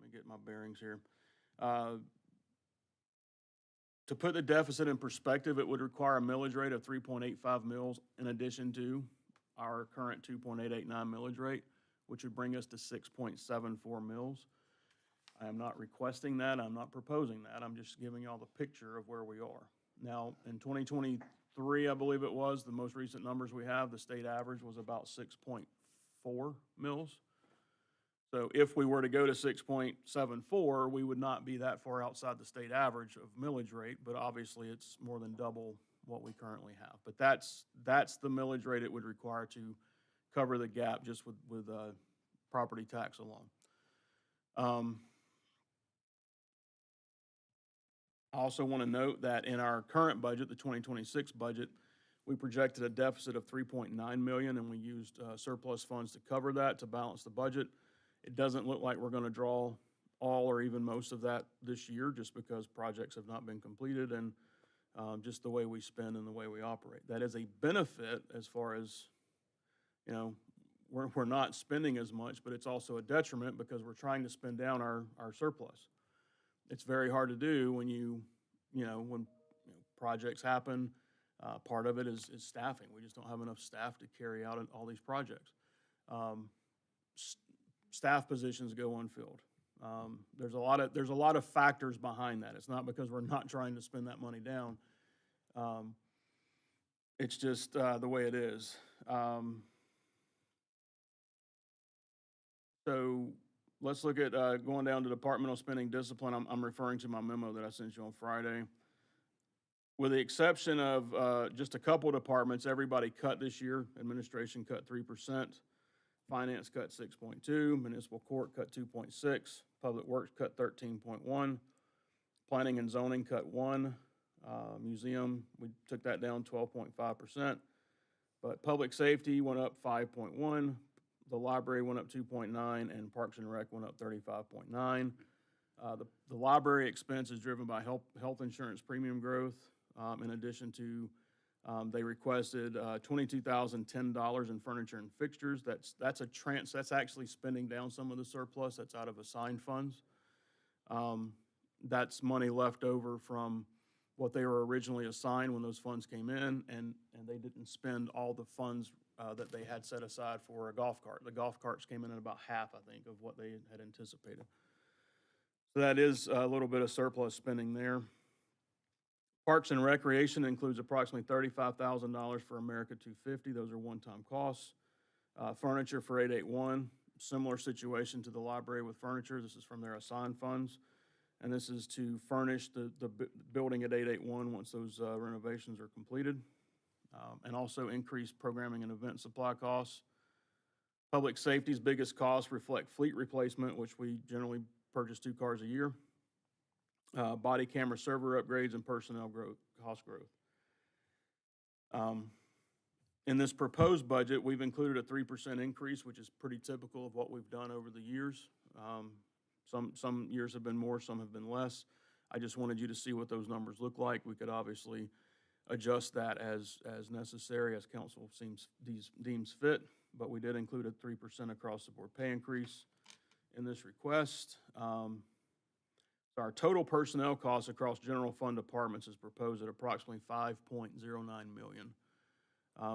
me get my bearings here. To put the deficit in perspective, it would require a millage rate of 3.85 mils in addition to our current 2.889 millage rate, which would bring us to 6.74 mils. I am not requesting that. I'm not proposing that. I'm just giving y'all the picture of where we are. Now, in 2023, I believe it was, the most recent numbers we have, the state average was about 6.4 mils. So if we were to go to 6.74, we would not be that far outside the state average of millage rate, but obviously it's more than double what we currently have. But that's the millage rate it would require to cover the gap just with property tax alone. I also want to note that in our current budget, the 2026 budget, we projected a deficit of $3.9 million, and we used surplus funds to cover that, to balance the budget. It doesn't look like we're going to draw all or even most of that this year, just because projects have not been completed and just the way we spend and the way we operate. That is a benefit as far as, you know, we're not spending as much, but it's also a detriment because we're trying to spend down our surplus. It's very hard to do when when projects happen. Part of it is staffing. We just don't have enough staff to carry out all these projects. Staff positions go unfilled. There's a lot of factors behind that. It's not because we're not trying to spend that money down. It's just the way it is. So let's look at going down to departmental spending discipline. I'm referring to my memo that I sent you on Friday. With the exception of just a couple departments, everybody cut this year. Administration cut 3%. Finance cut 6.2, municipal court cut 2.6, public works cut 13.1, planning and zoning cut 1, museum, we took that down 12.5%, but public safety went up 5.1, the library went up 2.9, and parks and rec went up 35.9. The library expense is driven by health insurance premium growth, in addition to they requested $22,010 in furniture and fixtures. That's actually spending down some of the surplus that's out of assigned funds. That's money left over from what they were originally assigned when those funds came in, and they didn't spend all the funds that they had set aside for a golf cart. The golf carts came in at about half, I think, of what they had anticipated. So that is a little bit of surplus spending there. Parks and Recreation includes approximately $35,000 for America 250. Those are one-time costs. Furniture for 881, similar situation to the library with furniture. This is from their assigned funds. And this is to furnish the building at 881 once those renovations are completed. And also increase programming and event supply costs. Public safety's biggest costs reflect fleet replacement, which we generally purchase 2 cars a year. Body camera server upgrades, and personnel cost growth. In this proposed budget, we've included a 3% increase, which is pretty typical of what we've done over the years. Some years have been more, some have been less. I just wanted you to see what those numbers look like. We could obviously adjust that as necessary, as council deems fit, but we did include a 3% across the board pay increase in this request. Our total personnel costs across general fund departments is proposed at approximately $5.09 million,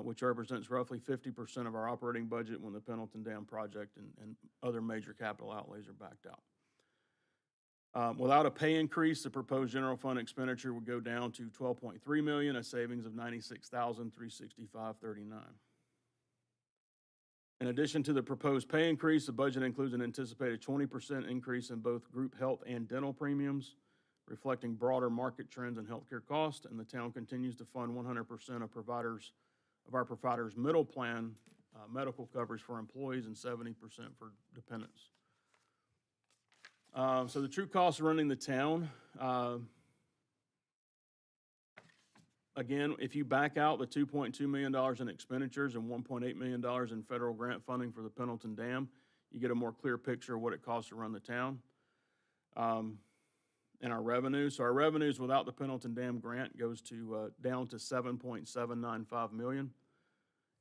which represents roughly 50% of our operating budget when the Pendleton Dam project and other major capital outlays are backed out. Without a pay increase, the proposed general fund expenditure would go down to $12.3 million, a savings of $96,365.39. In addition to the proposed pay increase, the budget includes an anticipated 20% increase in both group health and dental premiums, reflecting broader market trends and healthcare costs, and the town continues to fund 100% of our providers' middle plan medical coverage for employees and 70% for dependents. So the true cost of running the town, again, if you back out the $2.2 million in expenditures and $1.8 million in federal grant funding for the Pendleton Dam, you get a more clear picture of what it costs to run the town. And our revenues. So our revenues without the Pendleton Dam grant goes to down to $7.795 million.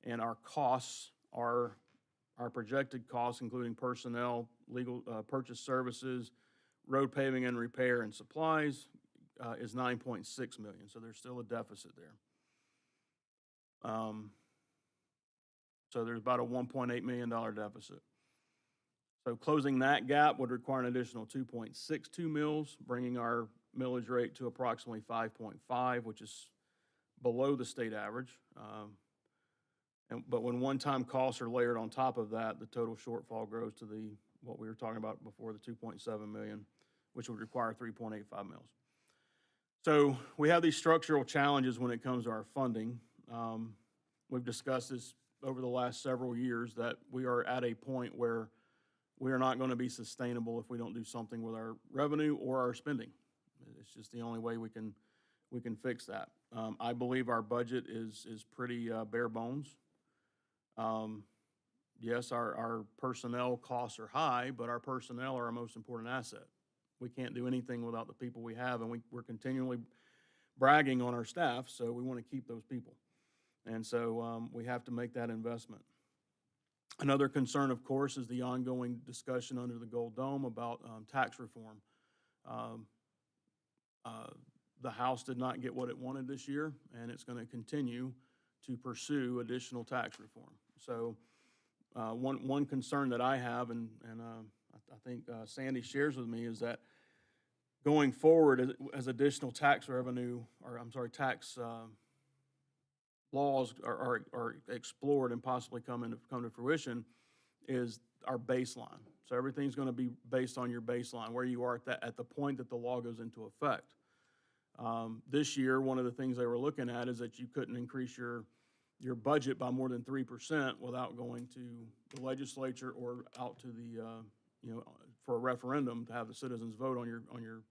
And our costs are our projected costs, including personnel, legal purchase services, Road paving and repair and supplies is 9.6 million, so there's still a deficit there. So there's about a $1.8 million deficit. So closing that gap would require an additional 2.62 mils, bringing our millage rate to approximately 5.5, which is below the state average. But when one-time costs are layered on top of that, the total shortfall grows to what we were talking about before, the 2.7 million, which would require 3.85 mils. So we have these structural challenges when it comes to our funding. We've discussed this over the last several years, that we are at a point where we are not going to be sustainable if we don't do something with our revenue or our spending. It's just the only way we can fix that. I believe our budget is pretty bare bones. Yes, our personnel costs are high, but our personnel are our most important asset. We can't do anything without the people we have, and we're continually bragging on our staff, so we want to keep those people. And so we have to make that investment. Another concern, of course, is the ongoing discussion under the Gold Dome about tax reform. The House did not get what it wanted this year, and it's going to continue to pursue additional tax reform. So one concern that I have, and I think Sandy shares with me, is that going forward as additional tax revenue, or I'm sorry, tax laws are explored and possibly come to fruition, is our baseline. So everything's going to be based on your baseline, where you are at the point that the law goes into effect. This year, one of the things they were looking at is that you couldn't increase your budget by more than 3% without going to the legislature or out to the for a referendum to have the citizens vote on your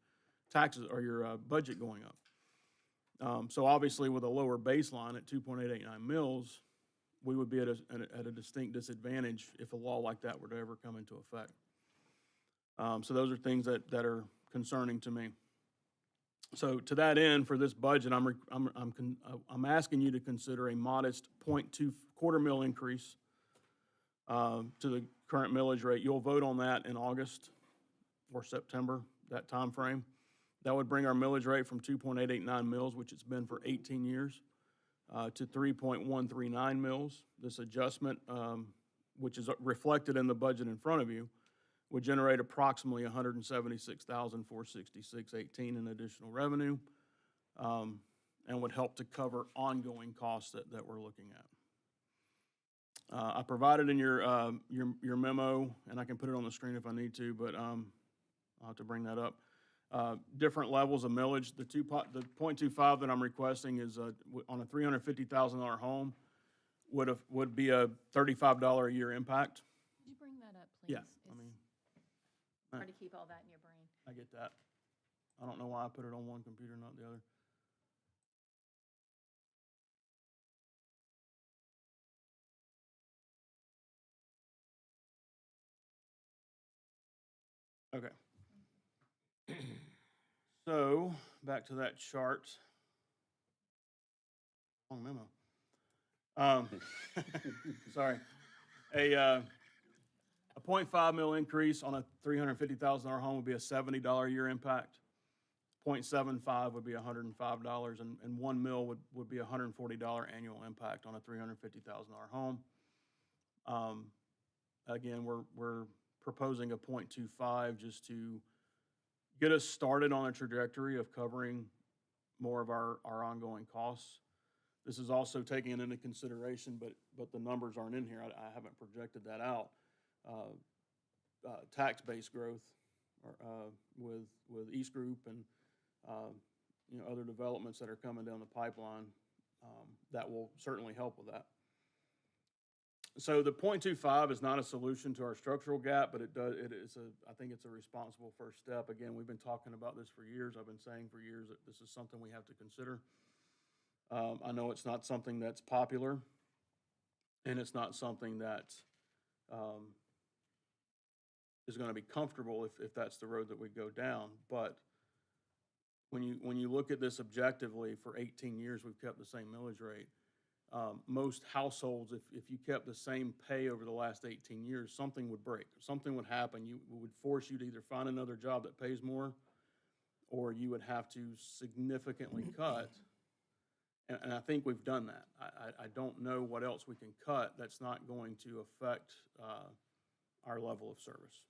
taxes or your budget going up. So obviously, with a lower baseline at 2.889 mils, we would be at a distinct disadvantage if a law like that were to ever come into effect. So those are things that are concerning to me. So to that end, for this budget, I'm asking you to consider a modest 0.2 quarter mil increase to the current millage rate. You'll vote on that in August or September, that time frame. That would bring our millage rate from 2.889 mils, which it's been for 18 years, to 3.139 mils. This adjustment, which is reflected in the budget in front of you, would generate approximately $176,466.18 in additional revenue, and would help to cover ongoing costs that we're looking at. I provided in your memo, and I can put it on the screen if I need to, but I'll have to bring that up. Different levels of millage. The 0.25 that I'm requesting is on a $350,000 home would be a $35 a year impact. Could you bring that up, please? Yeah, It's hard to keep all that in your brain. I get that. I don't know why I put it on one computer, not the other. Okay. So, back to that chart. Long memo. Sorry. A 0.5 mil increase on a $350,000 home would be a $70 a year impact. 0.75 would be $105, and 1 mil would be a $140 annual impact on a $350,000 home. Again, we're proposing a 0.25 just to get us started on a trajectory of covering more of our ongoing costs. This is also taking it into consideration, but the numbers aren't in here. I haven't projected that out. Tax-based growth with East Group and other developments that are coming down the pipeline that will certainly help with that. So the 0.25 is not a solution to our structural gap, but I think it's a responsible first step. Again, we've been talking about this for years. I've been saying for years that this is something we have to consider. I know it's not something that's popular, and it's not something that is going to be comfortable if that's the road that we go down. But when you look at this objectively, for 18 years we've kept the same millage rate. most households, if you kept the same pay over the last 18 years, something would break. Something would happen. You it would force you to either find another job that pays more, or you would have to significantly cut. And I think we've done that. I don't know what else we can cut that's not going to affect our level of service.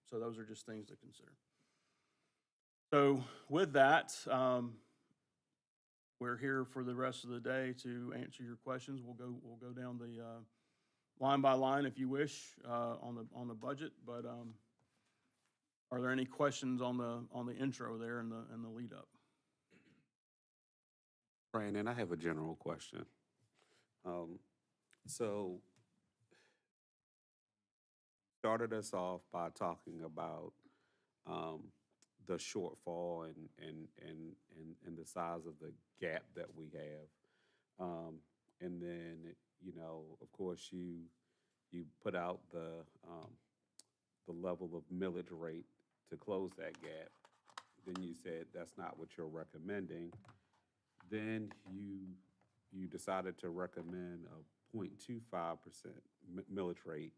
So those are just things to consider. So with that, we're here for the rest of the day to answer your questions. We'll go down the line by line if you wish on the budget. But are there any questions on the intro there and the lead up? Brandon, I have a general question. So started us off by talking about the shortfall and the size of the gap that we have. And then, you know, of course, you put out the level of millage rate to close that gap. Then you said that's not what you're recommending. Then you decided to recommend a 0.25% millage rate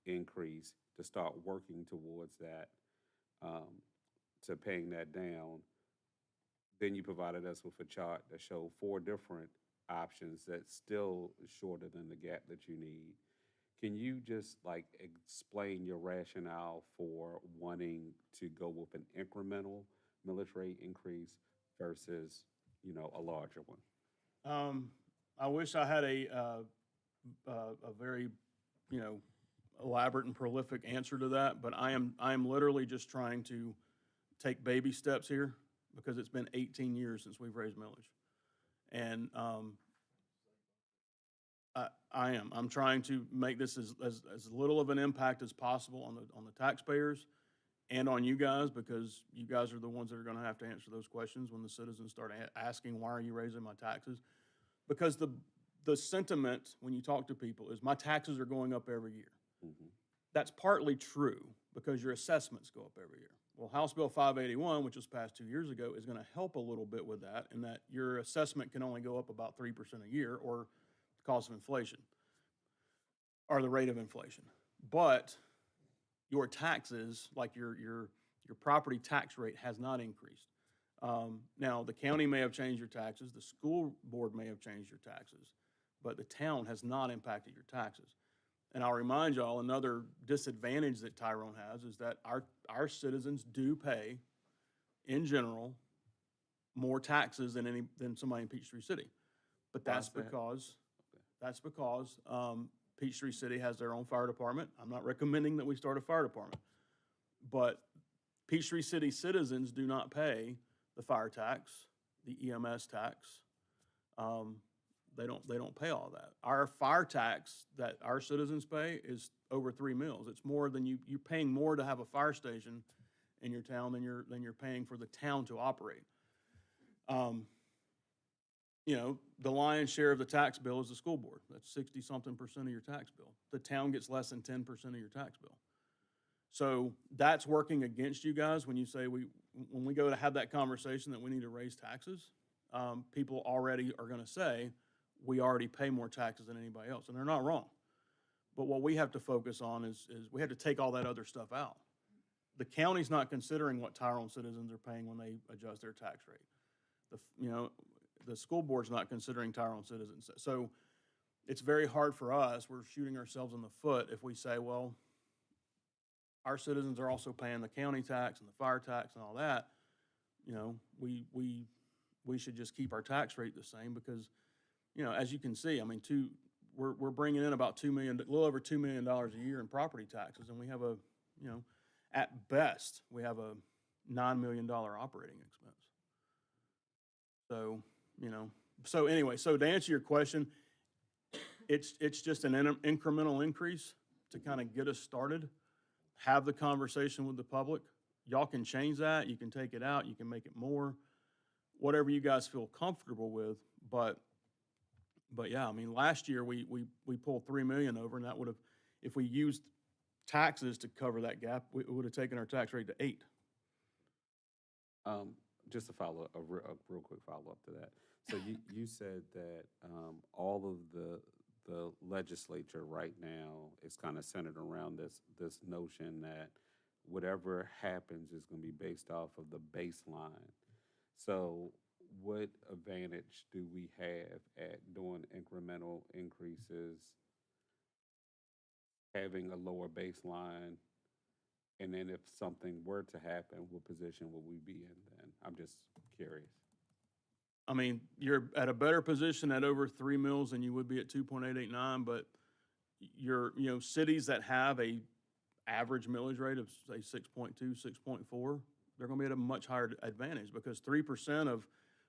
increase to start working towards that, to paying that down. Then you provided us with a chart that showed 4 different options that's still shorter than the gap that you need. Can you just like explain your rationale for wanting to go with an incremental millage rate increase versus, you know, a larger one? I wish I had a very, you know, elaborate and prolific answer to that, but I am literally just trying to take baby steps here because it's been 18 years since we've raised millage, and I'm trying to make this as little of an impact as possible on the taxpayers and on you guys, because you guys are the ones that are going to have to answer those questions when the citizens start asking, why are you raising my taxes? Because the sentiment when you talk to people is my taxes are going up every year. Mm-hmm. That's partly true because your assessments go up every year. Well, House Bill 581, which was passed 2 years ago, is going to help a little bit with that, in that your assessment can only go up about 3% a year, or the cost of inflation, or the rate of inflation. But your taxes, like your property tax rate, has not increased. Now, the county may have changed your taxes, the school board may have changed your taxes, but the town has not impacted your taxes. And I'll remind y'all, another disadvantage that Tyrone has is that our citizens do pay, in general, more taxes than somebody in Peachtree City. But that's because Peachtree City has their own fire department. I'm not recommending that we start a fire department, but Peachtree City citizens do not pay the fire tax, the EMS tax. They don't pay all that. Our fire tax that our citizens pay is over 3 mills. It's more than you're paying more to have a fire station in your town than you're paying for the town to operate. You know, the lion's share of the tax bill is the school board. That's 60-something% of your tax bill. The town gets less than 10% of your tax bill. So that's working against you guys when you say when we go to have that conversation that we need to raise taxes. People already are going to say, we already pay more taxes than anybody else, and they're not wrong. But what we have to focus on is we have to take all that other stuff out. The county's not considering what Tyrone citizens are paying when they adjust their tax rate. The school board's not considering Tyrone citizens. So it's very hard for us. We're shooting ourselves in the foot if we say, well, our citizens are also paying the county tax and the fire tax and all that. You know, we should just keep our tax rate the same because, you know, as you can see, I mean, we're bringing in about a little over $2 million a year in property taxes, and we have at best, we have a $9 million operating expense. So, you know, so anyway, so to answer your question, it's just an incremental increase to kind of get us started, have the conversation with the public. Y'all can change that, you can take it out, you can make it more, whatever you guys feel comfortable with, but yeah, I mean, last year we pulled 3 million over, and that would have, if we used taxes to cover that gap, it would have taken our tax rate to 8. Just a real quick follow-up to that. So you said that all of the legislature right now is kind of centered around this notion that whatever happens is going to be based off of the baseline. So what advantage do we have at doing incremental increases, having a lower baseline, and then if something were to happen, what position would we be in then? I'm just curious. I mean, you're at a better position at over 3 mils than you would be at 2.889, but cities that have a average millage rate of, say, 6.2, 6.4, they're gonna be at a much higher advantage, because 3% of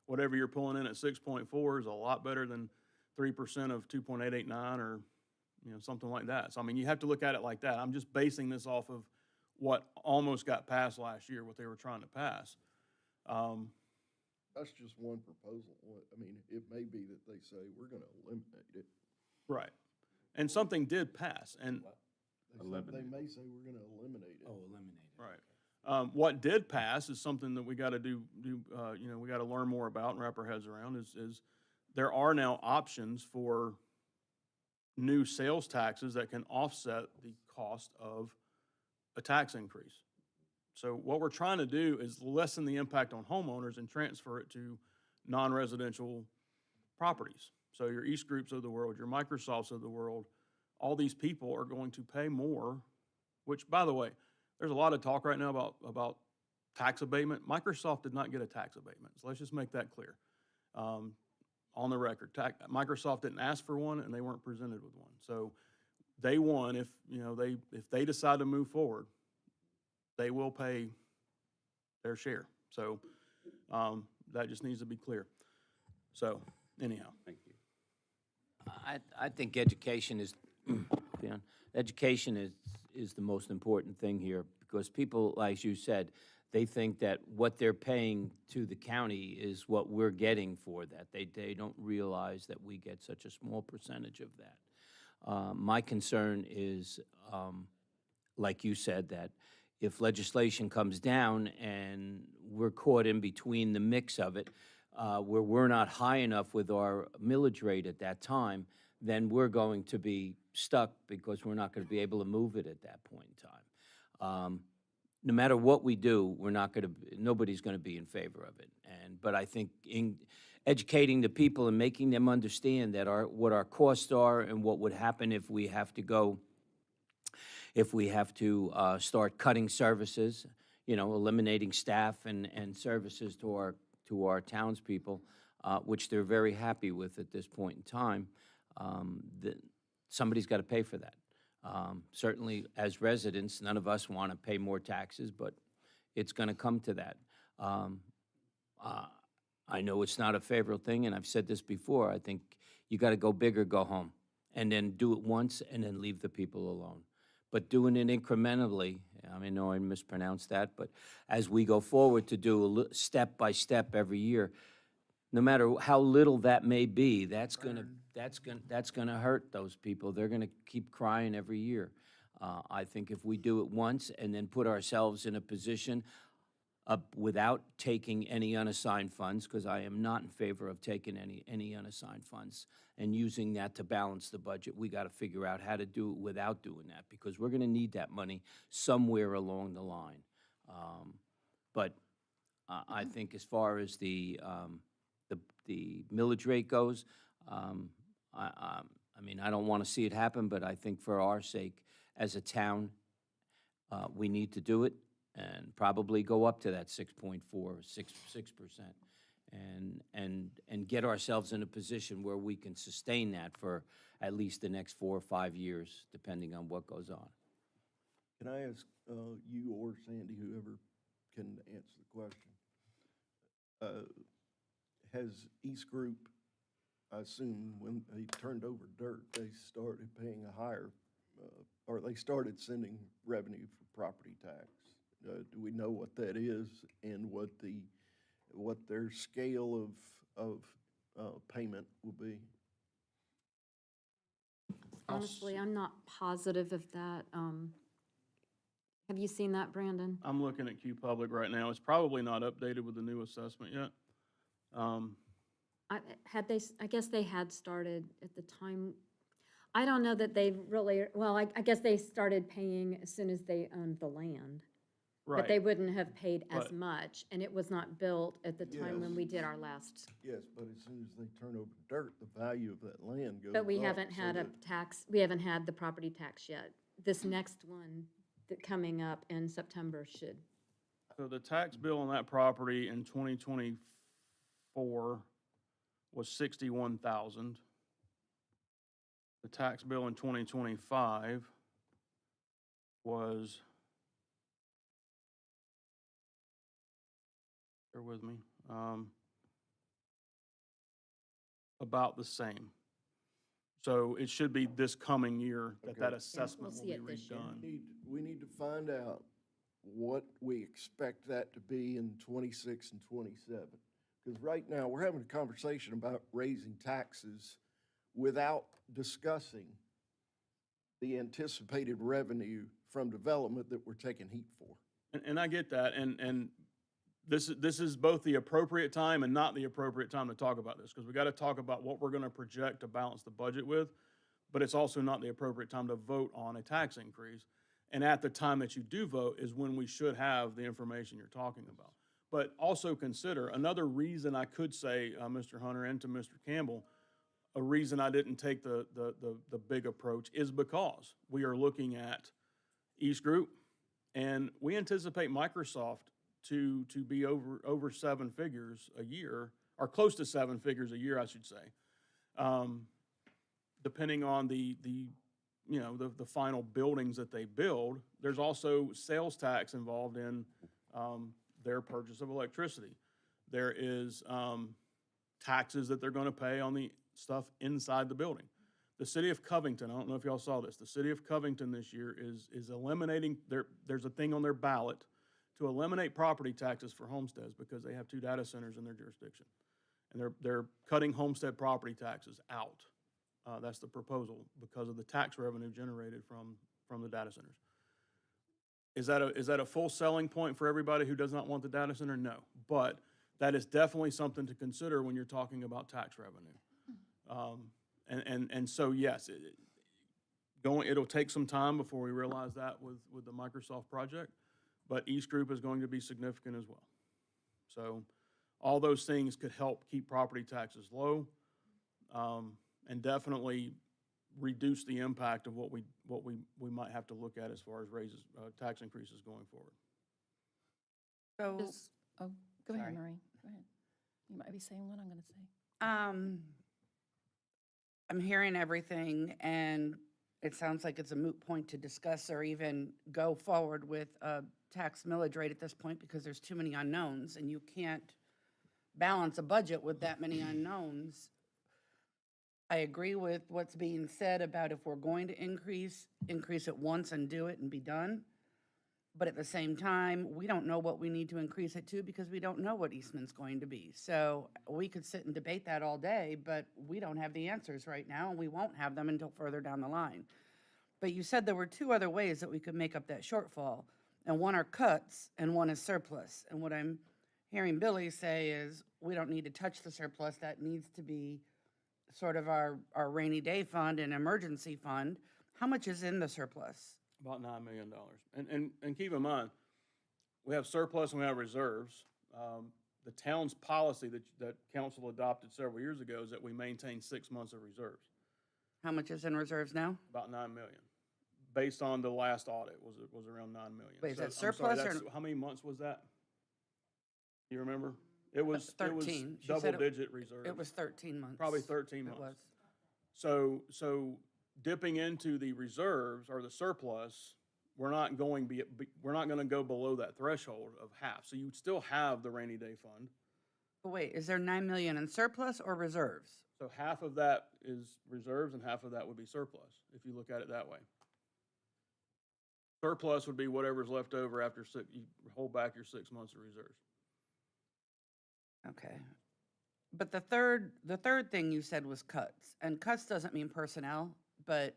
whatever you're pulling in at 6.4 is a lot better than 3% of 2.889, or, something like that. So, I mean, you have to look at it like that. I'm just basing this off of what almost got passed last year, what they were trying to pass. That's just one proposal. I mean, it may be that they say, we're gonna eliminate it. Right. And something did pass, and, They may say, we're gonna eliminate it. Oh, eliminated. right. What did pass is something that we gotta we gotta learn more about and wrap our heads around, is there are now options for new sales taxes that can offset the cost of a tax increase. So what we're trying to do is lessen the impact on homeowners and transfer it to non-residential properties. So your East Groups of the world, your Microsofts of the world, all these people are going to pay more, which, by the way, there's a lot of talk right now about tax abatement. Microsoft did not get a tax abatement, so let's just make that clear. On the record, Microsoft didn't ask for one, and they weren't presented with one. So day one, if they decide to move forward, they will pay their share. So that just needs to be clear. So anyhow. Thank you. I think education is, education is the most important thing here, because people, as you said, they think that what they're paying to the county is what we're getting for that. They don't realize that we get such a small percentage of that. My concern is, like you said, that if legislation comes down and we're caught in between the mix of it, where we're not high enough with our millage rate at that time, then we're going to be stuck, because we're not going to be able to move it at that point in time. No matter what we do, nobody's going to be in favor of it. But I think in educating the people and making them understand that what our costs are and what would happen if we have to start cutting services, eliminating staff and services to our townspeople, which they're very happy with at this point in time, that somebody's got to pay for that. Certainly, as residents, none of us want to pay more taxes, but it's going to come to that. I know it's not a favorable thing, and I've said this before. I think you got to go big or go home, and then do it once, and then leave the people alone. But doing it incrementally, I know I mispronounced that, but as we go forward to do step by step every year, no matter how little that may be, that's gonna hurt those people. They're gonna keep crying every year. I think if we do it once and then put ourselves in a position without taking any unassigned funds, because I am not in favor of taking any unassigned funds and using that to balance the budget, we got to figure out how to do it without doing that, because we're going to need that money somewhere along the line. But I think as far as the millage rate goes, I don't want to see it happen, but I think for our sake as a town, we need to do it and probably go up to that 6.4, 6%, and get ourselves in a position where we can sustain that for at least the next 4 or 5 years, depending on what goes on. Can I ask you or Sandy, whoever can answer the question, has East Group, I assume when they turned over dirt, they started paying a higher, or they started sending revenue for property tax? Do we know what that is and what their scale of payment will be? Honestly, I'm not positive of that. Have you seen that, Brandon? I'm looking at Q Public right now. It's probably not updated with the new assessment yet. I guess they had started at the time. I don't know that they really, well, I guess they started paying as soon as they owned the land. But they Right, wouldn't have paid as But- much, and it was not built at the time when Yes. we did our last. Yes, but as soon as they turn over dirt, the value of that land goes up. But we haven't so had a that- tax, we haven't had the property tax yet. This next one that coming up in September should. so the tax bill on that property in 2024 was 61,000. The tax bill in 2025 was, bear with me, about the same. So it should be this coming year that that Okay. assessment we'll will see be it this year. redone. We need to find out what we expect that to be in 26 and 27. Because right now, we're having a conversation about raising taxes without discussing the anticipated revenue from development that we're taking heat for. And I get that, and this is both the appropriate time and not the appropriate time to talk about this, because we gotta talk about what we're gonna project to balance the budget with, but it's also not the appropriate time to vote on a tax increase. And at the time that you do vote is when we should have the information you're talking about. But also consider, another reason I could say, Mr. Hunter and to Mr. Campbell, a reason I didn't take the big approach is because we are looking at East Group, and we anticipate Microsoft to be over seven figures a year, or close to seven figures a year, I should say. Depending on the final buildings that they build. There's also sales tax involved in their purchase of electricity. There is taxes that they're gonna pay on the stuff inside the building. The city of Covington, I don't know if y'all saw this, the city of Covington this year is eliminating, there's a thing on their ballot to eliminate property taxes for homesteads because they have two data centers in their jurisdiction. And they're cutting homestead property taxes out. That's the proposal because of the tax revenue generated from the data centers. Is that a full selling point for everybody who does not want the data center? No. But that is definitely something to consider when you're talking about tax revenue. And so, yes, it'll take some time before we realize that with the Microsoft project, but East Group is going to be significant as well. So all those things could help keep property taxes low, and definitely reduce the impact of what we might have to look at as far as raises, tax increases going forward. So, Just- Oh, go ahead, Sorry. Marie. Go ahead. You might be saying what I'm going to say. I'm hearing everything, and it sounds like it's a moot point to discuss or even go forward with a tax millage rate at this point because there's too many unknowns, and you can't balance a budget with that many unknowns. I agree with what's being said about if we're going to increase it once and do it and be done. But at the same time, we don't know what we need to increase it to because we don't know what Eastman's going to be. So we could sit and debate that all day, but we don't have the answers right now, and we won't have them until further down the line. But you said there were two other ways that we could make up that shortfall, and one are cuts and one is surplus. And what I'm hearing Billy say is we don't need to touch the surplus. That needs to be sort of our rainy day fund and emergency fund. How much is in the surplus? About $9 million. And keep in mind, we have surplus and we have reserves. The town's policy that council adopted several years ago is that we maintain 6 months of reserves, How much is in reserves now? about 9 million. Based on the last audit, was around 9 million. Wait, is So, that I'm sorry, surplus or- that's- How many months was that? Do you remember? It was 13. She said double-digit reserves. It was 13 months. Probably 13 It months. was. So dipping into the reserves or the surplus, we're not going to go below that threshold of half. So you still have the rainy day fund. But wait, is there 9 million in surplus or reserves? So half of that is reserves and half of that would be surplus, if you look at it that way. Surplus would be whatever's left over after you hold back your 6 months of reserves. Okay. But the third thing you said was cuts. And cuts doesn't mean personnel, but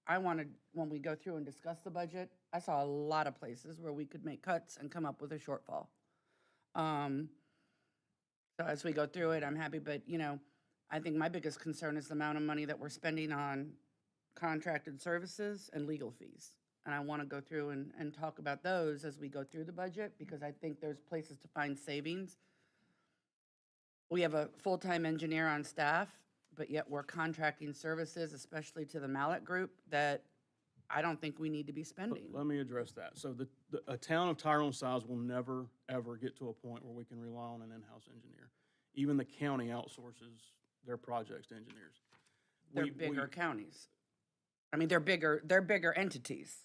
I wanted, when we go through and discuss the budget, I saw a lot of places where we could make cuts and come up with a shortfall. So as we go through it, I'm happy, but I think my biggest concern is the amount of money that we're spending on contracted services and legal fees. And I want to go through and talk about those as we go through the budget, because I think there's places to find savings. We have a full-time engineer on staff, but yet we're contracting services, especially to the Mallet Group, that I don't think we need to be spending. Let me address that. So a town of Tyrone size will never, ever get to a point where we can rely on an in-house engineer. Even the county outsources their projects to engineers. They're bigger counties. I mean, they're bigger entities.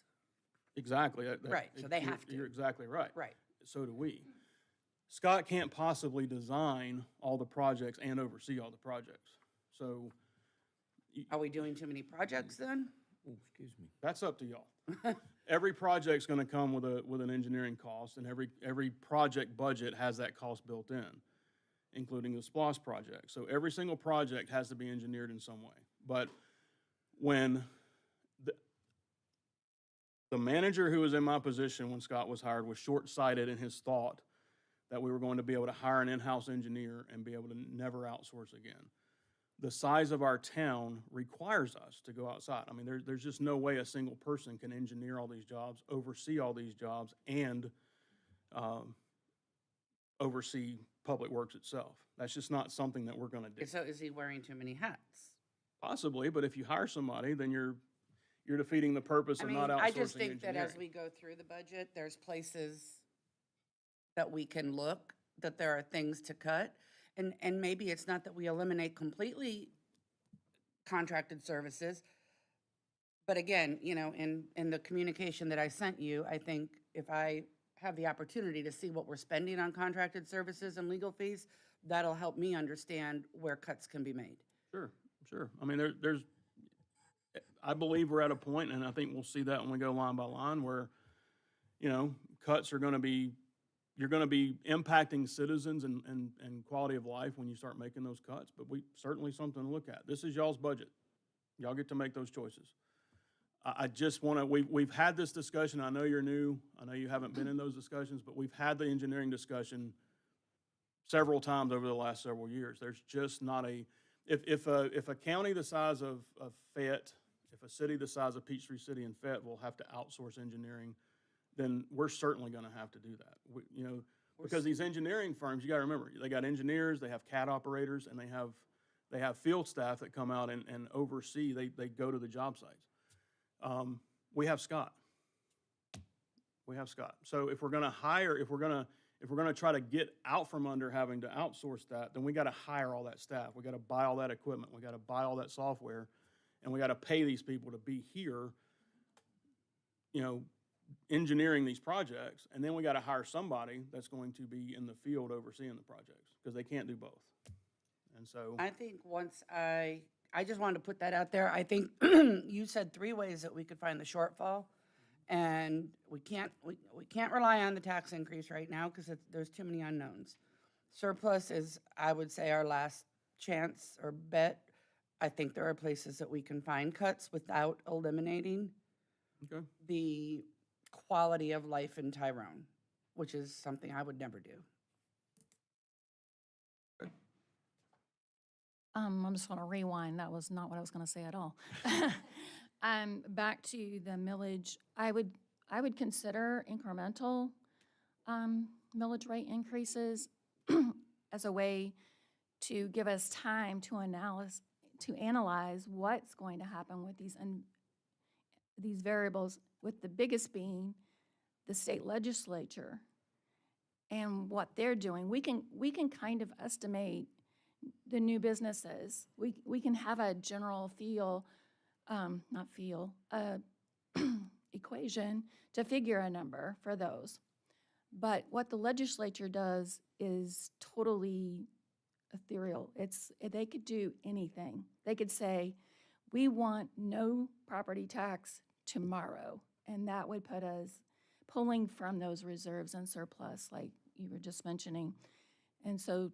Exactly. Right, so they have to. You're exactly right. Right. So do we. Scott can't possibly design all the projects and oversee all the projects. So Are we doing too many projects then? Oh, excuse me. that's up to y'all. Every project's gonna come with an engineering cost, and every project budget has that cost built in, including the SPOS project. So every single project has to be engineered in some way. But when the manager who was in my position when Scott was hired was short-sighted in his thought that we were going to be able to hire an in-house engineer and be able to never outsource again. The size of our town requires us to go outside. I mean, there's just no way a single person can engineer all these jobs, oversee all these jobs, and oversee Public Works itself. That's just not something that we're gonna do. So is he wearing too many hats? Possibly, but if you hire somebody, then you're defeating the purpose I of mean, not outsourcing I just think that as engineering. we go through the budget, there's places that we can look, that there are things to cut. And maybe it's not that we eliminate completely contracted services. But again, you know, in the communication that I sent you, I think if I have the opportunity to see what we're spending on contracted services and legal fees, that'll help me understand where cuts can be made. Sure. I mean, I believe we're at a point, and I think we'll see that when we go line by line, where, you know, cuts are gonna be, you're gonna be impacting citizens and quality of life when you start making those cuts, but certainly something to look at. This is y'all's budget. Y'all get to make those choices. I just wanna, we've had this discussion, I know you're new, I know you haven't been in those discussions, but we've had the engineering discussion several times over the last several years. There's just not if a county the size of Fayette, if a city the size of Peachtree City and Fayette will have to outsource engineering, then we're certainly gonna have to do that. You know, because these engineering firms, you gotta remember, they got engineers, they have CAD operators, and they have field staff that come out and oversee, they go to the job sites. We have Scott. So if we're gonna try to get out from under having to outsource that, then we gotta hire all that staff. We gotta buy all that equipment. We gotta buy all that software, and we gotta pay these people to be here, you know, engineering these projects, and then we gotta hire somebody that's going to be in the field overseeing the projects, because they can't do both. And so, I think I just wanted to put that out there. I think you said 3 ways that we could find the shortfall. And we can't rely on the tax increase right now because there's too many unknowns. Surplus is, I would say, our last chance or bet. I think there are places that we can find cuts without eliminating okay. the quality of life in Tyrone, which is something I would never do. I'm just going to rewind. That was not what I was going to say at all. Back to the millage, I would consider incremental millage rate increases as a way to give us time to analyze what's going to happen with these variables, with the biggest being the state legislature and what they're doing. We can kind of estimate the new businesses. We can have a general equation to figure a number for those. But what the legislature does is totally ethereal. They could do anything. They could say, we want no property tax tomorrow, and that would put us pulling from those reserves and surplus, like you were just mentioning. And so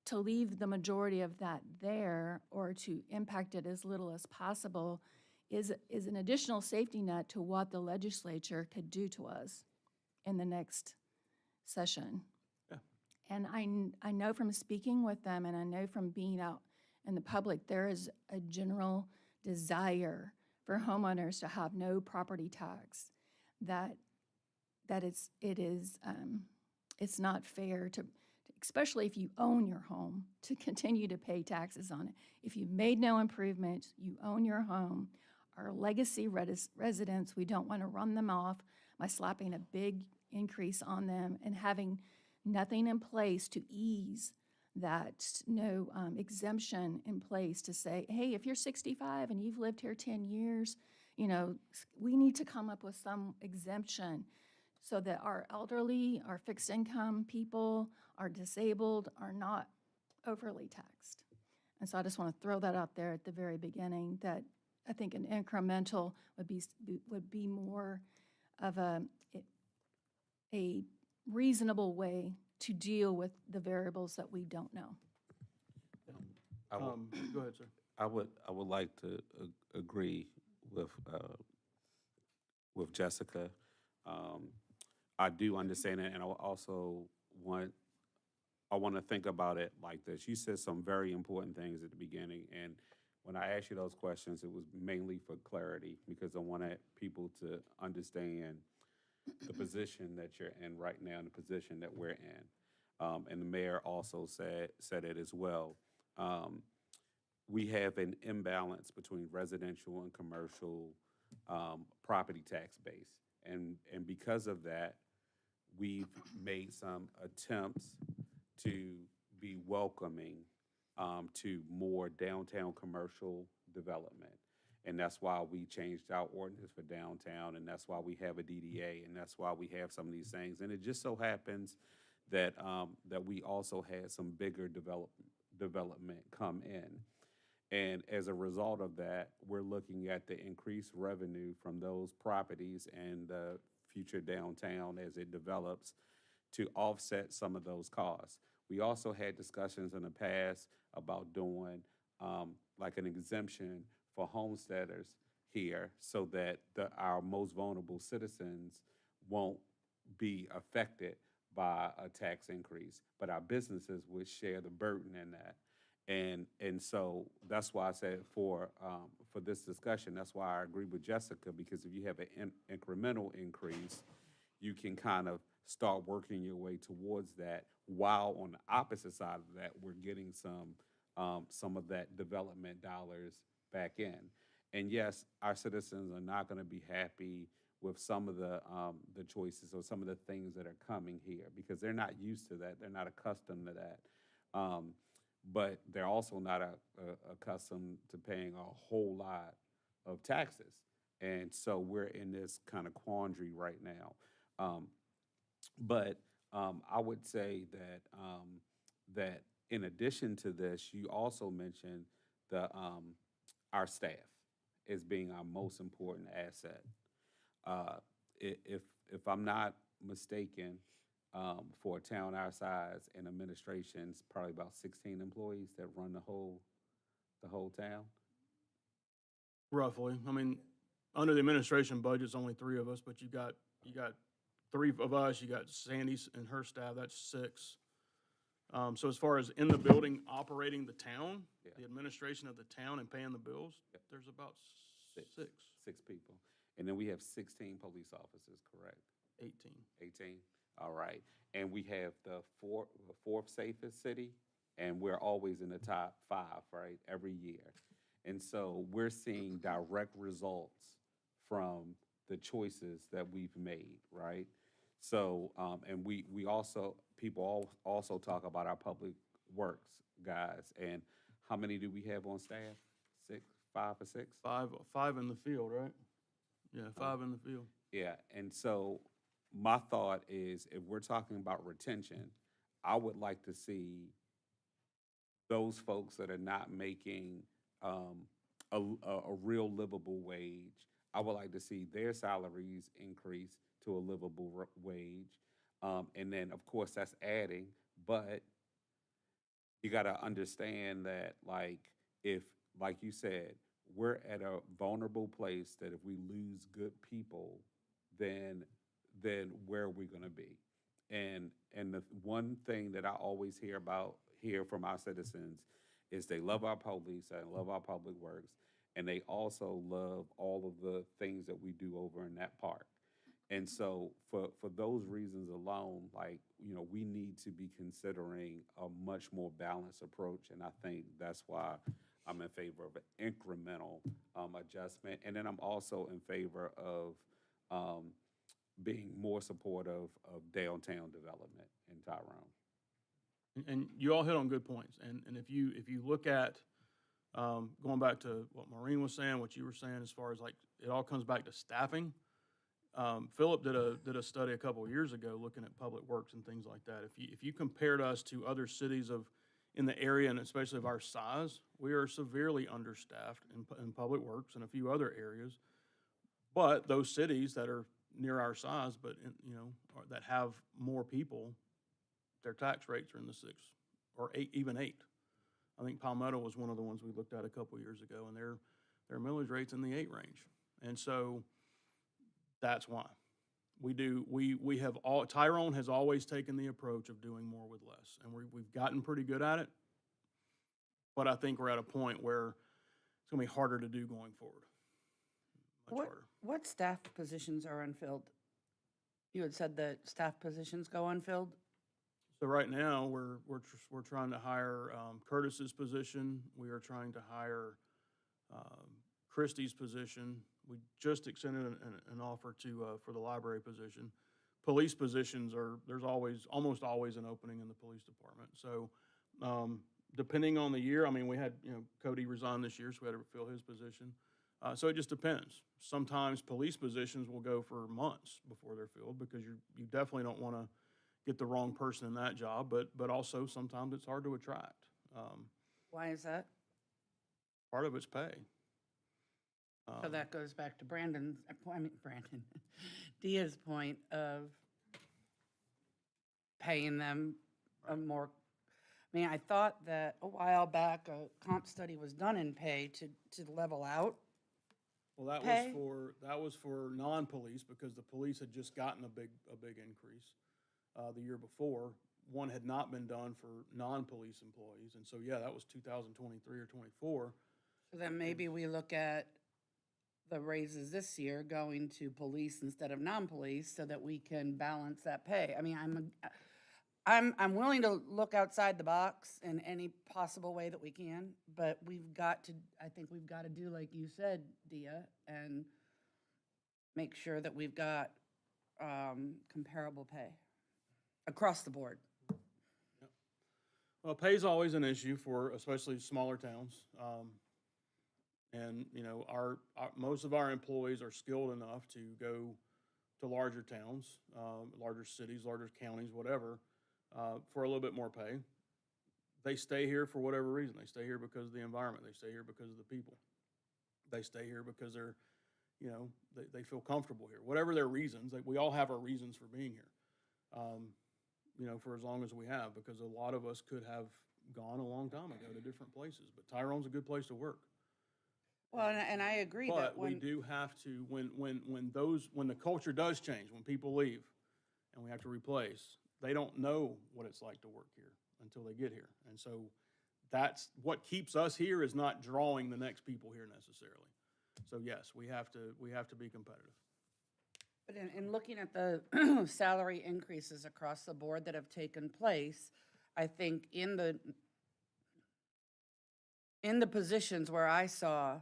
to leave the majority of that there, or to impact it as little as possible, is an additional safety net to what the legislature could do to us in the next session. Yeah. And I know from speaking with them, and I know from being out in the public, there is a general desire for homeowners to have no property tax, that it's not fair to, especially if you own your home, to continue to pay taxes on it. If you made no improvements, you own your home. Our legacy residents, we don't want to run them off by slapping a big increase on them and having nothing in place to ease that, no exemption in place to say, hey, if you're 65 and you've lived here 10 years, you know, we need to come up with some exemption so that our elderly, our fixed income people, our disabled are not overly taxed. And so I just want to throw that out there at the very beginning, that I think an incremental would be more of a reasonable way to deal with the variables that we don't know. I would- Go ahead, sir. I would like to agree with Jessica. I do understand it, and I also want to think about it like this. You said some very important things at the beginning, and when I asked you those questions, it was mainly for clarity, because I wanted people to understand the position that you're in right now and the position that we're in. And the mayor also said it as well. We have an imbalance between residential and commercial property tax base. And because of that, we've made some attempts to be welcoming to more downtown commercial development. And that's why we changed our ordinance for downtown, and that's why we have a DDA, and that's why we have some of these things. And it just so happens that that we also had some bigger development come in. And as a result of that, we're looking at the increased revenue from those properties and the future downtown as it develops to offset some of those costs. We also had discussions in the past about doing like an exemption for homesteaders here, so that our most vulnerable citizens won't be affected by a tax increase, but our businesses would share the burden in that. And so that's why I said for this discussion, that's why I agree with Jessica, because if you have an incremental increase, you can kind of start working your way towards that, while on the opposite side of that, we're getting some of that development dollars back in. And yes, our citizens are not going to be happy with some of the choices or some of the things that are coming here, because they're not used to that. They're not accustomed to that. But they're also not accustomed to paying a whole lot of taxes. And so we're in this kind of quandary right now. But I would say that in addition to this, you also mentioned our staff as being our most important asset. If I'm not mistaken, for a town our size, and administration's probably about 16 employees that run the whole town. Roughly. I mean, under the administration budget's only 3 of us, but you got 3 of us, you got Sandy's and her staff, that's 6. So as far as in the building operating the town, Yeah. the administration of the town and paying the bills, there's about 6. 6 people. And then we have 16 police officers, correct? 18. 18? All right. And we have the fourth safest city, and we're always in the top 5, right, every year. And so we're seeing direct results from the choices that we've made, right? So, and we also, people also talk about our public works guys. And how many do we have on staff? 6, 5 or 6? 5 in the field, right? Yeah, 5 in the field. Yeah, and so my thought is, if we're talking about retention, I would like to see those folks that are not making a real livable wage, I would like to see their salaries increase to a livable wage. And then, of course, that's adding, but you got to understand that, like, if, like you said, we're at a vulnerable place that if we lose good people, then where are we going to be? And the one thing that I always hear from our citizens is they love our police and love our public works, and they also love all of the things that we do over in that park. And so for those reasons alone, like, you know, we need to be considering a much more balanced approach. And I think that's why I'm in favor of an incremental adjustment. And then I'm also in favor of being more supportive of downtown development in Tyrone. And you all hit on good points. And if you look at, going back to what Maureen was saying, what you were saying, as far as like, it all comes back to staffing. Philip did a study a couple of years ago looking at public works and things like that. If you compared us to other cities in the area, and especially of our size, we are severely understaffed in public works and a few other areas. But those cities that are near our size, but that have more people, their tax rates are in the 6 or 8, even 8. I think Palmetto was one of the ones we looked at a couple of years ago, and their millage rate's in the 8 range. And so that's why Tyrone has always taken the approach of doing more with less, and we've gotten pretty good at it. But I think we're at a point where it's gonna be harder to do going forward. Much harder. What staff positions are unfilled? You had said that staff positions go unfilled? So right now, we're trying to hire Curtis's position. We are trying to hire Christie's position. We just extended an offer for the library position. Police positions there's almost always an opening in the police department. So depending on the year, I mean, we had, Cody resigned this year, so we had to fill his position. So it just depends. Sometimes police positions will go for months before they're filled because you definitely don't want to get the wrong person in that job, but also sometimes it's hard to attract. Why is that? Part of it's pay. So that goes back to Brandon, Dia's point of paying them a more, I thought that a while back, a comp study was done in pay to level out. Well, that pay? was for non-police because the police had just gotten a big increase the year before. One had not been done for non-police employees, and so yeah, that was 2023 or 24. So then maybe we look at the raises this year going to police instead of non-police so that we can balance that pay. I mean, I'm willing to look outside the box in any possible way that we can, but I think we've got to do like you said, Dia, and make sure that we've got comparable pay across the board. Yep. Well, pay is always an issue for especially smaller towns. And most of our employees are skilled enough to go to larger towns, larger cities, larger counties, whatever, for a little bit more pay. They stay here for whatever reason. They stay here because of the environment. They stay here because of the people. They stay here because they're, they feel comfortable here. Whatever their reasons, we all have our reasons for being here, for as long as we have, because a lot of us could have gone a long time ago to different places. But Tyrone's a good place to work. Well, and I agree that But we do have to, when the culture does change, when people leave and we have to replace, they don't know what it's like to work here until they get here. And so that's what keeps us here, is not drawing the next people here necessarily. So yes, we have to be competitive. But in looking at the salary increases across the board that have taken place, I think in the positions where I saw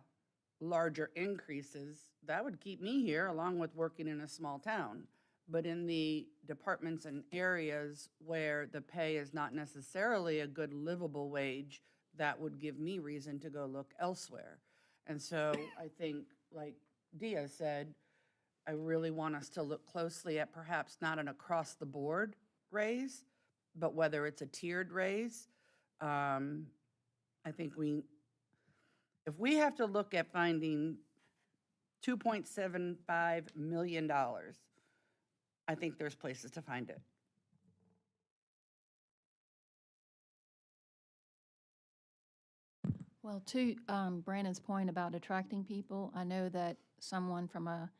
larger increases, that would keep me here along with working in a small town. But in the departments and areas where the pay is not necessarily a good livable wage, that would give me reason to go look elsewhere. And so I think, like Dia said, I really want us to look closely at perhaps not an across-the-board raise, but whether it's a tiered raise. I think if we have to look at finding $2.75 million, I think there's places to find it. Well, to Brandon's point about attracting people, I know that someone from a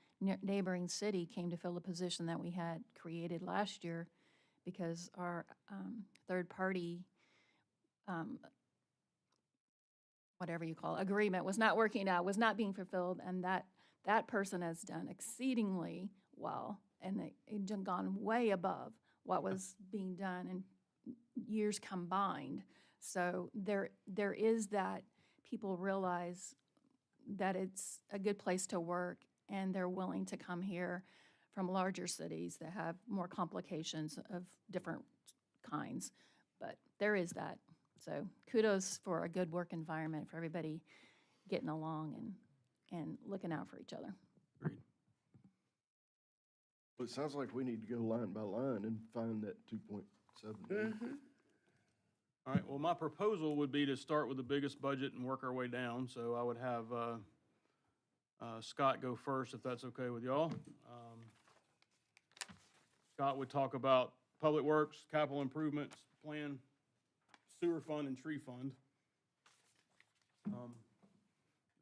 neighboring city came to fill a position that we had created last year because our third party whatever you call it, agreement was not working out, was not being fulfilled, and that person has done exceedingly well, and they've gone way above what was being done in years combined. So there is that people realize that it's a good place to work, and they're willing to come here from larger cities that have more complications of different kinds. But there is that. So kudos for a good work environment for everybody getting along and looking out for each other. Agreed. Well, it sounds like we need to go line by line and find that 2.7 million. All right, well, my proposal would be to start with the biggest budget and work our way down. So I would have Scott go first, if that's okay with y'all. Scott would talk about public works, capital improvements, plan, sewer fund, and tree fund.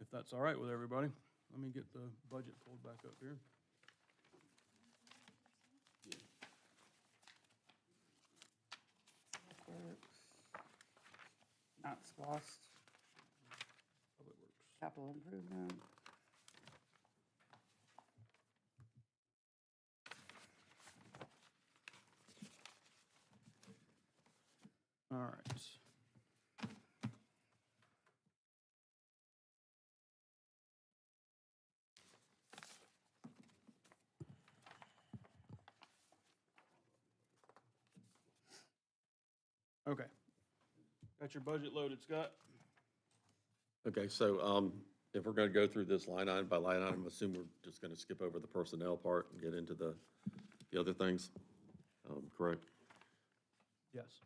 If that's all right with everybody. Let me get the budget pulled back up here. Not SPOS, Public works. capital improvement. All right. Okay. Got your budget loaded, Scott? Okay, so if we're going to go through this line item by line item, I assume we're just going to skip over the personnel part and get into the other things, correct? Yes.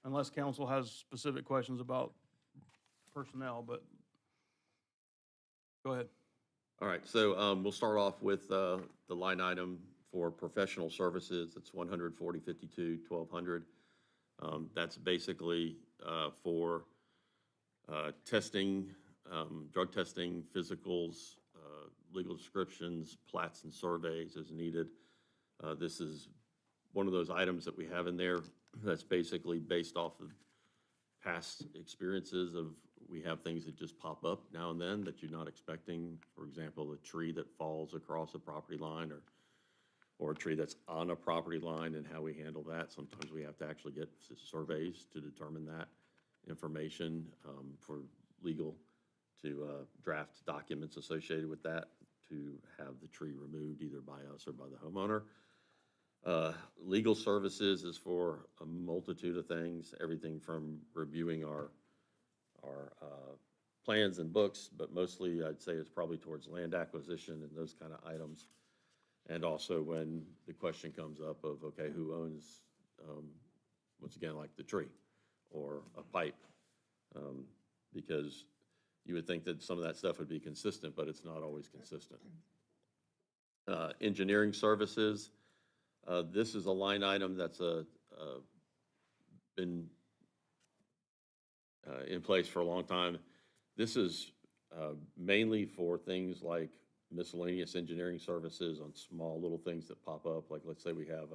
Unless council has specific questions about personnel, but go ahead. All right, so we'll start off with the line item for professional services. It's 14052, 1200. That's basically for testing, drug testing, physicals, legal descriptions, plats and surveys as needed. This is one of those items that we have in there that's basically based off of past experiences of, we have things that just pop up now and then that you're not expecting. For example, a tree that falls across a property line, or a tree that's on a property line, and how we handle that. Sometimes we have to actually get surveys to determine that information for legal, to draft documents associated with that, to have the tree removed either by us or by the homeowner. Legal services is for a multitude of things, everything from reviewing our plans and books, but mostly I'd say it's probably towards land acquisition and those kind of items. And also when the question comes up of, okay, who owns, once again, like the tree or a pipe? Because you would think that some of that stuff would be consistent, but it's not always consistent. Engineering services, this is a line item that's been in place for a long time. This is mainly for things like miscellaneous engineering services on small little things that pop up. Like, let's say we have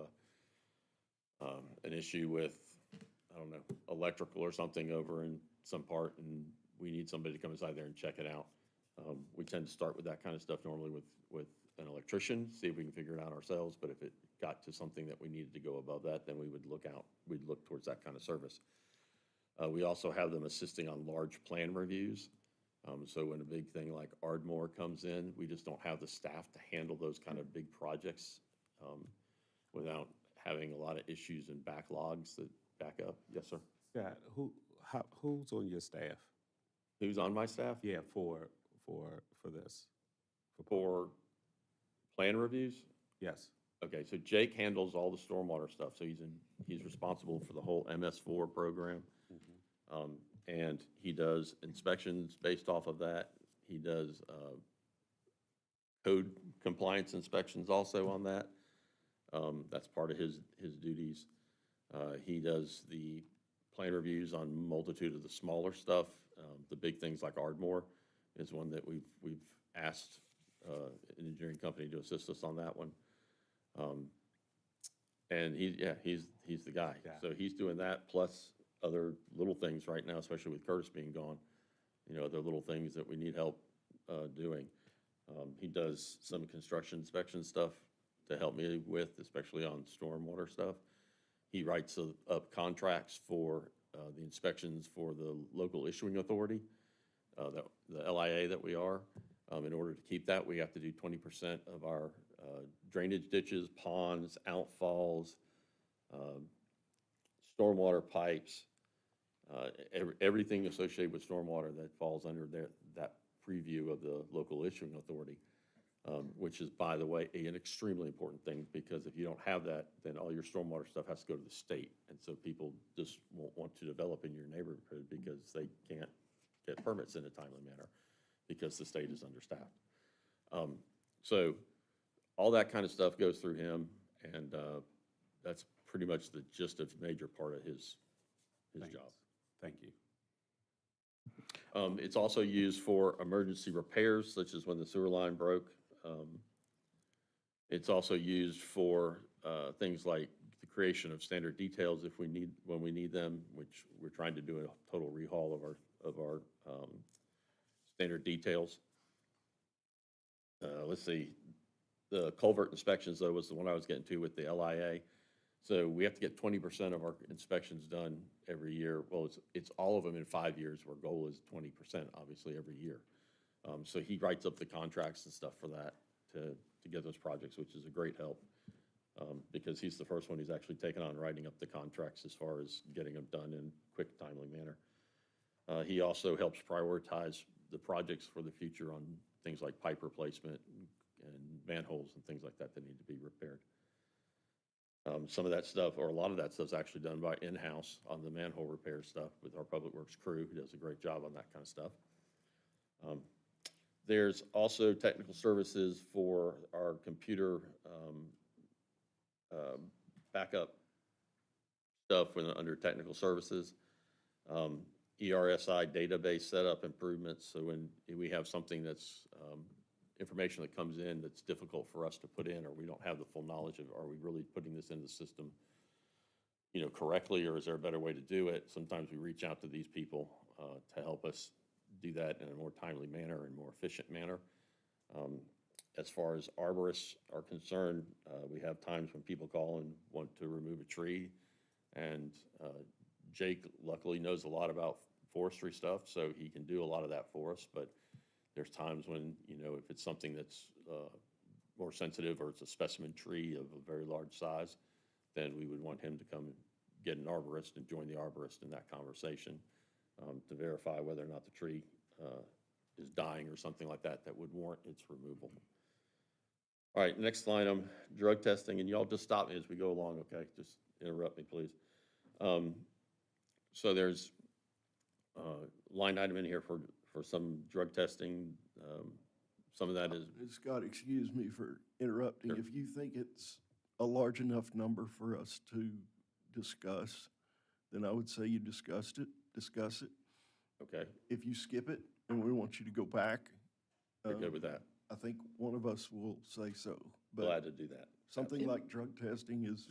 an issue with, I don't know, electrical or something over in some part, and we need somebody to come inside there and check it out. We tend to start with that kind of stuff normally with an electrician, see if we can figure it out ourselves. But if it got to something that we needed to go above that, then we'd look towards that kind of service. We also have them assisting on large plan reviews. So when a big thing like Ardmore comes in, we just don't have the staff to handle those kind of big projects without having a lot of issues and backlogs that back up. Yes, sir. Scott, who's on your staff? Who's on my staff? Yeah, for this. For plan reviews? Yes. Okay, so Jake handles all the stormwater stuff, so he's responsible for the whole MS4 program. And he does inspections based off of that. He does code compliance inspections also on that. That's part of his duties. He does the plan reviews on a multitude of the smaller stuff. The big things like Ardmore is one that we've asked an engineering company to assist us on that one. And he's the guy. Yeah. So he's doing that plus other little things right now, especially with Curtis being gone. other little things that we need help doing. He does some construction inspection stuff to help me with, especially on stormwater stuff. He writes up contracts for the inspections for the local issuing authority, the LIA that we are. In order to keep that, we have to do 20% of our drainage ditches, ponds, outfalls, stormwater pipes, everything associated with stormwater that falls under that preview of the local issuing authority, which is, by the way, an extremely important thing, because if you don't have that, then all your stormwater stuff has to go to the state. And so people just won't want to develop in your neighborhood because they can't get permits in a timely manner because the state is understaffed. So all that kind of stuff goes through him, and that's pretty much the gist of major part of his Thanks. job. Thank you. It's also used for emergency repairs, such as when the sewer line broke. It's also used for things like the creation of standard details when we need them, which we're trying to do a total rehaul of our standard details. Let's see, the culvert inspections, though, was the one I was getting to with the LIA. So we have to get 20% of our inspections done every year. Well, it's all of them in 5 years. Our goal is 20%, obviously, every year. So he writes up the contracts and stuff for that to get those projects, which is a great help, because he's the first one who's actually taken on writing up the contracts as far as getting them done in quick, timely manner. He also helps prioritize the projects for the future on things like pipe replacement and manholes and things like that that need to be repaired. Some of that stuff, or a lot of that stuff, is actually done by in-house on the manhole repair stuff with our Public Works crew, who does a great job on that kind of stuff. There's also technical services for our computer backup stuff under technical services. ERSI database setup improvements, so when we have something that's information that comes in that's difficult for us to put in, or we don't have the full knowledge of, are we really putting this in the system, correctly, or is there a better way to do it? Sometimes we reach out to these people to help us do that in a more timely manner and more efficient manner. As far as arborists are concerned, we have times when people call and want to remove a tree, and Jake luckily knows a lot about forestry stuff, so he can do a lot of that for us, but there's times when, if it's something that's more sensitive, or it's a specimen tree of a very large size, then we would want him to come get an arborist and join the arborist in that conversation to verify whether or not the tree is dying or something like that would warrant its removal. All right, next item, drug testing, and y'all just stop me as we go along, okay? Just interrupt me, please. So there's a line item in here for some drug testing. Some of that is, Scott, excuse me for interrupting. Sure. If you think it's a large enough number for us to discuss, then I would say you discuss it. okay, If you skip it and we want you to go back, we're good with that. I think one of us will say so. But Glad to do that. something like drug testing is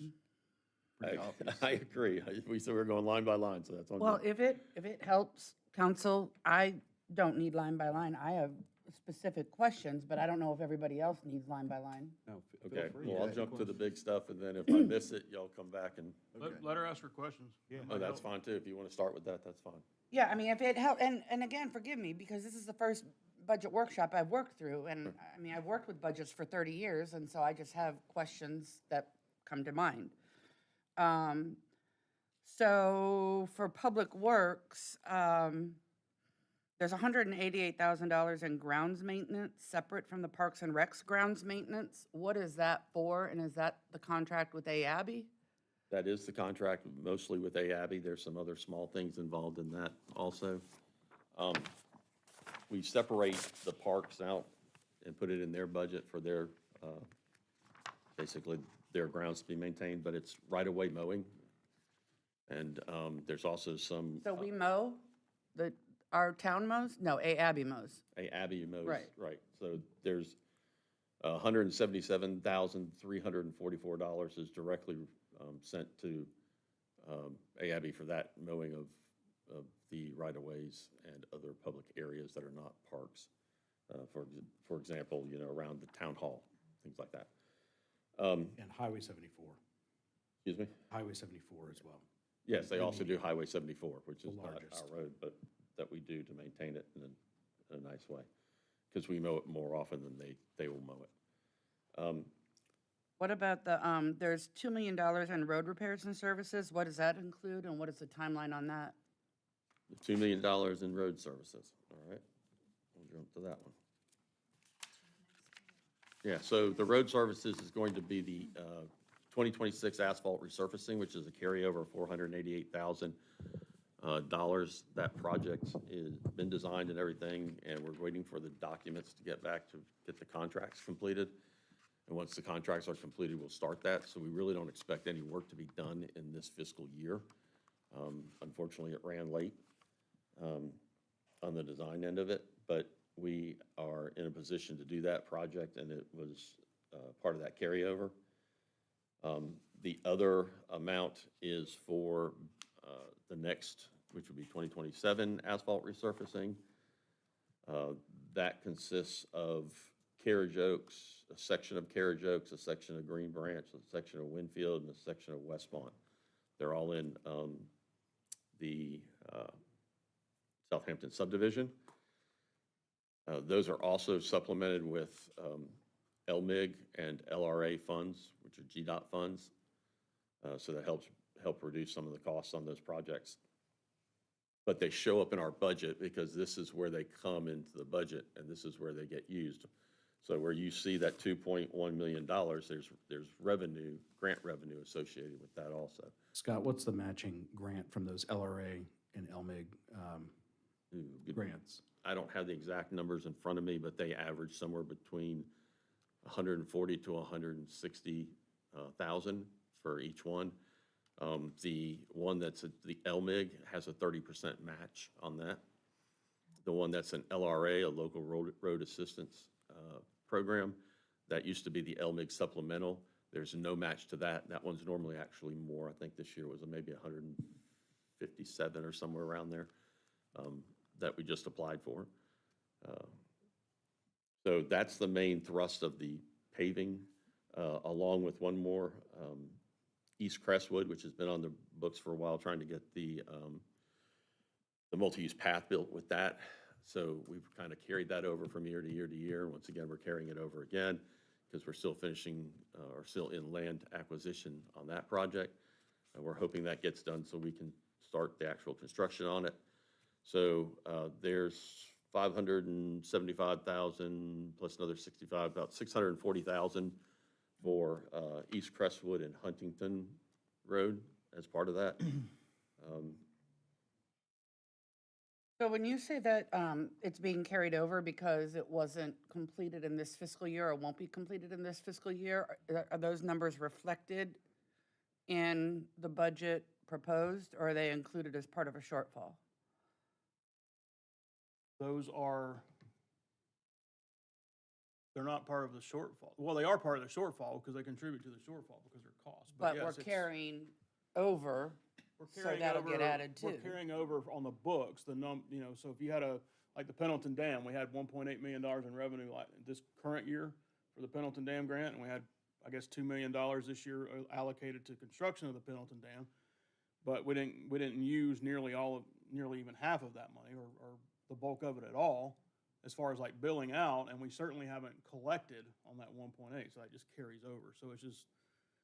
pretty obvious. I agree. We said we're going line by line, so that's on. Well, if it helps, council, I don't need line by line. I have specific questions, but I don't know if everybody else needs line by line. No, Okay, well, I'll jump to the big stuff, and then if I miss it, y'all come back and, Let her ask her questions. oh, that's fine too. If you want to start with that, that's fine. Yeah, I mean, if it help, and again, forgive me, because this is the first budget workshop I've worked through, and I mean, I've worked with budgets for 30 years, and so I just have questions that come to mind. So for Public Works, there's $188,000 in grounds maintenance, separate from the Parks and Recs grounds maintenance. What is that for, and is that the contract with AABI? That is the contract, mostly with AABI. There's some other small things involved in that also. We separate the parks out and put it in their budget for their, basically, their grounds to be maintained, but it's right-of-way mowing. And there's also some. So we mow, our town mows? No, AABI mows. AABI mows. Right. Right. So there's $177,344 is directly sent to AABI for that mowing of of the right-of-ways and other public areas that are not parks. For example, you know, around the town hall, things like that. And Highway 74, Excuse me? Highway 74 as well. Yes, they also do Highway 74, which The is not largest. our road, but that we do to maintain it in a nice way. Because we mow it more often than they will mow it. What about the, there's $2 million in road repairs and services. What does that include, and what is the timeline on that? The $2 million in road services, all right? We'll jump to that one. Yeah, so the road services is going to be the 2026 asphalt resurfacing, which is a carryover of $488,000. That project is been designed and everything, and we're waiting for the documents to get back to get the contracts completed. And once the contracts are completed, we'll start that. So we really don't expect any work to be done in this fiscal year. Unfortunately, it ran late on the design end of it, but we are in a position to do that project, and it was part of that carryover. The other amount is for the next, which would be 2027 asphalt resurfacing. That consists of Carriage Oaks, a section of Carriage Oaks, a section of Green Branch, a section of Winfield, and a section of Westmont. They're all in the Southampton subdivision. Those are also supplemented with LMIG and LRA funds, which are GDOT funds. So that help reduce some of the costs on those projects. But they show up in our budget because this is where they come into the budget and this is where they get used. So where you see that $2.1 million, there's revenue, grant revenue associated with that also. Scott, what's the matching grant from those LRA and LMIG grants? I don't have the exact numbers in front of me, but they average somewhere between 140 to 160,000 for each one. The one that's the LMIG has a 30% match on that. The one that's an LRA, a local road assistance program, that used to be the LMIG supplemental. There's no match to that. That one's normally actually more. I think this year was maybe 157 or somewhere around there that we just applied for. So that's the main thrust of the paving, along with one more, East Crestwood, which has been on the books for a while, trying to get the multi-use path built with that. So we've kind of carried that over from year to year to year. Once again, we're carrying it over again because we're still finishing or still in land acquisition on that project. And we're hoping that gets done so we can start the actual construction on it. So there's 575,000 plus another 65, about 640,000 for East Crestwood and Huntington Road as part of that. So when you say that it's being carried over because it wasn't completed in this fiscal year or won't be completed in this fiscal year, are those numbers reflected in the budget proposed, or are they included as part of a shortfall? Those are, they're not part of the shortfall. Well, they are part of the shortfall because they contribute to the shortfall because they're costs. But yes, we're it's- carrying over, we're so carrying that'll get over- added too. We're carrying over on the books, you know, so if you had like the Pendleton Dam, we had $1.8 million in revenue like this current year for the Pendleton Dam grant, and we had, I guess, $2 million this year allocated to construction of the Pendleton Dam. But we didn't use nearly even half of that money or the bulk of it at all as far as like billing out, and we certainly haven't collected on that 1.8, so that just carries over. So it's just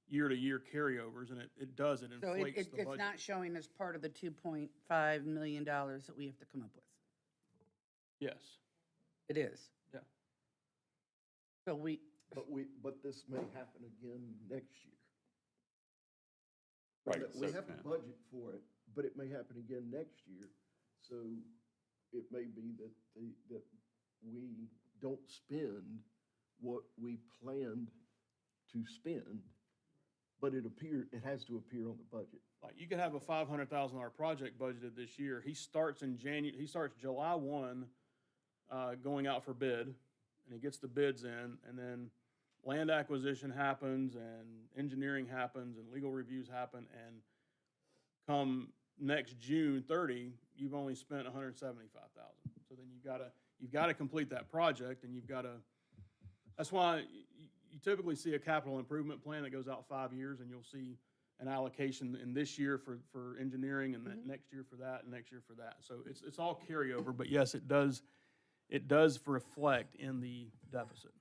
year-to-year carryovers, and it So inflates the budget. it's not showing as part of the $2.5 million that we have to come up with. Yes, It is. yeah. So But this may happen again next year. Right, We so- have a budget for it, but it may happen again next year. So it may be that we don't spend what we planned to spend, but it has to appear on the budget. Like, you could have a $500,000 project budgeted this year. He starts July 1, going out for bid, and he gets the bids in, and then land acquisition happens, and engineering happens, and legal reviews happen, and come next June 30, you've only spent 175,000. So then you've gotta complete that project, and that's why you typically see a capital improvement plan that goes out 5 years, and you'll see an allocation in this year for engineering, and next year for that, and next year for that. So it's all carryover, but yes, it does reflect in the deficit.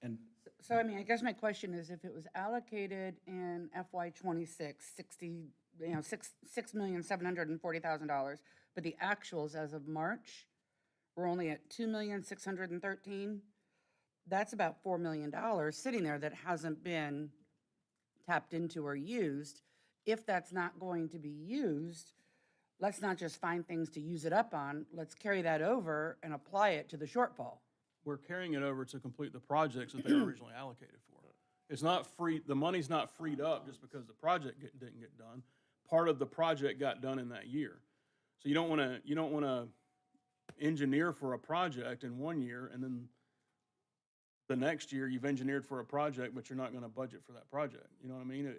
And So, I mean, I guess my question is, if it was allocated in FY '26, 60, $6,740,000, but the actuals as of March were only at 2,613,000, that's about $4 million sitting there that hasn't been tapped into or used. If that's not going to be used, let's not just find things to use it up on, let's carry that over and apply it to the shortfall. We're carrying it over to complete the projects that they were originally allocated for. It's not free, the money's not freed up just because the project didn't get done. Part of the project got done in that year. So you don't wanna engineer for a project in 1 year, and then the next year you've engineered for a project, but you're not gonna budget for that project. You know what I mean?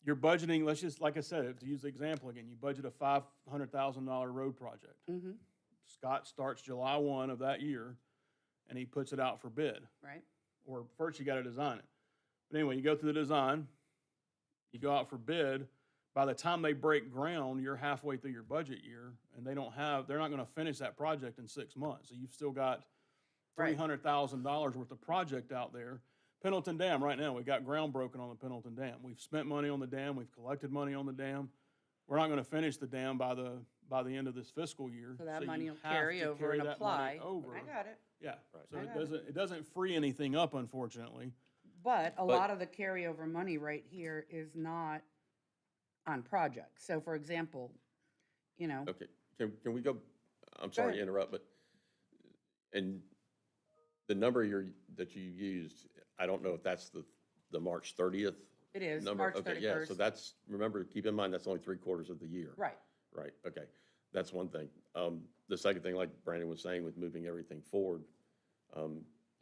You're budgeting, let's just, like I said, to use the example again, you budget a $500,000 road project. Scott starts July 1 of that year, and he puts it out for bid. Right? Or first you gotta design it. But anyway, you go through the design, you go out for bid. By the time they break ground, you're halfway through your budget year, and they're not gonna finish that project in 6 months. So you've still got Right. $300,000 worth of project out there. Pendleton Dam, right now, we got ground broken on the Pendleton Dam. We've spent money on the dam, we've collected money on the dam. We're not gonna finish the dam by the end of this fiscal year. So that you money will have carry to over carry and that money apply. over. I got it. Yeah, so I it got it. doesn't free anything up, unfortunately. But a lot of the carryover money right here is not on projects. So for example, Okay, can we go, I'm sorry to ahead. interrupt, but, and the number that you used, I don't know if that's the March 30th it is number? March Okay, yeah, so 31st. that's, remember, keep in mind, that's only 3/4 of the year. Right. Right, okay, that's one thing. The second thing, like Brandon was saying, with moving everything forward,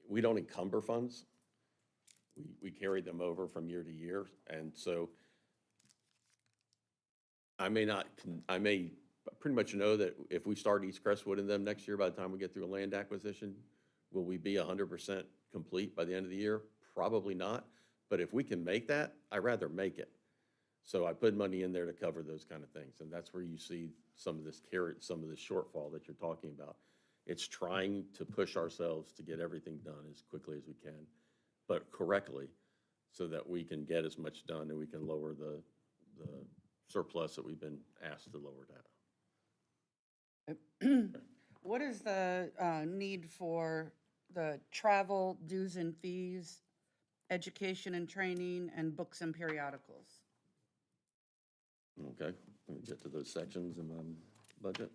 we don't encumber funds. We carry them over from year to year, and so I may pretty much know that if we start East Crestwood in them next year, by the time we get through a land acquisition, will we be 100% complete by the end of the year? Probably not, but if we can make that, I'd rather make it. So I put money in there to cover those kind of things, and that's where you see some of this shortfall that you're talking about. It's trying to push ourselves to get everything done as quickly as we can, but correctly, so that we can get as much done and we can lower the surplus that we've been asked to lower down. What is the need for the travel, dues and fees, education and training, and books and periodicals? Okay, let me get to those sections in my budget.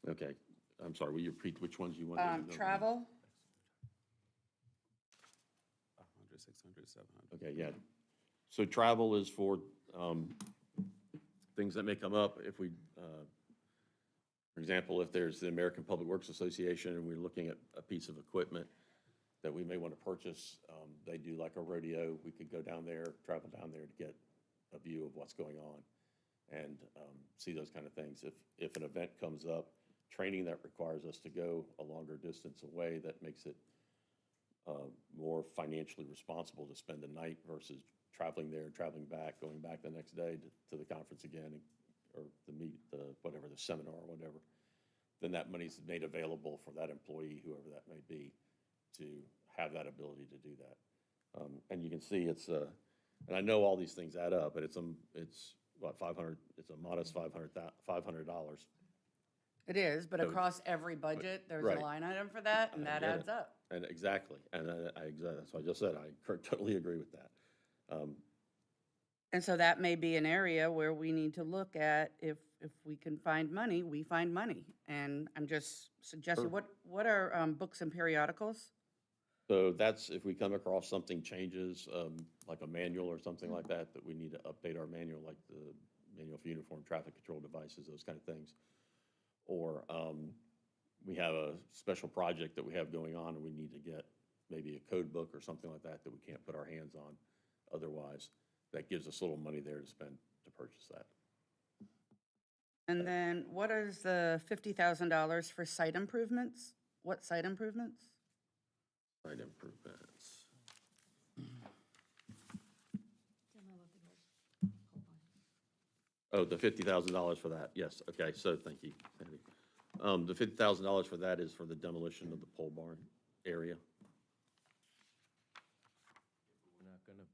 Okay, I'm sorry, will you repeat which ones you wanted? Travel, 500, 600, 700. Okay, yeah. So travel is for things that may come up if we, for example, if there's the American Public Works Association and we're looking at a piece of equipment that we may want to purchase, they do like a rodeo, we could go down there, travel down there to get a view of what's going on and see those kind of things. If an event comes up, training that requires us to go a longer distance away, that makes it more financially responsible to spend the night versus traveling there, traveling back, going back the next day to the conference again, or the whatever, the seminar or whatever, then that money's made available for that employee, whoever that may be, to have that ability to do that. And you can see it's, and I know all these things add up, but it's what, 500, it's a modest $500. it is, but So- across every budget, there's a Right. line item for that, and I that get adds it. up. And exactly, and that's what I just said, I totally agree with that. And so that may be an area where we need to look at, if we can find money, we find money. And I'm just suggesting, Sure. what are books and periodicals? So that's if we come across something changes, like a manual or something like that, that we need to update our manual, like the manual for uniform traffic control devices, those kind of things. Or we have a special project that we have going on and we need to get maybe a code book or something like that that we can't put our hands on otherwise. That gives us a little money there to spend to purchase that. And then what is the $50,000 for site improvements? What site improvements? Site improvements. Oh, the $50,000 for that, yes, okay, so thank you, Sandy. The $50,000 for that is for the demolition of the pole barn area. We're not gonna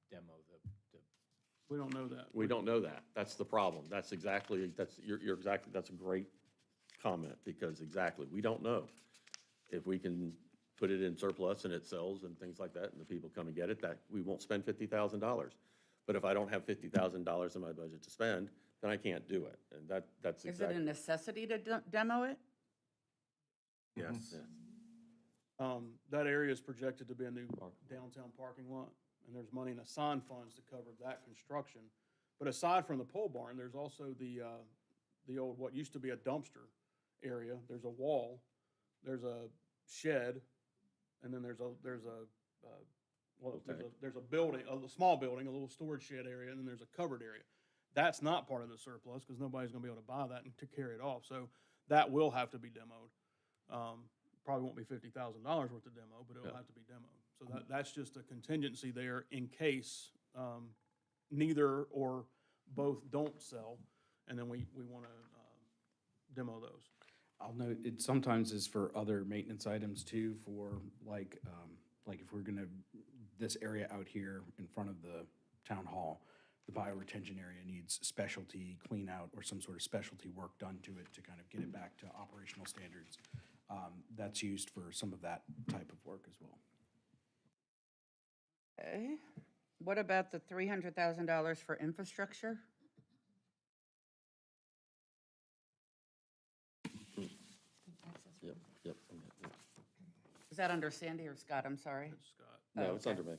demo the We don't know that. We don't know that, that's the problem, that's exactly, you're exactly, that's a great comment, because exactly, we don't know. If we can put it in surplus and it sells and things like that, and the people come and get it, that, we won't spend $50,000. But if I don't have $50,000 in my budget to spend, then I can't do it, and that's Is it exactly. a necessity to demo it? Yes. That area is projected to be a new downtown parking lot, and there's money in assigned funds to cover that construction. But aside from the pole barn, there's also the old, what used to be a dumpster area. There's a wall, there's a shed, and then there's a building, a small building, a little storage shed area, and then there's a covered area. That's not part of the surplus, because nobody's gonna be able to buy that and to carry it off, so that will have to be demoed. Probably won't be $50,000 worth of demo, but it'll have to be demoed. So that's just a contingency there in case, neither or both don't sell, and then we wanna, demo those. I'll note, it sometimes is for other maintenance items too, for like if we're gonna, this area out here in front of the town hall, the bioretention area needs specialty clean out or some sort of specialty work done to it to kind of get it back to operational standards. That's used for some of that type of work as well. Okay. What about the $300,000 for infrastructure? Yep. Is that under Sandy or Scott? I'm sorry. It's Scott. No, it's under me.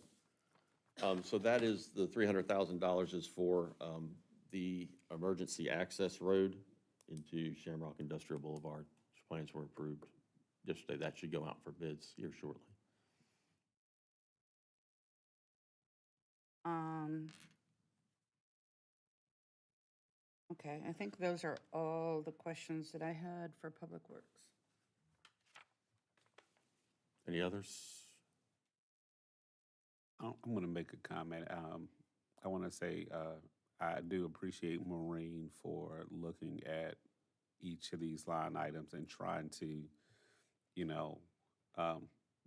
So that is, the $300,000 is for the emergency access road into Shamrock Industrial Boulevard. Plans were approved yesterday. That should go out for bids here shortly. Okay, I think those are all the questions that I had for Public Works. Any others? I'm going to make a comment. I want to say I do appreciate Maureen for looking at each of these line items and trying to,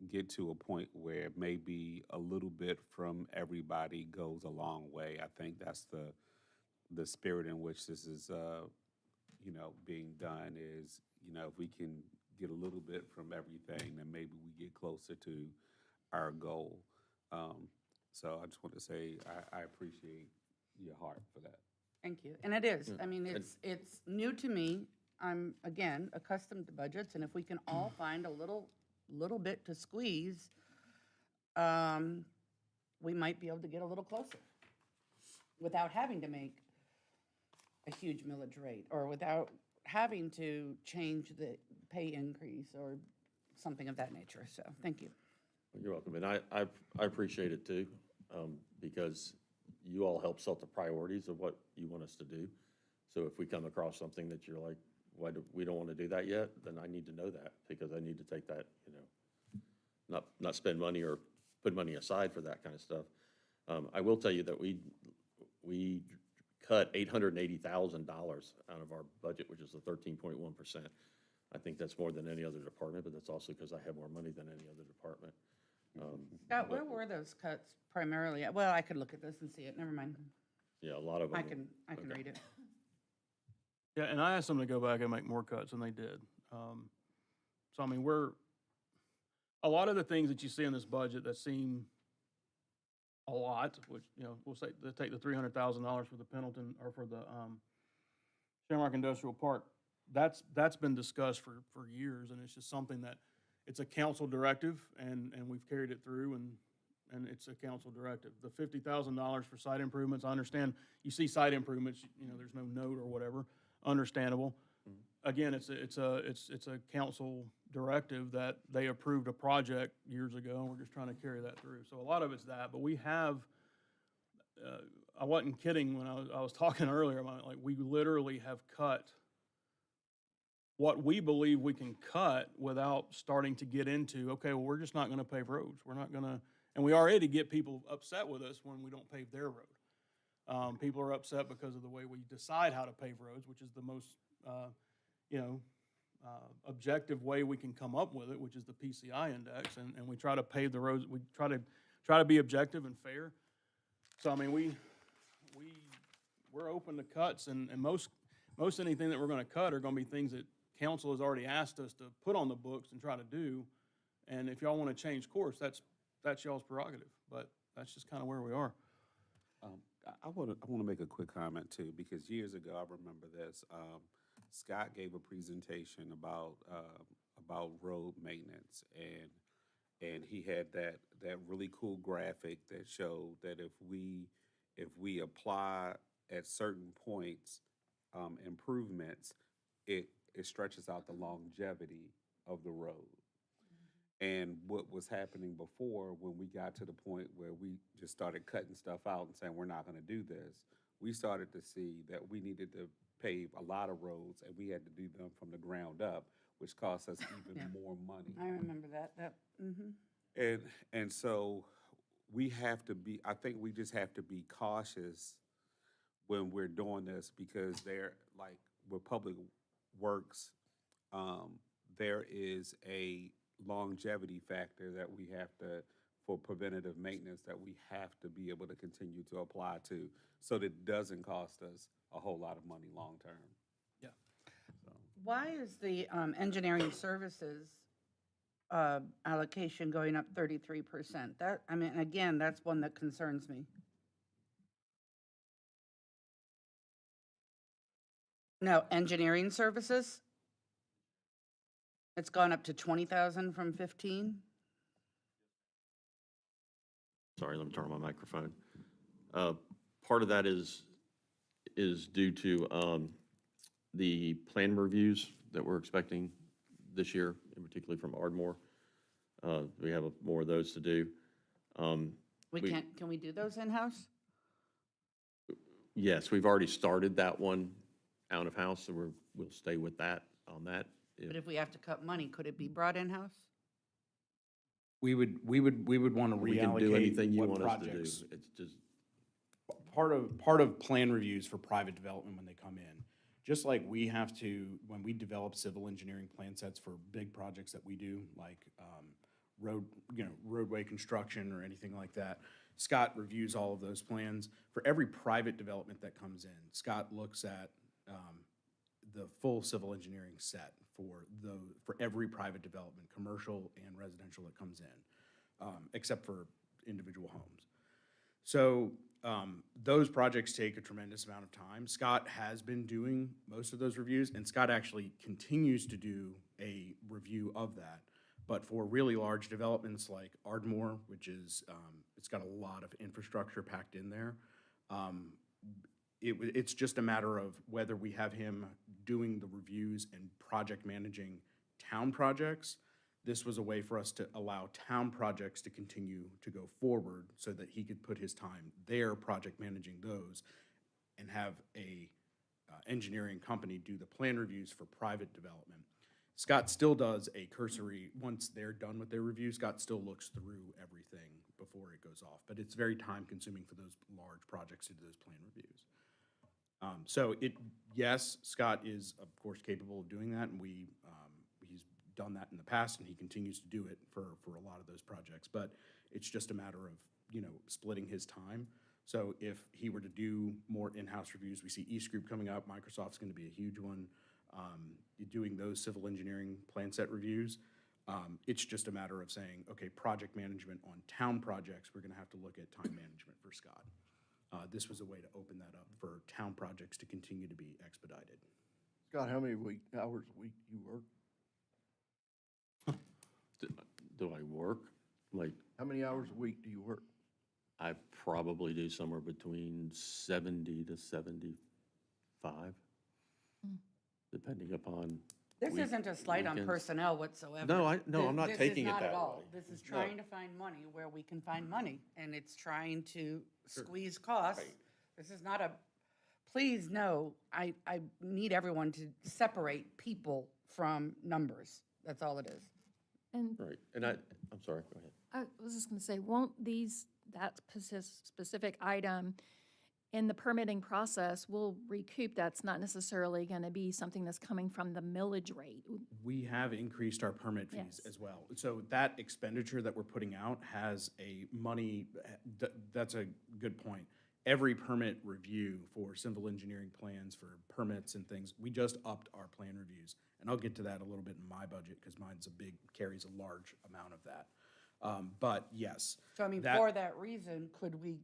get to a point where maybe a little bit from everybody goes a long way. I think that's the spirit in which this is, being done is, if we can get a little bit from everything, then maybe we get closer to our goal. So I just want to say I appreciate your heart for that. Thank you. And it is. I mean, it's new to me. I'm, again, accustomed to budgets, and if we can all find a little bit to squeeze, we might be able to get a little closer without having to make a huge millage rate, or without having to change the pay increase or something of that nature. So, thank you. You're welcome, and I appreciate it too, because you all help set the priorities of what you want us to do. So if we come across something that you're like, we don't want to do that yet, then I need to know that, because I need to take that, not spend money or put money aside for that kind of stuff. I will tell you that we cut $880,000 out of our budget, which is the 13.1%. I think that's more than any other department, but that's also because I have more money than any other department. Scott, where were those cuts primarily? Well, I could look at this and see it. Never mind. Yeah, a lot of them. I can okay. read it. Yeah, and I asked them to go back and make more cuts, and they did. So, I mean, a lot of the things that you see in this budget that seem a lot, which, we'll say, they take the $300,000 for the Pendleton, or for the Shamrock Industrial Park, that's been discussed for years, and it's just something that, it's a council directive, and we've carried it through, and it's a council directive. The $50,000 for site improvements, I understand, you see site improvements, there's no note or whatever, understandable. again, it's a council directive that they approved a project years ago, and we're just trying to carry that through. So a lot of it's that, but we have, I wasn't kidding when I was talking earlier about, like, we literally have cut what we believe we can cut without starting to get into, okay, well, we're just not gonna pave roads. We're not gonna, and we already get people upset with us when we don't pave their road. People are upset because of the way we decide how to pave roads, which is the most, objective way we can come up with it, which is the PCI index, and we try to pave the roads, we try to be objective and fair. So, I mean, we're open to cuts, and most anything that we're gonna cut are gonna be things that council has already asked us to put on the books and try to do. And if y'all wanna change course, that's y'all's prerogative, but that's just kinda where we are. I want to make a quick comment too, because years ago, I remember this. Scott gave a presentation about road maintenance, and he had that really cool graphic that showed that if we apply at certain points improvements, it stretches out the longevity of the road. And what was happening before, when we got to the point where we just started cutting stuff out and saying, we're not gonna do this, we started to see that we needed to pave a lot of roads, and we had to do them from the ground up, which cost us even more money. I remember that, mhm. And so we have to be, I think we just have to be cautious when we're doing this, because they're, like, with public works, there is a longevity factor that we have to, for preventative maintenance, that we have to be able to continue to apply to, so that it doesn't cost us a whole lot of money long-term. Yeah. So, Why is the engineering services allocation going up 33%? That, I mean, again, that's one that concerns me. No, engineering services? It's gone up to 20,000 from 15? Sorry, let me turn on my microphone. Part of that is due to the plan reviews that we're expecting this year, and particularly from Ardmore. We have more of those to do. We can't, can we do those in-house? Yes, we've already started that one out of house, so we'll stay with that on that. But if we have to cut money, could it be brought in-house? We would want to We can do anything reallocate you what want us to do. projects. It's just, Part of plan reviews for private development when they come in, just like we have to, when we develop civil engineering plan sets for big projects that we do, like roadway construction or anything like that, Scott reviews all of those plans. For every private development that comes in, Scott looks at the full civil engineering set for every private development, commercial and residential, that comes in, except for individual homes. So those projects take a tremendous amount of time. Scott has been doing most of those reviews, and Scott actually continues to do a review of that. But for really large developments like Ardmore, which is, it's got a lot of infrastructure packed in there, it's just a matter of whether we have him doing the reviews and project managing town projects. This was a way for us to allow town projects to continue to go forward, so that he could put his time there project managing those, and have a engineering company do the plan reviews for private development. Scott still does a cursory, once they're done with their review, Scott still looks through everything before it goes off. But it's very time consuming for those large projects to do those plan reviews. Yes, Scott is of course capable of doing that, and he's done that in the past, and he continues to do it for a lot of those projects. But it's just a matter of, splitting his time. So if he were to do more in-house reviews, we see East Group coming up, Microsoft's gonna be a huge one, doing those civil engineering plan set reviews. It's just a matter of saying, okay, project management on town projects, we're gonna have to look at time management for Scott. This was a way to open that up for town projects to continue to be expedited. Scott, how many hours a week do you work? do I work? Like, How many hours a week do you work? I probably do somewhere between 70 to 75. depending upon. This week- isn't a slight on weekends. personnel whatsoever. No, I'm not taking it This is not that at all. way. This is No. trying to find money where we can find money, and it's trying to squeeze costs. Right. This is not a, please know, I need everyone to separate people from numbers. That's all it is. And Right, and I'm sorry, go ahead. I was just gonna say, won't that specific item in the permitting process will recoup, that's not necessarily gonna be something that's coming from the millage rate. We have increased our permit fees Yes. as well. So that expenditure that we're putting out has a money, that's a good point. Every permit review for civil engineering plans, for permits and things, we just upped our plan reviews. And I'll get to that a little bit in my budget, because mine's carries a large amount of that. But yes. So I mean, for that reason, could we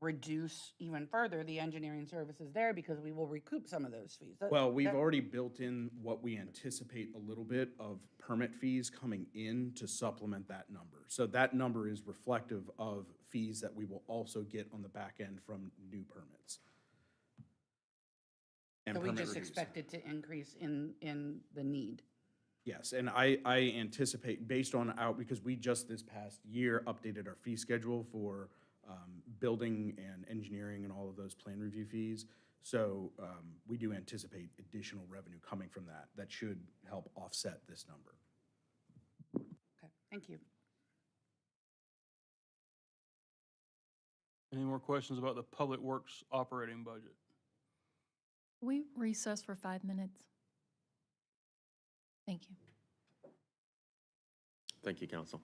reduce even further the engineering services there because we will recoup some of those fees? Well, we've already built in what we anticipate a little bit of permit fees coming in to supplement that number. So that number is reflective of fees that we will also get on the back end from new permits. And So we permit just reviews. expect it to increase in the need. Yes, and I anticipate, based on because we just this past year updated our fee schedule for building and engineering and all of those plan review fees. So we do anticipate additional revenue coming from that. That should help offset this number. Okay, thank you. Any more questions about the Public Works operating budget? We recess for 5 minutes. Thank you. Thank you, council.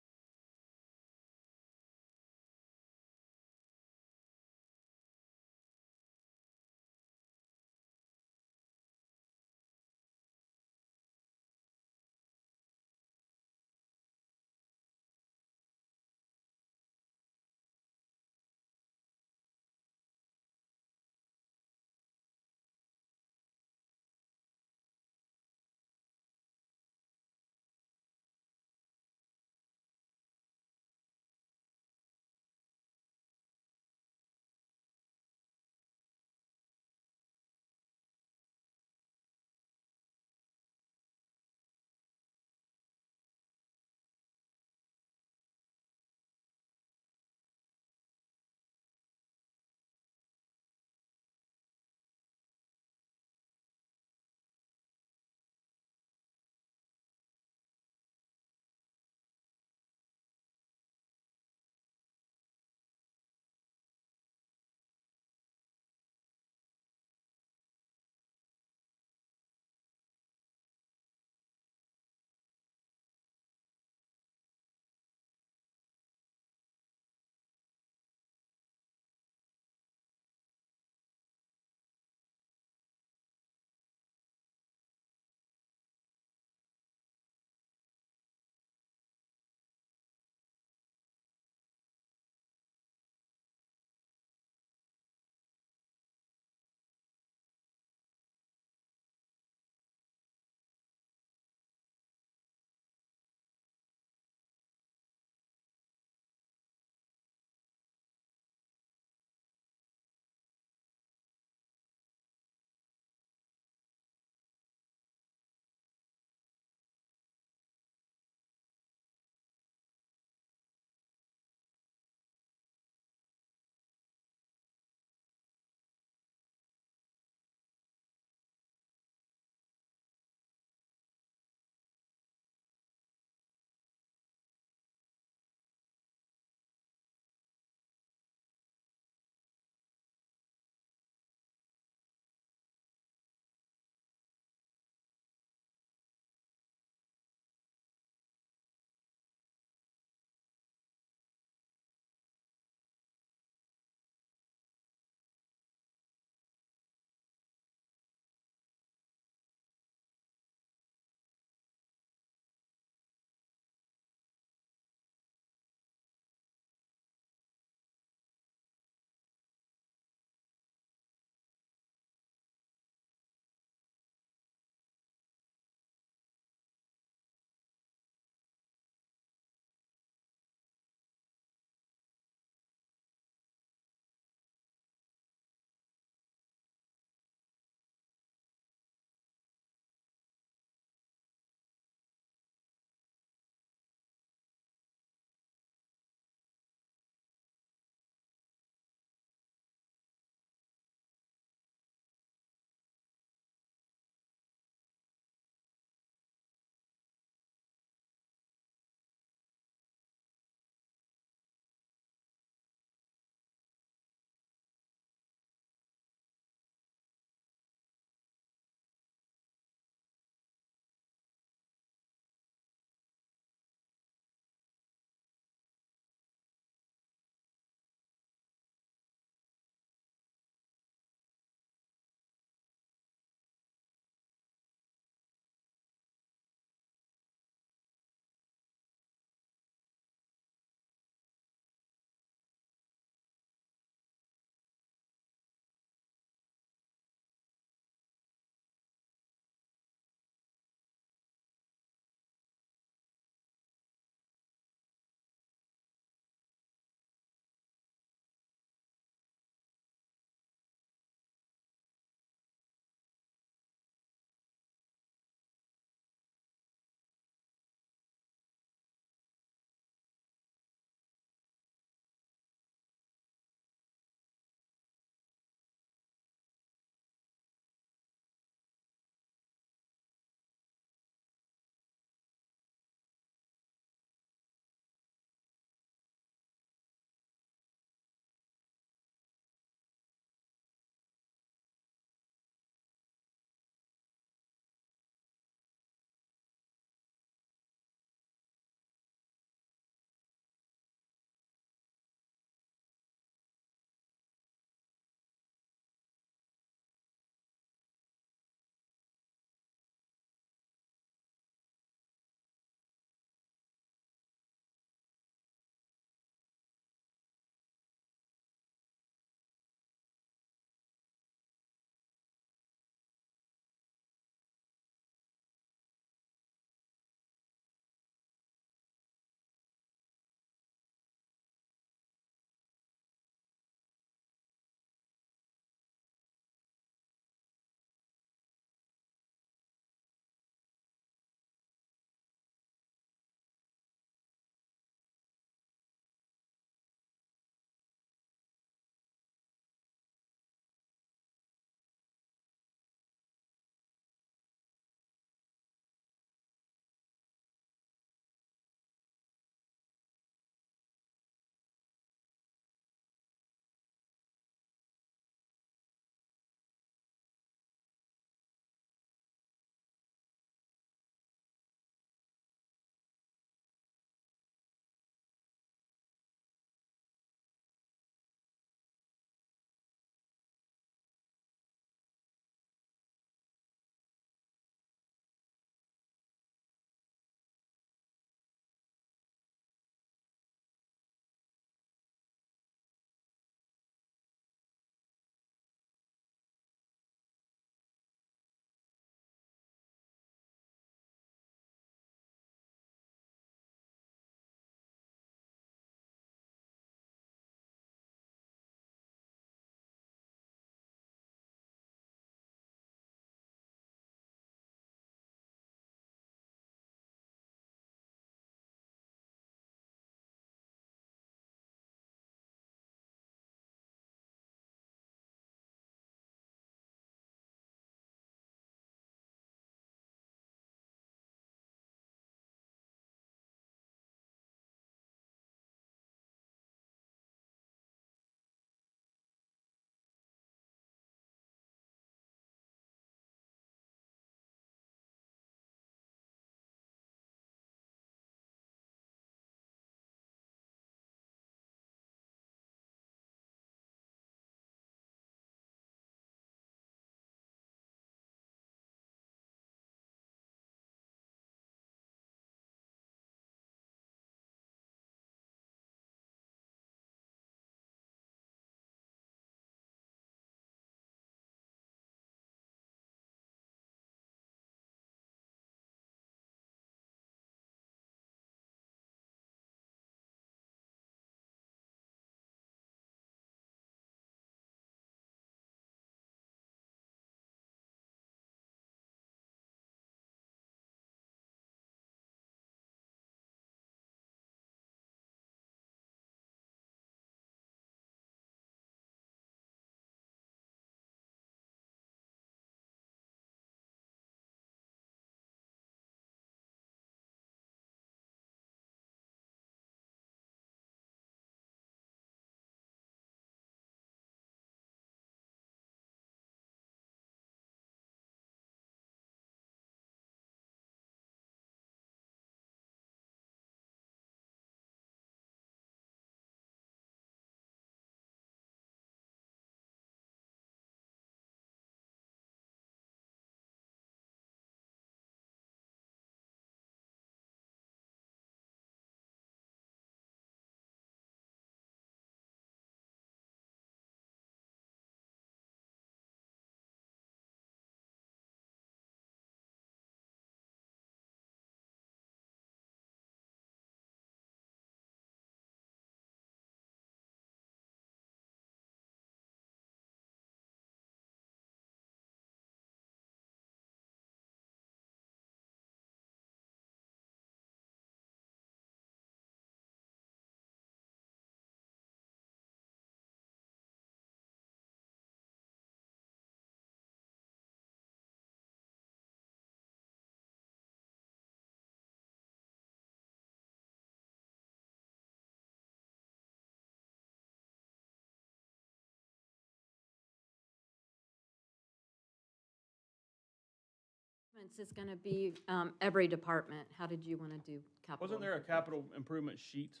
It's gonna be, every department. How did you wanna do capital? Wasn't there a capital improvement sheet?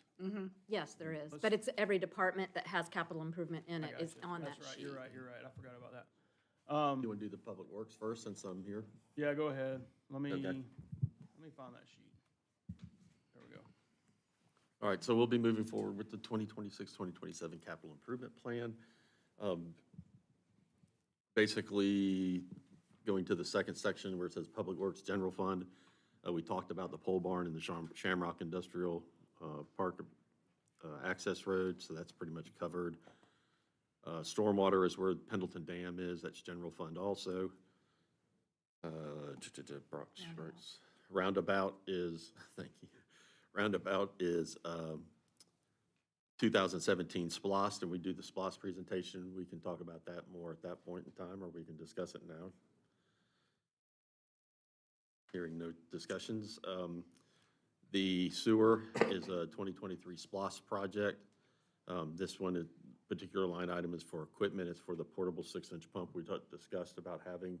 Yes, there is, Let's- but it's every department that has capital improvement in I it is gotcha. on that That's right, sheet. you're right, you're right, I forgot about that. You want to do the public works first, since I'm here? Yeah, go ahead, let me Okay. find that sheet. There we go. All right, so we'll be moving forward with the 2026, 2027 capital improvement plan. Basically, going to the second section where it says Public Works General Fund, we talked about the pole barn and the Shamrock Industrial Park access road, so that's pretty much covered. Stormwater is where Pendleton Dam is, that's general fund also. Brock's Roads. Roundabout is, thank you, Roundabout is 2017 SPOS, and we do the SPOS presentation. We can talk about that more at that point in time, or we can discuss it now. Hearing no discussions. The sewer is a 2023 SPOS project. This one, particular line item is for equipment. It's for the portable 6-inch pump we discussed about having.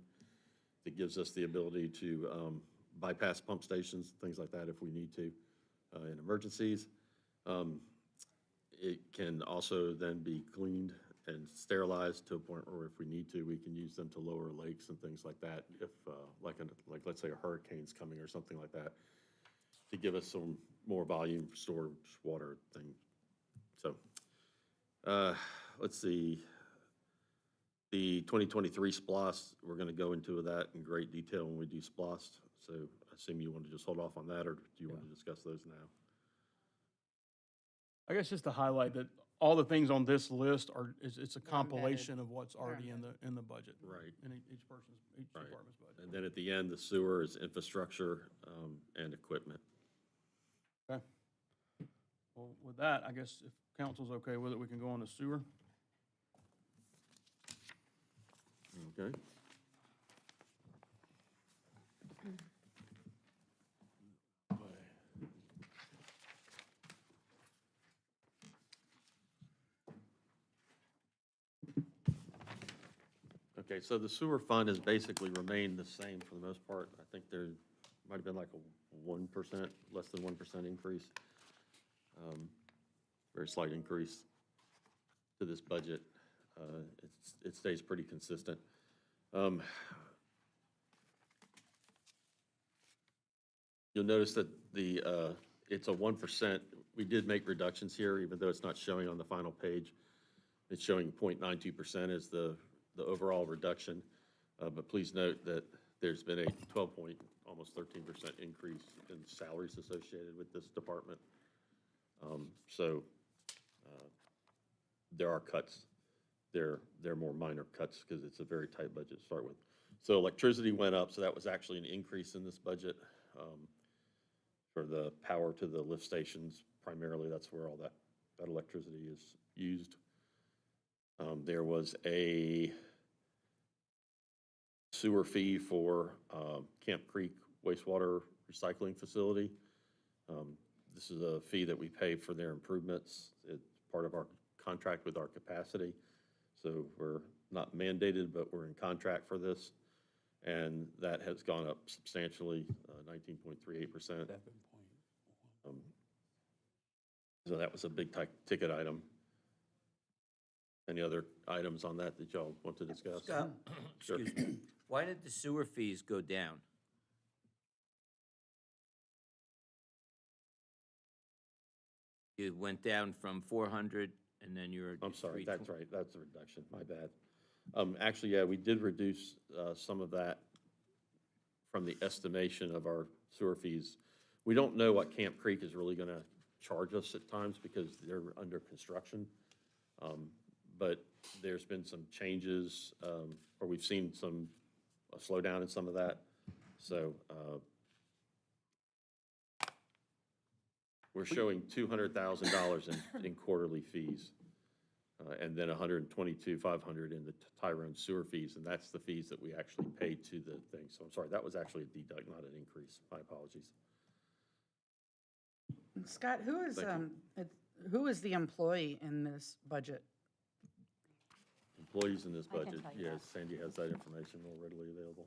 It gives us the ability to bypass pump stations, things like that if we need to in emergencies. It can also then be cleaned and sterilized to a point where if we need to, we can use them to lower lakes and things like that. If like let's say a hurricane's coming or something like that, to give us some more volume storage water thing. So let's see. The 2023 SPOS, we're going to go into that in great detail when we do SPOS. So I assume you want to just hold off on that, or do you want to discuss those now? I guess just to highlight that all the things on this list it's a They're embedded. compilation of what's They're already in the budget. Right. In each Right. department's budget. And then at the end, the sewer is infrastructure and equipment. Okay. Well, with that, I guess if council's okay with it, we can go on to sewer. Okay. Okay, so the sewer fund has basically remained the same for the most part. I think there might have been like a 1%, less than 1% increase. Very slight increase to this budget. It stays pretty consistent. You'll notice that it's a 1%. We did make reductions here, even though it's not showing on the final page. It's showing 0.92% as the overall reduction. But please note that there's been a 12 almost 13% increase in salaries associated with this department. So there are cuts. They're more minor cuts because it's a very tight budget to start with. So electricity went up, so that was actually an increase in this budget for the power to the lift stations. Primarily, that's where all that electricity is used. There was a sewer fee for Camp Creek wastewater recycling facility. This is a fee that we pay for their improvements. It's part of our contract with our capacity. So we're not mandated, but we're in contract for this. And that has gone up substantially, 19.38%. So that was a big ticket item. Any other items on that y'all want to discuss? Scott, Sure. excuse me. Why did the sewer fees go down? You went down from 400 and then you're. I'm sorry, 320. that's right, that's a reduction, my bad. Actually, yeah, we did reduce some of that from the estimation of our sewer fees. We don't know what Camp Creek is really gonna charge us at times because they're under construction. But there's been some changes, or we've seen a slowdown in some of that. So we're showing $200,000 in quarterly fees, and then $122,500 in the Tyrone sewer fees, and that's the fees that we actually pay to the thing. So I'm sorry, that was actually a deduct, not an increase. My apologies. Scott, Thank who is the employee in this budget? Employees in this I can budget, tell you yes, that. Sandy has that information more readily available.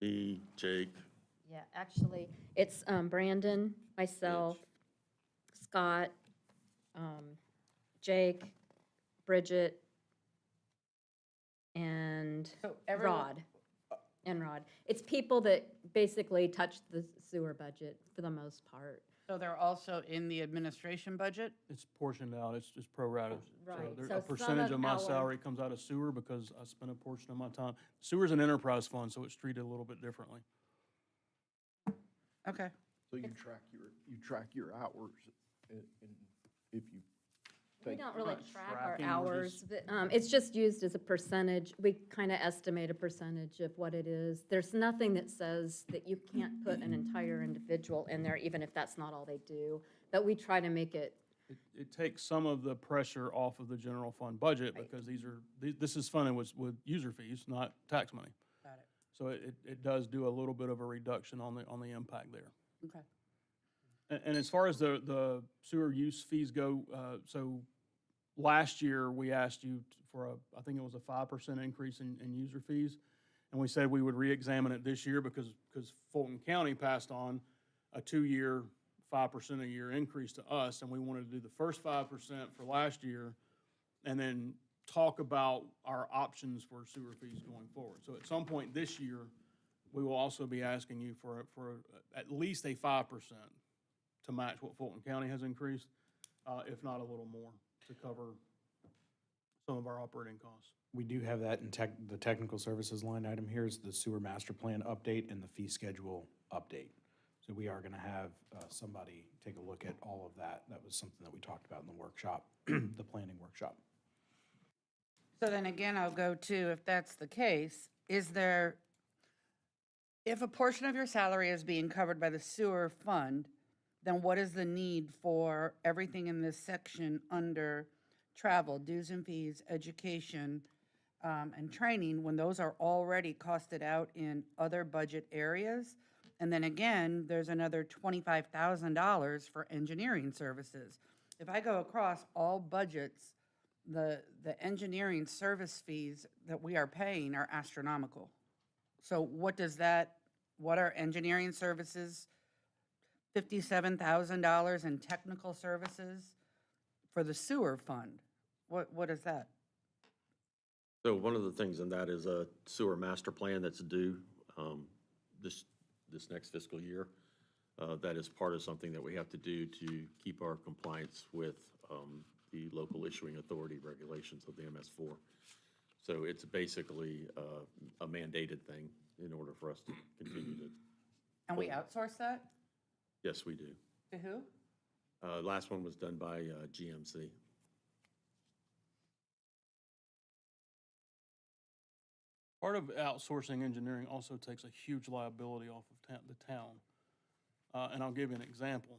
Me, Jake, Yeah, actually, it's Brandon, myself, Scott, Jake, Bridget, and So everyone- Rod. And Rod. It's people that basically touch the sewer budget for the most part. So they're also in the administration budget? It's portioned out, it's just pro rata. Right, So so a some percentage of of my our- salary comes out of sewer because I spent a portion of my time. Sewer's an enterprise fund, so it's treated a little bit differently. Okay. So you track your hours and if you We think. don't really not track our tracking, we're hours, but it's just used as a percentage. We kind of estimate a percentage of what it is. There's nothing that says that you can't put an entire individual in there, even if that's not all they do. But we try to make it, It takes some of the pressure off of the general fund budget Right. because this is funded with user fees, not tax money. Got it. So it does do a little bit of a reduction on the impact there. Okay. And as far as the sewer use fees go, so last year, we asked you for I think it was a 5% increase in user fees. And we said we would reexamine it this year because Fulton County passed on a 2-year, 5% a year increase to us. And we wanted to do the first 5% for last year and then talk about our options for sewer fees going forward. So at some point this year, we will also be asking you for at least a 5% to match what Fulton County has increased, if not a little more, to cover some of our operating costs. We do have that in the technical services line item here is the sewer master plan update and the fee schedule update. So we are gonna have somebody take a look at all of that. That was something that we talked about in the workshop, the planning workshop. So then again, I'll go to, if that's the case, if a portion of your salary is being covered by the sewer fund, then what is the need for everything in this section under travel, dues and fees, education, and training, when those are already costed out in other budget areas? And then again, there's another $25,000 for engineering services. If I go across all budgets, the engineering service fees that we are paying are astronomical. So what are engineering services? $57,000 in technical services for the sewer fund. What is that? so one of the things in that is a sewer master plan that's due this next fiscal year. That is part of something that we have to do to keep our compliance with the local issuing authority regulations of the MS4. So it's basically a mandated thing in order for us to continue to, And we outsource that? yes, we do. To who? Last one was done by GMC. Part of outsourcing engineering also takes a huge liability off of the town. And I'll give you an example.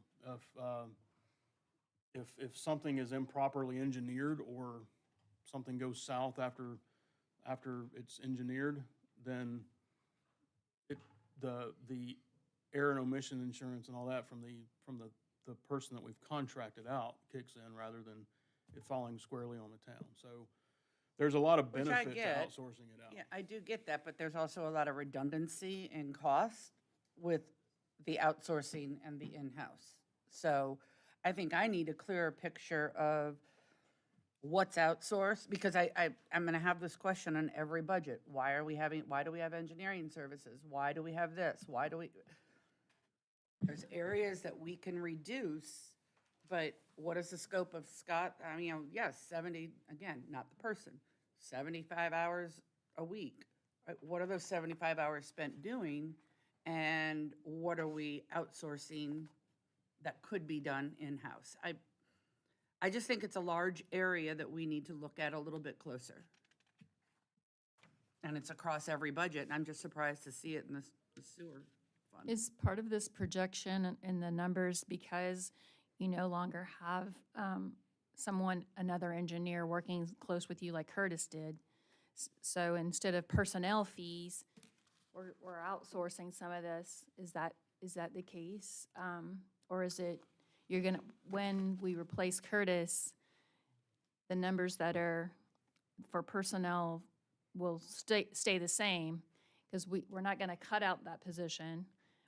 If something is improperly engineered or something goes south after it's engineered, then the error and omission insurance and all that from the person that we've contracted out kicks in rather than it falling squarely on the town. So there's a lot of Which I benefit to get. outsourcing it out. Yeah, I do get that, but there's also a lot of redundancy in cost with the outsourcing and the in-house. So I think I need a clearer picture of what's outsourced, because I'm gonna have this question on every budget. Why do we have engineering services? Why do we have this? There's areas that we can reduce, but what is the scope of Scott? I mean, yes, 70, again, not the person, 75 hours a week. What are those 75 hours spent doing? And what are we outsourcing that could be done in-house? I just think it's a large area that we need to look at a little bit closer. And it's across every budget, and I'm just surprised to see it in the sewer fund. Is part of this projection in the numbers because you no longer have another engineer working close with you like Curtis did? So instead of personnel fees, we're outsourcing some of this. Is that the case? Or is it, when we replace Curtis, the numbers that are for personnel will stay the same? because we're not gonna cut out that position.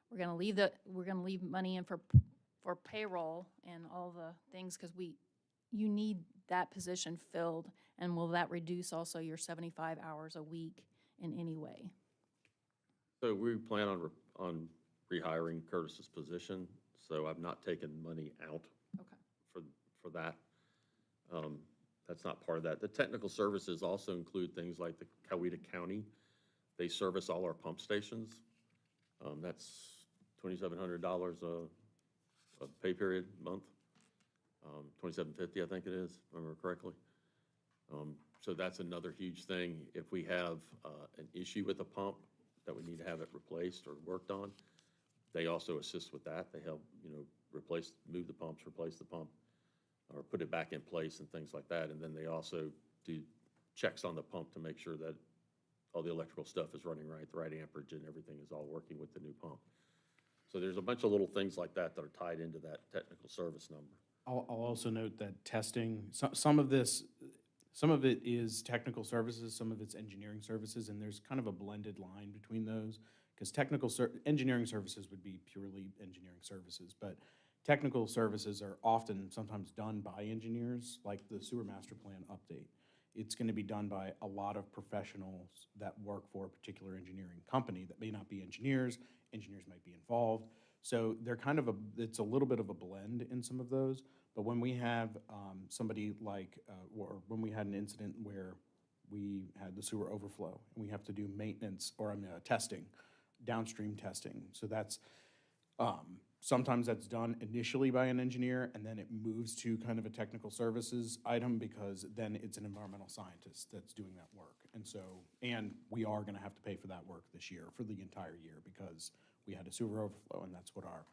We're gonna leave money in for payroll and all the things, because you need that position filled. And will that reduce also your 75 hours a week in any way? So we plan on rehiring Curtis's position, so I've not taken money out Okay. for that. That's not part of that. The technical services also include things like the Coweta County. They service all our pump stations. That's $2,700 a pay period month. $2,750, I think it is, if I remember correctly. So that's another huge thing. If we have an issue with a pump that we need to have it replaced or worked on, they also assist with that. They help, move the pumps, replace the pump, or put it back in place and things like that. And then they also do checks on the pump to make sure that all the electrical stuff is running right, the right amperage, and everything is all working with the new pump. So there's a bunch of little things like that that are tied into that technical service number. I'll also note that testing, some of it is technical services, some of it's engineering services, and there's kind of a blended line between those. Because engineering services would be purely engineering services, but technical services are sometimes done by engineers, like the sewer master plan update. It's gonna be done by a lot of professionals that work for a particular engineering company that may not be engineers might be involved. So they're it's a little bit of a blend in some of those. But when we have somebody like, or when we had an incident where we had the sewer overflow and we have to do maintenance or testing, downstream testing. So that's, sometimes that's done initially by an engineer and then it moves to kind of a technical services item, because then it's an environmental scientist that's doing that work. And we are gonna have to pay for that work this year, for the entire year, because we had a sewer overflow and that's what our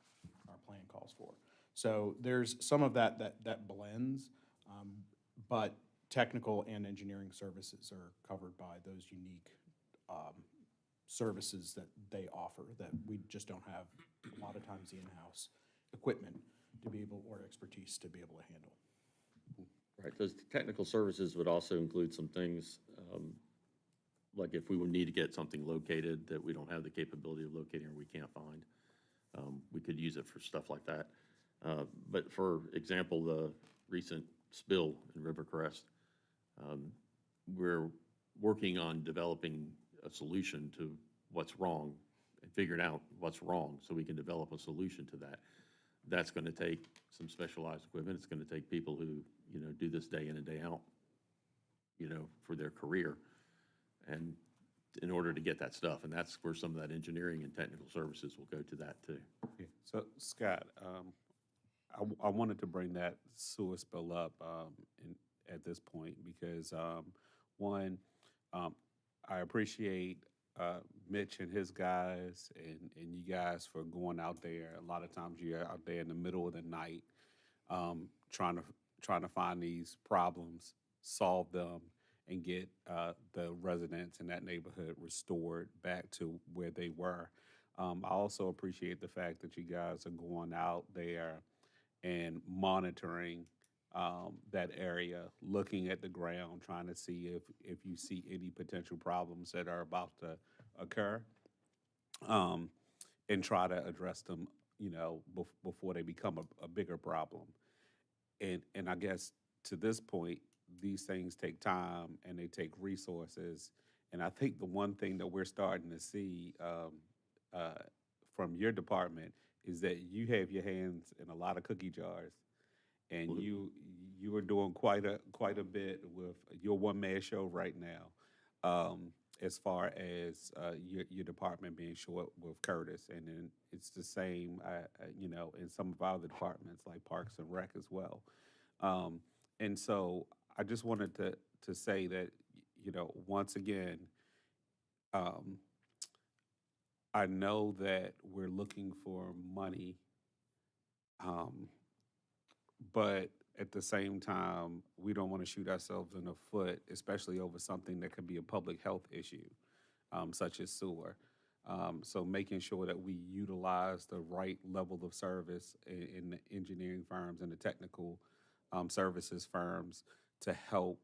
plan calls for. So there's some of that blends, but technical and engineering services are covered by those unique services that they offer that we just don't have a lot of times the in-house equipment to be able, or expertise to be able to handle. Right, those technical services would also include some things, like if we would need to get something located that we don't have the capability of locating or we can't find, we could use it for stuff like that. But for example, the recent spill in Rivercrest, we're working on developing a solution to what's wrong and figuring out what's wrong so we can develop a solution to that. That's going to take some specialized equipment. It's going to take people who, do this day in and day out, for their career. And in order to get that stuff, and that's where some of that engineering and technical services will go to that too. Yeah. So Scott, I wanted to bring that sewer spill up at this point because one, I appreciate Mitch and his guys and you guys for going out there. A lot of times you're out there in the middle of the night trying to find these problems, solve them, and get the residents in that neighborhood restored back to where they were. I also appreciate the fact that you guys are going out there and monitoring that area, looking at the ground, trying to see if you see any potential problems that are about to occur, and try to address them, before they become a bigger problem. And I guess to this point, these things take time and they take resources. And I think the one thing that we're starting to see from your department is that you have your hands in a lot of cookie jars, and you are doing quite a bit with your one-man show right now, as far as your department being short with Curtis, and then it's the same, in some of our other departments like Parks and Rec as well. And so I just wanted to say that, once again, I know that we're looking for money, but at the same time, we don't want to shoot ourselves in the foot, especially over something that could be a public health issue, such as sewer. So making sure that we utilize the right level of service in the engineering firms and the technical services firms to help,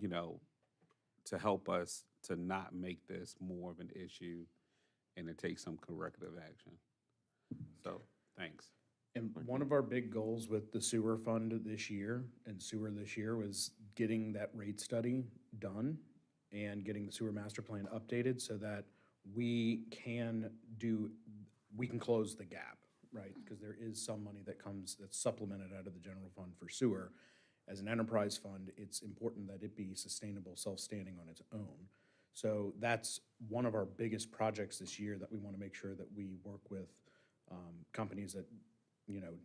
to help us to not make this more of an issue and to take some corrective action. So, thanks. And one of our big goals with the sewer fund this year and sewer this year was getting that rate study done and getting the sewer master plan updated so that we can close the gap, right? Because there is some money that comes, that's supplemented out of the general fund for sewer. As an enterprise fund, it's important that it be sustainable, self-standing on its own. So that's one of our biggest projects this year that we want to make sure that we work with companies that,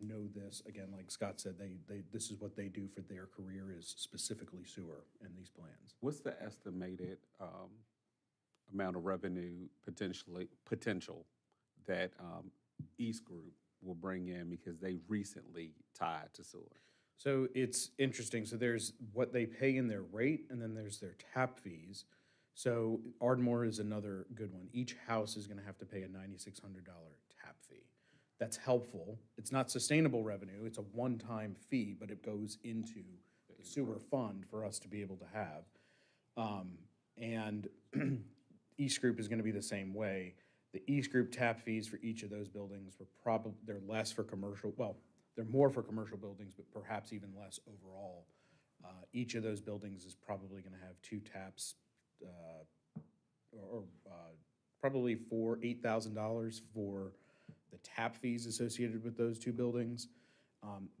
know this. Again, like Scott said, this is what they do for their career is specifically sewer in these plans. What's the estimated amount of revenue potential that East Group will bring in because they recently tied to sewer? So it's interesting. So there's what they pay in their rate, and then there's their tap fees. So Ardmore is another good one. Each house is going to have to pay a $9,600 tap fee. That's helpful. It's not sustainable revenue. It's a one-time fee, but it goes into the sewer fund for us to be able to have. And East Group is going to be the same way. The East Group tap fees for each of those buildings they're less for commercial, well, they're more for commercial buildings, but perhaps even less overall. Each of those buildings is probably going to have two taps, probably $8,000 for the tap fees associated with those two buildings.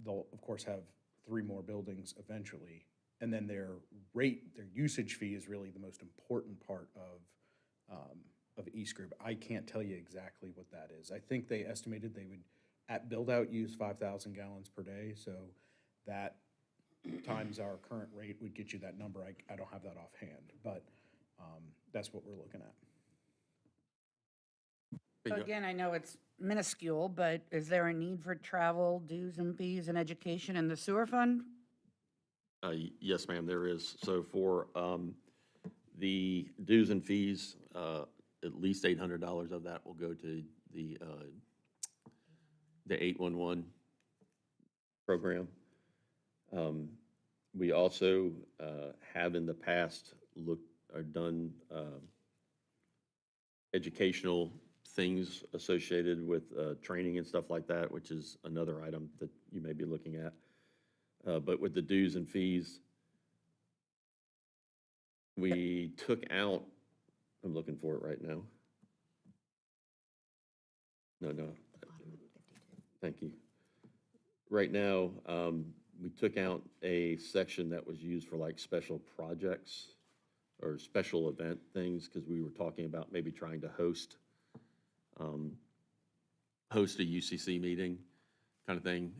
They'll, of course, have 3 more buildings eventually. And then their usage fee is really the most important part of East Group. I can't tell you exactly what that is. I think they estimated they would, at build-out, use 5,000 gallons per day, so that times our current rate would get you that number. I don't have that offhand, but that's what we're looking at. So again, I know it's minuscule, but is there a need for travel, dues and fees and education in the sewer fund? Yes, ma'am, there is. So for the dues and fees, at least $800 of that will go to the 811 program. We also have in the past done educational things associated with training and stuff like that, which is another item that you may be looking at. But with the dues and fees, we took out, I'm looking for it right now. No. Thank you. Right now, we took out a section that was used for like special projects or special event things because we were talking about maybe trying to host a UCC meeting kind of thing.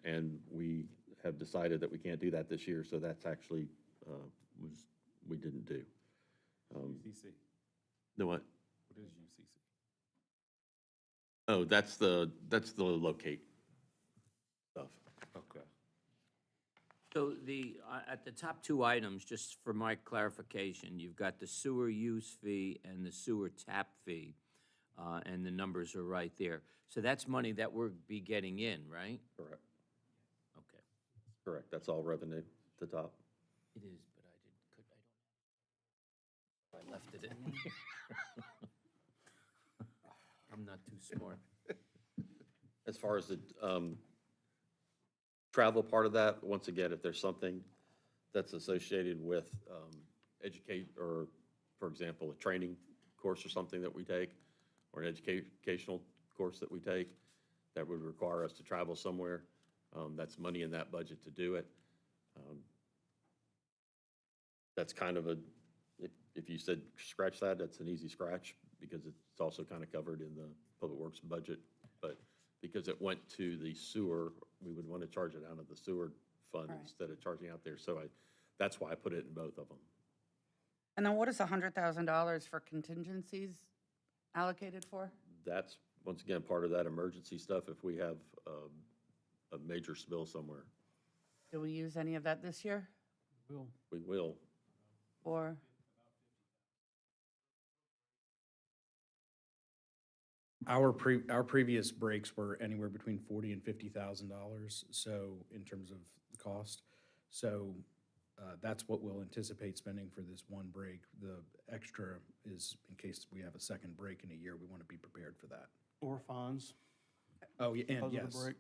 And we have decided that we can't do that this year, so that's actually we didn't do. UCC. The what? What is UCC? Oh, that's the locate stuff. Okay. So at the top 2 items, just for my clarification, you've got the sewer use fee and the sewer tap fee, and the numbers are right there. So that's money that we'll be getting in, right? Correct. Okay. Correct. That's all revenue at the top. It is, but I left it in here. I'm not too smart. As far as the travel part of that, once again, if there's something that's associated with educate, or for example, a training course or something that we take, or an educational course that we take, that would require us to travel somewhere, that's money in that budget to do it. That's kind of if you said scratch that, that's an easy scratch because it's also kind of covered in the Public Works budget. But because it went to the sewer, we would want to charge it out of the sewer fund Right. instead of charging out there. So that's why I put it in both of them. And then what is $100,000 for contingencies allocated for? That's, once again, part of that emergency stuff if we have a major spill somewhere. Do we use any of that this year? We will. Or, Our previous breaks were anywhere between $40,000 and $50,000, so in terms of the cost. So That's what we'll anticipate spending for this one break. The extra is in case we have a second break in a year, we want to be prepared for that. Or fines Oh, yeah, and because of yes, the break?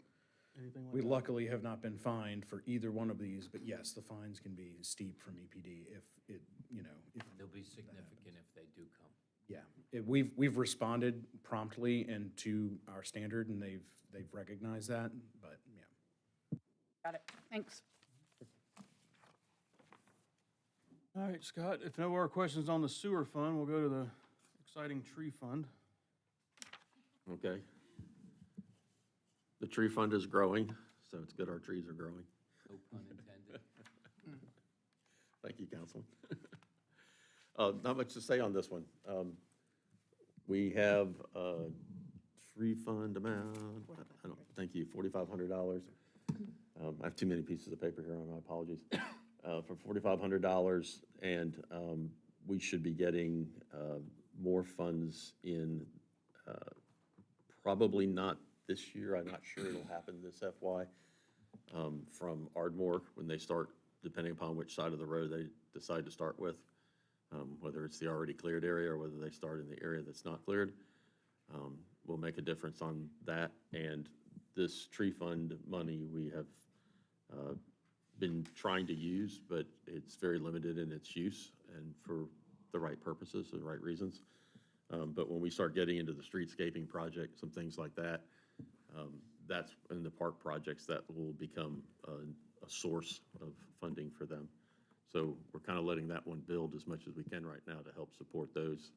Anything like we that? luckily have not been fined for either one of these, but yes, the fines can be steep from EPD if it, if They'll be significant if they do come. yeah, we've responded promptly and to our standard, and they've recognized that, but, yeah. Got it. Thanks. All right, Scott, if no more questions on the sewer fund, we'll go to the exciting tree fund. Okay. The tree fund is growing, so it's good our trees are growing. No pun intended. Thank you, Councilman. Not much to say on this one. We have a tree fund amount, thank you, $4,500. I have too many pieces of paper here, my apologies. For $4,500, and we should be getting more funds in, probably not this year, I'm not sure it'll happen this FY, from Ardmore when they start, depending upon which side of the road they decide to start with, whether it's the already cleared area or whether they start in the area that's not cleared, will make a difference on that. And this tree fund money we have been trying to use, but it's very limited in its use and for the right purposes and the right reasons. But when we start getting into the streetscaping project, some things like that, that's in the park projects that will become a source of funding for them. So we're kind of letting that one build as much as we can right now to help support those,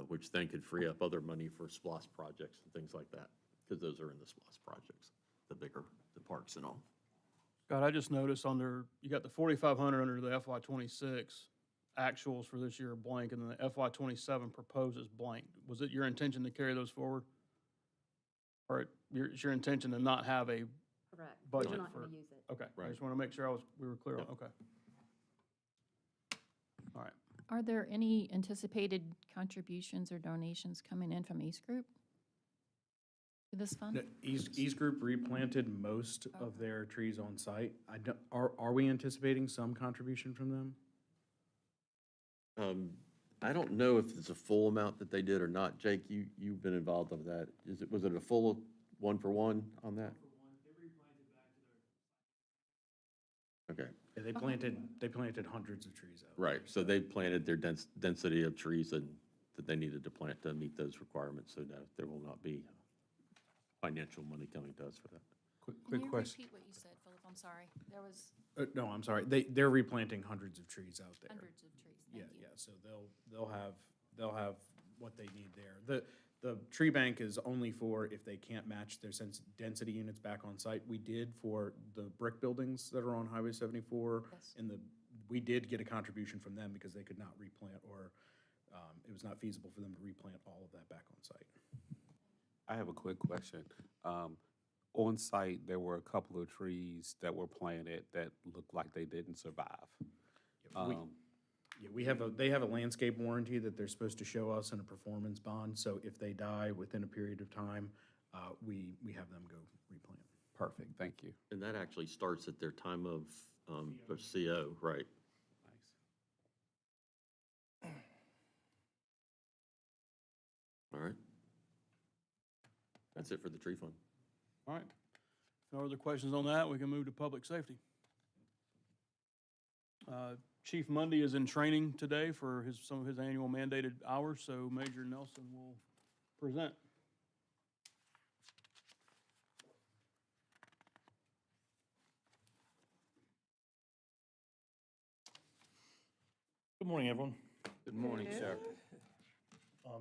which then could free up other money for SPLOST projects and things like that, because those are in the SPLOST projects, the bigger, the parks and all. Scott, I just noticed you got the 4,500 under the FY '26 actuals for this year blank, and then the FY '27 proposes blank. Was it your intention to carry those forward? Or it's your intention to not have a Correct. We're budget not for? going to use it. Okay, I Right. just want to make sure we were clear on, Yep. okay. All right. Are there any anticipated contributions or donations coming in from East Group to this fund? No, East Group replanted most of their trees on site. Are we anticipating some contribution from them? I don't know if it's a full amount that they did or not. Jake, you've been involved in that. Was it a full one-for-one on that? Okay, Yeah, they planted hundreds of trees out. right. So they planted their density of trees that they needed to plant to meet those requirements. So no, there will not be financial money coming to us for that. Can you repeat what you said, Philip? I'm sorry. There was No, I'm sorry. They're replanting hundreds of trees out there. hundreds of trees. Yeah, Thank you. yeah, so they'll have what they need there. The tree bank is only for if they can't match their density units back on site. We did for the brick buildings that are on Highway 74. Yes. We did get a contribution from them because they could not replant, or it was not feasible for them to replant all of that back on site. I have a quick question. On site, there were a couple of trees that were planted that looked like they didn't survive. Yeah, they have a landscape warranty that they're supposed to show us in a performance bond, so if they die within a period of time, we have them go replant. Perfect, thank you. And that actually starts at their time of their CO, right? Nice. All right. That's it for the tree fund. All right. No other questions on that, we can move to public safety. Chief Mundy is in training today for some of his annual mandated hours, so Major Nelson will present. Good morning, everyone. Good morning, sir.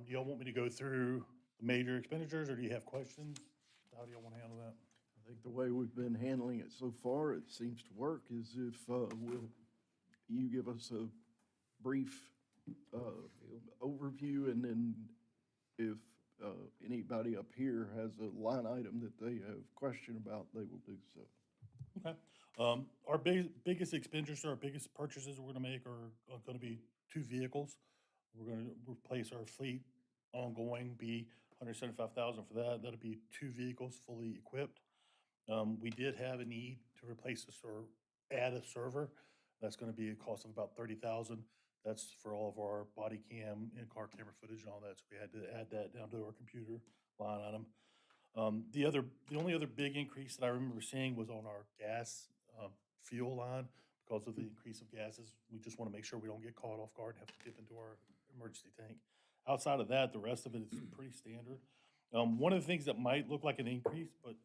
Do y'all want me to go through the major expenditures, or do you have questions? How do y'all want to handle that? I think the way we've been handling it so far, it seems to work, is if you give us a brief overview, and then if anybody up here has a line item that they have question about, they will do so. Okay. Our biggest expenditures, our biggest purchases we're going to make are going to be 2 vehicles. We're going to replace our fleet ongoing, be $175,000 for that. That'll be 2 vehicles fully equipped. We did have a need to replace this or add a server. That's gonna be a cost of about 30,000. That's for all of our body cam, in-car camera footage and all that, so we had to add that down to our computer line item. The only other big increase that I remember seeing was on our gas, fuel line. Because of the increase of gases, we just wanna make sure we don't get caught off guard and have to dip into our emergency tank. Outside of that, the rest of it is pretty standard. One of the things that might look like an increase, but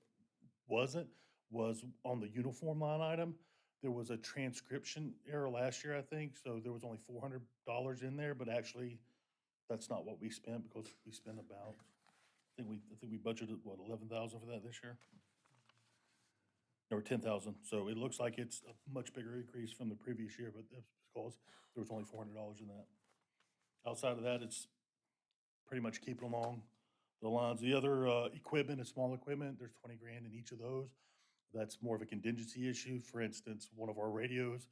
wasn't, was on the uniform line item. There was a transcription error last year, I think, so there was only $400 in there, but actually, that's not what we spent, because we spent about, I think we budgeted, what, 11,000 for that this year? Or 10,000, so it looks like it's a much bigger increase from the previous year, but that's because there was only $400 in that. Outside of that, it's pretty much keeping along the lines. The other equipment is small equipment. There's 20 grand in each of those. That's more of a contingency issue. For instance, one of our radios,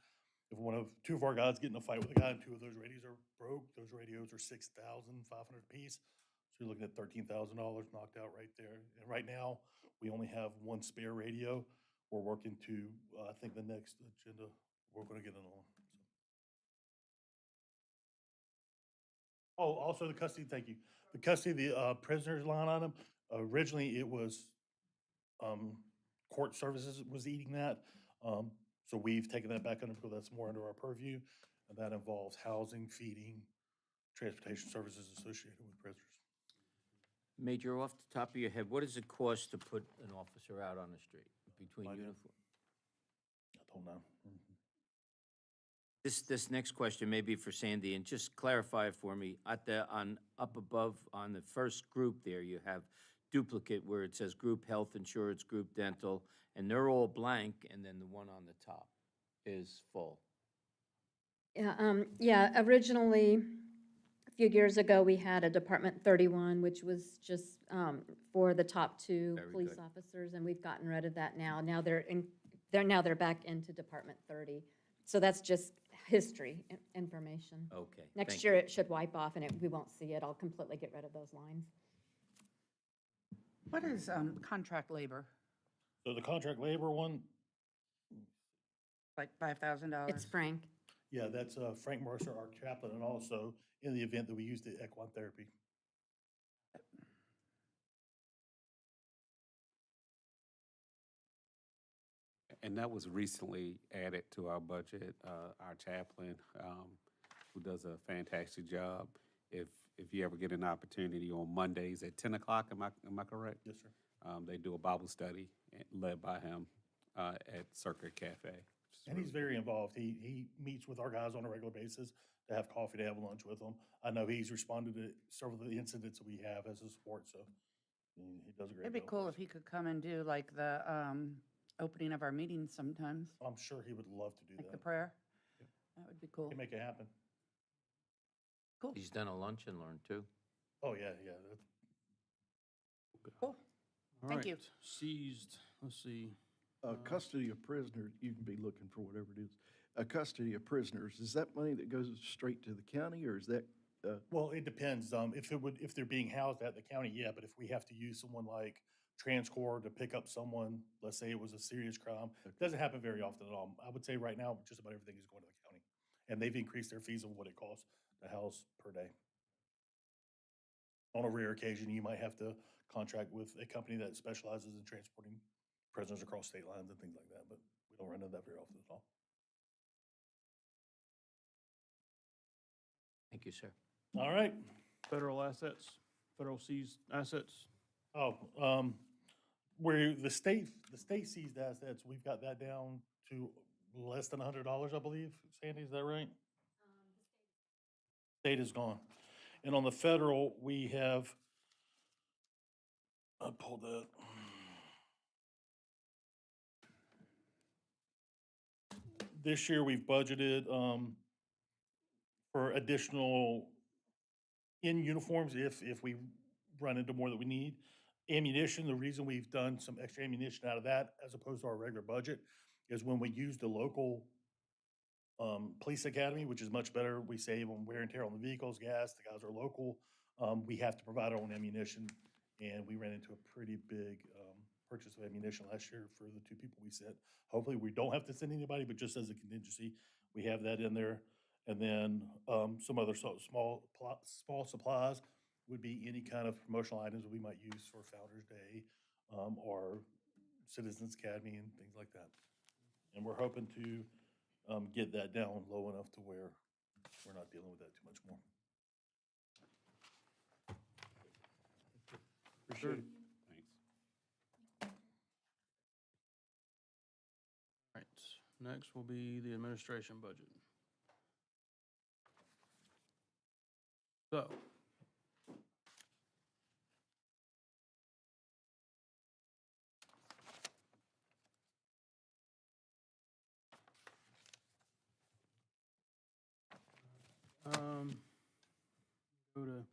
if two of our guys get in a fight with a guy and two of those radios are broke, those radios are 6,500 a piece. So you're looking at $13,000 knocked out right there. And right now, we only have one spare radio. We're working to, I think the next agenda, we're gonna get another one. Oh, also the custody, thank you. The custody of the prisoners line item, originally it was court services was eating that. So we've taken that back under, because that's more under our purview. And that involves housing, feeding, transportation services associated with prisoners. Major, off the top of your head, what does it cost to put an officer out on the street between I don't- uniform? I don't know. This next question may be for Sandy, and just clarify it for me. Up above, on the first group there, you have duplicate where it says group health insurance, group dental, and they're all blank, and then the one on the top is full. Yeah, originally, a few years ago, we had a Department 31, which was just for the top two Very police good. officers, and we've gotten rid of that now. Now they're back into Department 30. So that's just history information. Okay. Next thank year, you. it should wipe off, and we won't see it. I'll completely get rid of those lines. What is contract labor? So the contract labor one, Like $5,000? It's Frank. yeah, that's Frank Mercer, our chaplain, and also in the event that we use the equine therapy. And that was recently added to our budget. Our chaplain, who does a fantastic job. If you ever get an opportunity on Mondays at 10 o'clock, am I correct? Yes, sir. They do a Bible study led by him at Circuit Cafe. which is And really he's very involved. He meets with our guys on a regular basis to have coffee, to have lunch with them. I know he's responded to several of the incidents that we have as a sport, so he does a great job. It'd be for cool us. if he could come and do like the opening of our meetings sometimes, I'm sure he would love to do like the that. prayer. That would be cool. He can make it happen. Cool. He's done a lunch and learn too. Oh, yeah, yeah. Cool. All Thank you. right, Seized, let's see. Custody of prisoners, you can be looking for whatever it is. Custody of prisoners, is that money that goes straight to the county, or is that, Well, it depends. If they're being housed at the county, yeah, but if we have to use someone like TransCore to pick up someone, let's say it was a serious crime, it doesn't happen very often at all. I would say right now, just about everything is going to the county. And they've increased their fees of what it costs to house per day. On a rare occasion, you might have to contract with a company that specializes in transporting prisoners across state lines and things like that, but we don't run into that very often at all. Thank you, sir. All right. Federal assets, federal seized assets. Oh, where the state seized assets, we've got that down to less than $100, I believe. Sandy, is that right? State is gone. And on the federal, we have, I pulled that. This year, we've budgeted for additional in uniforms if we run into more that we need. Ammunition, the reason we've done some extra ammunition out of that as opposed to our regular budget is when we use the local police academy, which is much better. We save on wear and tear on the vehicles, gas, the guys are local. We have to provide our own ammunition, and we ran into a pretty big purchase of ammunition last year for the two people we sent. Hopefully, we don't have to send anybody, but just as a contingency, We have that in there. And then some other small supplies would be any kind of promotional items we might use for Founder's Day or Citizens Academy and things like that. And we're hoping to get that down low enough to where we're not dealing with that too much more. Appreciate it. Thanks. Right, next will be the administration budget. So. Go to.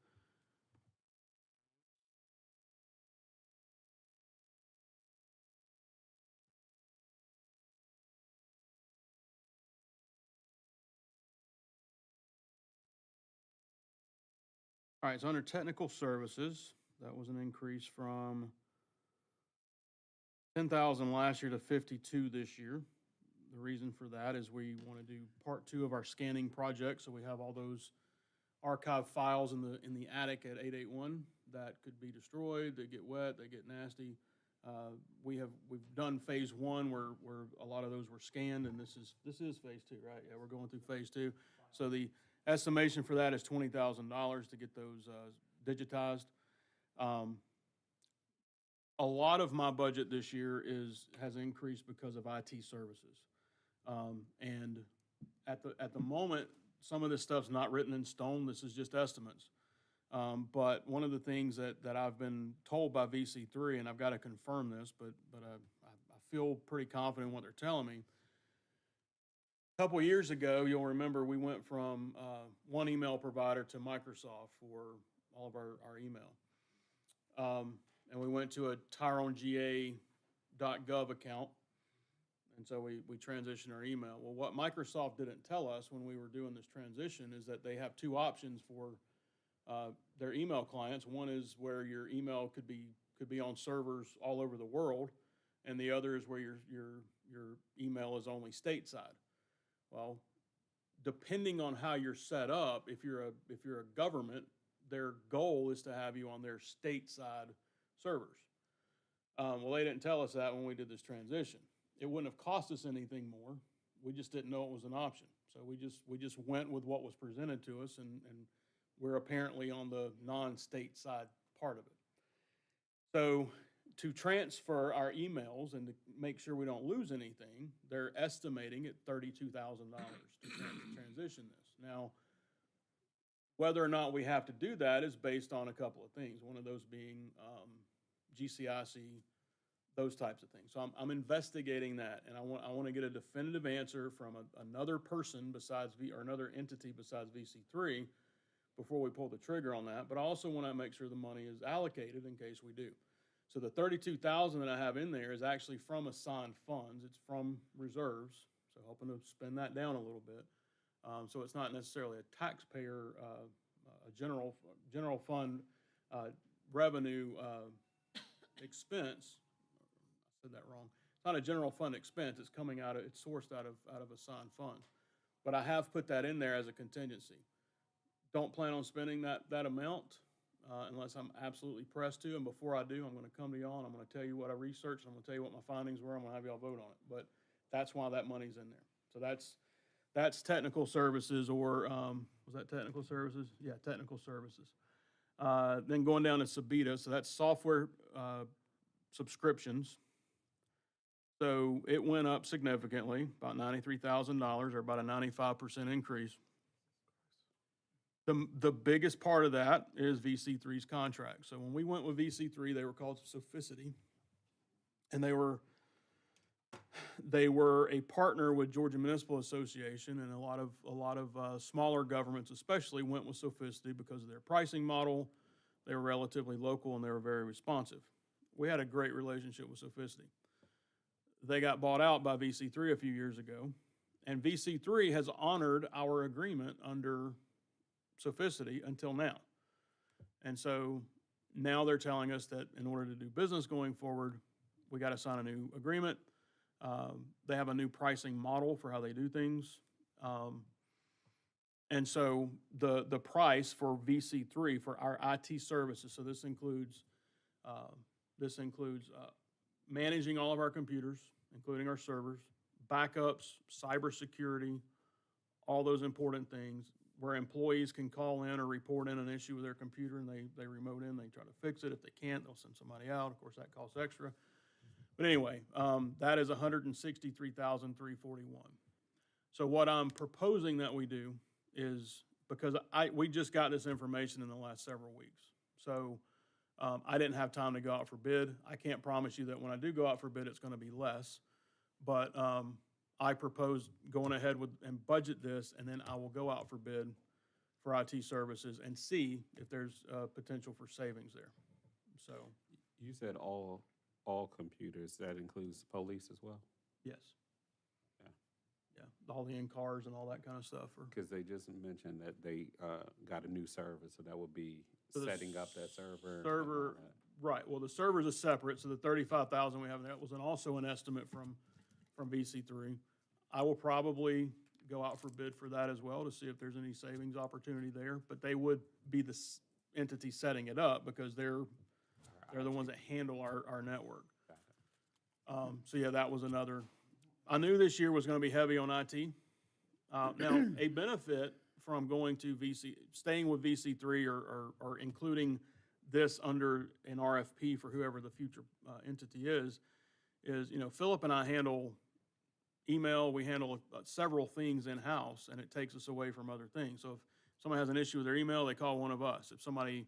All right, so under technical services, that was an increase from 10,000 last year to 52 this year. The reason for that is we want to do part 2 of our scanning project, so we have all those archive files in the attic at 881 that could be destroyed. They get wet, they get nasty. We've done phase 1 where a lot of those were scanned, and this is phase 2, right? Yeah, we're going through phase 2. So the estimation for that is $20,000 to get those digitized. A lot of my budget this year has increased because of IT services. And at the moment, some of this stuff's not written in stone. This is just estimates. But one of the things that I've been told by VC3, and I've got to confirm this, but I feel pretty confident in what they're telling me. A couple of years ago, you'll remember we went from one email provider to Microsoft for all of our email. And we went to a TyroneGA.gov account. And so we transitioned our email. Well, what Microsoft didn't tell us when we were doing this transition is that they have 2 options for their email clients. One is where your email could be on servers all over the world, and the other is where your email is only stateside. Well, depending on how you're set up, if you're a government, their goal is to have you on their stateside servers. Well, they didn't tell us that when we did this transition. It wouldn't have cost us anything more. We just didn't know it was an option. So we just went with what was presented to us, and we're apparently on the non-stateside part of it. So to transfer our emails and to make sure we don't lose anything, they're estimating at $32,000 to transition this. Now, whether or not we have to do that is based on a couple of things. One of those being GCIC, those types of things. So I'm investigating that, and I want to get a definitive answer from another person or another entity besides VC3 before we pull the trigger on that. But I also want to make sure the money is allocated in case we do. So the $32,000 that I have in there is actually from assigned funds. It's from reserves, so hoping to spend that down a little bit. So it's not necessarily a taxpayer, a general fund revenue expense. I said that wrong. It's not a general fund expense. It's it's sourced out of assigned funds. But I have put that in there as a contingency. Don't plan on spending that amount unless I'm absolutely pressed to. And before I do, I'm going to come to y'all and I'm going to tell you what I researched. I'm going to tell you what my findings were. I'm going to have y'all vote on it. But that's why that money's in there. So that's technical services, or was that technical services? Yeah, technical services. Then going down to Sabita, so that's software subscriptions. So it went up significantly, about $93,000, or about a 95% increase. The biggest part of that is VC3's contract. So when we went with VC3, they were called Sophicity, and they were a partner with Georgia Municipal Association, and a lot of smaller governments especially went with Sophicity because of their pricing model. They were relatively local and they were very responsive. We had a great relationship with Sophicity. They got bought out by VC3 a few years ago, and VC3 has honored our agreement under Sophicity until now. And so now they're telling us that in order to do business going forward, we got to sign a new agreement. They have a new pricing model for how they do things. And so the price for VC3, for our IT services, so this includes managing all of our computers, including our servers, backups, cybersecurity, all those important things, where employees can call in or report in an issue with their computer, and they remote in, they try to fix it. If they can't, they'll send somebody out. Of course, that costs extra. But anyway, that is $163,341. So what I'm proposing that we do is, because we just got this information in the last several weeks. So I didn't have time to go out for bid. I can't promise you that when I do go out for bid, it's going to be less. But I propose going ahead with and budget this, and then I will go out for bid for IT services and see if there's potential for savings there. So, You said all computers, that includes the police as well? yes. Yeah. Yeah, all the in-cars and all that kind of stuff. Because they just mentioned that they got a new server, so that would be So the setting up that server. and server, all that. right, well, the servers are separate, so the 35,000 we have there was also an estimate from VC3. I will probably go out for bid for that as well to see if there's any savings opportunity there, but they would be the entity setting it up because they're the ones that handle our network. So yeah, that was another. I knew this year was going to be heavy on IT. Now, a benefit from going to staying with VC3 or including this under an RFP for whoever the future entity is, Philip and I handle email, we handle several things in-house, and it takes us away from other things. So if somebody has an issue with their email, they call one of us. If somebody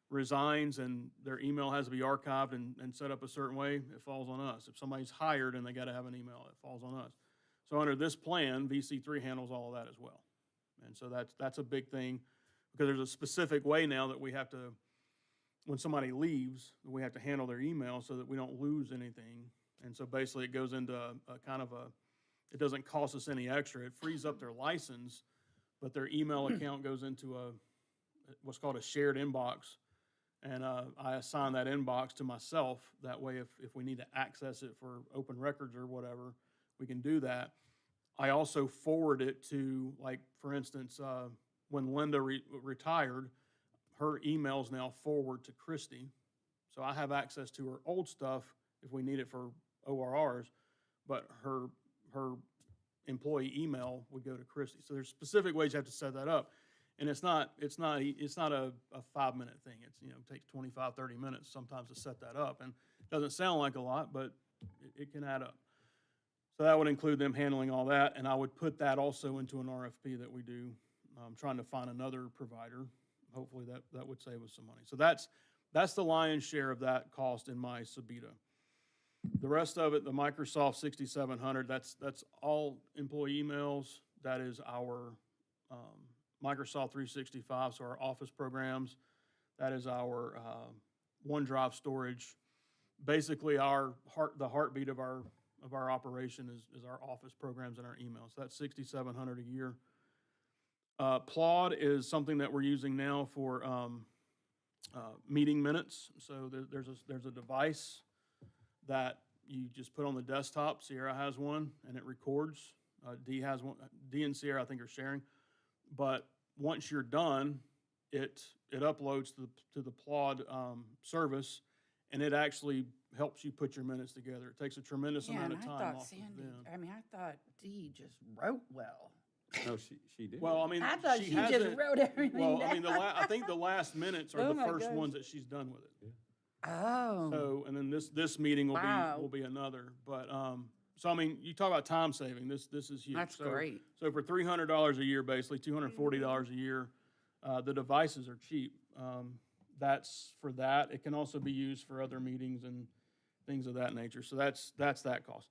resigns and their email has to be archived and set up a certain way, it falls on us. If somebody's hired and they got to have an email, it falls on us. So under this plan, VC3 handles all of that as well. And so that's a big thing, because there's a specific way now that we have to, when somebody leaves, we have to handle their email so that we don't lose anything. And so basically it goes into a kind of it doesn't cost us any extra. It frees up their license, but their email account goes into what's called a shared inbox. And I assign that inbox to myself. That way, if we need to access it for open records or whatever, we can do that. I also forward it to, like, for instance, when Linda retired, her emails now forward to Christy. So I have access to her old stuff if we need it for ORRs, but her employee email would go to Christy. So there's specific ways you have to set that up. And it's not a 5-minute thing. It takes 25, 30 minutes sometimes to set that up. And it doesn't sound like a lot, but it can add up. So that would include them handling all that. And I would put that also into an RFP that we do, trying to find another provider. Hopefully that would save us some money. So that's the lion's share of that cost in my Sabita. The rest of it, the Microsoft 6700, that's all employee emails. That is our Microsoft 365, so our office programs. That is our OneDrive storage. Basically, the heartbeat of our operation is our office programs and our emails. So that's $6,700 a year. Plod is something that we're using now for meeting minutes. So there's a device that you just put on the desktop. Sierra has one, and it records. D has one. D and Sierra, I think, are sharing. But once you're done, it uploads to the Plod service, and it actually helps you put your minutes together. It takes a tremendous amount of time off of them. I thought Dee just wrote well. No, she did. Well, I mean, I thought she just hasn't- wrote everything Well, I mean, down. I think the last minutes are Oh the my first gosh. ones that she's done with it. Oh. So, and then this meeting Wow. will be another. But so I mean, you talk about time saving. This is huge. That's great. So for $300 a year, basically $240 a year, the devices are cheap. That's for that. It can also be used for other meetings and things of that nature. So that's that cost.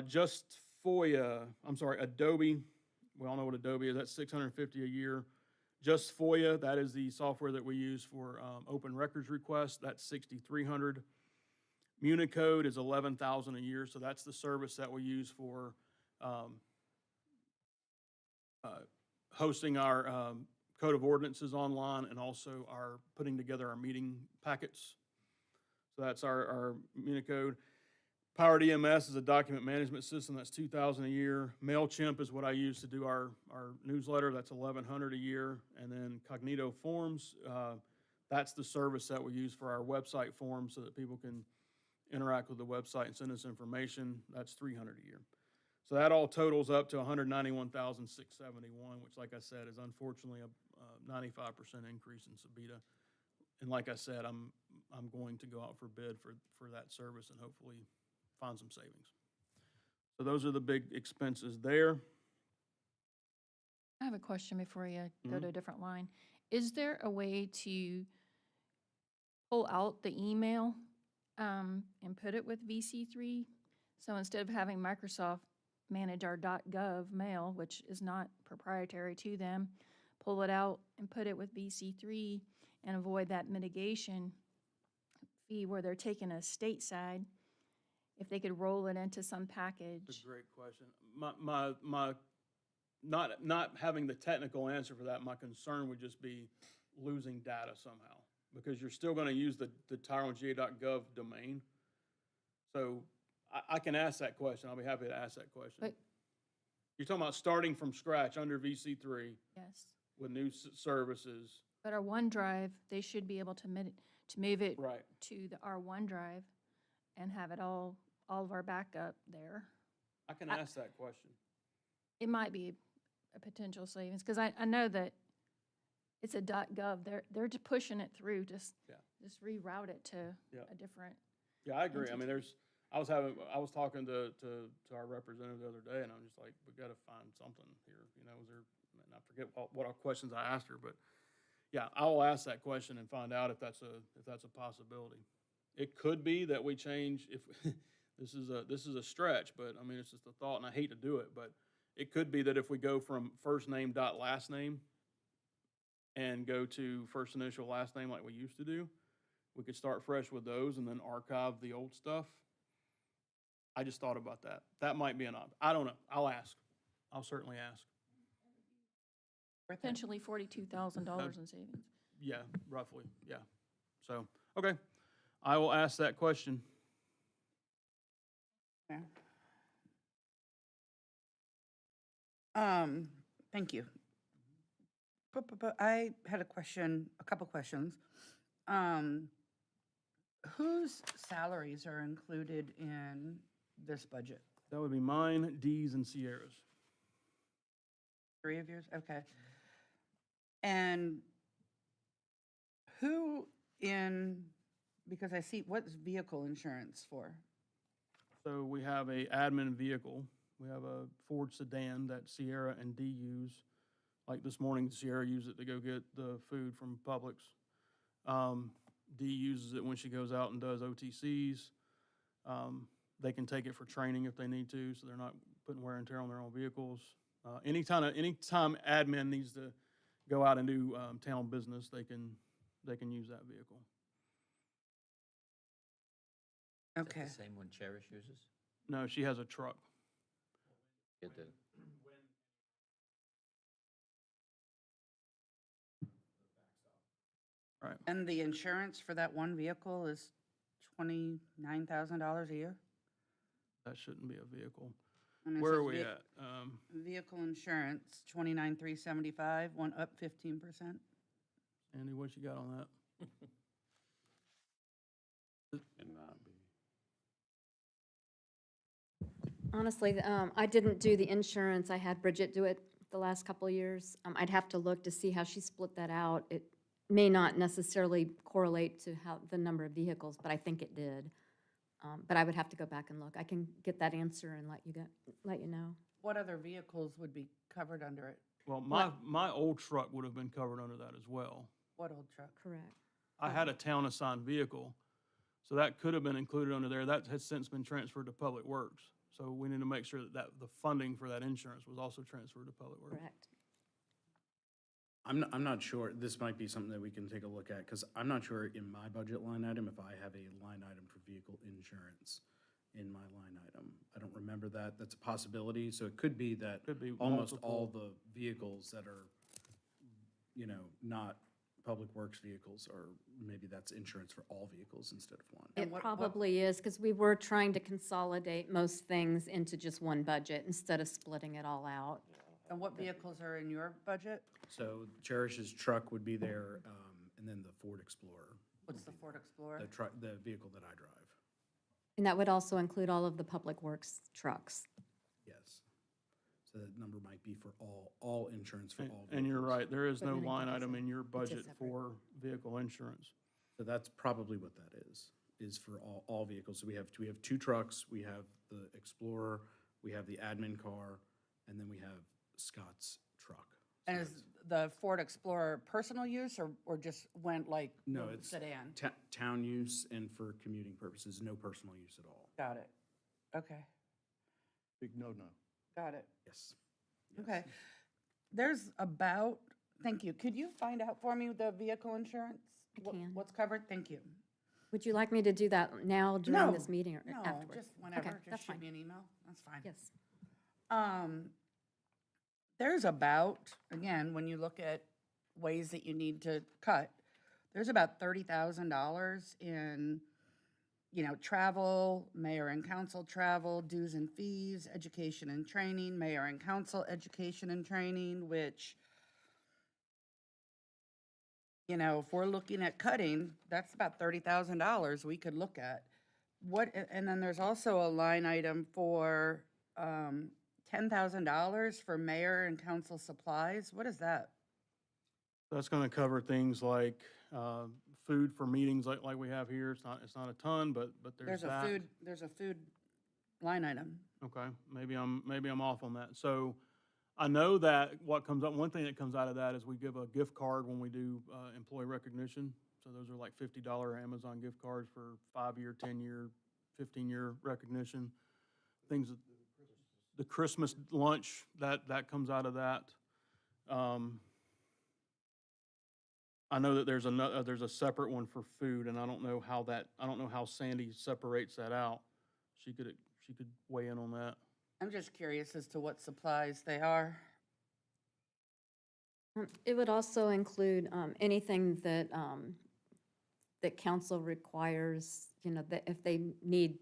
Just Adobe. We all know what Adobe is. That's $650 a year. Just FOIA, that is the software that we use for open records requests. That's $6,300. Municode is $11,000 a year, so that's the service that we use for hosting our code of ordinances online and also our putting together our meeting packets. So that's our Municode. Powered EMS is a document management system, that's $2,000 a year. MailChimp is what I use to do our newsletter, that's $1,100 a year. And then Cognito Forms, that's the service that we use for our website forms so that people can interact with the website and send us information, that's $300 a year. So that all totals up to $191,671, which, like I said, is unfortunately a 95% increase in Sabita. And like I said, I'm going to go out for bid for that service and hopefully find some savings. So those are the big expenses there. I have a question before you go to a different line. Is there a way to pull out the email and put it with VC3? So instead of having Microsoft manage our .gov mail, which is not proprietary to them, pull it out and put it with VC3 and avoid that mitigation fee where they're taking a stateside, if they could roll it into some package. That's a great question. My not having the technical answer for that, my concern would just be losing data somehow, because you're still going to use the tyronega.gov domain. So I can ask that question. I'll be happy to ask that question. But- You're talking about starting from scratch under VC3 Yes. with new services. But our OneDrive, they should be able to move it Right. to our OneDrive and have it all of our backup there. I can ask that question. It might be a potential savings, because I know that it's a .gov. They're just pushing it through, just reroute it to Yeah. a different. Yeah, I agree. I mean, I was talking to our representative the other day, and I'm just like, we got to find something here. You know, and I forget what our questions I asked her, but yeah, I will ask that question and find out if that's a possibility. It could be that we change if this is a stretch, but I mean, it's just a thought, and I hate to do it, but it could be that if we go from first name dot last name and go to first initial last name like we used to do, we could start fresh with those and then archive the old stuff. I just thought about that. That might be an option. I don't know. I'll ask. I'll certainly ask. Potentially $42,000 in savings. Yeah, roughly, yeah. So, okay. I will ask that question. Yeah. Thank you. But I had a couple questions. Whose salaries are included in this budget? That would be mine, D's, and Sierra's. 3 of yours? Okay. And because I see, what's vehicle insurance for? So we have a admin vehicle. We have a Ford sedan that Sierra and D use. Like this morning, Sierra used it to go get the food from Publix. D uses it when she goes out and does OTCs. They can take it for training if they need to, so they're not putting wear and tear on their own vehicles. Anytime admin needs to go out and do town business, they can use that vehicle. Okay. Is that the same one Cherish uses? No, she has a truck. Get the- Right. And the insurance for that one vehicle is $29,000 a year? That shouldn't be a vehicle. And it Where are says we at? Vehicle insurance, 29,375, one up 15%. Andy, what you got on that? And not be. Honestly, I didn't do the insurance. I had Bridget do it the last couple of years. I'd have to look to see how she split that out. It may not necessarily correlate to how the number of vehicles, but I think it did. But I would have to go back and look. I can get that answer and let you know. What other vehicles would be covered under it? Well, my old truck would have been covered under that as well. What old truck? Correct. I had a town assigned vehicle, so that could have been included under there. That has since been transferred to Public Works. So we need to make sure that the funding for that insurance was also transferred to Public Works. Correct. I'm not sure, this might be something that we can take a look at, because I'm not sure in my budget line item if I have a line item for vehicle insurance in my line item. I don't remember that. That's a possibility. So it could be that Could be almost multiple. all the vehicles that are, not public works vehicles, or maybe that's insurance for all vehicles instead of one. It what- probably is, because we were trying to consolidate most things into just one budget instead of splitting it all out. And what vehicles are in your budget? So Cherish's truck would be there, and then the Ford Explorer. What's the Ford Explorer? The truck, the vehicle that I drive, And that would also include all of the public works trucks. yes. So that number might be for all insurance for all vehicles. And you're right, there is no Equipment and line item deposit. in your budget separate. for vehicle insurance. So that's probably what that is for all vehicles. So we have two trucks, we have the Explorer, we have the admin car, and then we have Scott's truck. So And that's- is the Ford Explorer personal use or just went like No, the it's sedan? town use and for commuting purposes, no personal use at all. Got it. Okay, Big no-no. got it. Yes. Okay. There's about, thank you. Could you find out for me the vehicle insurance? I can. What's covered? Thank you. Would you like me to do that now during this No, meeting or No, afterwards? just whenever. Okay, Just that's shoot fine. me an email. That's fine. Yes. There's about, again, when you look at ways that you need to cut, there's about $30,000 in, travel, mayor and council travel, dues and fees, education and training, mayor and council education and training, which, if we're looking at cutting, that's about $30,000 we could look at. And then there's also a line item for, $10,000 for mayor and council supplies. What is that? That's gonna cover things like, food for meetings like we have here. It's not a ton, but there's that. There's a food line item. Okay, maybe I'm off on that. So I know that what comes up, one thing that comes out of that is we give a gift card when we do employee recognition. So those are like $50 Amazon gift cards for 5-year, 10-year, 15-year recognition. Things, the Christmas lunch, that comes out of that. I know that there's a separate one for food, and I don't know how Sandy separates that out. She could weigh in on that. I'm just curious as to what supplies they are. It would also include anything that, that council requires, that if they need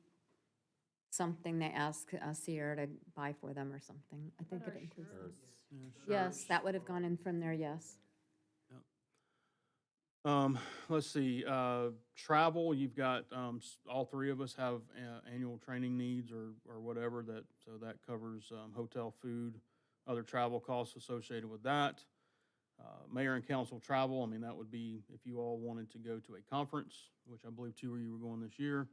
something, they ask Sierra to buy for them or something. I think it includes them. Yes, that would have gone in from there, yes. Let's see, travel, you've got, all three of us have annual training needs or whatever so that covers, hotel, food, other travel costs associated with that. Mayor and council travel, I mean, that would be if you all wanted to go to a conference, which I believe 2 of you were going this year.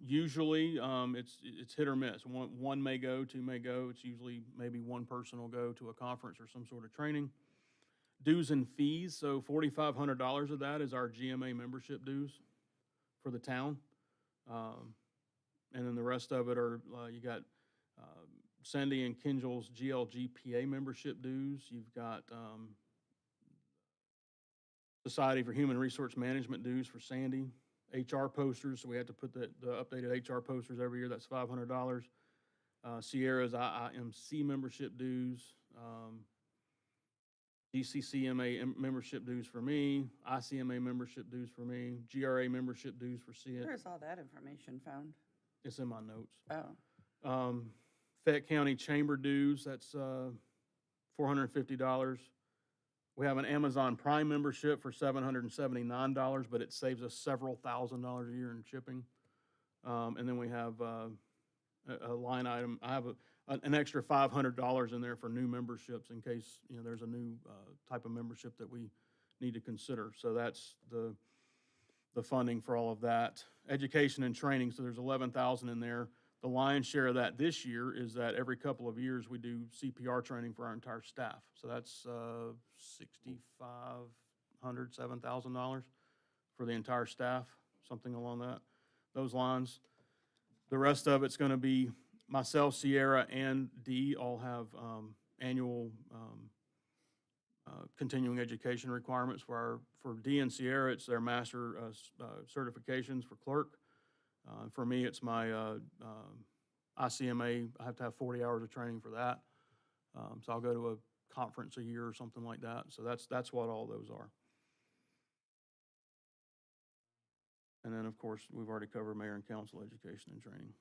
Usually, it's hit or miss. One may go, 2 may go. It's usually maybe one person will go to a conference or some sort of training. Dues and fees, so $4,500 of that is our GMA membership dues for the town. And then the rest of it are, you got Sandy and Kingel's GLGPA membership dues. You've got Society for Human Resource Management dues for Sandy. HR posters, so we have to put the updated HR posters every year, that's $500. Sierra's IIMC membership dues. DCCMA membership dues for me, ICMA membership dues for me, GRA membership dues for Where CIT. is all that information found? It's in my notes. Oh, Fayette County Chamber dues, that's $450. We have an Amazon Prime membership for $779, but it saves us several $1,000s a year in shipping. And then we have a line item, I have an extra $500 in there for new memberships in case, there's a new type of membership that we need to consider. So that's the funding for all of that. Education and training, so there's $11,000 in there. The lion's share of that this year is that every couple of years we do CPR training for our entire staff. So that's $6,500, $7,000 for the entire staff, something along those lines. The rest of it's going to be myself, Sierra, and Dee all have annual continuing education requirements for Dee and Sierra. It's their master certifications for clerk. For me, it's my ICMA. I have to have 40 hours of training for that. So I'll go to a conference a year or something like that. So that's what all those are. And then, of course, we've already covered mayor and council education and training.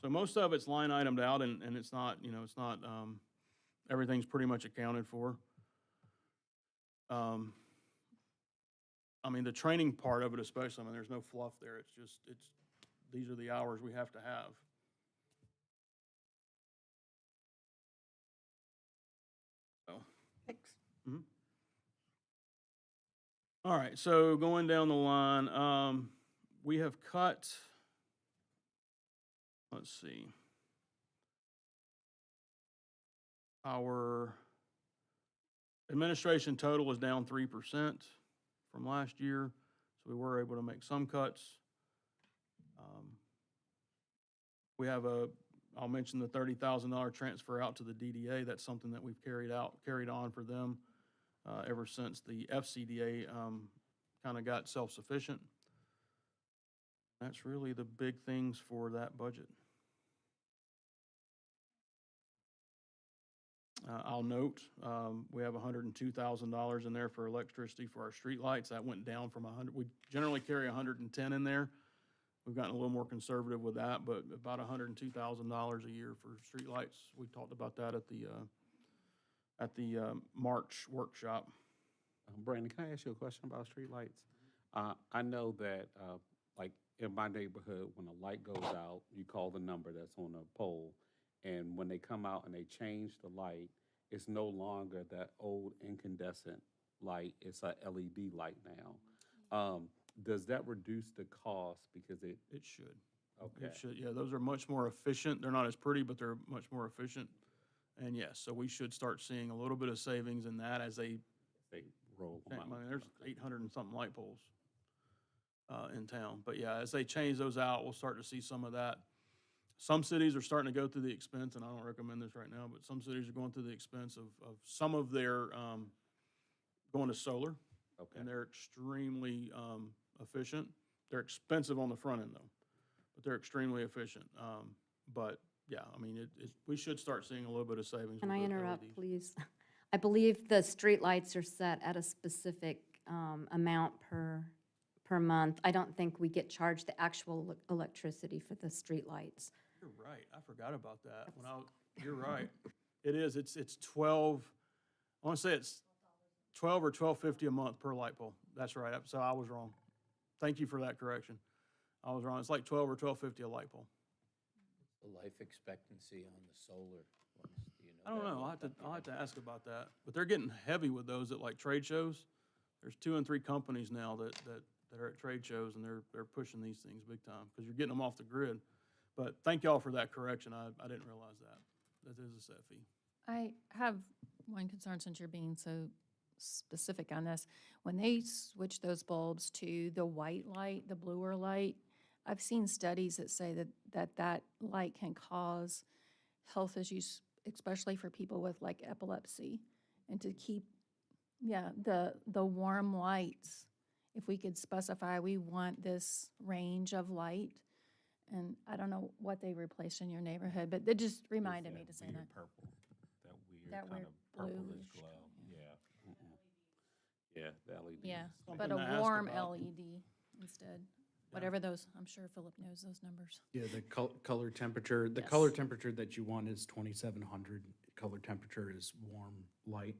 So most of it's line itemed out, and it's not, it's not, everything's pretty much accounted for. I mean, the training part of it especially, I mean, there's no fluff there. It's just, these are the hours we have to have. So. Thanks. All right, so going down the line, we have cut, let's see. Our administration total is down 3% from last year, so we were able to make some cuts. We have I'll mention the $30,000 transfer out to the DDA. That's something that we've carried on for them ever since the FCDA kind of got self-sufficient. That's really the big things for that budget. I'll note, we have $102,000 in there for electricity for our streetlights. That went down from 100. We generally carry 110 in there. We've gotten a little more conservative with that, but about $102,000 a year for streetlights. We talked about that at the March workshop. Brandon, can I ask you a question about streetlights? I know that, like, in my neighborhood, when a light goes out, you call the number that's on the pole, and when they come out and they change the light, it's no longer that old incandescent light, it's a LED light now. Does that reduce the cost because it? It should. Okay. It should, yeah, those are much more efficient. They're not as pretty, but they're much more efficient. And yes, so we should start seeing a little bit of savings in that as they Roll I them out. mean, there's 800 and something light poles in town. But yeah, as they change those out, we'll start to see some of that. Some cities are starting to go through the expense, and I don't recommend this right now, but some cities are going through the expense of some of their going to solar. Okay. And they're extremely efficient. They're expensive on the front end, though, but they're extremely efficient. But yeah, I mean, we should start seeing a little bit of savings. Can with I the interrupt, LEDs. please? I believe the streetlights are set at a specific amount per month. I don't think we get charged the actual electricity for the streetlights. You're right. I forgot about that. You're right. It is. It's 12. I want to say it's 12 or $12.50 a month per light pole. That's right. So I was wrong. Thank you for that correction. I was wrong. It's like 12 or $12.50 a light pole. The life expectancy on the solar ones, do you know? I don't that know. off the top of I'll your have to head? ask about that. But they're getting heavy with those at like trade shows. There's 2 and 3 companies now that are at trade shows, and they're pushing these things big time because you're getting them off the grid. But thank y'all for that correction. I didn't realize that. That is a set fee. I have one concern since you're being so specific on this. When they switch those bulbs to the white light, the bluer light, I've seen studies that say that light can cause health issues, especially for people with like epilepsy. And to keep, the warm lights, if we could specify we want this range of light. And I don't know what they replaced in your neighborhood, but they just reminded me to say that. Purple, that weird That kind weird of purplish bluish, glow. Yeah. Yeah, the LED. Yeah, Something but to a ask warm about. LED instead. Whatever those, I'm sure Philip knows those numbers. Yeah, the color temperature, the Yes. color temperature that you want is 2700. Color temperature is warm light.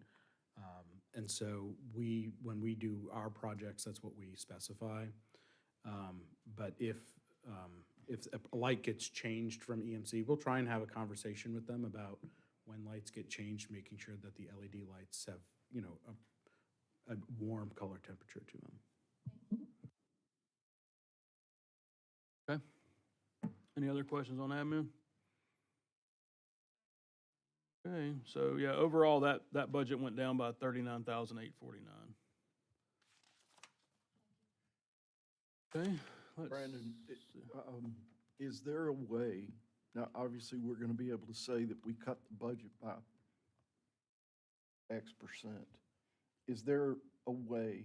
And so when we do our projects, that's what we specify. But if a light gets changed from EMC, we'll try and have a conversation with them about when lights get changed, making sure that the LED lights have, a warm color temperature to them. Okay. Any other questions on admin? Okay, so yeah, overall, that budget went down by $39,849. Okay, let's. Brandon, is there a way, now, obviously, we're gonna be able to say that we cut the budget by X%. Is there a way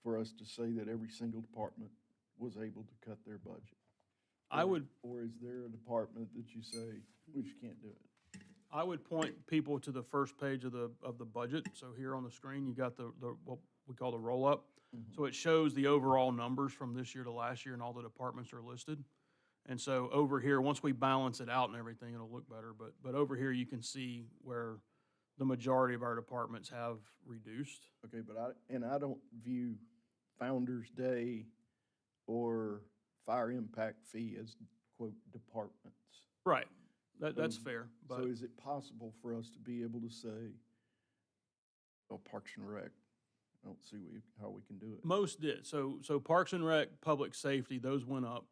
for us to say that every single department was able to cut their budget? I would, Or is there a department that you say, we just can't do it? I would point people to the first page of the budget. So here on the screen, you got the we call the roll-up. So it shows the overall numbers from this year to last year, and all the departments are listed. And so over here, once we balance it out and everything, it'll look better. But over here, you can see where the majority of our departments have reduced. Okay, but I don't view Founder's Day or fire impact fee as, quote, departments. Right. That's So- fair, but. So is it possible for us to be able to say, well, Parks and Rec, I don't see how we can do it. Most did. So Parks and Rec, Public Safety, those went up.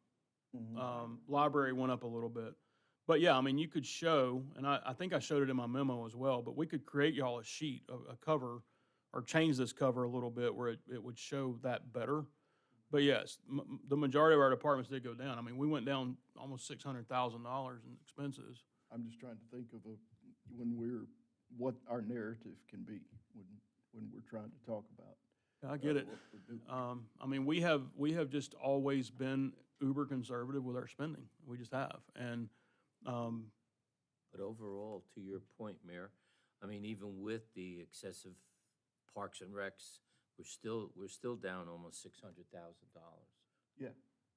Library went up a little bit. But yeah, I mean, you could show, and I think I showed it in my memo as well, but we could create y'all a sheet, a cover, or change this cover a little bit where it would show that better. But yes, the majority of our departments did go down. I mean, we went down almost $600,000 in expenses. I'm just trying to think of what our narrative can be when we're trying to talk about. I get it. what we're doing. I mean, we have just always been uber conservative with our spending. We just have. And, But overall, to your point, Mayor, I mean, even with the excessive parks and recs, we're still down almost $600,000. Yeah,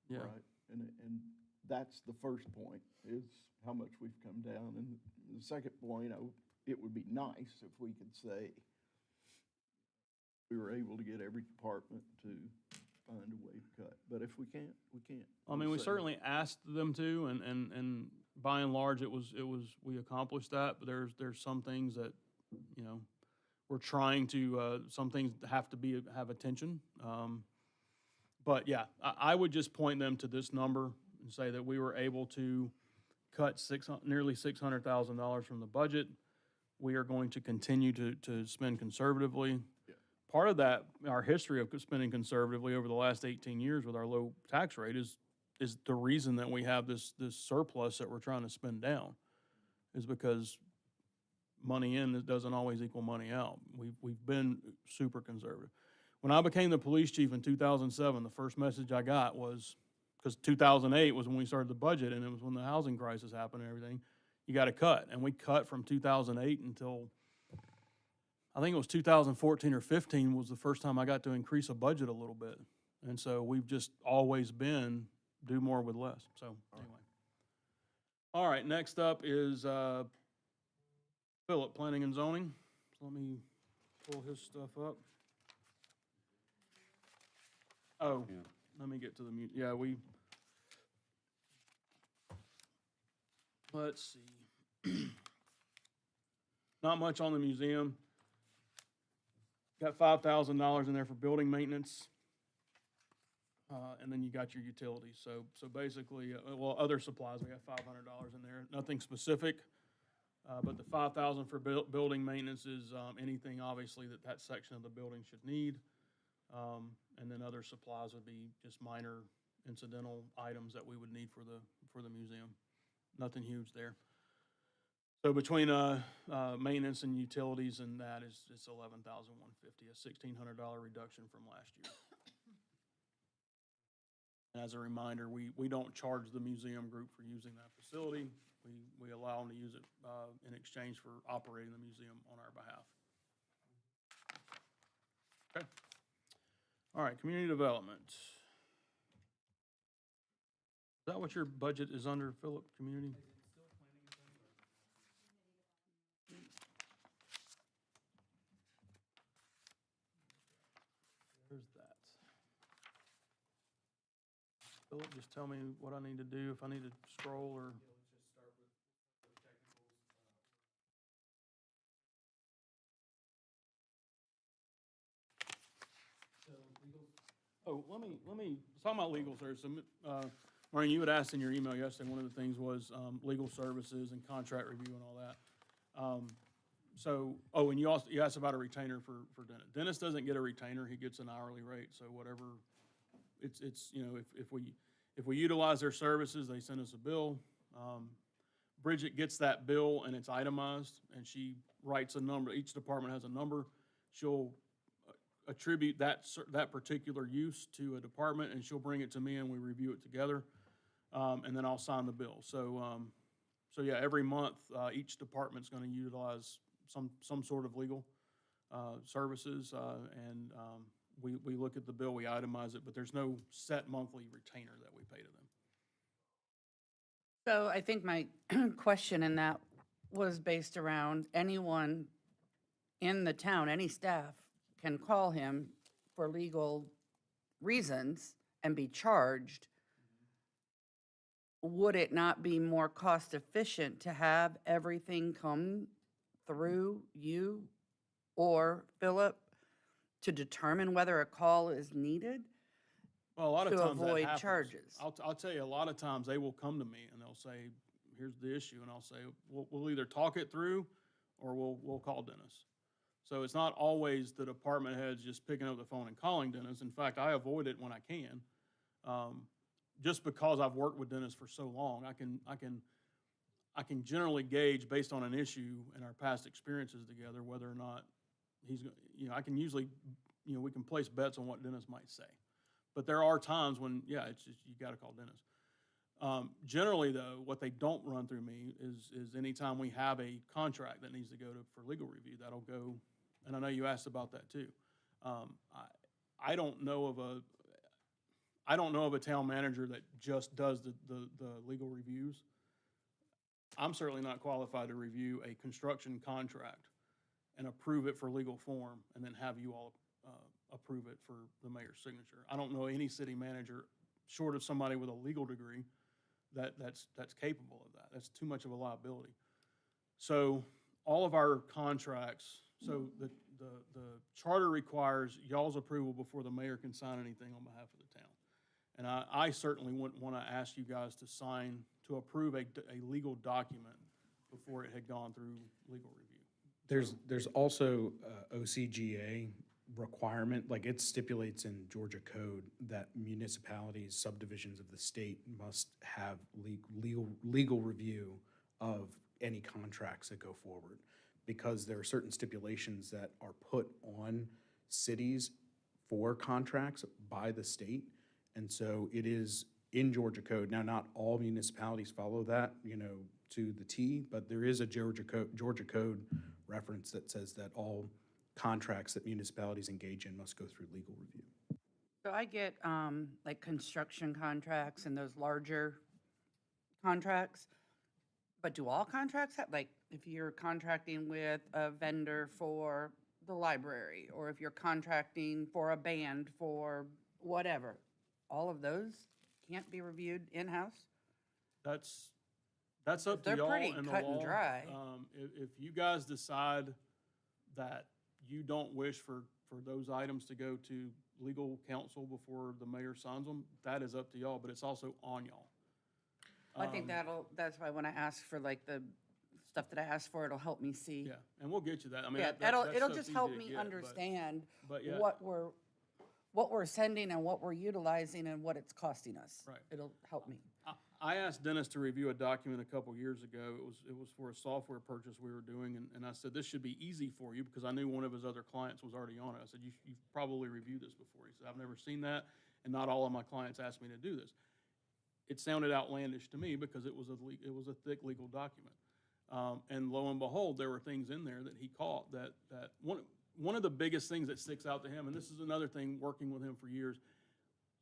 yeah. right. And that's the first point, is how much we've come down. And the second point, it would be nice if we could say we were able to get every department to find a way to cut. But if we can't, we can't. I mean, we So- certainly asked them to, and by and large, we accomplished that, but there's some things that, you know, we're trying to, some things have attention. But yeah, I would just point them to this number and say that we were able to cut nearly $600,000 from the budget. We are going to continue to spend conservatively. Yeah. Part of that, our history of spending conservatively over the last 18 years with our low tax rate is the reason that we have this surplus that we're trying to spend down, is because money in doesn't always equal money out. We've been super conservative. When I became the police chief in 2007, the first message I got was, because 2008 was when we started the budget, and it was when the housing crisis happened and everything, you got to cut. And we cut from 2008 until, I think it was 2014 or 15 was the first time I got to increase a budget a little bit. And so we've just always been do more with less. So anyway. All right, next up is Philip, Planning and Zoning. So let me pull his stuff up. Oh, Yeah. let me get to the mute. Yeah, let's see. Not much on the museum. Got $5,000 in there for building maintenance. And then you got your utilities. So basically, other supplies, we got $500 in there. Nothing specific, but the $5,000 for building maintenance is anything, obviously, that section of the building should need. And then other supplies would be just minor incidental items that we would need for the museum. Nothing huge there. So between maintenance and utilities and that it's $11,150, a $1,600 reduction from last year. As a reminder, we don't charge the museum group for using that facility. We allow them to use it in exchange for operating the museum on our behalf. Okay. All right, community development. Is that what your budget is under, Philip, community? There's that. Philip, just tell me what I need to do, if I need to scroll or. Oh, let me, talking about legal services, Maureen, you had asked in your email yesterday, one of the things was legal services and contract review and all that. And you asked about a retainer for Dennis. Dennis doesn't get a retainer, he gets an hourly rate, so whatever, it's you know, if we utilize their services, they send us a bill. Bridget gets that bill and it's itemized, and she writes a number, each department has a number. She'll attribute that particular use to a department, and she'll bring it to me and we review it together. And then I'll sign the bill. So yeah, every month, each department's gonna utilize some sort of legal. services, and we look at the bill, we itemize it, but there's no set monthly retainer that we pay to them. So I think my question in that was based around anyone in the town, any staff can call him for legal reasons and be charged. Would it not be more cost efficient to have everything come through you or Philip to determine whether a call is needed? Well, a lot of To times that avoid happens. charges. I'll tell you, a lot of times they will come to me and they'll say, here's the issue, and I'll say, we'll either talk it through or we'll call Dennis. So it's not always the department heads just picking up the phone and calling Dennis. In fact, I avoid it when I can. Just because I've worked with Dennis for so long, I can generally gauge based on an issue and our past experiences together whether or not he's, I can usually, we can place bets on what Dennis might say. But there are times when, it's just, you got to call Dennis. Generally, though, what they don't run through me is anytime we have a contract that needs to go for legal review, that'll go, and I know you asked about that too. I don't know of a town manager that just does the legal reviews. I'm certainly not qualified to review a construction contract and approve it for legal form and then have you all approve it for the mayor's signature. I don't know any city manager, short of somebody with a legal degree, that's capable of that. That's too much of a liability. So all of our contracts, so the charter requires y'all's approval before the mayor can sign anything on behalf of the town. And I certainly wouldn't want to ask you guys to sign, to approve a legal document before it had gone through legal review. There's also OCGA requirement, like it stipulates in Georgia code that municipalities, subdivisions of the state must have legal review of any contracts that go forward, because there are certain stipulations that are put on cities for contracts by the state. And so it is in Georgia code. Now, not all municipalities follow that, to the T, but there is a Georgia code reference that says that all contracts that municipalities engage in must go through legal review. So I get like construction contracts and those larger contracts, but do all contracts have, like if you're contracting with a vendor for the library, or if you're contracting for a band for whatever, all of those can't be reviewed in-house? That's up to They're y'all pretty and the cut and law. dry. If you guys decide that you don't wish for those items to go to legal counsel before the mayor signs them, that is up to y'all, but it's also on y'all. I think that's why when I ask for like the stuff that I asked for, it'll help me see. Yeah, and we'll get you that. I mean, Yeah, that it'll stuff's just easy help to me get, but- understand but yeah. what we're sending and what we're utilizing and what it's costing us. Right. It'll help me. I asked Dennis to review a document a couple years ago. It was for a software purchase we were doing, and I said, this should be easy for you, because I knew one of his other clients was already on it. I said, you've probably reviewed this before. He said, I've never seen that, and not all of my clients asked me to do this. It sounded outlandish to me because it was a thick legal document. And lo and behold, there were things in there that he caught that one of the biggest things that sticks out to him, and this is another thing working with him for years,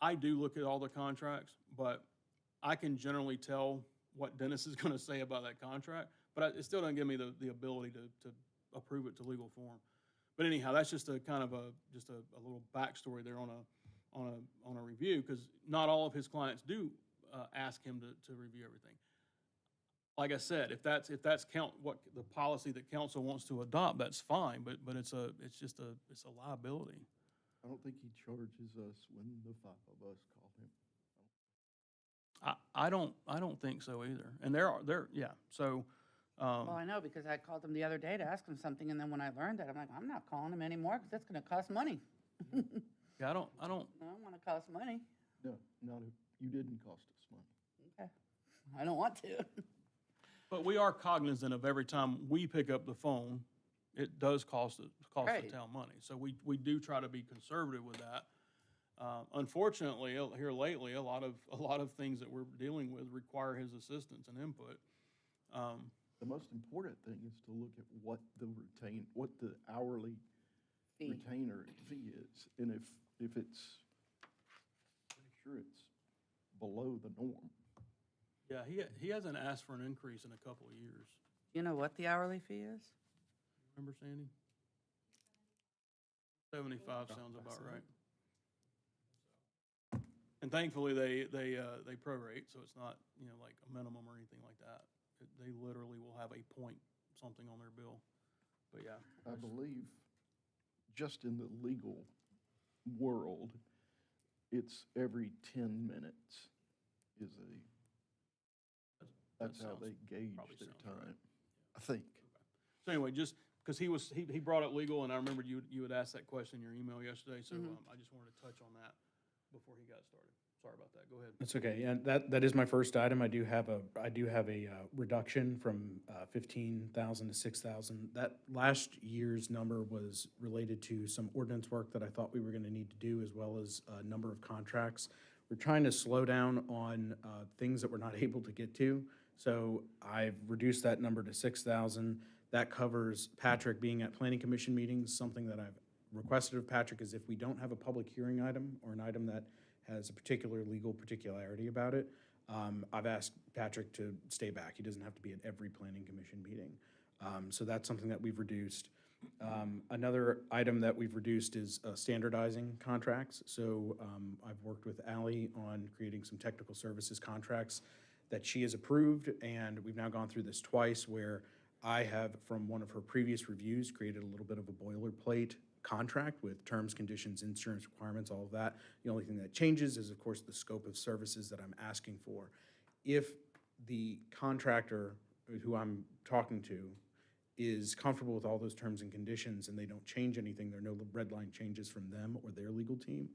I do look at all the contracts, but I can generally tell what Dennis is going to say about that contract, but it still doesn't give me the ability to approve it to legal form. But anyhow, that's just a kind of a little backstory there on a review, because not all of his clients do ask him to review everything. Like I said, if that's what the policy that council wants to adopt, that's fine, but it's a liability. I don't think he charges us when the 5 of us call him. I don't think so either. And so. Well, I know, because I called them the other day to ask them something, and then when I learned that, I'm like, I'm not calling them anymore because that's going to cost money. Yeah, I don't. I don't want to cost money. No, not if you didn't cost us money. Okay. I don't want to. But we are cognizant of every time we pick up the phone, it does cost the Right. town money. So we do try to be conservative with that. Unfortunately, here lately, a lot of things that we're dealing with require his assistance and input. The most important thing is to look at what the hourly Fee. retainer fee is. And if it's, pretty sure it's below the norm. Yeah, he hasn't asked for an increase in a couple of years. You know what the hourly fee is? Remember, Sandy? 75 sounds about right. And thankfully, they prorate, so it's not, like a minimum or anything like that. They literally will have a point something on their bill. But yeah. I believe just in the legal world, it's every 10 minutes is that's how sounds- they gauge probably their sounds right. time, I think. So anyway, just because he brought up legal, and I remembered you had asked that question in your email yesterday, so I just wanted to touch on that before he got started. Sorry about that. Go ahead. That's okay. And that is my first item. I do have a reduction from 15,000 to 6,000. That last year's number was related to some ordinance work that I thought we were going to need to do, as well as a number of contracts. We're trying to slow down on things that we're not able to get to. So I've reduced that number to 6,000. That covers Patrick being at planning commission meetings. Something that I've requested of Patrick is if we don't have a public hearing item or an item that has a particular legal particularity about it, I've asked Patrick to stay back. He doesn't have to be at every planning commission meeting. So that's something that we've reduced. Another item that we've reduced is standardizing contracts. So I've worked with Ally on creating some technical services contracts that she has approved, and we've now gone through this twice where I have, from one of her previous reviews, created a little bit of a boilerplate contract with terms, conditions, insurance requirements, all of that. The only thing that changes is, of course, the scope of services that I'm asking for. If the contractor who I'm talking to is comfortable with all those terms and conditions and they don't change anything, there are no red line changes from them or their legal team,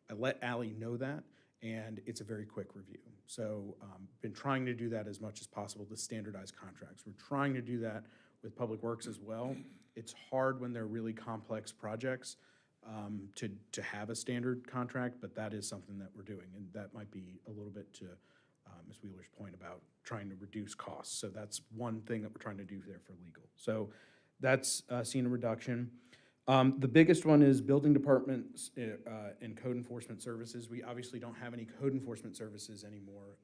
I let Ally know that, and it's a very quick review. So been trying to do that as much as possible to standardize contracts. We're trying to do that with Public Works as well. It's hard when they're really complex projects to have a standard contract, but that is something that we're doing, and that might be a little bit to Ms. Wheeler's point about trying to reduce costs. So that's one thing that we're trying to do there for legal. So that's seen a reduction. The biggest one is building departments and code enforcement services. We obviously don't have any code enforcement services anymore,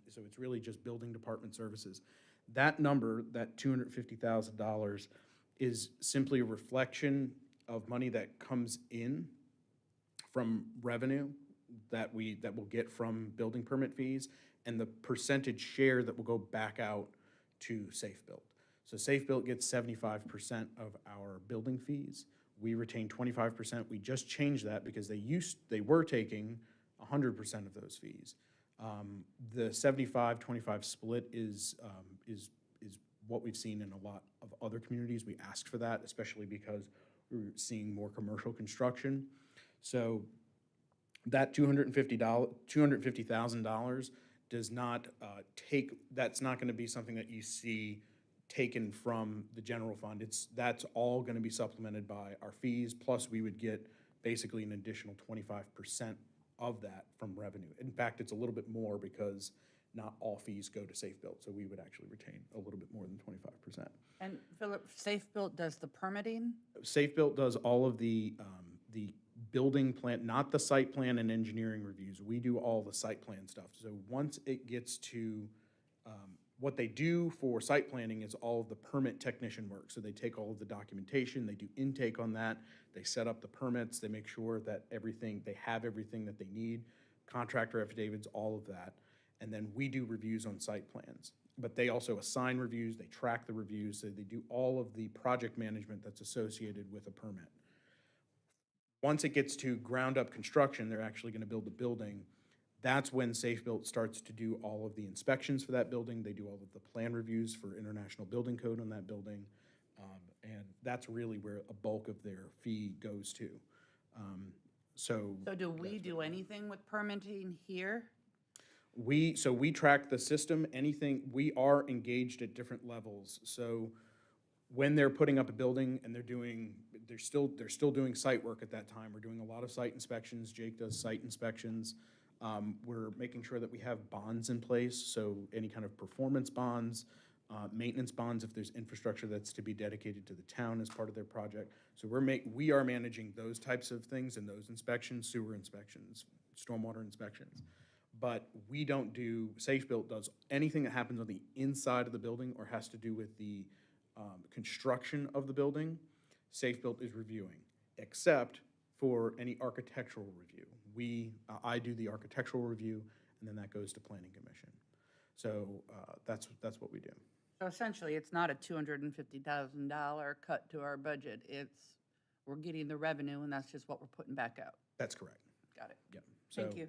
so it's really just building department services. That number, that $250,000, is simply a reflection of money that comes in from revenue that we'll get from building permit fees, and the percentage share that will go back out to Safe Build. So Safe Build gets 75% of our building fees. We retain 25%. We just changed that because they were taking 100% of those fees. The 75-25 split is what we've seen in a lot of other communities. We asked for that, especially because we're seeing more commercial construction. So that $250,000 does not that's not going to be something that you see taken from the general fund. That's all going to be supplemented by our fees, plus we would get basically an additional 25% of that from revenue. In fact, it's a little bit more because not all fees go to Safe Build, so we would actually retain a little bit more than 25%. And Philip, Safe Built does the permitting? Safe Built does all of the building plan, not the site plan and engineering reviews. We do all the site plan stuff. So once it gets to, what they do for site planning is all of the permit technician work. So they take all of the documentation, they do intake on that, they set up the permits, they make sure that they have everything that they need, contractor affidavits, all of that. And then we do reviews on site plans. But they also assign reviews, they track the reviews, so they do all of the project management that's associated with a permit. Once it gets to ground-up construction, they're actually going to build a building. That's when Safe Built starts to do all of the inspections for that building. They do all of the plan reviews for International Building Code on that building. And that's really where a bulk of their fee goes to. So do we do anything with permitting here? we track the system, we are engaged at different levels. So when they're putting up a building and they're still doing site work at that time. We're doing a lot of site inspections. Jake does site inspections. We're making sure that we have bonds in place, so any kind of performance bonds, maintenance bonds if there's infrastructure that's to be dedicated to the town as part of their project. So we are managing those types of things and those inspections, sewer inspections, stormwater inspections. But we don't do, Safe Built does anything that happens on the inside of the building or has to do with the construction of the building. Safe Built is reviewing, except for any architectural review. I do the architectural review, and then that goes to Planning Commission. So that's what we do. So essentially, it's not a $250,000 cut to our budget. We're getting the revenue, and that's just what we're putting back out. That's correct. Got it. Yep. Thank So- you.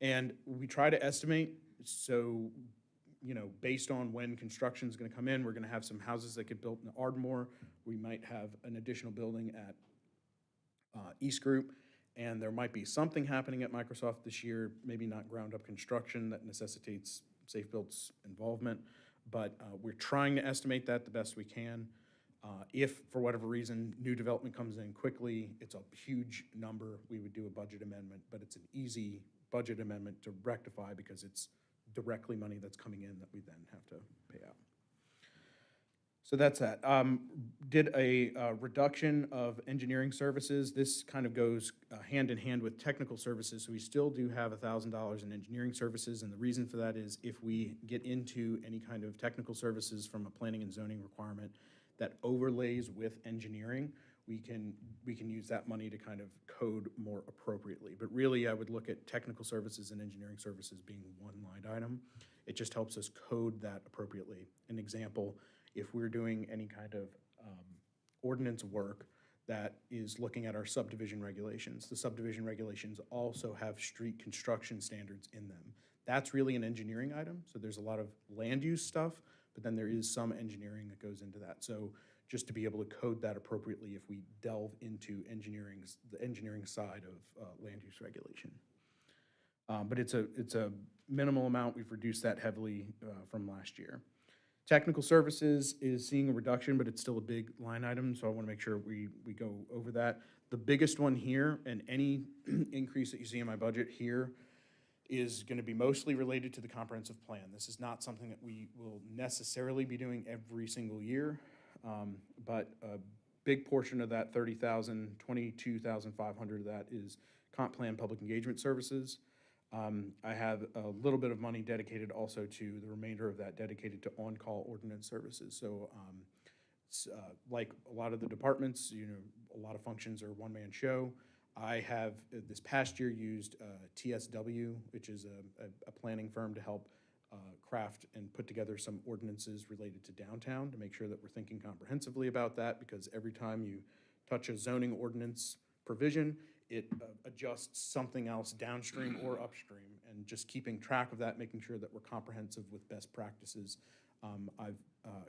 And we try to estimate, so, based on when construction's gonna come in, we're gonna have some houses that get built in Ardmore. We might have an additional building at East Group, and there might be something happening at Microsoft this year, maybe not ground-up construction that necessitates Safe Built's involvement, but we're trying to estimate that the best we can. If, for whatever reason, new development comes in quickly, it's a huge number, we would do a budget amendment, but it's an easy budget amendment to rectify because it's directly money that's coming in that we then have to pay out. So that's that. Did a reduction of engineering services. This kind of goes hand in hand with technical services. So we still do have $1,000 in engineering services, and the reason for that is if we get into any kind of technical services from a planning and zoning requirement that overlays with engineering, we can use that money to kind of code more appropriately. But really, I would look at technical services and engineering services being one line item. It just helps us code that appropriately. An example, if we're doing any kind of ordinance work that is looking at our subdivision regulations, the subdivision regulations also have street construction standards in them. That's really an engineering item, so there's a lot of land use stuff, but then there is some engineering that goes into that. So just to be able to code that appropriately if we delve into the engineering side of land use regulation. But it's a minimal amount. We've reduced that heavily from last year. Technical services is seeing a reduction, but it's still a big line item, so I want to make sure we go over that. The biggest one here, and any increase that you see in my budget here, is going to be mostly related to the comprehensive plan. This is not something that we will necessarily be doing every single year, but a big portion of that 30,000, 22,500 of that is comp plan public engagement services. I have a little bit of money dedicated also to the remainder of that dedicated to on-call ordinance services. So like a lot of the departments, a lot of functions are one-man show. I have this past year used TSW, which is a planning firm to help craft and put together some ordinances related to downtown to make sure that we're thinking comprehensively about that, because every time you touch a zoning ordinance provision, it adjusts something else downstream or upstream, and just keeping track of that, making sure that we're comprehensive with best practices. I've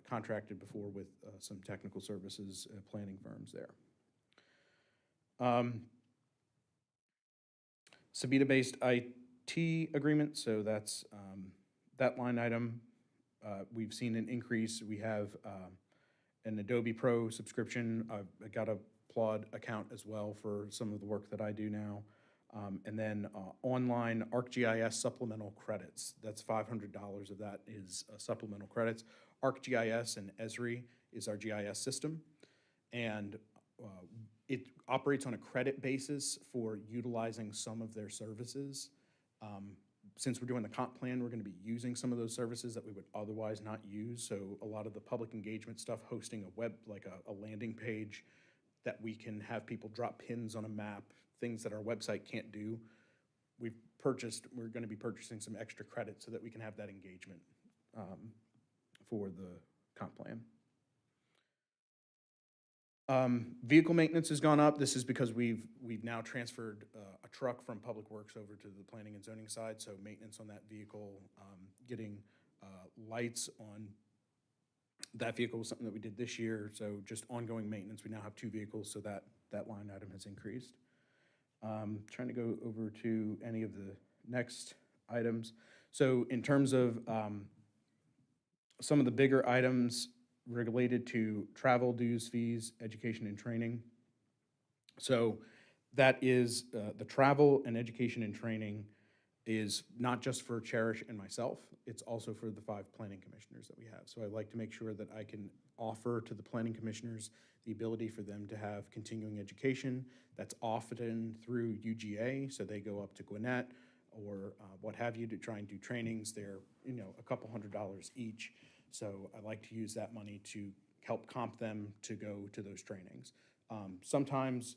contracted before with some technical services planning firms there. Sabita-based IT agreement, so that's that line item. We've seen an increase. We have an Adobe Pro subscription. I got a Plod account as well for some of the work that I do now. And then online ArcGIS supplemental credits. That's $500 of that is supplemental credits. ArcGIS and Esri is our GIS system. And it operates on a credit basis for utilizing some of their services. Since we're doing the comp plan, we're going to be using some of those services that we would otherwise not use. So a lot of the public engagement stuff, hosting a web, like a landing page that we can have people drop pins on a map, things that our website can't do. We're going to be purchasing some extra credit so that we can have that engagement for the comp plan. Vehicle maintenance has gone up. This is because we've now transferred a truck from Public Works over to the planning and zoning side, so maintenance on that vehicle, getting lights on that vehicle was something that we did this year, so just ongoing maintenance. We now have 2 vehicles, so that line item has increased. Trying to go over to any of the next items. So in terms of some of the bigger items related to travel, dues, fees, education, and training. So that is the travel and education and training is not just for Cherish and myself, it's also for the 5 planning commissioners that we have. So I like to make sure that I can offer to the planning commissioners the ability for them to have continuing education that's often through UGA, so they go up to Gwinnett or what have you to try and do trainings. They're, a couple $100s each. So I like to use that money to help comp them to go to those trainings. Sometimes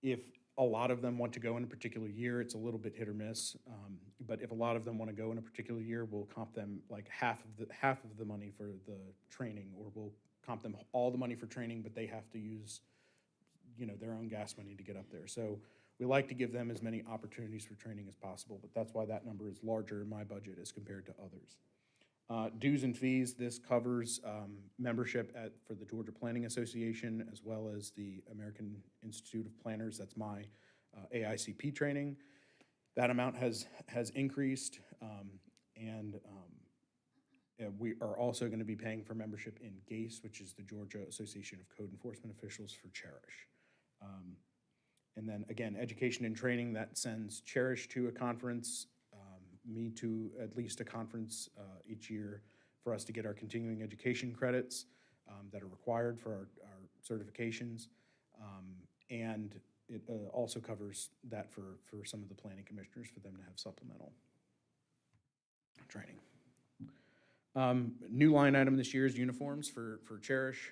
if a lot of them want to go in a particular year, it's a little bit hit or miss. But if a lot of them want to go in a particular year, we'll comp them like half of the money for the training, or we'll comp them all the money for training, but they have to use, their own gas money to get up there. So we like to give them as many opportunities for training as possible, but that's why that number is larger in my budget as compared to others. Dues and fees, this covers membership for the Georgia Planning Association as well as the American Institute of Planners. That's my AICP training. That amount has increased, and we are also going to be paying for membership in GACE, which is the Georgia Association of Code Enforcement Officials for Cherish. And then again, education and training, that sends Cherish to a conference, me to at least a conference each year for us to get our continuing education credits that are required for our certifications. And it also covers that for some of the planning commissioners, for them to have supplemental training. New line item this year is uniforms for Cherish.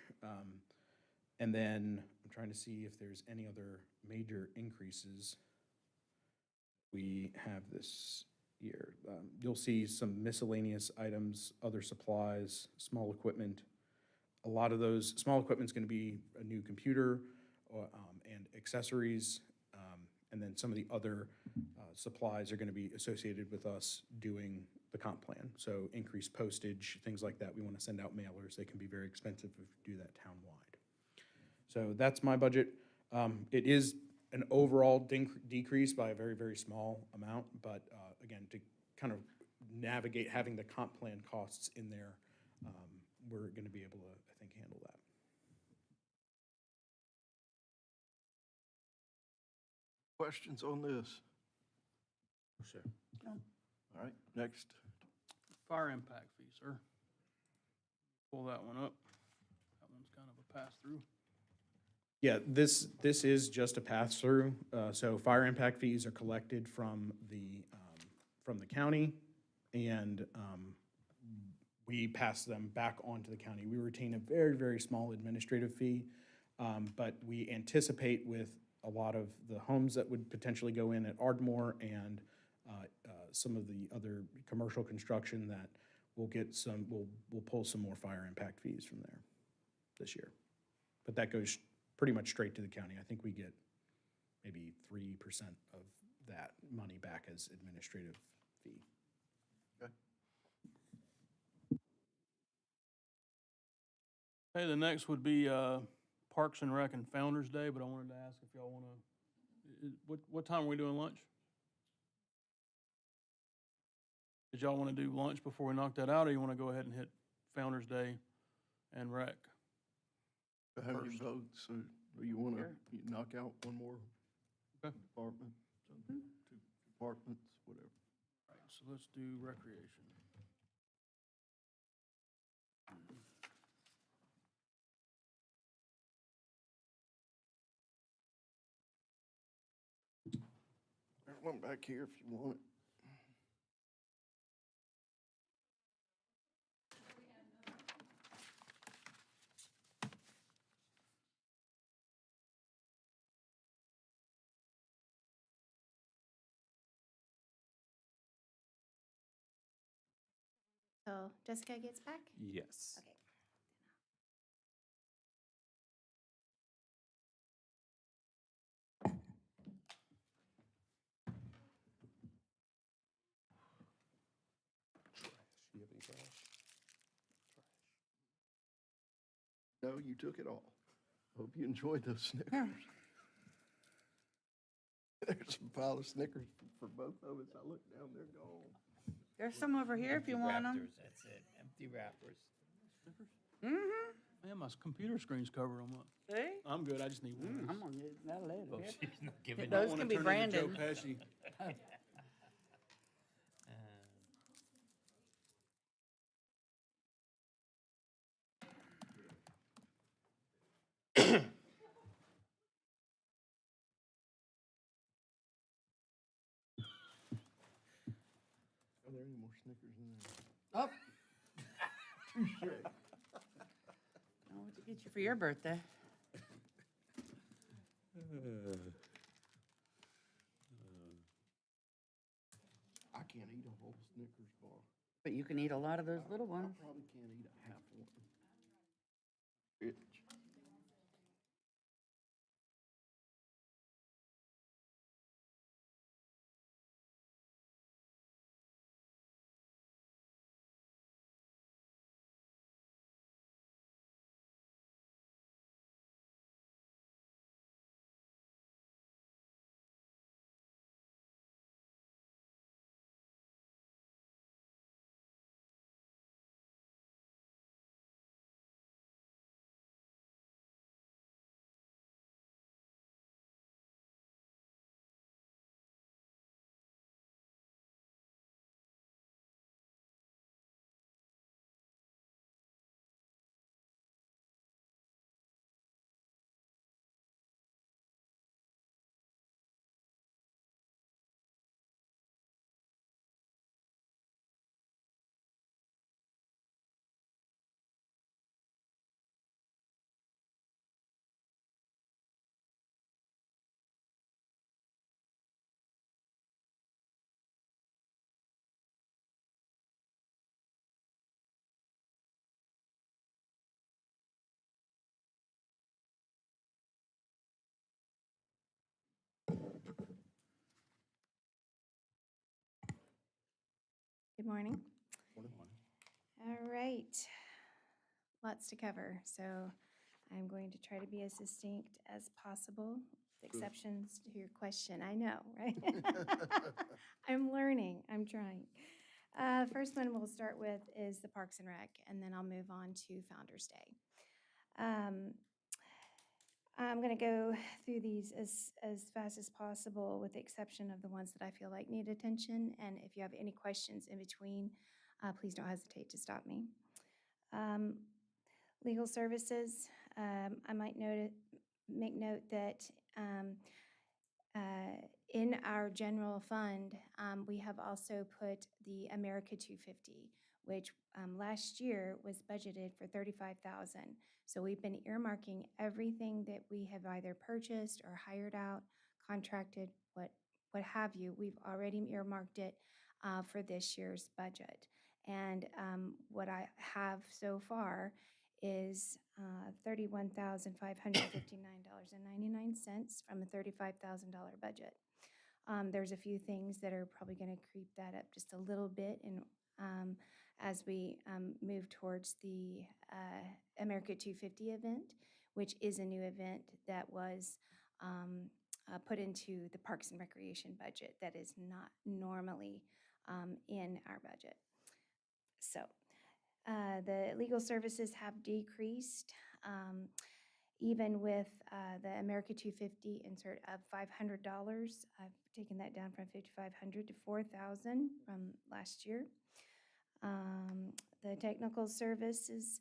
And then I'm trying to see if there's any other major increases we have this year. You'll see some miscellaneous items, other supplies, small equipment. A lot of those, small equipment's gonna be a new computer and accessories. And then some of the other supplies are gonna be associated with us doing the comp plan. So increased postage, things like that. We wanna send out mailers. They can be very expensive if you do that townwide. So that's my budget. It is an overall decrease by a very, very small amount, but again, to kind of navigate having the comp plan costs in there, we're gonna be able to, I think, handle that. Questions on this? Sure. All right, next. Fire impact fee, sir. Pull that one up. That one's kind of a pass-through. Yeah, this is just a pass-through. So fire impact fees are collected from the county, and we pass them back on to the county. We retain a very, very small administrative fee, but we anticipate with a lot of the homes that would potentially go in at Ardmore and some of the other commercial construction that we'll pull some more fire impact fees from there this year. But that goes pretty much straight to the county. I think we get maybe 3% of that money back as administrative fee. Okay. Okay, the next would be Parks and Rec and Founder's Day, but I wanted to ask if y'all want to, what time are we doing lunch? Did y'all want to do lunch before we knock that out, or you want to go ahead and hit Founder's Day and Rec? How many First. votes, so you want to Sure. knock out one more Okay. department? Two departments, whatever. All right, so let's do recreation. There's one back here if you want it. So Jessica gets back? Yes. Okay. You have any trash? No, you took it all. Hope you enjoyed those Snickers. There's a pile of Snickers for both of us. I look down, they're gone. There's some over here if you want them. That's it, empty wrappers. Mm-hmm. Man, my computer screen's covered them up. See? I'm good, I just need one. I'm gonna get that later. Oh, she's not giving Those I don't can wanna be turn into Joe branded. Pesci. any more Snickers in there? Oh. Oh, what to get you for your birthday? I can't eat a whole Snickers bar. But you can eat a lot of those little I ones. probably can't eat a half one. Itch. Good morning. All right. Lots to cover, so I'm going to try to be as succinct as possible, with exceptions to your question. I know, right? I'm learning, I'm trying. First one we'll start with is the Parks and Rec, and then I'll move on to Founder's Day. I'm going to go through these as fast as possible, with the exception of the ones that I feel like need attention. And if you have any questions in between, please don't hesitate to stop me. Legal services, I might make note that in our general fund, we have also put the America 250, which last year was budgeted for $35,000. So we've been earmarking everything that we have either purchased or hired out, contracted, what have you. We've already earmarked it for this year's budget. And what I have so far is $31,559.99 from a $35,000 budget. There's a few things that are probably going to creep that up just a little bit, and as we move towards the America 250 event, which is a new event that was put into the Parks and Recreation budget that is not normally in our budget. So the legal services have decreased, even with the America 250 insert of $500. I've taken that down from $5,500 to $4,000 from last year. The technical services,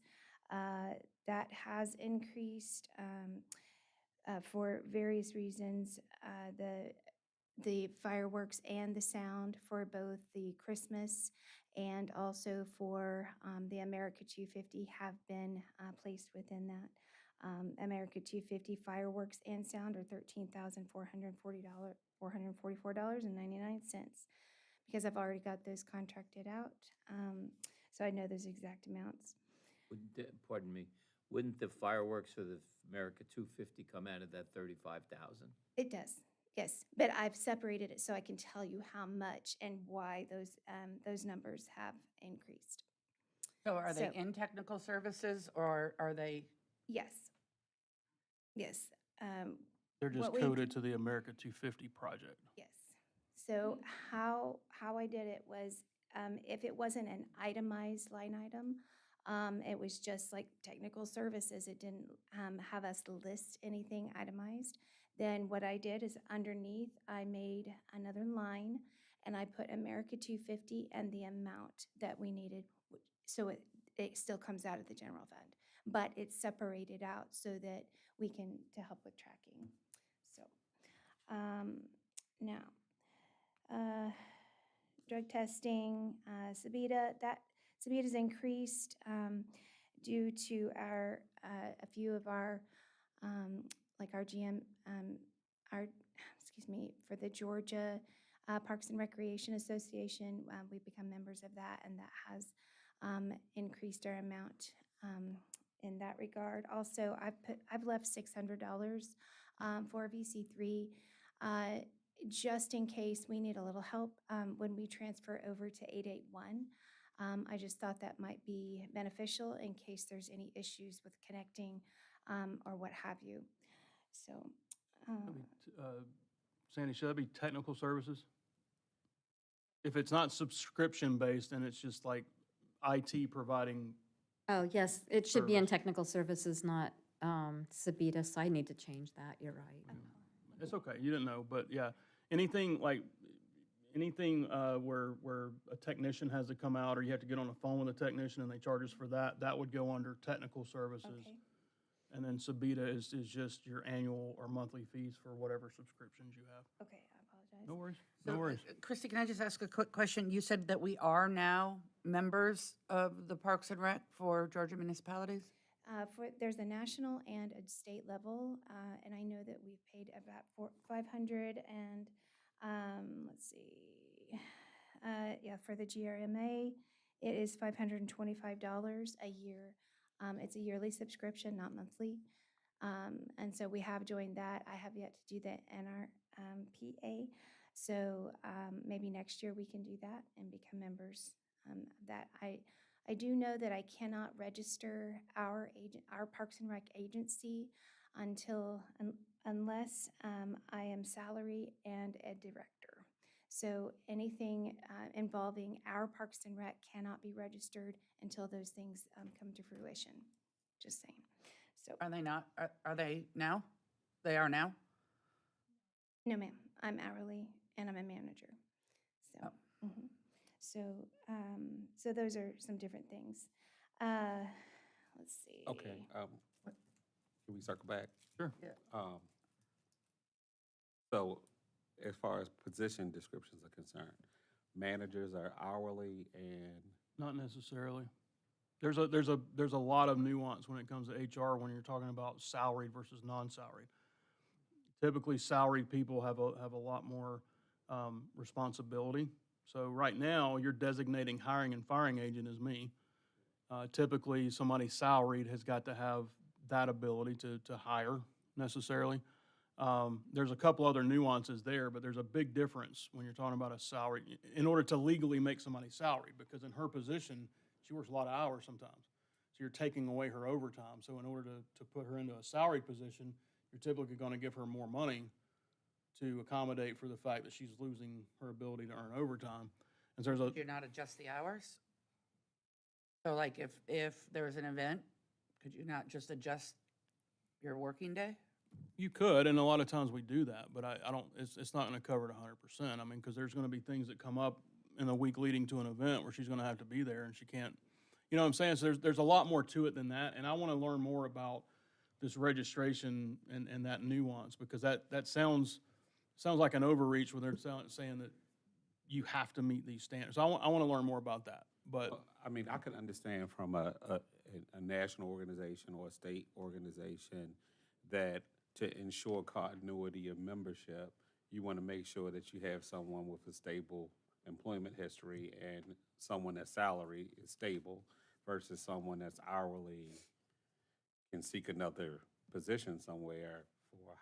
that has increased for various reasons. The fireworks and the sound for both the Christmas and also for the America 250 have been placed within that. America 250 fireworks and sound are $13,444.99, because I've already got those contracted out, so I know those exact amounts. Pardon me, wouldn't the fireworks for the America 250 come out of that 35,000? It does, yes, but I've separated it so I can tell you how much and why those numbers have increased. So are they So- in technical services, or are they? Yes. Yes. They're just What we- coded to the America 250 project. Yes. So how I did it was, if it wasn't an itemized line item, it was just like technical services, it didn't have us list anything itemized, then what I did is underneath, I made another line, and I put America 250 and the amount that we needed, so it still comes out of the general fund, but it's separated out so that we can, to help with tracking. So, now, drug testing, Sabita, Sabita's increased due to a few of our, like our GM, our, excuse me, for the Georgia Parks and Recreation Association, we've become members of that, and that has increased our amount in that regard. Also, I've left $600 for VC3 just in case we need a little help when we transfer over to 881. I just thought that might be beneficial in case there's any issues with connecting or what have you. So, Sandy, should that be technical services? If it's not subscription-based and it's just like IT providing, Oh, yes, it should be in Service. technical services, not Sabita, so I need to change that, you're right. it's okay, you didn't know, but yeah, anything where a technician has to come out or you have to get on the phone with a technician and they charge us for that, that would go under technical services. okay. And then Sabita is just your annual or monthly fees for whatever subscriptions you have. Okay, I apologize. No worries, So, no worries. Christy, can I just ask a quick question? You said that we are now members of the Parks and Rec for Georgia municipalities? There's a national and a state level, and I know that we've paid about 500 and, let's see, yeah, for the GRMA, it is $525 a year. It's a yearly subscription, not monthly. And so we have joined that. I have yet to do the NRPA. So maybe next year we can do that and become members. That I do know that I cannot register our Parks and Rec agency unless I am salary and a director. So anything involving our Parks and Rec cannot be registered until those things come to fruition. Just saying. So Are they not? Are they now? They are now? no, ma'am. I'm hourly and I'm a manager. So, Oh. mhm. So those are some different things. Let's see. Okay, can we circle back? Sure. So as far as position descriptions are concerned, managers are hourly and, Not necessarily. There's a lot of nuance when it comes to HR when you're talking about salaried versus non-salaried. Typically, salaried people have a lot more responsibility. So right now, you're designating hiring and firing agent as me. Typically, somebody salaried has got to have that ability to hire necessarily. There's a couple other nuances there, but there's a big difference when you're talking about a salary, in order to legally make somebody salaried, because in her position, she works a lot of hours sometimes. So you're taking away her overtime. So in order to put her into a salaried position, you're typically going to give her more money to accommodate for the fact that she's losing her ability to earn overtime. And so there's a, Could you not adjust the hours? So like if there was an event, could you not just adjust your working day? you could, and a lot of times we do that, but I don't, it's not going to cover it 100%. I mean, because there's going to be things that come up in the week leading to an event where she's going to have to be there and she can't, you know what I'm saying? So there's a lot more to it than that, and I want to learn more about this registration and that nuance, because that sounds like an overreach when they're saying that you have to meet these standards. So I want to learn more about that, but. well, I mean, I can understand from a national organization or a state organization that to ensure continuity of membership, you want to make sure that you have someone with a stable employment history and someone that's salary is stable versus someone that's hourly can seek another position somewhere for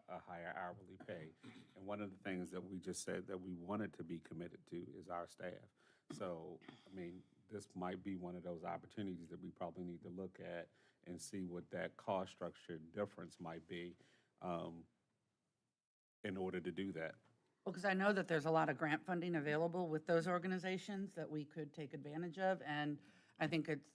a higher hourly pay. And one of the things that we just said that we wanted to be committed to is our staff. So, I mean, this might be one of those opportunities that we probably need to look at and see what that cost structure difference might be in order to do that. Well, because I know that there's a lot of grant funding available with those organizations that we could take advantage of, and I think it's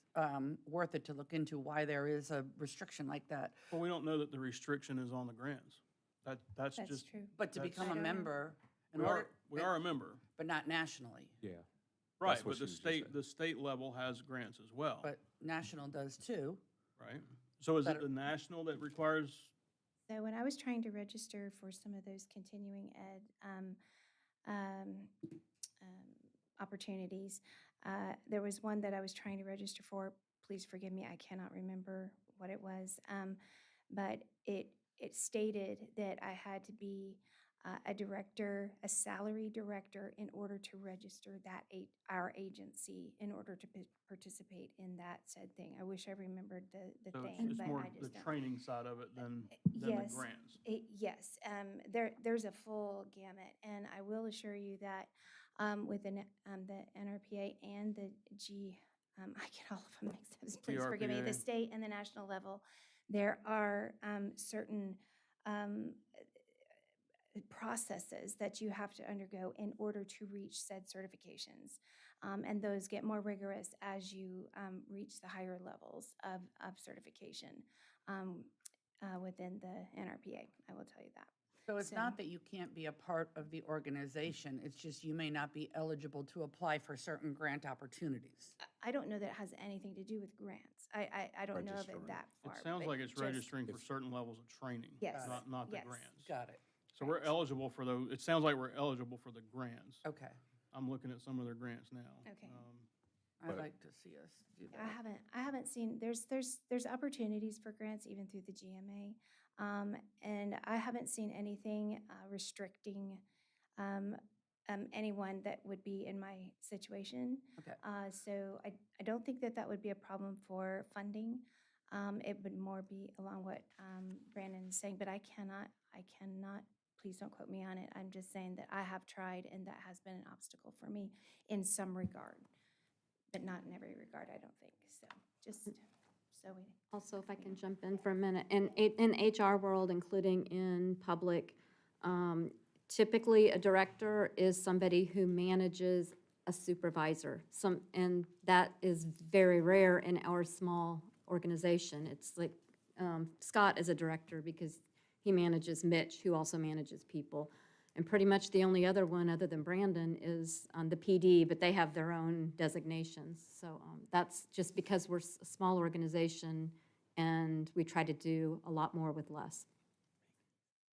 worth it to look into why there is a restriction like that. Well, we don't know that the restriction is on the grants. That's That's just. true. But to That's- become a I don't know. member, in We order, are a member, but not nationally. Yeah. right, That's what but the she just said. the state level has grants as well, But national does too. right? So is it Better- the national that requires, So when I was trying to register for some of those continuing ed opportunities. There was one that I was trying to register for. Please forgive me, I cannot remember what it was. But it stated that I had to be a director, a salary director, in order to register our agency, in order to participate in that said thing. I wish I remembered the So thing, it's but more I the just don't. training side of it than the Yes, grants. yes, there's a full gamut, and I will assure you that within the NRPA and the I get all of them mixed up, please forgive me, the TRPA. state and the national level, there are certain um, processes that you have to undergo in order to reach said certifications. And those get more rigorous as you reach the higher levels of certification within the NRPA, I will tell you that. So it's not that you can't be a part of the organization, it's just you may not be eligible to apply for certain grant opportunities. I don't know that it has anything to do with grants. I don't know of it Registering. that It far. sounds but like it's just- registering for certain levels of training, Yes, not the yes. grants. Got it. So we're eligible for those, it sounds like we're eligible for the grants. Okay. I'm looking at some of their grants now. Okay. I'd like to see us do that. I haven't seen, there's opportunities for grants even through the GMA. And I haven't seen anything restricting anyone that would be in my situation. Okay. So I don't think that that would be a problem for funding. It would more be along what Brandon is saying, but I cannot, please don't quote me on it. I'm just saying that I have tried and that has been an obstacle for me in some regard, but not in every regard, I don't think. So just so we. Also, if I can jump in for a minute, in HR world, including in public, typically a director is somebody who manages a supervisor. And that is very rare in our small organization. It's like Scott is a director because he manages Mitch, who also manages people. And pretty much the only other one, other than Brandon, is on the PD, but they have their own designations. So that's just because we're a small organization and we try to do a lot more with less.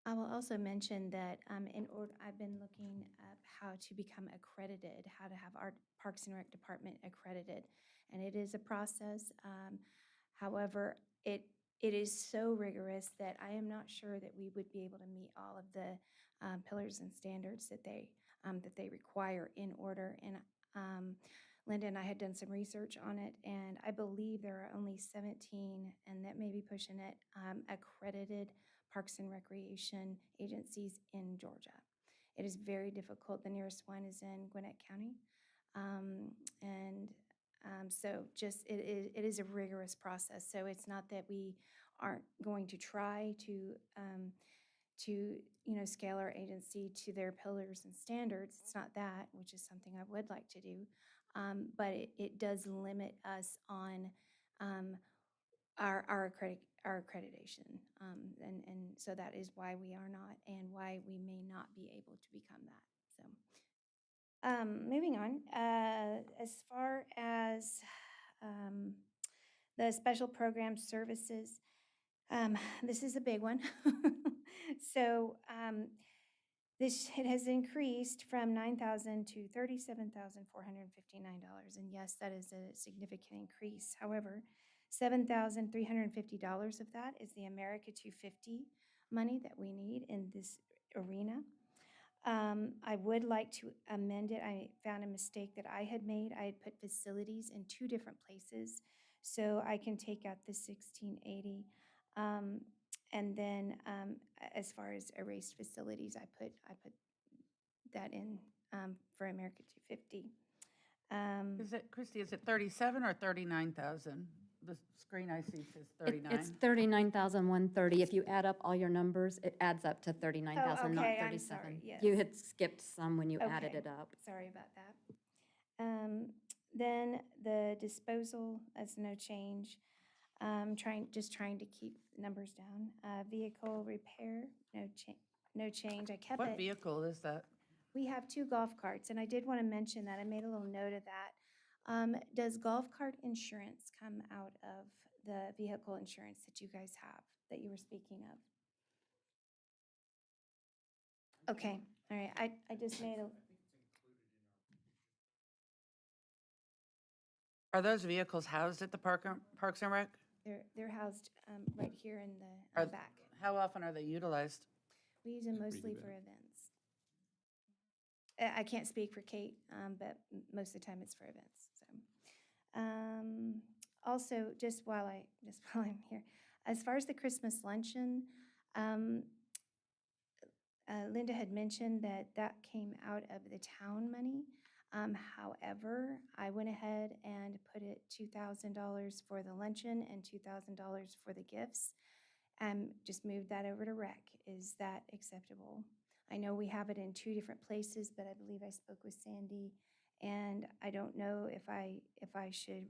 I will also mention that I've been looking at how to become accredited, how to have our Parks and Rec department accredited, and it is a process. However, it is so rigorous that I am not sure that we would be able to meet all of the pillars and standards that they require in order. And Linda and I had done some research on it, and I believe there are only 17, and that may be pushing it, accredited Parks and Recreation agencies in Georgia. It is very difficult. The nearest one is in Gwinnett County. So just, it is a rigorous process. So it's not that we aren't going to try to scale our agency to their pillars and standards. It's not that, which is something I would like to do. But it does limit us on our accreditation. And so that is why we are not, and why we may not be able to become that. So moving on, as far as the special program services, this is a big one. So it has increased from $9,000 to $37,459. And yes, that is a significant increase. However, $7,350 of that is the America 250 money that we need in this arena. I would like to amend it. I found a mistake that I had made. I had put facilities in two different places. So I can take out the 1680. And then as far as erased facilities, I put that in for America 250. Is it, Christie, is it 37 or 39,000? The screen I see says 39. It's 39,130. If you add up all your numbers, it adds up to 39,000, not okay, I'm 37. sorry, yes. You had skipped some when you added Okay. it up. Sorry about that. Then the disposal, that's no change. Just trying to keep numbers down. Vehicle repair, no change. I kept it. What vehicle is that? We have 2 golf carts, and I did want to mention that. I made a little note of that. Does golf cart insurance come out of the vehicle insurance that you guys have, that you were speaking of? Okay, all right. I just made a. Are those vehicles housed at the Parks and Rec? They're housed right here in Are- the back. How often are they utilized? We use them mostly for events. I can't speak for Kate, but most of the time it's for events, so. Also, just while I'm here, as far as the Christmas luncheon, Linda had mentioned that that came out of the town money. However, I went ahead and put it $2,000 for the luncheon and $2,000 for the gifts. Just moved that over to rec. Is that acceptable? I know we have it in two different places, but I believe I spoke with Sandy, and I don't know if I should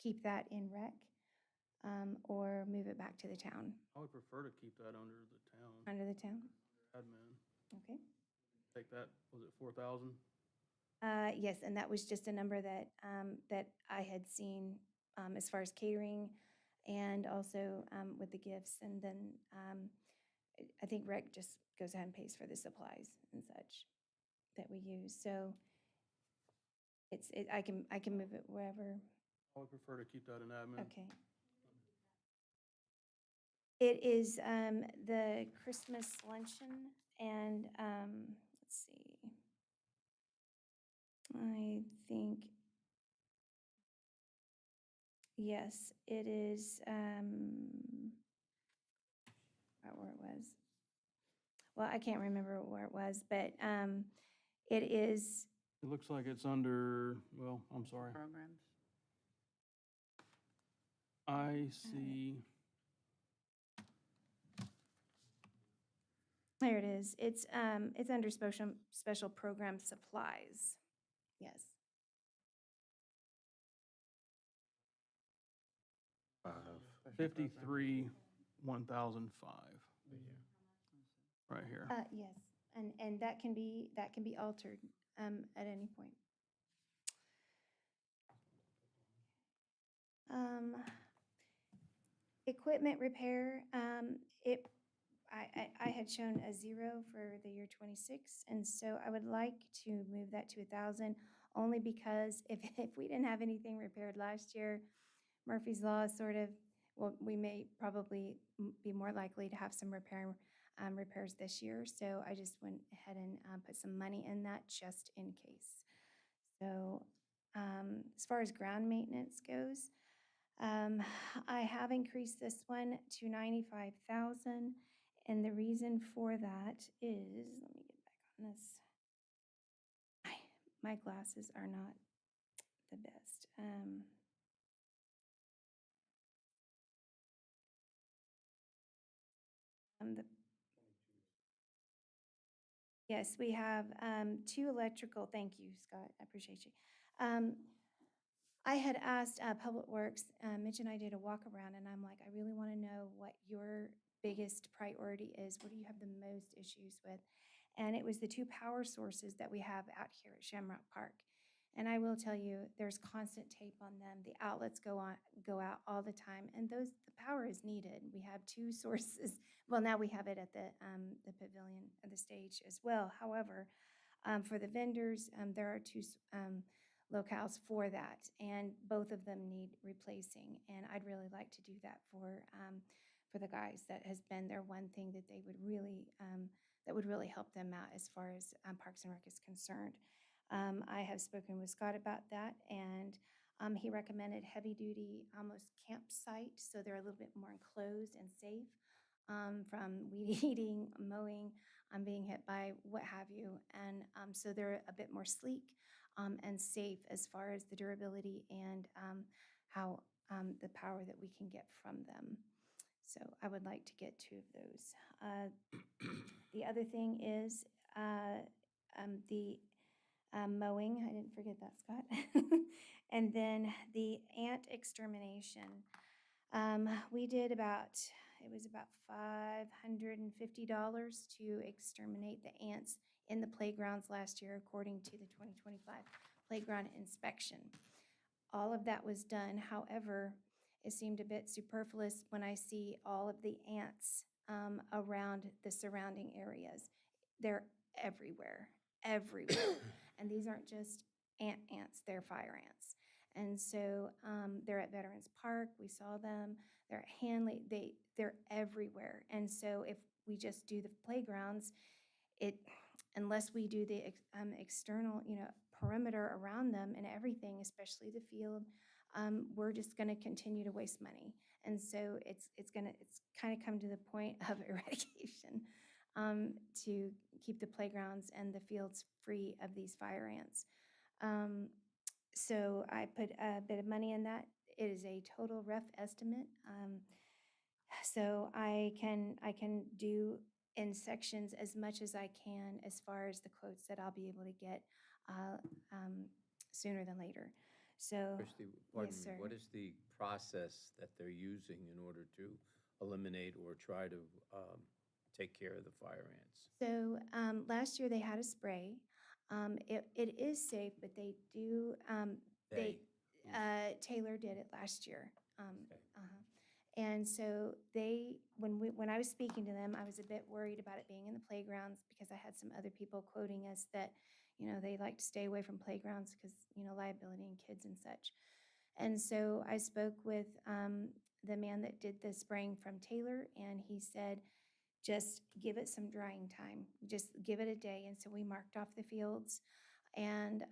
keep that in rec or move it back to the town, I would prefer to keep that under the town under the town. admin. Okay. Take that, was it 4,000? Yes, and that was just a number that, that I had seen as far as catering and also with the gifts. And then I think rec just goes ahead and pays for the supplies and such that we use. So I can move it wherever. I would prefer to keep that in admin. Okay. It is the Christmas luncheon, and let's see. I think, yes, it is, where it was. Well, I can't remember where it was, but it is, It looks like it's under, well, I'm sorry. Programs? I see, there it is. It's under special program supplies. Yes. 53, 1,005. Right here. Yes, and that can be altered at any point. Equipment repair, I had shown a 0 for the year '26, and so I would like to move that to 1,000, only because if we didn't have anything repaired last year, Murphy's Law is sort of, well, we may probably be more likely to have some repairs this year. So I just went ahead and put some money in that just in case. So as far as ground maintenance goes, I have increased this one to 95,000, and the reason for that is, let me get back on this. My glasses are not the best. Yes, we have 2 electrical, thank you, Scott, I appreciate you. I had asked Public Works, Mitch and I did a walk around, and I'm like, I really want to know what your biggest priority is. What do you have the most issues with? And it was the 2 power sources that we have out here at Shamrock Park. And I will tell you, there's constant tape on them. The outlets go out all the time, and the power is needed. We have 2 sources. Well, now we have it at the pavilion, at the stage as well. However, for the vendors, there are 2 locales for that, and both of them need replacing. And I'd really like to do that for the guys. That has been their one thing that they would really that would really help them out as far as Parks and Rec is concerned. I have spoken with Scott about that, and he recommended heavy-duty, almost campsite, so they're a little bit more enclosed and safe from weed eating, mowing, being hit by what have you. And so they're a bit more sleek and safe as far as the durability and how the power that we can get from them. So I would like to get 2 of those. The other thing is the mowing. I didn't forget that, Scott. And then the ant extermination. We did it was about $550 to exterminate the ants in the playgrounds last year, according to the 2025 playground inspection. All of that was done. However, it seemed a bit superfluous when I see all of the ants around the surrounding areas. They're everywhere, everywhere. And these aren't just ants, they're fire ants. And And so they're at Veterans Park, we saw them, they're at Hanley, they're everywhere. And so if we just do the playgrounds, unless we do the external, perimeter around them and everything, especially the field, we're just gonna continue to waste money. And so it's kind of come to the point of eradication, to keep the playgrounds and the fields free of these fire ants. So I put a bit of money in that. It is a total rough estimate. So I can do in sections as much as I can as far as the quotes that I'll be able to get uh, sooner than later. So, Christie, pardon yes, me, sir. what is the process that they're using in order to eliminate or try to take care of the fire ants? So last year they had a spray. It is safe, but they do, They, Taylor did it last year. Okay. And so when I was speaking to them, I was a bit worried about it being in the playgrounds because I had some other people quoting us that, they like to stay away from playgrounds because, liability and kids and such. And so I spoke with the man that did the spraying from Taylor, and he said, just give it some drying time. Just give it a day. And so we marked off the fields and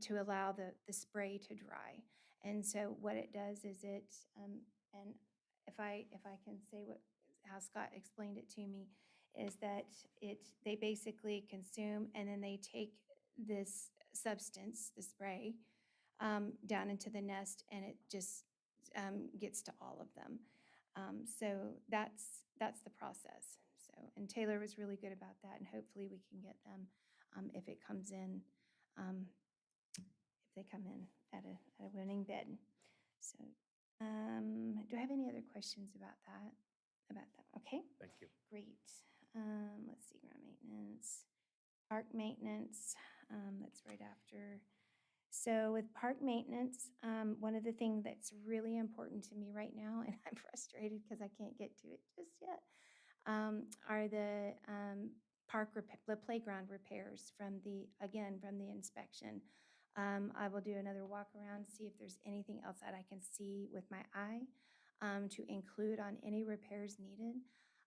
to allow the spray to dry. And so what it does is and if I can say how Scott explained it to me, is that they basically consume and then they take this substance, the spray, down into the nest, and it just gets to all of them. So that's the process. So, and Taylor was really good about that, and hopefully we can get them if it comes in, if they come in at a winning bid. So, do I have any other questions about that? Okay, thank you. great. Let's see, ground maintenance, park maintenance. That's right after. So with park maintenance, one of the things that's really important to me right now, and I'm frustrated because I can't get to it just yet, are the the playground repairs from the inspection. I will do another walk around, see if there's anything else that I can see with my eye to include on any repairs needed.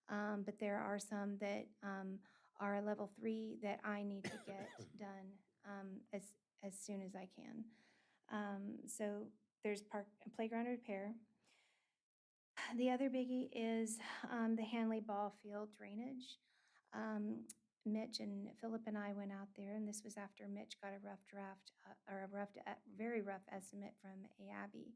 But there are some that are level 3 that I need to get done as soon as I can. So there's playground repair. The other biggie is the Hanley Ball Field drainage. Mitch and Philip and I went out there, and this was after Mitch got a rough draft, or very rough estimate from AABI.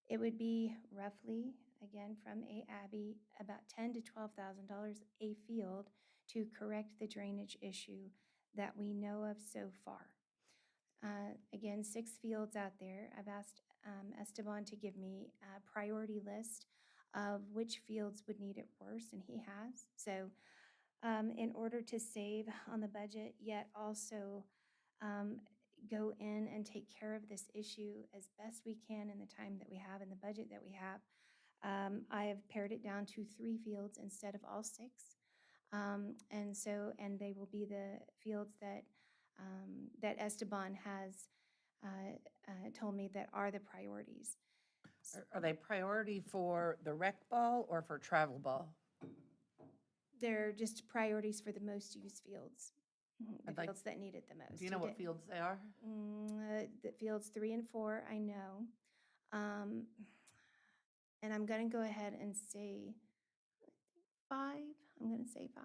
It would be roughly, again, from AABI, about $10,000 to $12,000 a field to correct the drainage issue that we know of so far. Again, 6 fields out there. I've asked Esteban to give me a priority list of which fields would need it worse, and he has. So in order to save on the budget, yet also go in and take care of this issue as best we can in the time that we have and the budget that we have, I have pared it down to 3 fields instead of all 6. And they will be the fields that Esteban has told me that are the priorities. Are they priority for the rec ball or for travel ball? They're just priorities for the most used fields, the I'd like- fields that need it the most. Do you know what fields they are? The fields 3 and 4, I know. And I'm going to go ahead and say 5. I'm going to say 5.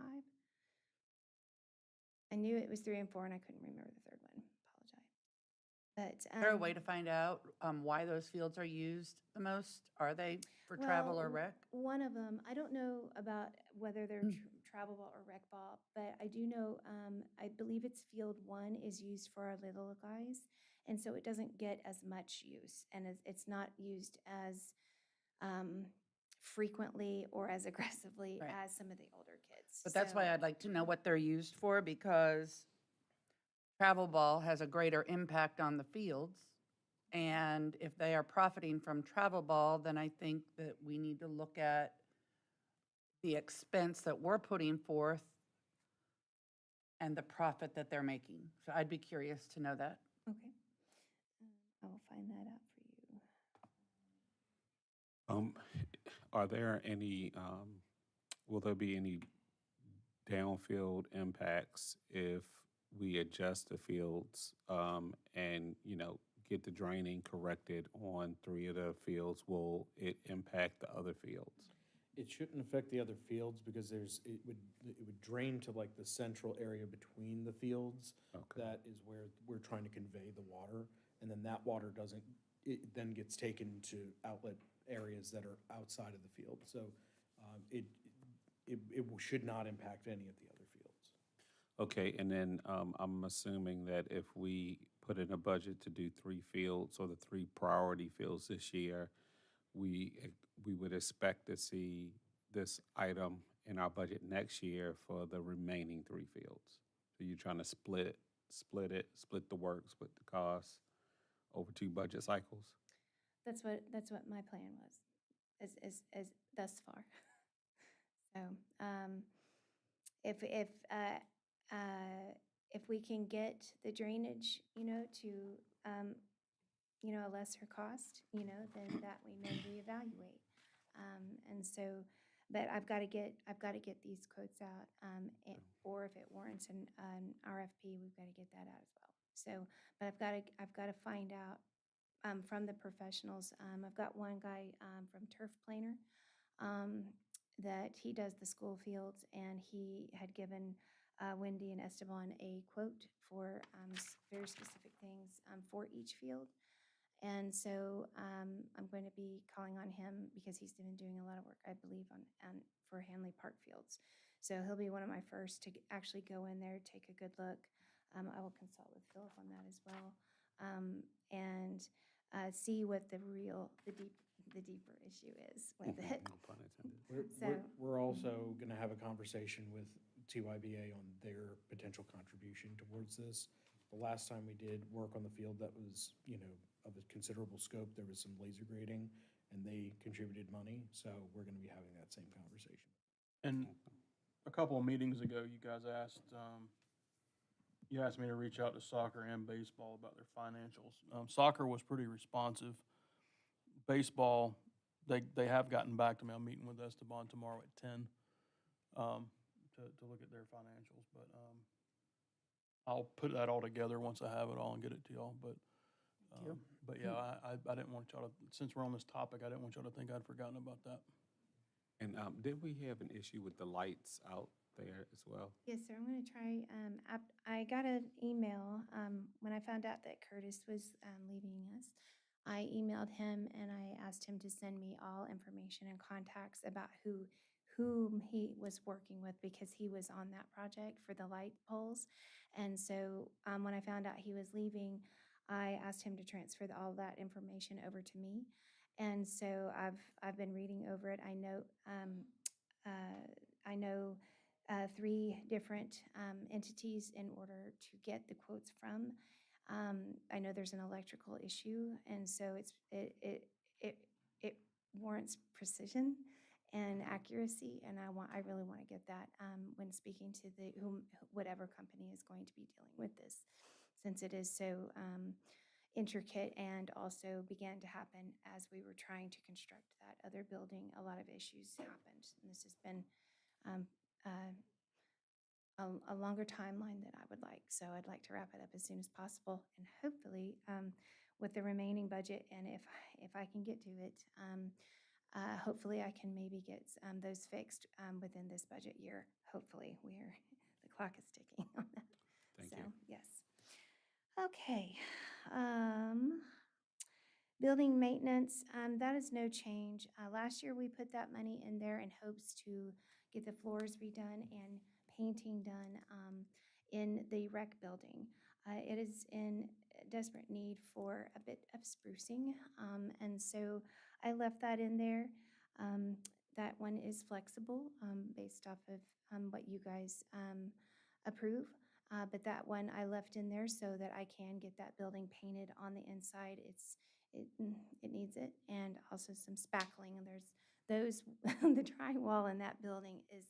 I knew it was 3 and 4, and I couldn't remember the third one. Apologize. But Is there a way to find out why those fields are used the most? Are they for travel or rec? One of them, I don't know about whether they're travel ball or rec ball, but I do know, I believe it's field 1 is used for our little guys, and so it doesn't get as much use, and it's not used as frequently or as aggressively Right. as some of the older kids. But that's So- why I'd like to know what they're used for, because travel ball has a greater impact on the fields. And if they are profiting from travel ball, then I think that we need to look at the expense that we're putting forth and the profit that they're making. So I'd be curious to know that. Okay. I Are there any, will there be any downfield impacts if we adjust the fields, and, get the draining corrected on 3 of the fields? Will it impact the other fields? It shouldn't affect the other fields because it would drain to like the central area between the fields. Okay. That is where we're trying to convey the water, and then that water doesn't, it then gets taken to outlet areas that are outside of the field. So it should not impact any of the other fields. Okay, and then I'm assuming that if we put in a budget to do 3 fields or the 3 priority fields this year, we would expect to see this item in our budget next year for the remaining 3 fields. So you're trying to split the work, split the costs over 2 budget cycles? That's what my plan was, as thus far. So, if we can get the drainage, to, a lesser cost, then that we may reevaluate. And so, but I've got to get these quotes out, or if it warrants an RFP, we've got to get that out as well. So, but I've got to find out, from the professionals. I've got one guy, from Turf Planer, that he does the school fields, and he had given Wendy and Esteban a quote for very specific things for each field. And so I'm going to be calling on him because he's been doing a lot of work, I believe, on for Hanley Park fields. So he'll be one of my first to actually go in there, take a good look. I will consult with Philip on that as well, and see what the deeper issue is with it. No pun intended. We're also going to have a conversation with TYBA on their potential contribution towards this. The last time we did work on the field that was, of a considerable scope, there was some laser grading, and they contributed money, so we're going to be having that same conversation. And a couple of meetings ago, you guys asked, you asked me to reach out to soccer and baseball about their financials. Soccer was pretty responsive. Baseball, they have gotten back to me. I'm meeting with Esteban tomorrow at 10 to look at their financials. But I'll put that all together once I have it all and get it to y'all. But yeah, I didn't want y'all to, since we're on this topic, I didn't want y'all to think I'd forgotten about that. And did we have an issue with the lights out there as well? Yes, sir. I'm going to try. I got an email when I found out that Curtis was leaving us. I emailed him and I asked him to send me all information and contacts about whom he was working with, because he was on that project for the light poles. And so when I found out he was leaving, I asked him to transfer all that information over to me. And so I've been reading over it. I know 3 different entities in order to get the quotes from. I know there's an electrical issue, and so it warrants precision and accuracy, and I really want to get that when speaking to whatever company is going to be dealing with this, since it is so intricate and also began to happen as we were trying to construct that other building. A lot of issues happened, and this has been a longer timeline than I would like. So I'd like to wrap it up as soon as possible, and hopefully with the remaining budget, and if I can get to it, hopefully I can maybe get those fixed within this budget year. Hopefully, the clock is ticking on that. Thank so, you. Yes. Okay. Building maintenance, that is no change. Last year we put that money in there in hopes to get the floors redone and painting done in the rec building. It is in desperate need for a bit of sprucing, and so I left that in there. That one is flexible based off of what you guys approve. But that one I left in there so that I can get that building painted on the inside. It needs it, and also some spackling. And there's those the drywall in that building is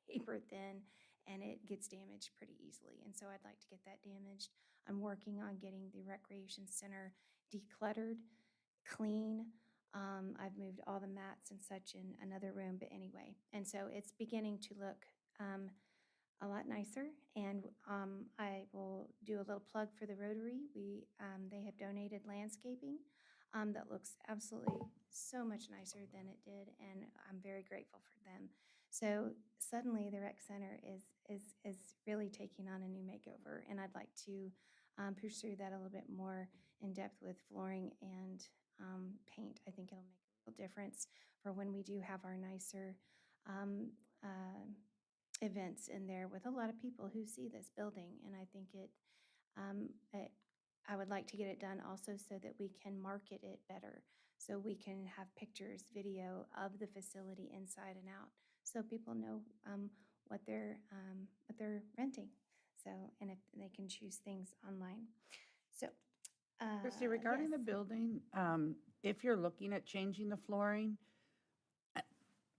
paper thin, and it gets damaged pretty easily. And so I'd like to get that damaged. I'm working on getting the recreation center decluttered, clean, I've moved all the mats and such in another room, but anyway. And so it's beginning to look a lot nicer. And I will do a little plug for the Rotary. They have donated landscaping that looks absolutely so much nicer than it did, and I'm very grateful for them. So suddenly the rec center is really taking on a new makeover, and I'd like to pursue that a little bit more in depth with flooring and paint. I think it'll make a real difference for when we do have our nicer events in there with a lot of people who see this building. And I think I would like to get it done also so that we can market it better. So we can have pictures, video of the facility inside and out, so people know what they're renting. So, and if they can choose things online. So, Christie, regarding the yes. building, if you're looking at changing the flooring,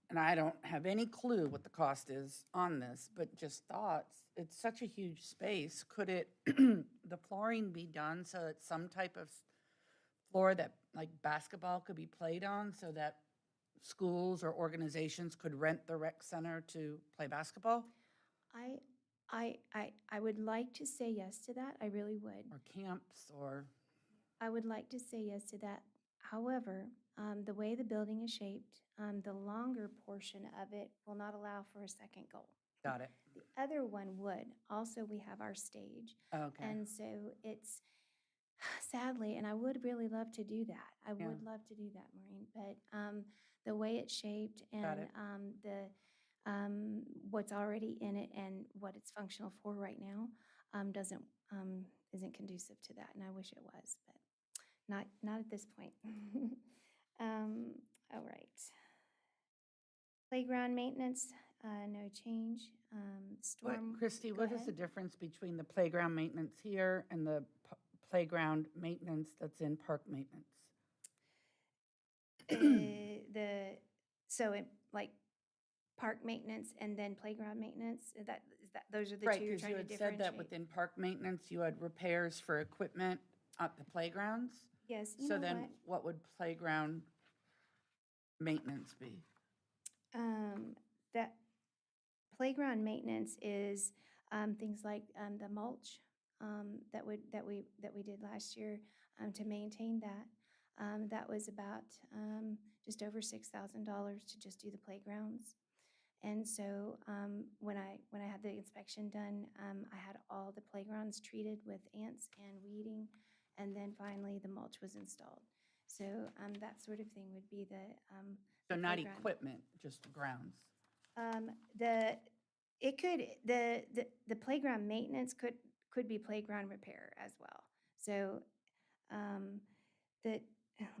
and I don't have any clue what the cost is on this, but just thoughts, it's such a huge space. Could it, the flooring be done so it's some type of floor that, like, basketball could be played on, so that schools or organizations could rent the rec center to play basketball? I would like to say yes to that. I really would. Or camps, or, I would like to say yes to that. However, the way the building is shaped, the longer portion of it will not allow for a second goal. got it, The other one would. Also, we have our stage. okay. And so it's sadly, and I would really love to do that. I Yeah. would love to do that, Maureen. But the way it's shaped Got and it. what's already in it and what it's functional for right now isn't conducive to that. And I wish it was, but not at this point. All right. Playground maintenance, no change. What, Storm. Christie, go what is the ahead. difference between the playground maintenance here and the playground maintenance that's in park maintenance? So it, like, park maintenance and then playground maintenance, those are the Right, two you're because trying you to had said differentiate? that within park maintenance, you had repairs for equipment at the playgrounds? Yes, you So know then what would playground maintenance be? that playground maintenance is things like the mulch that we did last year to maintain that. That was about just over $6,000 to just do the playgrounds. And so when I had the inspection done, I had all the playgrounds treated with ants and weeding, and then finally the mulch was installed. So that sort of thing would be the So not playground. equipment, just grounds? The playground maintenance could be playground repair as well. So let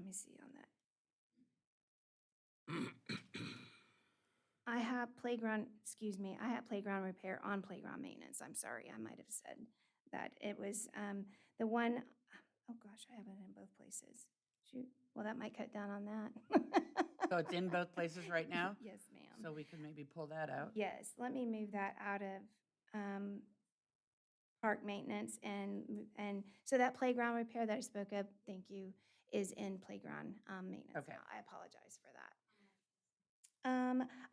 me see on that. I have playground repair on playground maintenance. I'm sorry, I might have said that. It was the one, oh gosh, I have it in both places. Shoot, well, that might cut down on that. So it's in both places right now? Yes, ma'am. So we could maybe pull that out? Yes, let me move that out of park maintenance and so that playground repair that I spoke of, thank you, is in playground maintenance Okay. now. I apologize for that.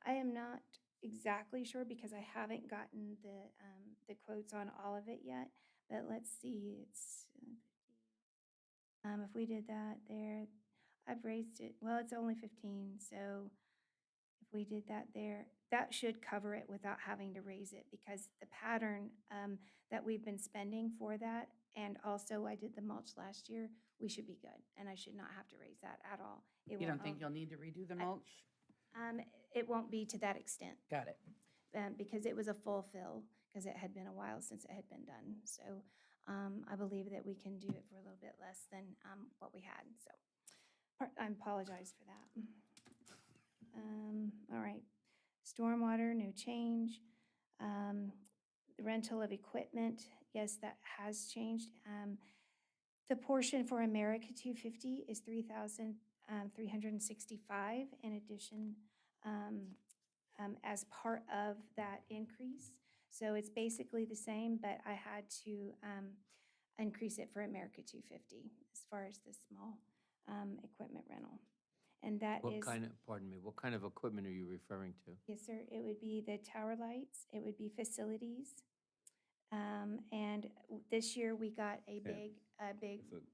I am not exactly sure because I haven't gotten the quotes on all of it yet, but let's see, it's if we did that there, I've raised it, well, it's only 15, so if we did that there, that should cover it without having to raise it because the pattern that we've been spending for that, and also I did the mulch last year, we should be good, and I should not have to raise that at all. You don't think you'll need to redo the mulch? It won't be to that extent Got it. because it was a full fill because it had been a while since it had been done. So I believe that we can do it for a little bit less than what we had. So I apologize for that. All right. Stormwater, no change. The rental of equipment, yes, that has changed. The portion for America 250 is $3,365 in addition as part of that increase. So it's basically the same, but I had to increase it for America 250 as far as the small equipment rental. And that What is, kind of, pardon me, what kind of equipment are you referring to? yes, sir, it would be the tower lights, it would be facilities. And this year we got a big, It's a large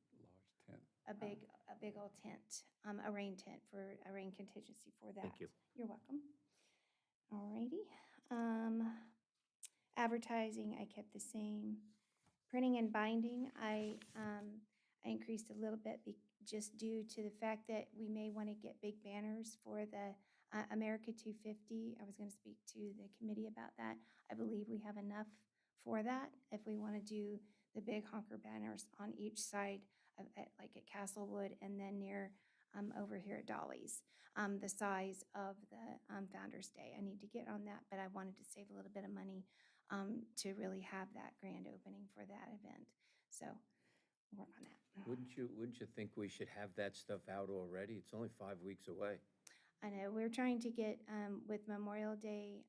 tent. a big old tent, a rain tent for, a rain contingency for that. Thank you. You're welcome. Alrighty. Advertising, I kept the same. Printing and binding, I increased a little bit just due to the fact that we may want to get big banners for the America 250. I was going to speak to the committee about that. I believe we have enough for that if we want to do the big honker banners on each side of, like at Castlewood and then near over here at Dolly's. The size of the Founder's Day. I need to get on that, but I wanted to save a little bit of money to really have that grand opening for that event. So we'll work on that. Wouldn't you think we should have that stuff out already? It's only 5 weeks away. I know, we're trying to get, with Memorial Day,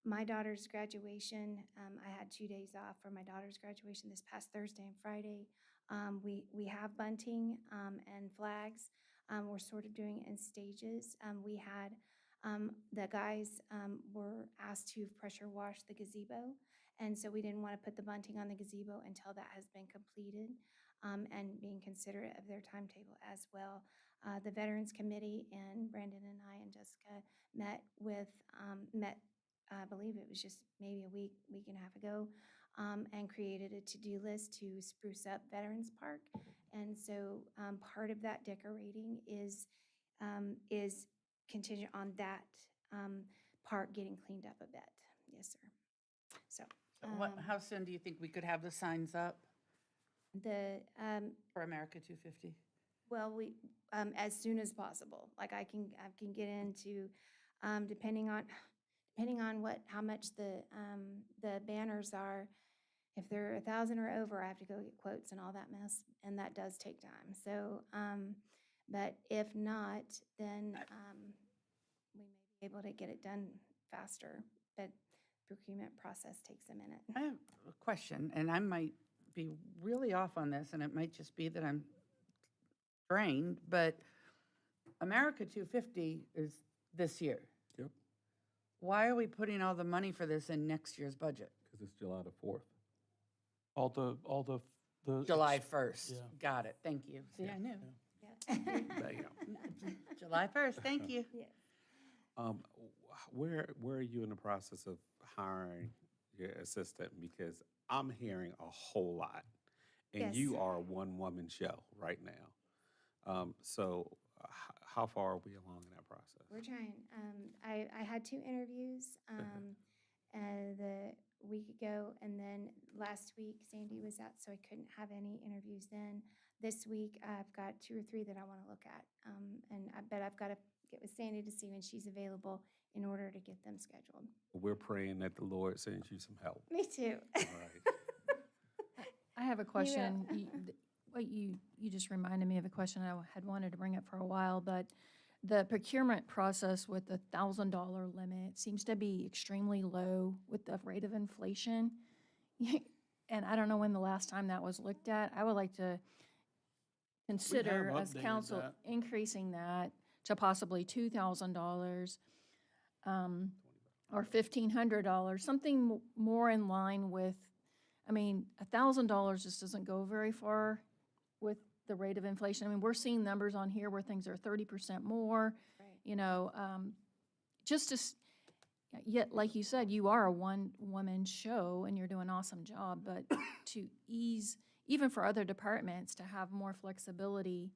my daughter's graduation, I had 2 days off for my daughter's graduation this past Thursday and Friday. We have bunting and flags. We're sort of doing it in stages. We had, the guys were asked to pressure wash the gazebo, and so we didn't want to put the bunting on the gazebo until that has been completed, and being considerate of their timetable as well. The Veterans Committee and Brandon and I and Jessica met, I believe it was just maybe a week and a half ago, and created a to-do list to spruce up Veterans Park. And so part of that decorating is contingent on that park getting cleaned up a bit. Yes, sir. So So how soon do you think we could have the signs up the for America 250? well, we as soon as possible. Like I can get into depending on how much the banners are. If they're 1,000 or over, I have to go get quotes and all that mess, and that does take time. So, but if not, then we may be able to get it done faster. But procurement process takes a minute. I have a question, and I might be really off on this, and it might just be that I'm drained, but America 250 is this year. Yep. Why are we putting all the money for this in next year's budget? Because it's July the 4th. All the. July 1st. Yeah. Got it. Thank you. See, I knew. Yeah. There you go. July 1st. Thank you. Yes. Where are you in the process of hiring your assistant? Because I'm hearing a whole lot, and Yes. you are a one-woman show right now. So how far are we along in that process? We're trying. I had 2 interviews the week ago, and then last week Sandy was out, so I couldn't have any interviews then. This week I've got 2 or 3 that I want to look at, and I bet I've got to get with Sandy to see when she's available in order to get them scheduled. We're praying that the Lord sends you some help. Me too. All right. I have a question. You just reminded me of a question I had wanted to bring up for a while, but the procurement process with the $1,000 limit seems to be extremely low with the rate of inflation. And I don't know when the last time that was looked at. I would like to consider as updated council that. increasing that to possibly $2,000 or $1,500, something more in line with, I mean, $1,000 just doesn't go very far with the rate of inflation. I mean, we're seeing numbers on here where things are 30% more, Right. you know, just to, yet, like you said, you are a one-woman show and you're doing an awesome job, but to ease, even for other departments, to have more flexibility,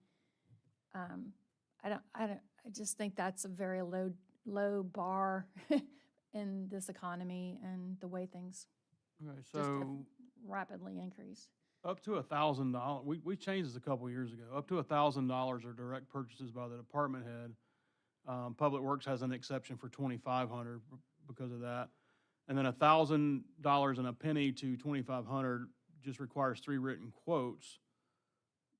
I just think that's a very low bar in this economy and the way things Okay, just have so rapidly increased. up to $1,000, we changed this a couple years ago. Up to $1,000 are direct purchases by the department head. Public Works has an exception for $2,500 because of that. And then $1,000 and a penny to $2,500 just requires 3 written quotes.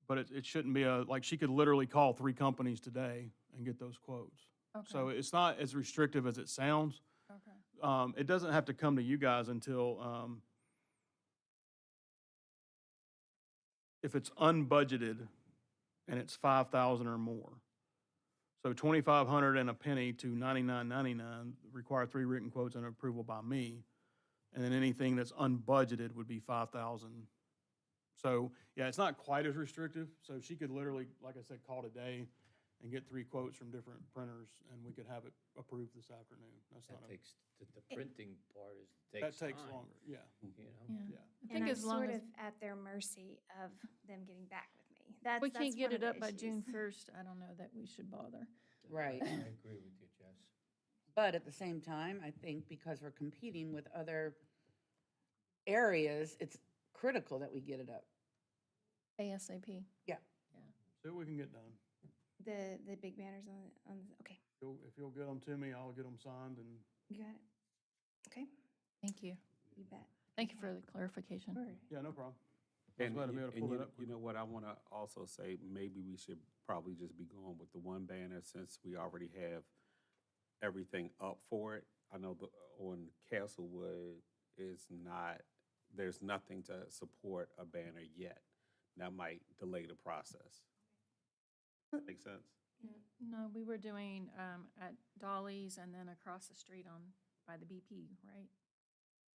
But it shouldn't be like she could literally call 3 companies today and get those quotes. So Okay. it's not as restrictive as it sounds. Okay. It doesn't have to come to you guys until, if it's unbudgeted and it's 5,000 or more. So 2,500 and a penny to 99.99 require 3 written quotes and approval by me. And then anything that's unbudgeted would be 5,000. So, yeah, it's not quite as restrictive. So she could literally, like I said, call today and get 3 quotes from different printers, and we could have it approved this afternoon. That's not That a, takes, the printing part is, that takes takes time, longer, yeah, you know? Yeah. yeah. I And think I'm as long sort as, of at their mercy of them getting back with me. That's we can't get one it of the up by June issues. 1st, I don't know that we should bother. Right. I agree with you, Jess. But at the same time, I think because we're competing with other areas, it's critical that we get it up. ASAP. See what we can get done. The big banners okay, If you'll get them to me, I'll get them signed, and you got it. Okay, Thank you. you bet. Thank you for the clarification. Sure. yeah, no problem. I was And glad to be you- able to and pull you- that up You quick. know what, I want to also say, maybe we should probably just be going with the one banner since we already have everything up for it. I know on Castlewood is not, there's nothing to support a banner yet. That might delay the process. Make sense? No, we were doing at Dolly's and then across the street by the BP, right?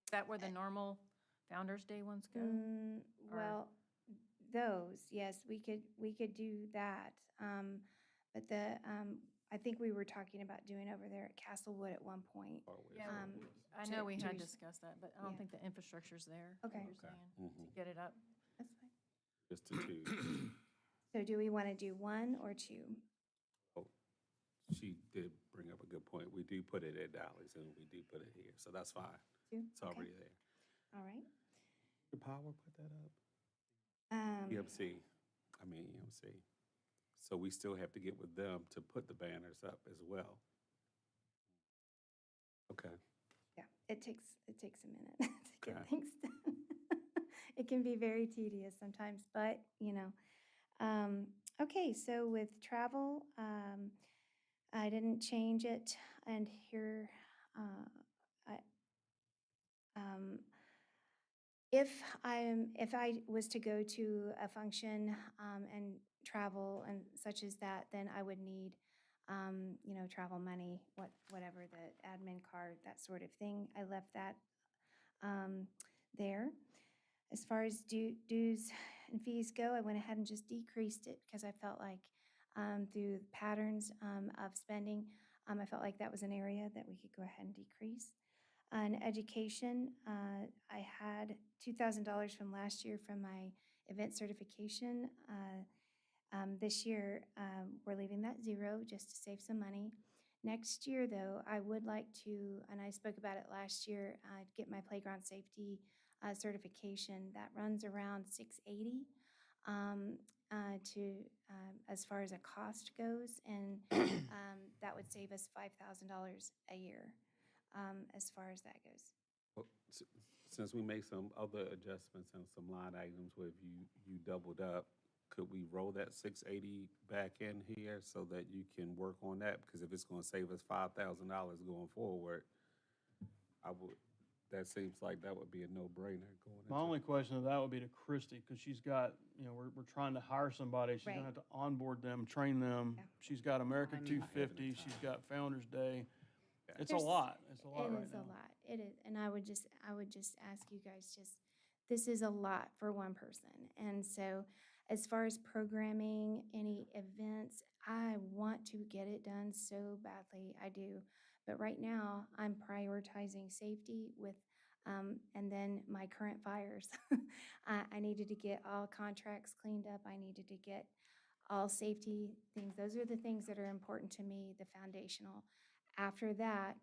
Is that where the normal Founder's Day ones go? Or- Well, those, yes, we could do that. But I think we were talking about doing over there at Castlewood at one point. Always. Yeah, I to- know we had to- discussed that, but I don't yeah. think the infrastructure's there. Okay. You're Okay. saying, to get it up. That's fine. Just to two. So do we want to do 1 or 2? She did bring up a good point. We do put it at Dolly's and we do put it here, so that's fine. 2? It's already there. All right. The power put that up? Um, EMC, EMC. So we still have to get with them to put the banners up as well. Okay. Yeah, it takes a minute to get Okay. things done. It can be very tedious sometimes, but, okay, so with travel, I didn't change it, and here, I, if I was to go to a function, and travel and such as that, then I would need, travel money, whatever, the admin card, that sort of thing. I left that, there. As far as dues and fees go, I went ahead and just decreased it because I felt like, through patterns, of spending, I felt like that was an area that we could go ahead and decrease. On education, I had $2,000 from last year from my event certification. This year, we're leaving that 0 just to save some money. Next year, though, I would like to, and I spoke about it last year, get my playground safety certification. That runs around $680 as far as a cost goes, and that would save us $5,000 a year as far as that goes. Well, since we make some other adjustments and some line items where you doubled up, could we roll that 680 back in here so that you can work on that? Because if it's gonna save us $5,000 going forward, that seems like that would be a no-brainer going into. My only question of that would be to Christie, because she's got, we're trying to hire somebody. She's Right. gonna have to onboard them, train them. Yeah. She's got America Time. 250, she's got Founder's Day. It's a There's- lot. It's a lot right It is a now. lot. It is, and I would just ask you guys, this is a lot for one person. And so as far as programming any events, I want to get it done so badly, I do. But right now, I'm prioritizing safety with, and then my current fires. I needed to get all contracts cleaned up. I needed to get all safety things. Those are the things that are important to me, the foundational. After that,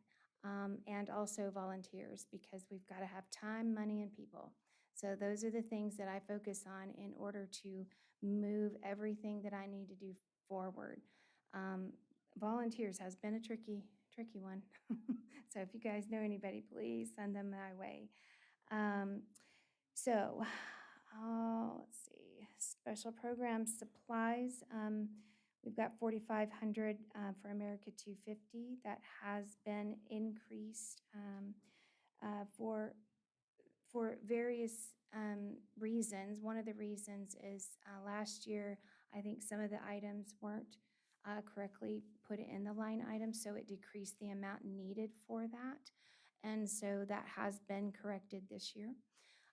and also volunteers, because we've got to have time, money, and people. So those are the things that I focus on in order to move everything that I need to do forward. Volunteers has been a tricky one. So if you guys know anybody, please send them my way. So, let's see, special program supplies. We've got 4,500 for America 250. That has been increased for various reasons. One of the reasons is last year, I think some of the items weren't correctly put it in the line item, so it decreased the amount needed for that. And so that has been corrected this year.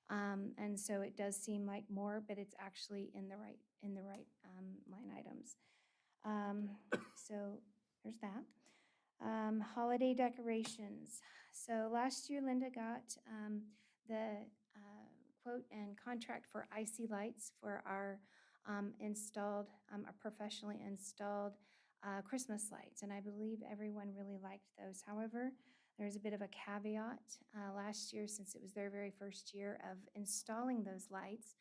And so it does seem like more, but it's actually in the right line items. So there's that. Holiday decorations. So last year Linda got the quote and contract for icy lights for our our professionally installed Christmas lights. And I believe everyone really liked those. However, there's a bit of a caveat. Last year, since it was their very first year of installing those lights,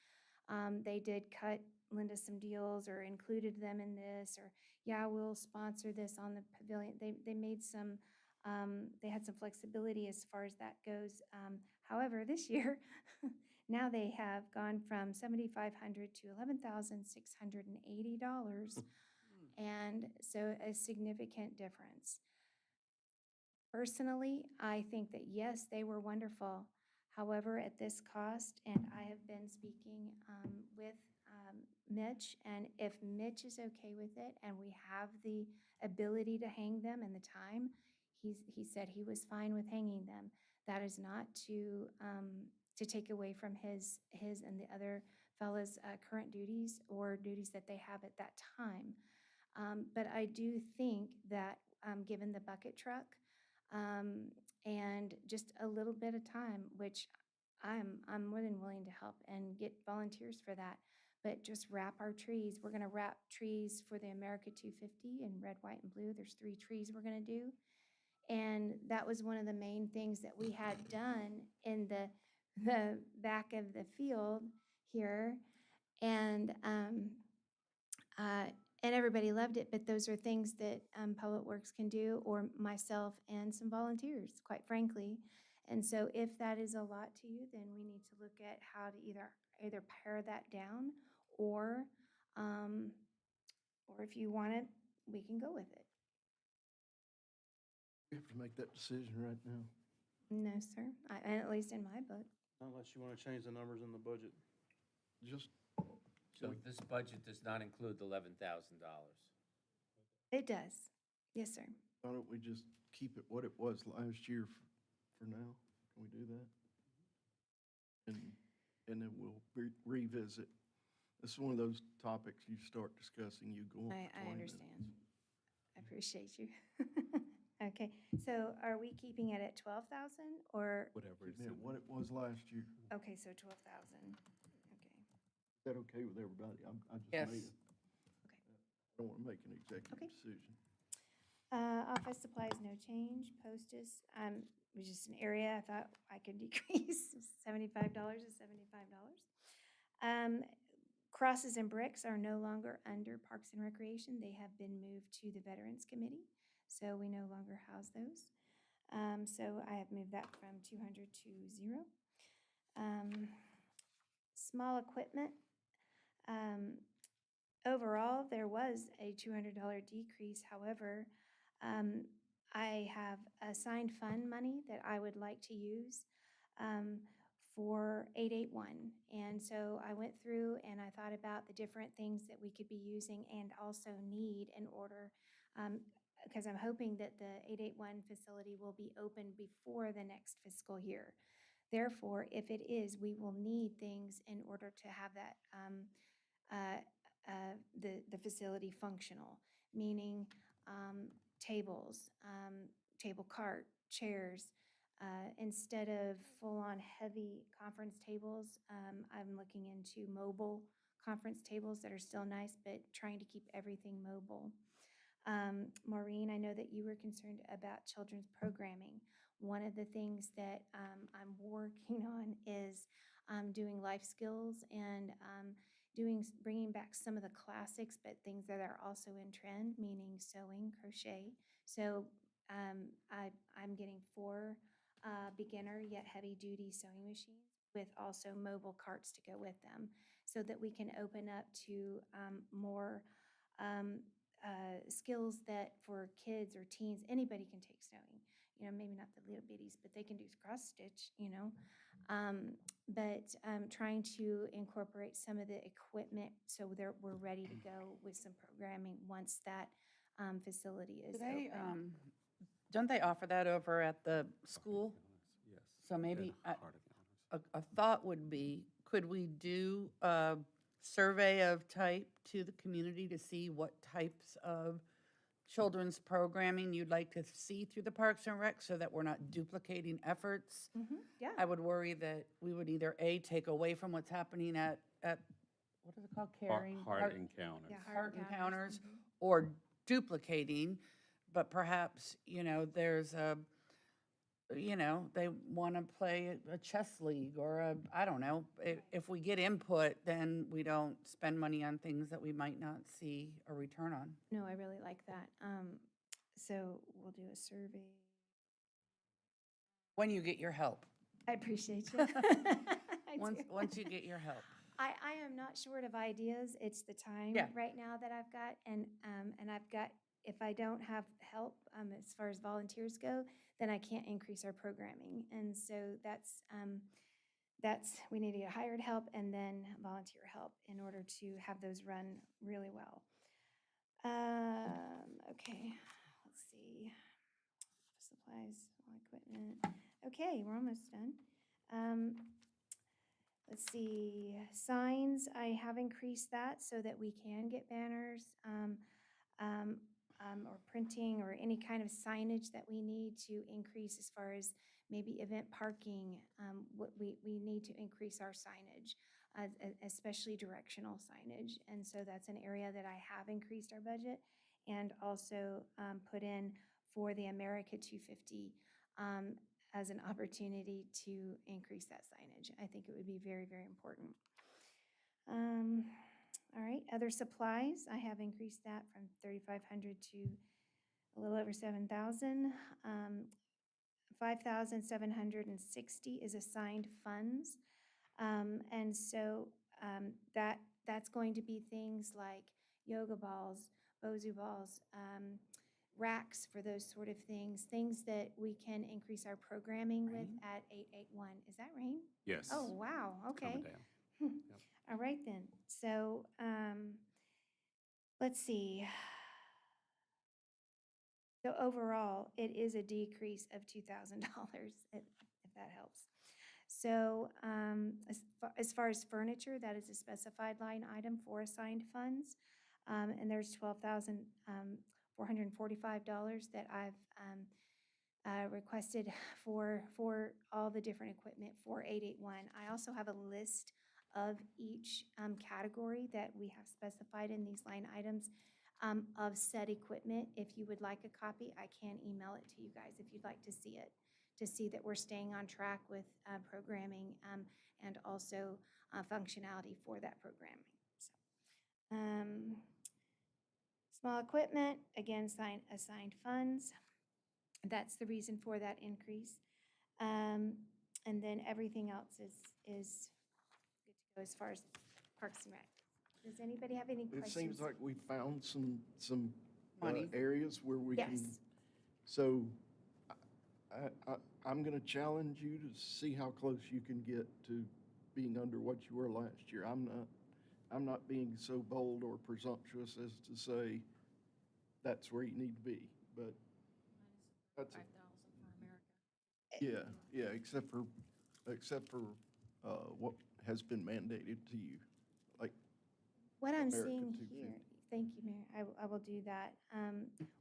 they did cut Linda some deals or included them in this, or yeah, we'll sponsor this on the pavilion. They made some, they had some flexibility as far as that goes. However, this year, now they have gone from $7,500 to $11,680, and so a significant difference. Personally, I think that yes, they were wonderful. However, at this cost, and I have been speaking with Mitch, and if Mitch is okay with it and we have the ability to hang them and the time, he said he was fine with hanging them. That is not to take away from his and the other fellas' current duties or duties that they have at that time. But I do think that given the bucket truck, and just a little bit of time, which I'm more than willing to help and get volunteers for that. But just wrap our trees. We're gonna wrap trees for the America 250 in red, white, and blue. There's 3 trees we're gonna do. And that was one of the main things that we had done in the back of the field here. And uh, and everybody loved it, but those are things that Public Works can do, or myself and some volunteers, quite frankly. And so if that is a lot to you, then we need to look at how to either pare that down, or if you want it, we can go with it. We have to make that decision right now. No, sir, and at least in my book. Unless you want to change the numbers in the budget. Just, So this budget does not include the $11,000. It does. Yes, sir. why don't we just keep it what it was last year for now? Can we do that? And then we'll revisit. This is one of those topics you start discussing, you go on for 20 I minutes. understand. I appreciate you. Okay, so are we keeping it at 12,000 or, Whatever it's Yeah, in. what it was last year. okay, so 12,000, okay. Is that okay with everybody? I just Yes. made it. I don't want to make an executive Okay. decision. Office supplies, no change. Postage, was just an area I thought I could decrease, $75 to $75. Crosses and bricks are no longer under Parks and Recreation. They have been moved to the Veterans Committee, so we no longer house those. So I have moved that from 200 to 0. Small equipment, overall, there was a $200 decrease. However, I have assigned fund money that I would like to use for 881. And so I went through and I thought about the different things that we could be using and also need in order, because I'm hoping that the 881 facility will be open before the next fiscal year. Therefore, if it is, we will need things in order to have that the facility functional, meaning tables, table cart, chairs. Instead of full-on heavy conference tables, I'm looking into mobile conference tables that are still nice, but trying to keep everything mobile. Maureen, I know that you were concerned about children's programming. One of the things that I'm working on is doing life skills and bringing back some of the classics, but things that are also in trend, meaning sewing, crochet. So I'm getting 4 beginner yet heavy-duty sewing machines with also mobile carts to go with them, so that we can open up to more skills that for kids or teens, anybody can take sewing. You know, maybe not the little bitties, but they can do cross stitch, you know. But trying to incorporate some of the equipment so we're ready to go with some programming once that facility is Do they, open. don't they offer that over at the school? Yes. So maybe, Heart encounters. a thought would be, could we do a survey of type to the community to see what types of children's programming you'd like to see through the Parks and Rec so that we're not duplicating efforts? Yeah. I would worry that we would either, A, take away from what's happening at what is it called, caring? Heart encounters. Yeah, Heart encounters, mhm. or duplicating, but perhaps, there's they want to play a chess league or I don't know. If we get input, then we don't spend money on things that we might not see a return on. No, I really like that. So we'll do a survey. When you get your help. I appreciate you. I do. Once you get your help. I am not short of ideas. It's the time Yeah. right now that I've got, and I've got. If I don't have help, as far as volunteers go, then I can't increase our programming, and so that's we need to get hired help and then volunteer help in order to have those run really well. Okay, let's see. Supplies, equipment. Okay, we're almost done. Let's see, signs, I have increased that so that we can get banners or printing or any kind of signage that we need to increase as far as maybe event parking. What we need to increase our signage, especially directional signage. And so that's an area that I have increased our budget and also put in for the America 250 as an opportunity to increase that signage. I think it would be very, very important. All right, other supplies, I have increased that from 3,500 to a little over 7,000. 5,760 is assigned funds. And so that's going to be things like yoga balls, Bozu balls, racks for those sort of things that we can increase our programming with at 881. Is that Rain? Yes. Oh, wow, okay. Coming down. Yep. All right then. So let's see. So overall, it is a decrease of $2,000, if that helps. So as far as furniture, that is a specified line item for assigned funds. And there's $12,445 that I've requested for all the different equipment for 881. I also have a list of each category that we have specified in these line items of said equipment. If you would like a copy, I can email it to you guys if you'd like to see it, to see that we're staying on track with programming and also functionality for that programming. So, small equipment, again, assigned funds. That's the reason for that increase. And then everything else is good to go as far as Parks and Rec. Does anybody have any questions? It seems like we found some Money. areas where we can. Yes. So I'm going to challenge you to see how close you can get to being under what you were last year. I'm not being so bold or presumptuous as to say that's where you need to be, but that's a, 5,000 for America. yeah, except for what has been mandated to you, like What I'm America seeing 250. here, thank you, Mayor, I will do that.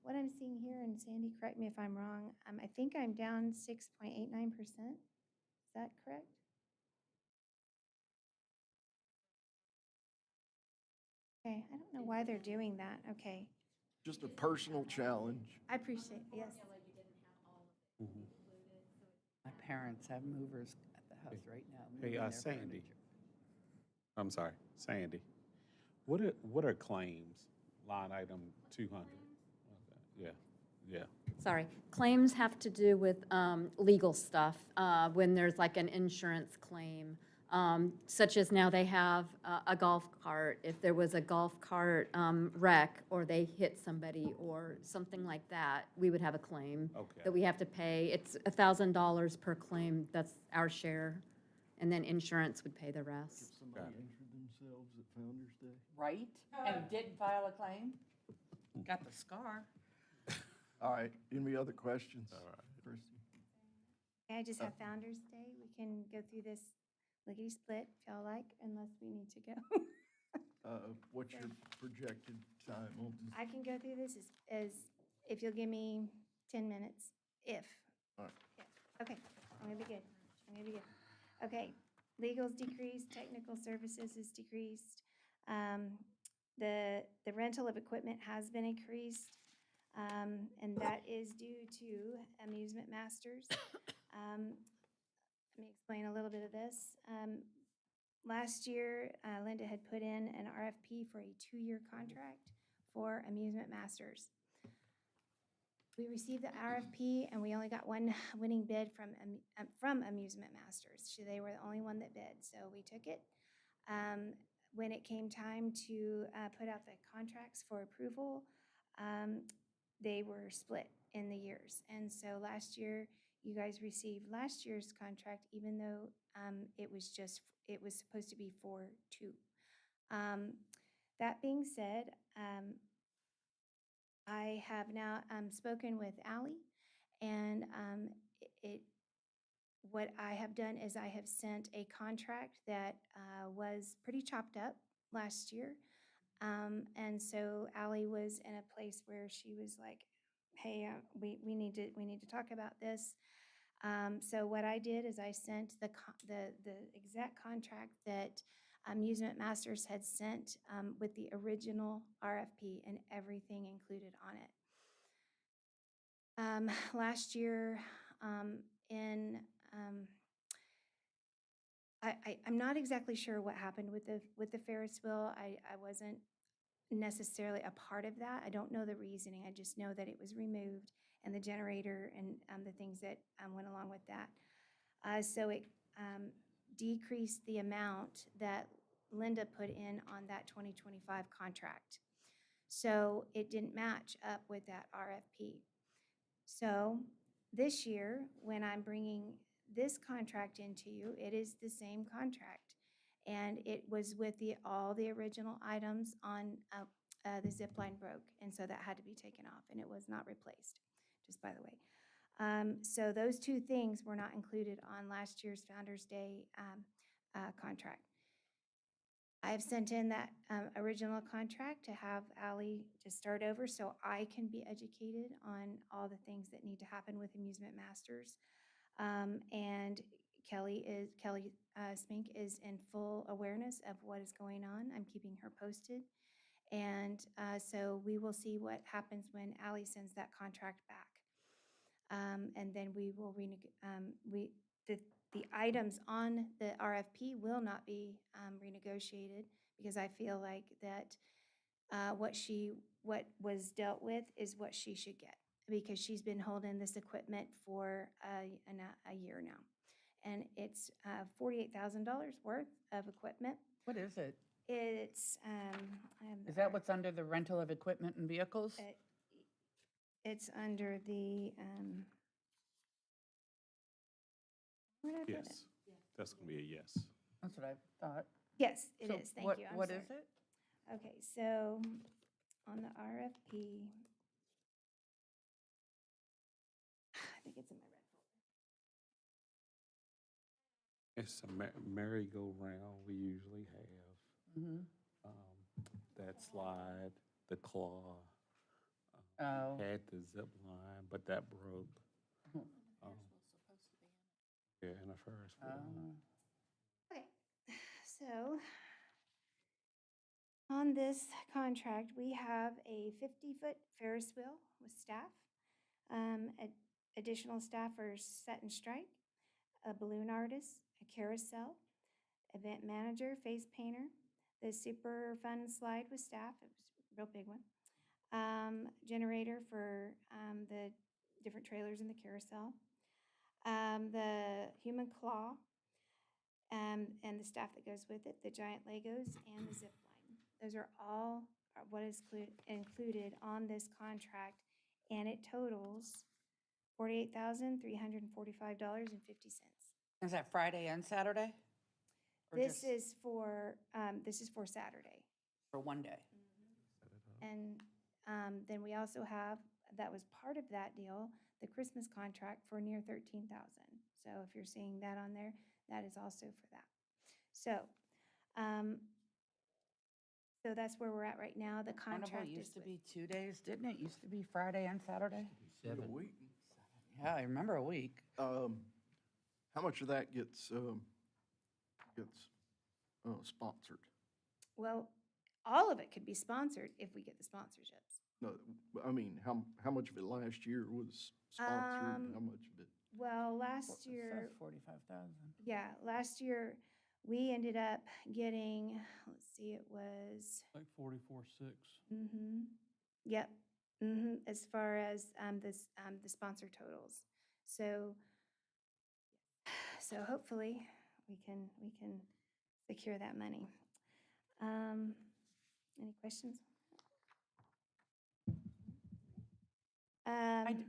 What I'm seeing here, and Sandy, correct me if I'm wrong, I think I'm down 6.89%. Is that correct? Okay, I don't know why they're doing that. Okay, Just a personal challenge. I appreciate, yes. My parents have movers at the house right now. Hey, moving their Sandy. furniture. I'm sorry, Sandy. What are claims? Line item 200. Okay. Yeah. Sorry, claims have to do with legal stuff, when there's like an insurance claim, such as now they have a golf cart. If there was a golf cart wreck, or they hit somebody, or something like that, we would have a claim Okay. that we have to pay. It's $1,000 per claim, that's our share, and then insurance would pay the rest. Somebody injured themselves at Founder's Day. Right? And didn't file a claim? Got the scar. All right, any other questions? All right. Christie? I just have Founder's Day. We can go through this lickety-split if y'all like, unless we need to go. What's your projected time on this? I can go through this as if you'll give me 10 minutes, if. All right. If. Okay, I'm gonna be good. I'm gonna be good. Okay, legal's decreased, technical services is decreased. The rental of equipment has been increased, and that is due to amusement masters. Let me explain a little bit of this. Last year, Linda had put in an RFP for a 2-year contract for amusement masters. We received the RFP and we only got one winning bid from Amusement Masters. They were the only one that bid, so we took it. When it came time to put out the contracts for approval, they were split in the years. And so last year, you guys received last year's contract, even though it was supposed to be for 2. That being said, I have now spoken with Ally, and what I have done is I have sent a contract that was pretty chopped up last year. And so Ally was in a place where she was like, hey, we need to talk about this. So what I did is I sent the exact contract that Amusement Masters had sent with the original RFP and everything included on it. Last year, I'm not exactly sure what happened with the Ferris wheel. I wasn't necessarily a part of that. I don't know the reasoning. I just know that it was removed and the generator and the things that went along with that. So it decreased the amount that Linda put in on that 2025 contract. So it didn't match up with that RFP. So this year, when I'm bringing this contract into you, it is the same contract. And it was with all the original items on the zip line broke. And so that had to be taken off and it was not replaced, just by the way. So those 2 things were not included on last year's Founder's Day contract. I have sent in that original contract to have Ally to start over so I can be educated on all the things that need to happen with Amusement Masters. And Kelly Spink is in full awareness of what is going on. I'm keeping her posted. And so we will see what happens when Ally sends that contract back. And then we will the items on the RFP will not be renegotiated because I feel like that what was dealt with is what she should get because she's been holding this equipment for a year now. And it's $48,000 worth of equipment. What is it? It's Is that what's under the rental of equipment and vehicles? it's under the where did I put it? Yes, that's going to be a yes. That's what I thought. Yes, it So is. Thank what- you. I'm What sorry. is it? Okay, so on the RFP, I think it's in my red folder. It's a merry-go-round we usually have. Mm-hmm. That slide, the claw, Oh. had the zip line, but that broke. Yeah, and a Ferris wheel. Okay, so on this contract, we have a 50-foot Ferris wheel with staff. Additional staff are set and strike, a balloon artist, a carousel, event manager, face painter, the super fun slide with staff, it was a real big one, generator for the different trailers in the carousel, the human claw, and the staff that goes with it, the giant Legos, and the zip line. Those are all what is included on this contract, and it totals $48,345.50. Is that Friday and Saturday? Or This just is for Saturday. For one day? And then we also have, that was part of that deal, the Christmas contract for near 13,000. So if you're seeing that on there, that is also for that. So, so that's where we're at right now. The Carnival contract is used to with. be 2 days, didn't it? Used to be Friday and Saturday? A week. Yeah, I remember a week. How much of that gets sponsored? Well, all of it could be sponsored if we get the sponsorships. No, I mean, how much of it last year was sponsored? How much of it? Well, It last says year, 45,000. yeah, last year, we ended up getting, let's see, it was, Like 44.6. yep, as far as the sponsor totals. So, so hopefully, we can secure that money. Any questions? I d-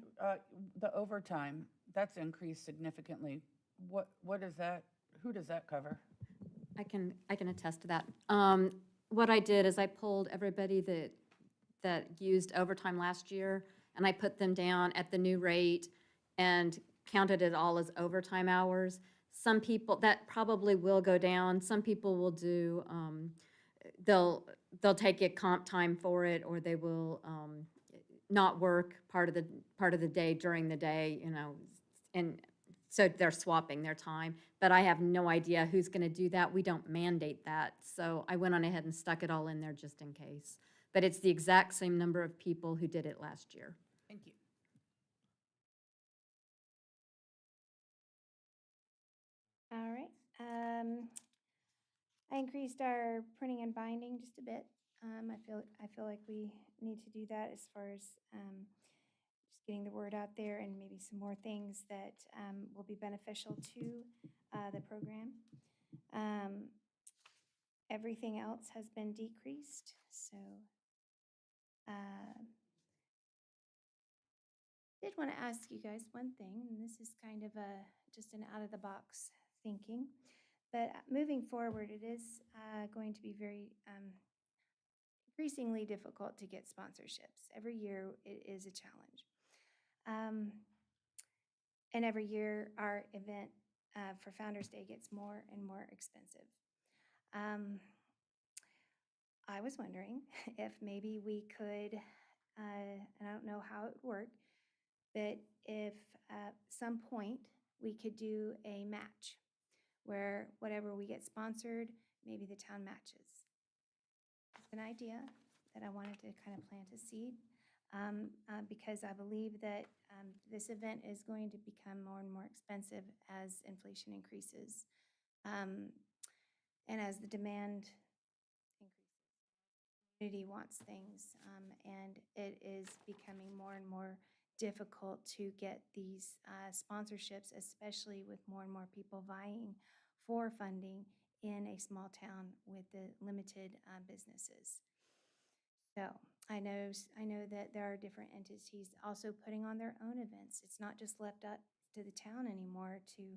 The overtime, that's increased significantly. What is that, who does that cover? I can attest to that. What I did is I pulled everybody that used overtime last year, and I put them down at the new rate and counted it all as overtime hours. Some people, that probably will go down. Some people will do, they'll take a comp time for it, or they will not work part of the day during the day, you know, and so they're swapping their time. But I have no idea who's going to do that. We don't mandate that. So I went on ahead and stuck it all in there just in case. But it's the exact same number of people who did it last year. Thank you. All right. I increased our printing and binding just a bit. I feel like we need to do that as far as just getting the word out there and maybe some more things that will be beneficial to the program. Everything else has been decreased, so did want to ask you guys one thing, and this is kind of just an out-of-the-box thinking. But moving forward, it is going to be very increasingly difficult to get sponsorships. Every year, it is a challenge. And every year, our event for Founders Day gets more and more expensive. I was wondering if maybe we could, and I don't know how it would work, but if at some point we could do a match where whatever we get sponsored, maybe the town matches. It's an idea that I wanted to kind of plant a seed because I believe that this event is going to become more and more expensive as inflation increases and as the demand increases. Community wants things, and it is becoming more and more difficult to get these sponsorships, especially with more and more people vying for funding in a small town with the limited businesses. So I know that there are different entities also putting on their own events. It's not just left up to the town anymore to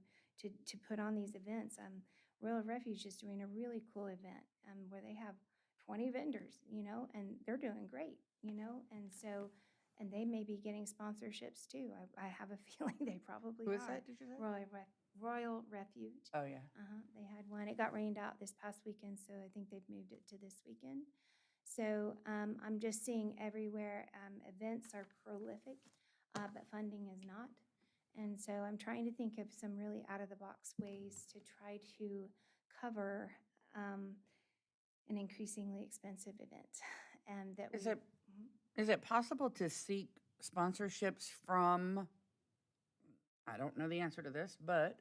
put on these events. Royal Refuge is doing a really cool event where they have 20 vendors, you know, and they're doing great, you know, and so, and they may be getting sponsorships too. I have a feeling they probably Who are. is that, did you say? Royal Refuge. Oh, yeah. They had one. It got rained out this past weekend, so I think they've moved it to this weekend. So I'm just seeing everywhere events are prolific, but funding is not. And so I'm trying to think of some really out-of-the-box ways to try to cover an increasingly expensive event. And that Is we, it, is it possible to seek sponsorships from, I don't know the answer to this, but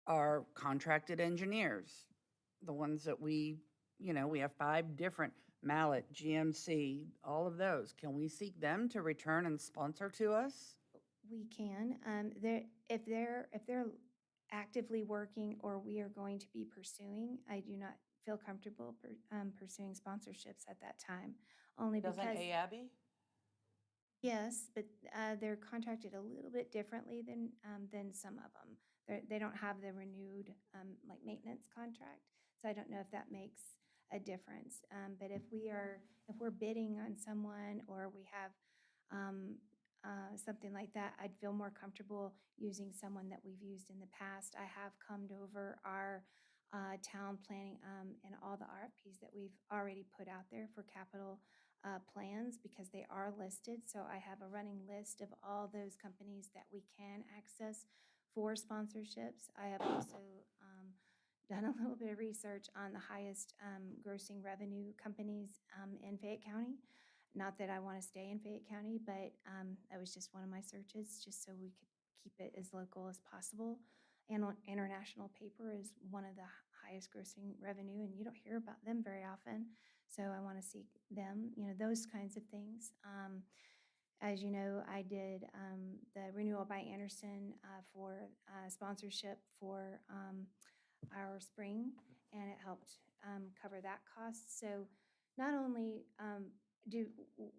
our contracted engineers, the ones that we have 5 different, Mallet, GMC, all of those. Can we seek them to return and sponsor to us? we can. If they're actively working or we are going to be pursuing, I do not feel comfortable pursuing sponsorships at that time. Only Doesn't because AABI? yes, but they're contracted a little bit differently than some of them. They don't have the renewed like maintenance contract, so I don't know if that makes a difference. But if we're bidding on someone or we have something like that, I'd feel more comfortable using someone that we've used in the past. I have combed over our town planning and all the RFPs that we've already put out there for capital plans because they are listed. So I have a running list of all those companies that we can access for sponsorships. I have also done a little bit of research on the highest grossing revenue companies in Fayette County. Not that I want to stay in Fayette County, but that was just one of my searches, just so we could keep it as local as possible. And International Paper is one of the highest grossing revenue, and you don't hear about them very often. So I want to see them, those kinds of things. As you know, I did the Renewal by Anderson for sponsorship for our spring, and it helped cover that cost. So not only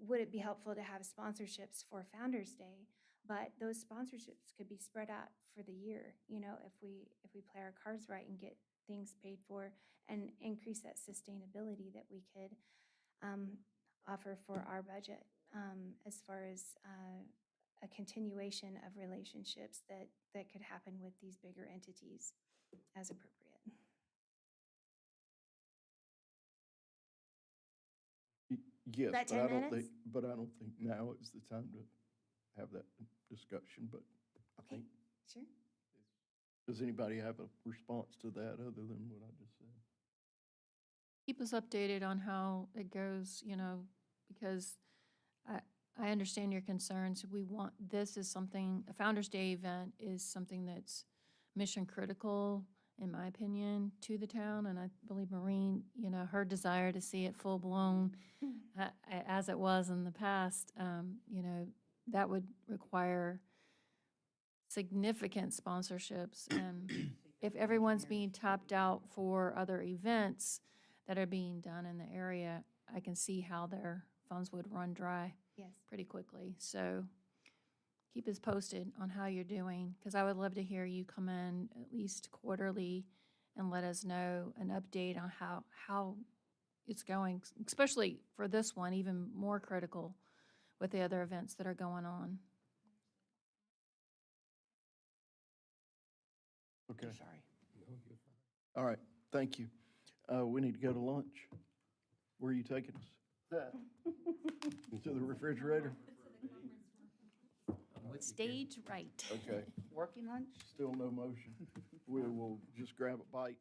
would it be helpful to have sponsorships for Founder's Day, but those sponsorships could be spread out for the year, if we play our cards right and get things paid for and increase that sustainability that we could offer for our budget as far as a continuation of relationships that could happen with these bigger entities as appropriate. Yes, That but 10 I don't think, minutes? but I don't think now is the time to have that discussion, but I Okay, think, sure. does anybody have a response to that other than what I just said? Keep us updated on how it goes, because I understand your concerns. We want, this is something, a Founder's Day event is something that's mission critical, in my opinion, to the town. And I believe Maureen, her desire to see it full blown as it was in the past, that would require significant sponsorships. And if everyone's being tapped out for other events that are being done in the area, I can see how their funds would run dry Yes. pretty quickly. So keep us posted on how you're doing, because I would love to hear you come in at least quarterly and let us know an update on how it's going, especially for this one, even more critical with the other events that are going on. Okay, Sorry. all right, thank you. We need to go to lunch. Where are you taking us? To the refrigerator? Stage right. Okay, Working lunch? still no motion. We will just grab a bite.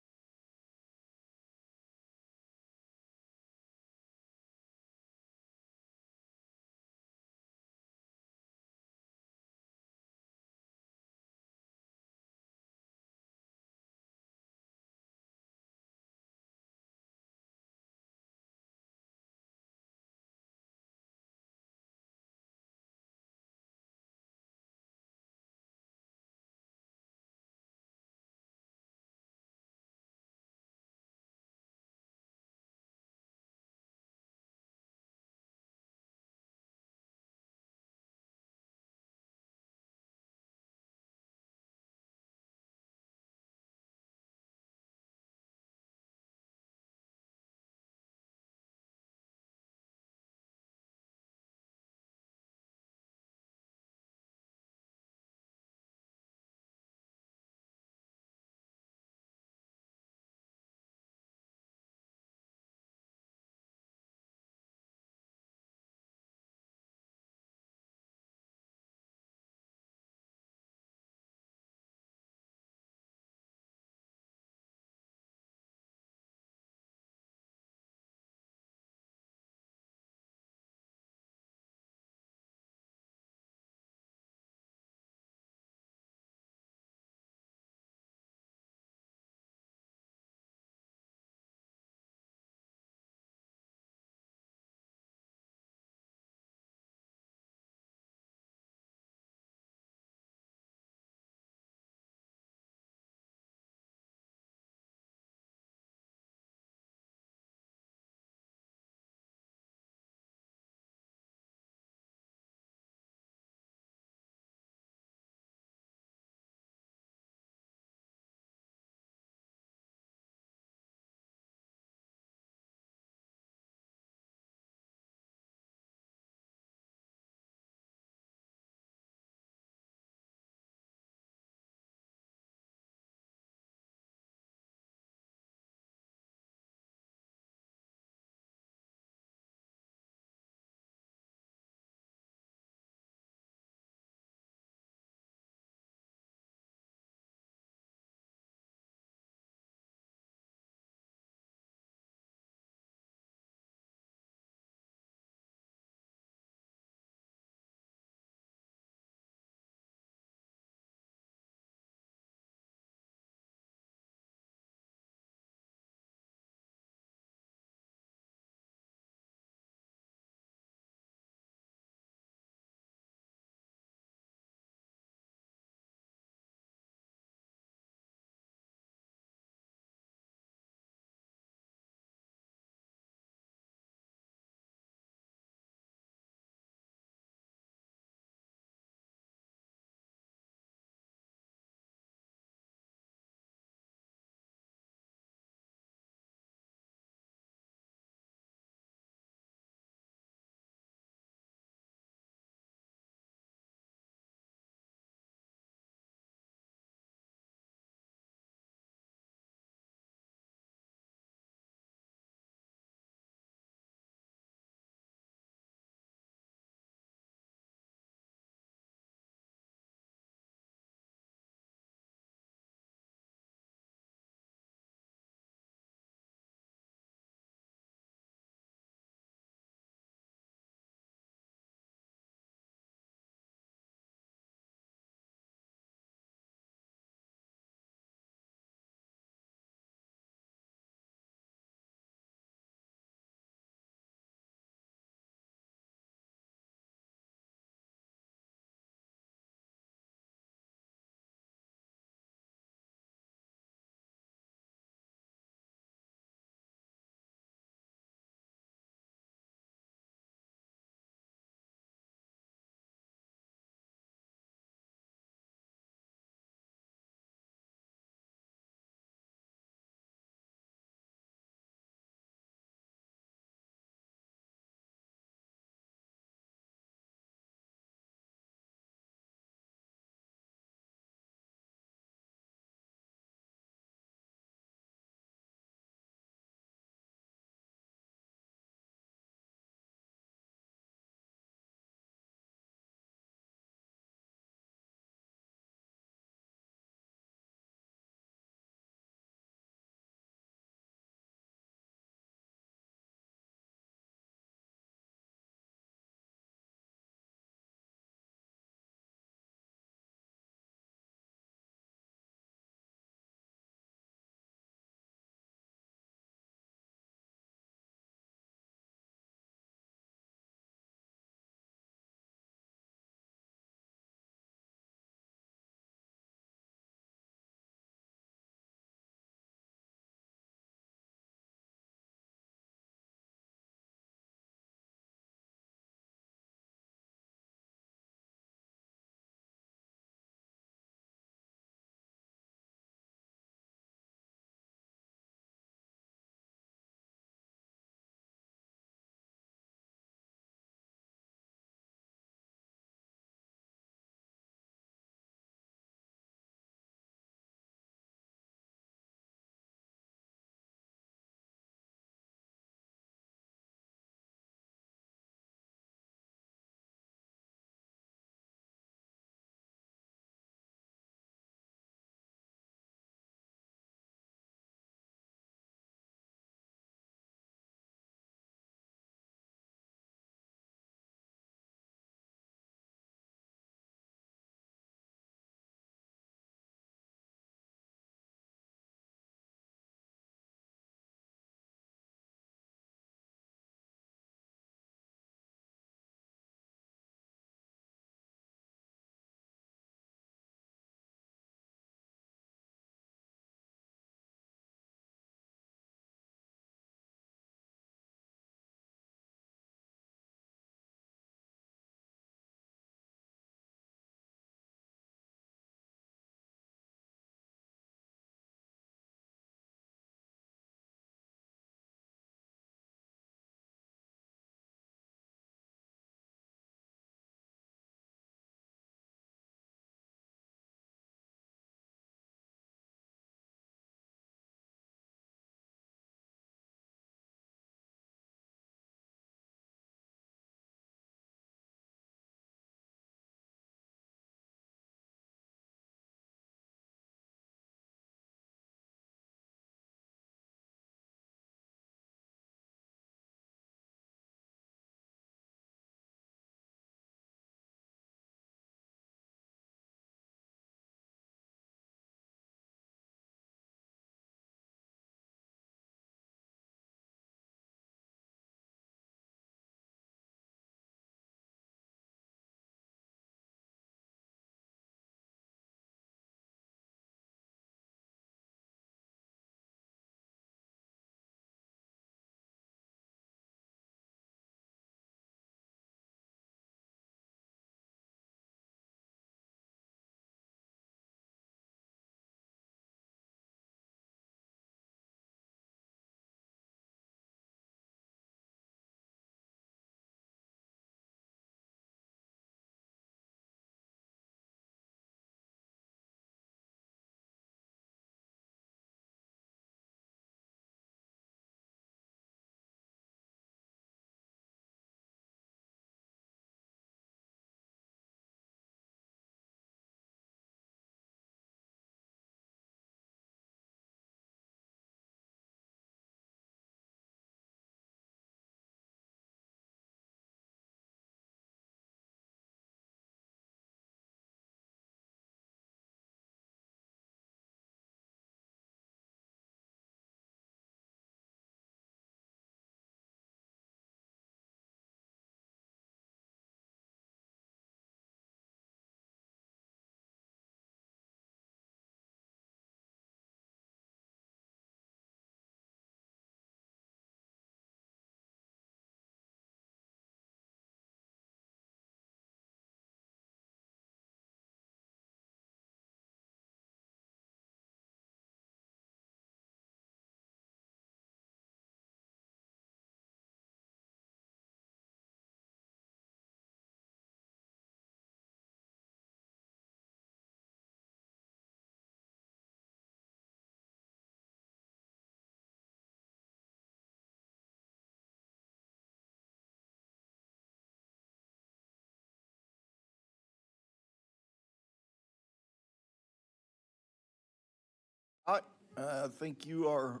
All right, I think you are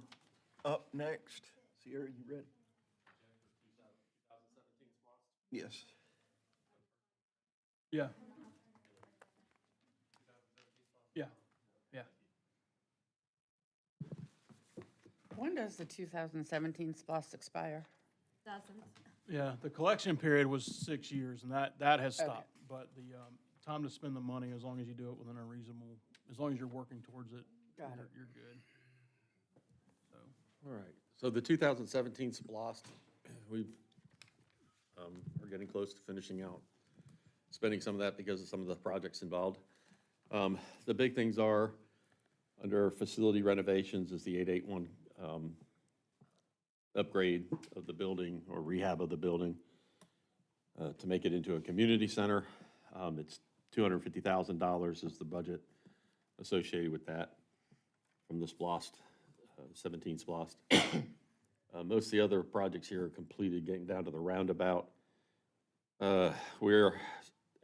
up next. Sierra, you ready? Yes. Yeah. Yeah, yeah. When does the 2017 SPOS expire? Doesn't. Yeah, the collection period was 6 years, and that has stopped. But the time to spend the money, as long as you do it within a reasonable, as long as you're working towards it, you're good. So, All right, so the 2017 SPOS, we've, are getting close to finishing out, spending some of that because of some of the projects involved. The big things are, under facility renovations is the 881 upgrade of the building or rehab of the building to make it into a community center. It's $250,000 is the budget associated with that from the SPOS, 17 SPOS. Most of the other projects here are completed, getting down to the roundabout. We're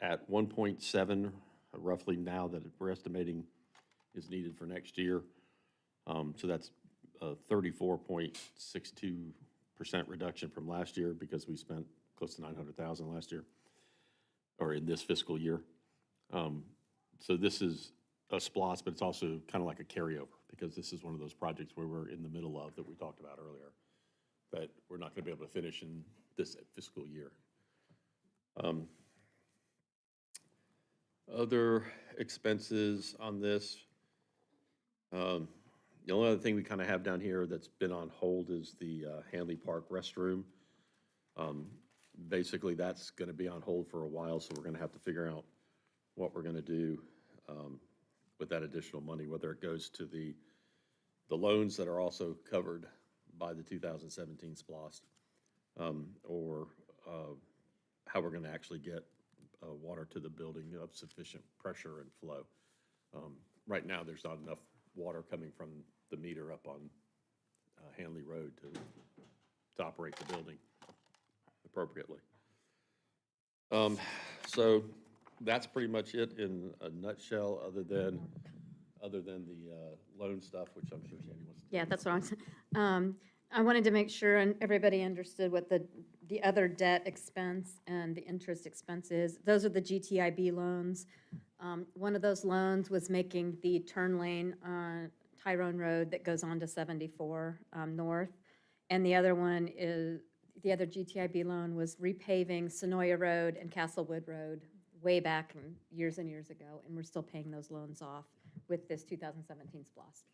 at 1.7 roughly now that we're estimating is needed for next year. So that's a 34.62% reduction from last year because we spent close to $900,000 last year, or in this fiscal year. So this is a SPOS, but it's also kind of like a carryover because this is one of those projects where we're in the middle of that we talked about earlier that we're not going to be able to finish in this fiscal year. Other expenses on this, the only other thing we kind of have down here that's been on hold is the Hanley Park restroom. Basically, that's going to be on hold for a while, so we're going to have to figure out what we're going to do with that additional money, whether it goes to the loans that are also covered by the 2017 SPOS, or how we're going to actually get water to the building of sufficient pressure and flow. Right now, there's not enough water coming from the meter up on Hanley Road to operate the building appropriately. So that's pretty much it in a nutshell, other than the loan stuff, which I'm sure Sandy wants to. Yeah, that's what I wanted to make sure and everybody understood what the other debt expense and the interest expense is. Those are the GTIB loans. One of those loans was making the turn lane on Tyrone Road that goes on to 74 North. And the other one is, the other GTIB loan was repaving Sonoya Road and Castlewood Road way back years and years ago. And we're still paying those loans off with this 2017 SPOS.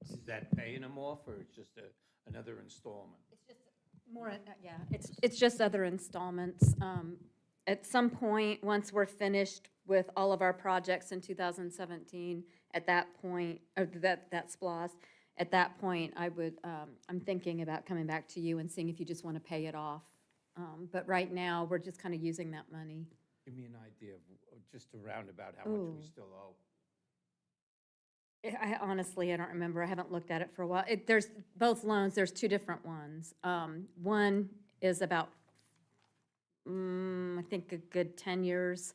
Is that paying them off, or it's just another installment? It's just more, yeah, it's just other installments. At some point, once we're finished with all of our projects in 2017, at that point, or that SPOS, at that point, I'm thinking about coming back to you and seeing if you just want to pay it off. But right now, we're just kind of using that money. Give me an idea of just around about how much we Ooh. still owe. Honestly, I don't remember. I haven't looked at it for a while. There's both loans, there's two different ones. One is about, I think a good 10 years,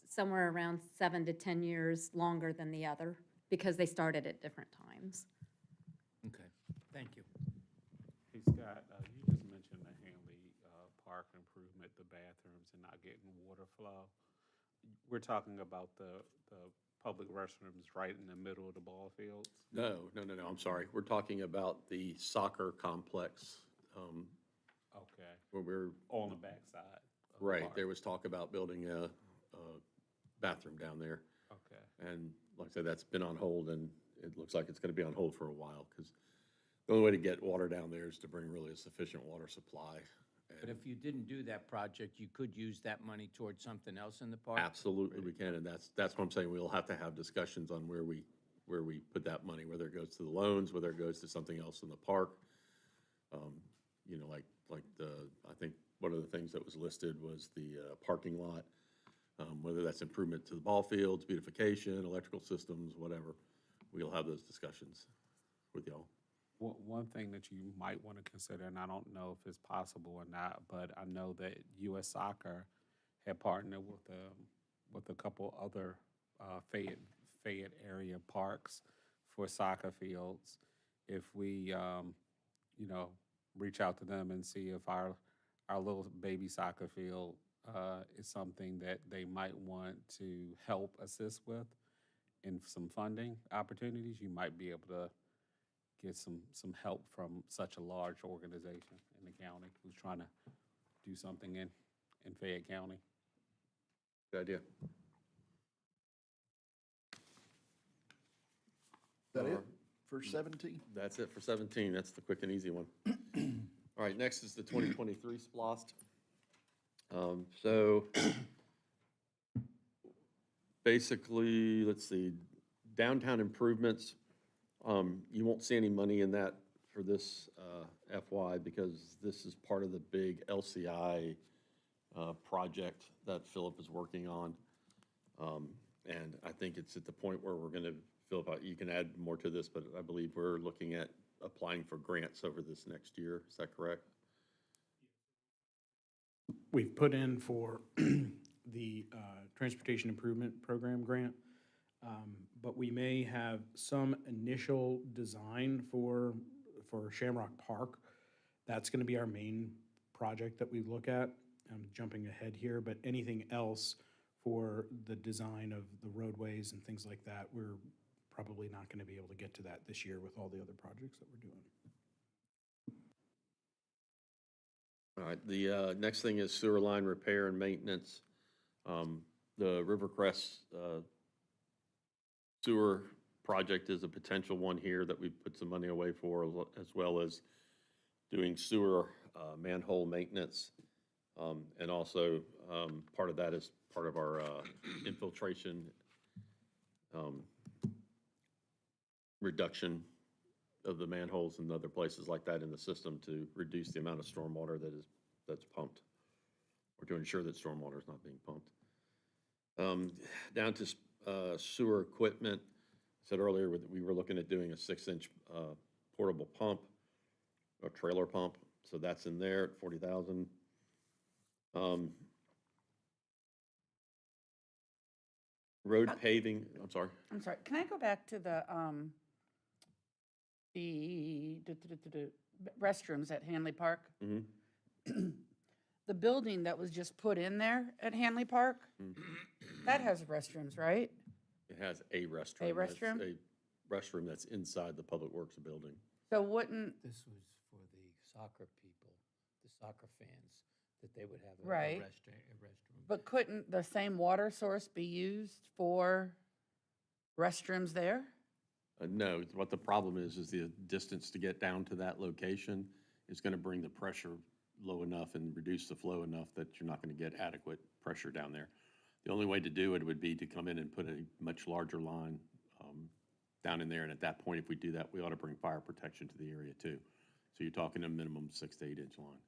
somewhere around 7 to 10 years longer than the other, because they started at different times. Okay, thank you. Hey, Scott, you just mentioned the Hanley Park improvement, the bathrooms and not getting water flow. We're talking about the public restrooms right in the middle of the ball fields? No, I'm sorry. We're talking about the soccer complex. Okay, Where we're, on the backside of the right, park. there was talk about building a bathroom down there. Okay. And like I said, that's been on hold, and it looks like it's going to be on hold for a while, because the only way to get water down there is to bring really a sufficient water supply. But if you didn't do that project, you could use that money towards something else in the park? Absolutely, we can, and that's what I'm saying. We'll have to have discussions on where we put that money, whether it goes to the loans, whether it goes to something else in the park. You know, like I think one of the things that was listed was the parking lot, whether that's improvement to the ball fields, beautification, electrical systems, whatever. We'll have those discussions with y'all. One thing that you might want to consider, and I don't know if it's possible or not, but I know that U.S. Soccer had partnered with a couple other Fayette area parks for soccer fields. If we, you know, reach out to them and see if our little baby soccer field is something that they might want to help assist with in some funding opportunities, you might be able to get some help from such a large organization in the county who's trying to do something in Fayette County. Good idea. Is that it Alright. for 17? That's it for 17. That's the quick and easy one. All right, next is the 2023 SPLOST. So basically, let's see, downtown improvements, you won't see any money in that for this FY because this is part of the big LCI project that Philip is working on. And I think it's at the point where we're going to, Philip, you can add more to this, but I believe we're looking at applying for grants over this next year. Is that correct? We've put in for the Transportation Improvement Program grant, but we may have some initial design for Shamrock Park. That's going to be our main project that we look at. I'm jumping ahead here, but anything else for the design of the roadways and things like that, we're probably not going to be able to get to that this year with all the other projects that we're doing. All right, the next thing is sewer line repair and maintenance. The Rivercrest sewer project is a potential one here that we put some money away for, as well as doing sewer manhole maintenance. And also, part of that is part of our infiltration reduction of the manholes and other places like that in the system to reduce the amount of stormwater that's pumped, or to ensure that stormwater is not being pumped. Down to sewer equipment, I said earlier that we were looking at doing a 6-inch portable pump, a trailer pump, so that's in there at 40,000. Road paving, I'm sorry. Can I go back to the restrooms at Hanley Park? Mm-hmm. The building that was just put in there at Hanley Park, that has restrooms, right? It has a restroom. A That's restroom? A restroom that's inside the Public Works building. So wouldn't, This was for the soccer people, the soccer fans, that they would have a Right. restroom. but couldn't the same water source be used for restrooms there? No, what the problem is the distance to get down to that location is going to bring the pressure low enough and reduce the flow enough that you're not going to get adequate pressure down there. The only way to do it would be to come in and put a much larger line down in there, and at that point, if we do that, we ought to bring fire protection to the area too. So you're talking a minimum 6 to 8 inch line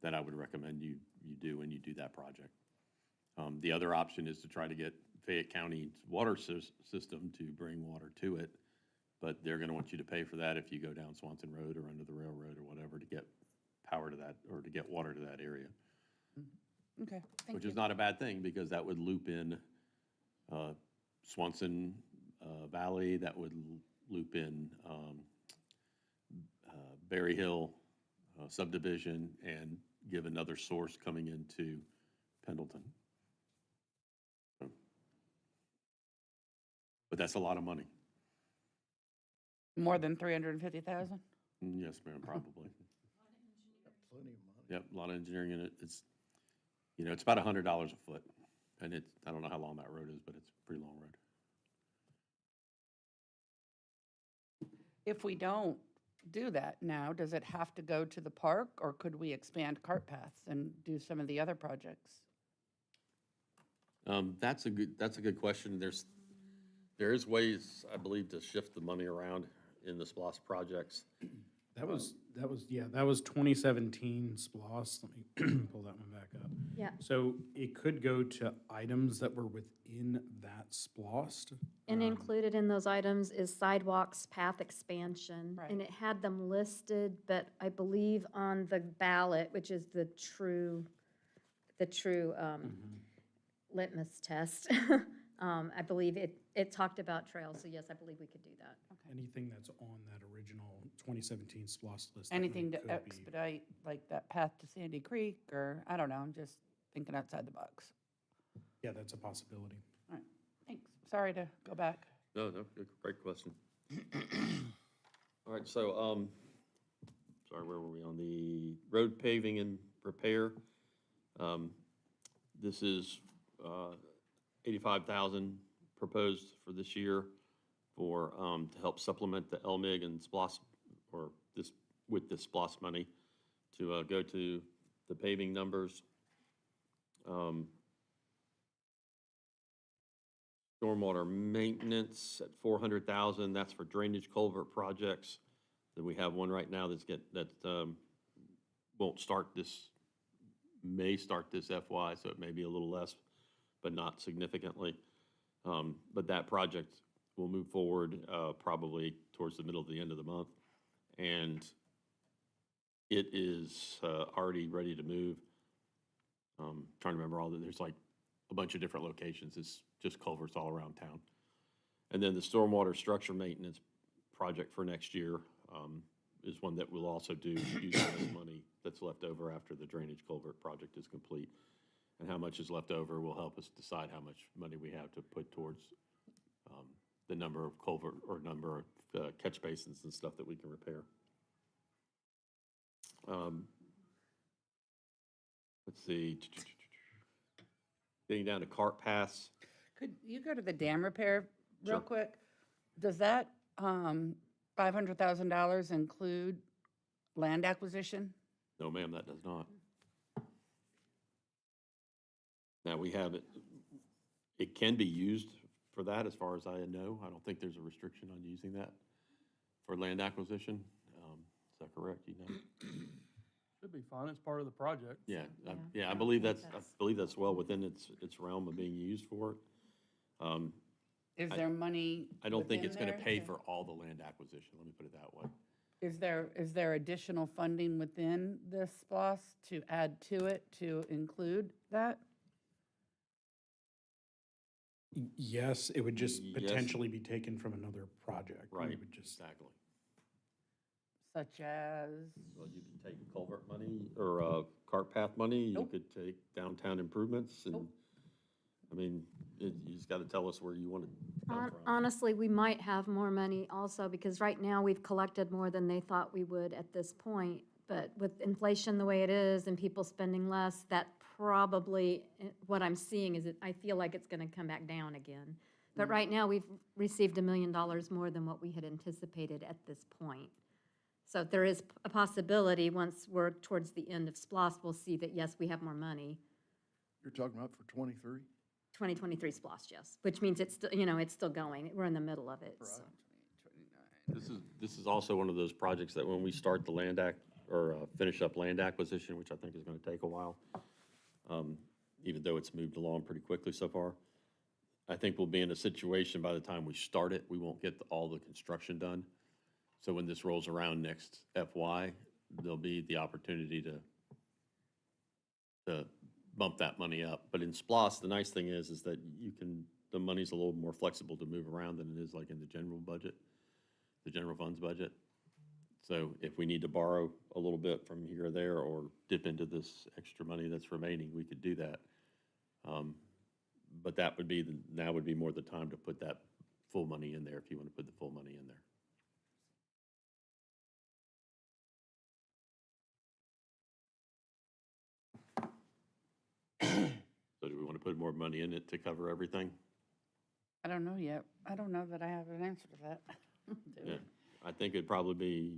that I would recommend you do when you do that project. The other option is to try to get Fayette County's water system to bring water to it, but they're going to want you to pay for that if you go down Swanson Road or under the railroad or whatever to get power to that, or to get water to that area. Okay, thank Which you. is not a bad thing, because that would loop in Swanson Valley, that would loop in Berry Hill subdivision, and give another source coming into Pendleton. So, but that's a lot of money. More than 350,000? Yes, ma'am, probably. Plenty of money. Yep, a lot of engineering in it. It's, you know, it's about $100 a foot, and it's, I don't know how long that road is, but it's a pretty long road. If we don't do that now, does it have to go to the park, or could we expand cart paths and do some of the other projects? That's a good question. There is ways, I believe, to shift the money around in the SPLOST projects. That was 2017 SPLOST. Let me pull that one back up. Yeah. So it could go to items that were within that SPLOST. And included in those items is sidewalks, path expansion. Right. And it had them listed, but I believe on the ballot, which is the true litmus test, I believe it talked about trails, so yes, I believe we could do that. Anything that's on that original 2017 SPOS list. that Anything could to be- expedite, like that path to Sandy Creek, or, I don't know, I'm just thinking outside the box. Yeah, that's a possibility. All right, thanks. Sorry to go back. No, great question. All right, so, sorry, where were we on the road paving and repair? This is, 85,000 proposed for this year for, to help supplement the LMIG and SPOS, or this, with the SPOS money to, go to the paving numbers. Stormwater maintenance at 400,000, that's for drainage culvert projects. Then we have one right now won't start this, may start this FY, so it may be a little less, but not significantly. But that project will move forward, probably towards the middle of the end of the month. And it is, already ready to move. Trying to remember all there's like a bunch of different locations. It's just culverts all around town. And then the stormwater structure maintenance project for next year is one that we'll also do using this money that's left over after the drainage culvert project is complete. And how much is left over will help us decide how much money we have to put towards the number of culvert or number of catch basins and stuff that we can repair. Let's see. Getting down to cart paths. Could you go to the dam repair real Sure. quick? Does that $500,000 include land acquisition? No, ma'am, that does not. Now, we have it, it can be used for that, as far as I know. I don't think there's a restriction on using that for land acquisition. Is that correct, you know? Should be fine, it's part of the project. Yeah, Yeah, yeah, I I don't believe think I believe that's well within its realm of being used for it. Is I- there money I don't think within it's gonna there pay to- for all the land acquisition, let me put it that way. Is there additional funding within this SPOS to add to it to include that? Yes, it would just Yes. potentially be taken from another project. We Right, would just, exactly. Such as, Well, you can take culvert money or cart path money, you Nope. could take downtown improvements and, Nope. I mean, you just gotta tell us where you want it to come from. Honestly, we might have more money also, because right now we've collected more than they thought we would at this point. But with inflation the way it is and people spending less, that probably, what I'm seeing is I feel like it's gonna come back down again. But right now, we've received $1 million more than what we had anticipated at this point. So there is a possibility, once we're towards the end of SPOS, we'll see that, yes, we have more money. You're talking about for 23? 2023 SPOS, yes, which means it's still, it's still going. We're in the middle of it, so. This is also one of those projects that when we start the finish up land acquisition, which I think is gonna take a while, even though it's moved along pretty quickly so far, I think we'll be in a situation by the time we start it, we won't get all the construction done. So when this rolls around next FY, there'll be the opportunity to bump that money up. But in SPOS, the nice thing is that the money's a little more flexible to move around than it is like in the general budget, the general funds budget. So if we need to borrow a little bit from here or there, or dip into this extra money that's remaining, we could do that. But now would be more the time to put that full money in there, if you want to put the full money in there. So do we want to put more money in it to cover everything? I don't know yet. I don't know that I have an answer to that. Do Yeah, we? I think it'd probably be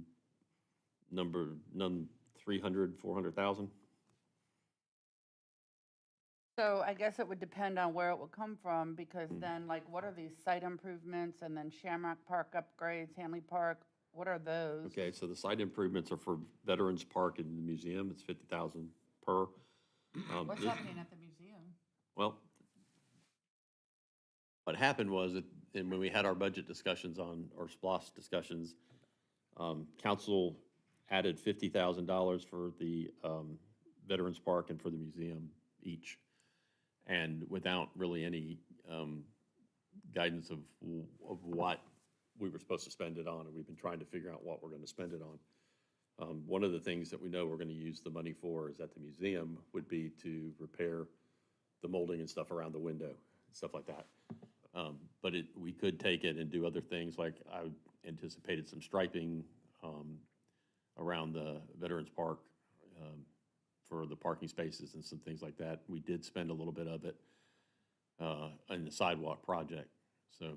300, 400,000. So I guess it would depend on where it would come from, because then, like, what are these site improvements, and then Shamrock Park upgrades, Hanley Park, what are those? Okay, so the site improvements are for Veterans Park and the museum, it's 50,000 per. What's This- happening at the museum? Well, what happened was that, and when we had our budget discussions or SPOS discussions, council added $50,000 for the Veterans Park and for the museum each. And without really any guidance of what we were supposed to spend it on, and we've been trying to figure out what we're gonna spend it on. One of the things that we know we're gonna use the money for is at the museum would be to repair the molding and stuff around the window, stuff like that. But we could take it and do other things, like I anticipated some striping around the Veterans Park for the parking spaces and some things like that. We did spend a little bit of it in the sidewalk project. So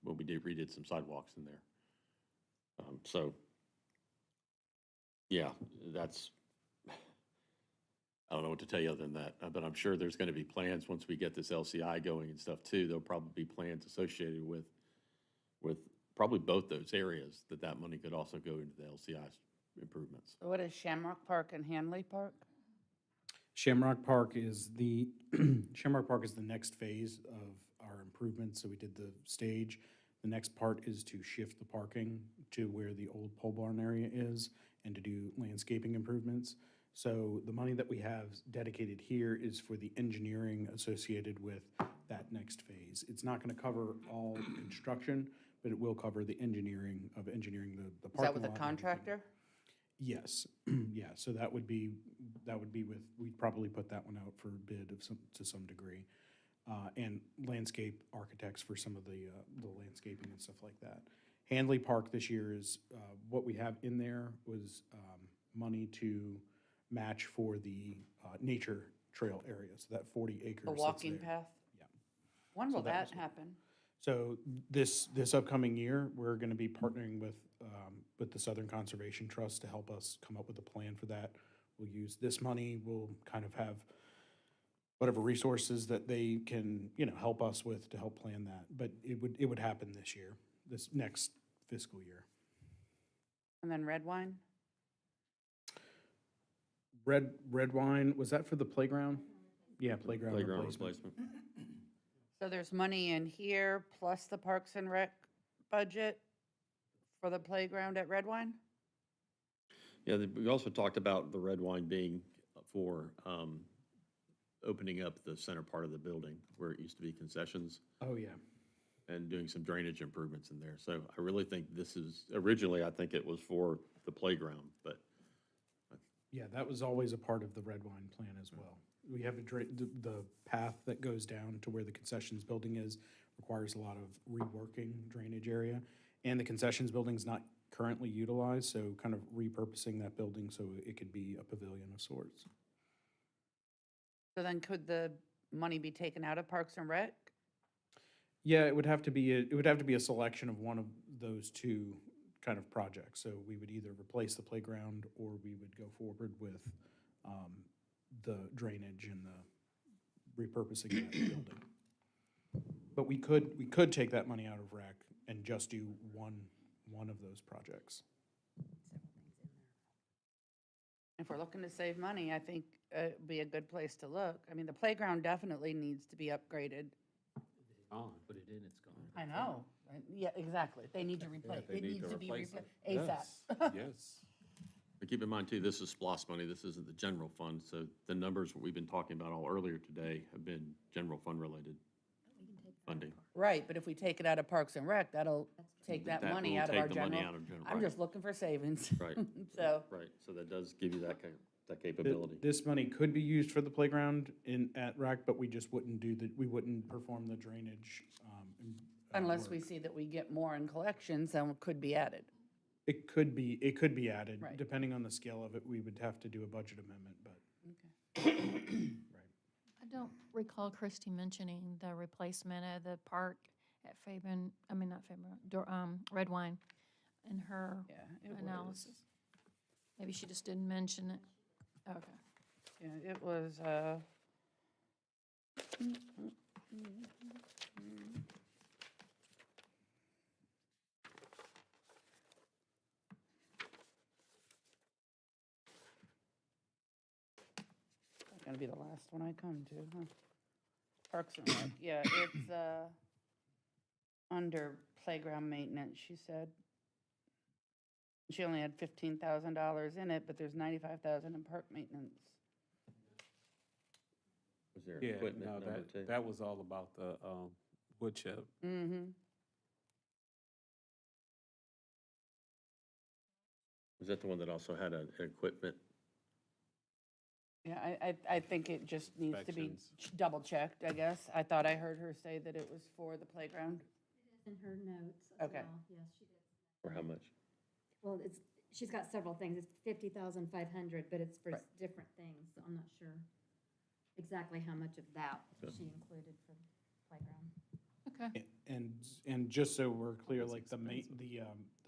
when we redid some sidewalks in there. So, yeah, that's, I don't know what to tell you other than that, but I'm sure there's going to be plans once we get this LCI going and stuff too. There'll probably be plans associated with probably both those areas that money could also go into the LCI improvements. So what is Shamrock Park and Hanley Park? Shamrock Park is the, Shamrock Park is the next phase of our improvements. So we did the stage. The next part is to shift the parking to where the old pole barn area is and to do landscaping improvements. So the money that we have dedicated here is for the engineering associated with that next phase. It's not going to cover all construction, but it will cover the engineering the Is parking lot. that with a and everything. contractor? Yes, yeah, so that would be with, we'd probably put that one out for bid to some degree. And landscape architects for some of the landscaping and stuff like that. Handley Park this year is, what we have in there was money to match for the nature trail area, so that 40 acres A that's walking there. path? Yeah. When So will that that was what- happen? So this upcoming year, we're gonna be partnering with the Southern Conservation Trust to help us come up with a plan for that. We'll use this money, we'll kind of have whatever resources that they can, help us with to help plan that. But it would happen this year, this next fiscal year. And then red wine? Red wine, was that for the playground? Yeah, playground Playground replacement. replacement. So there's money in here plus the Parks and Rec budget for the playground at Red Wine? Yeah, we also talked about the red wine being for opening up the center part of the building where it used to be concessions Oh, yeah. and doing some drainage improvements in there. So I really think this is, originally, I think it was for the playground, but Yeah, that was always a part of the red wine plan as well. We have the path that goes down to where the concessions building is, requires a lot of reworking drainage area. And the concessions building's not currently utilized, so kind of repurposing that building so it could be a pavilion of sorts. So then could the money be taken out of Parks and Rec? Yeah, it would have to be a selection of one of those two kind of projects. So we would either replace the playground or we would go forward with the drainage and the repurposing of that building. But we could take that money out of rec and just do one of those projects. If we're looking to save money, I think it'd be a good place to look. I mean, the playground definitely needs to be upgraded. Put it in, it's gone. I know. Yeah, exactly. They need to replace, they it need needs to to be replace replaced it. ASAP. Yes. but keep in mind too, this is SPOS money, this isn't the general fund. So the numbers we've been talking about all earlier today have been general fund related funding. Right, but if we take it out of Parks and Rec, that'll take that money will out of take our the money general. out of general, I'm right. just looking for savings. Right. So, Right, so that does give you that Th- capability. This money could be used for the playground at rec, but we just wouldn't we wouldn't perform the drainage. unless we work. see that we get more in collections, then it could be added. It could be added, Right. depending on the scale of it, we would have to do a budget amendment, but, Okay. right. I don't recall Christie mentioning the replacement of the park at Red Wine in her Yeah, it was. analysis. Maybe she just didn't mention it. Okay. Yeah, it was, gonna be the last one I come to, huh? Parks and Rec, yeah, it's, under playground maintenance, she said. She only had $15,000 in it, but there's $95,000 in park maintenance. Was there Yeah, equipment no, number too? that was all about the wood chip. Mm-hmm. Was that the one that also had an equipment? Yeah, I think it just needs to be Inspections. double checked, I guess. I thought I heard her say that it was for the playground. In her notes as Okay. well, yes, she did. For how much? Well, she's got several things, it's 50,500, but it's for Right. different things, so I'm not sure exactly how much of that she included for the playground. Okay. And just so we're clear, like the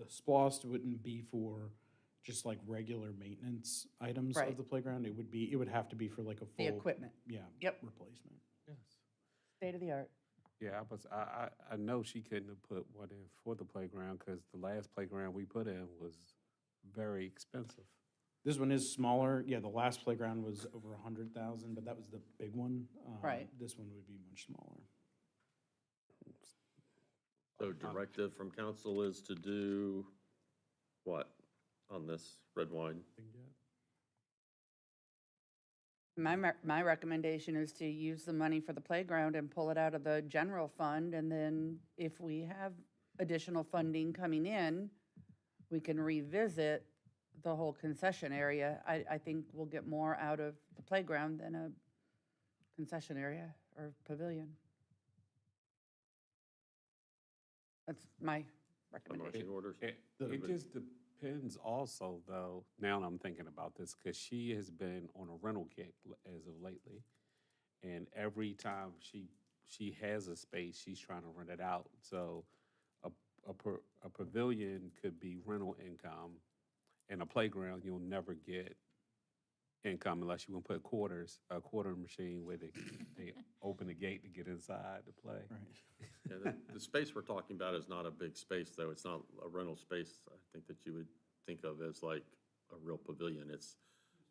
splost wouldn't be for just like regular maintenance items Right. of the playground. It would have to be for like a full. The equipment, Yeah. Yep. Replacement. Yes. state of the art. Yeah, I know she couldn't have put one in for the playground because the last playground we put in was very expensive. This one is smaller. Yeah, the last playground was over 100,000, but that was the big one. Right. This one would be much smaller. So directive from council is to do what on this red wine? My recommendation is to use the money for the playground and pull it out of the general fund, and then if we have additional funding coming in, we can revisit the whole concession area. I think we'll get more out of the playground than a concession area or pavilion. That's my recommendation. Marching orders? It just depends also, though, now I'm thinking about this, because she has been on a rental kick as of lately. And every time she has a space, she's trying to rent it out. So a pavilion could be rental income, and a playground, you'll never get income unless you want to put a quarter machine where they open the gate to get inside to play. Right. Yeah, the space we're talking about is not a big space, though. It's not a rental space, I think, that you would think of as like a real pavilion. It's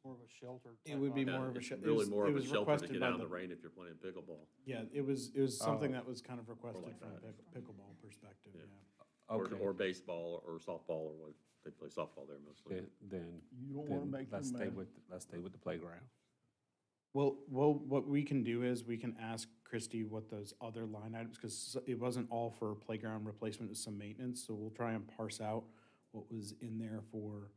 More of a shelter. It would be yeah, more of a. it's it really was- more it of a was shelter to requested get by out in the rain if you're playing pickleball. Yeah, it was something Oh. that was kind of requested like from a that. pickleball perspective, Yeah. yeah. Okay. Or baseball or softball, or what, they play softball there mostly. Then You don't wanna make let's them stay mad. let's stay with the playground. Well, what we can do is we can ask Christy what those other line items, because it wasn't all for playground replacement, it was some maintenance, so we'll try and parse out what was in there for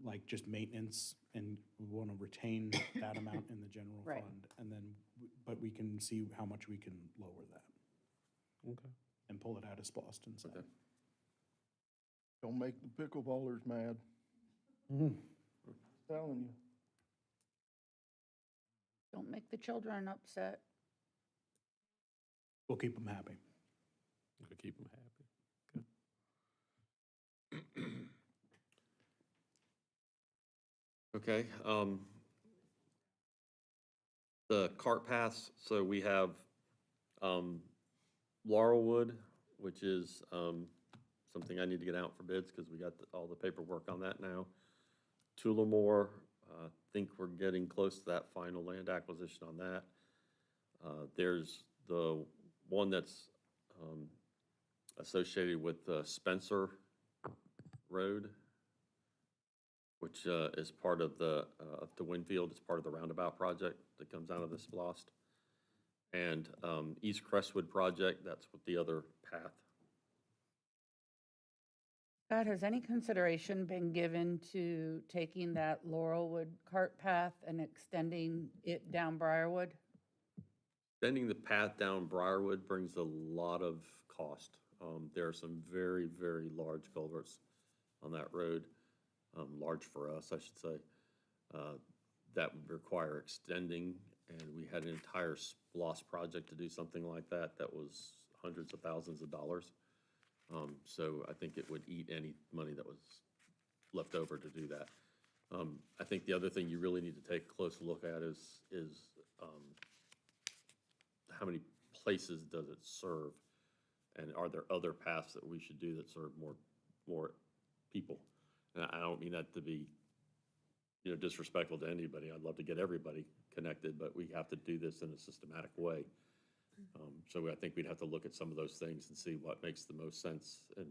like just maintenance, and we want to retain that amount in the general Right. fund, and then, but we can see how much we can lower that Okay. and pull it out of Splost side. Okay. Don't make the pickleballers mad, telling you. Don't make the children upset. We'll keep them happy. To keep them happy. Okay, the cart paths, so we have, Laurelwood, which is, something I need to get out for bids, because we got all the paperwork on that now. Tullamore, I think we're getting close to that final land acquisition on that. There's the one that's, associated with, Spencer Road, which is part of the, up to Winfield, it's part of the roundabout project that comes out of this SPLOST. And East Crestwood project, that's with the other path. Scott, has any consideration been given to taking that Laurelwood cart path and extending it down Briarwood? Extending the path down Briarwood brings a lot of cost. There are some very, very large culverts on that road, large for us, I should say, that would require extending. And we had an entire SPLOST project to do something like that was hundreds of thousands of dollars. So I think it would eat any money that was left over to do that. I think the other thing you really need to take a close look at is how many places does it serve? And are there other paths that we should do that serve more people? And I don't mean that to be, disrespectful to anybody. I'd love to get everybody connected, but we have to do this in a systematic way. So I think we'd have to look at some of those things and see what makes the most sense, and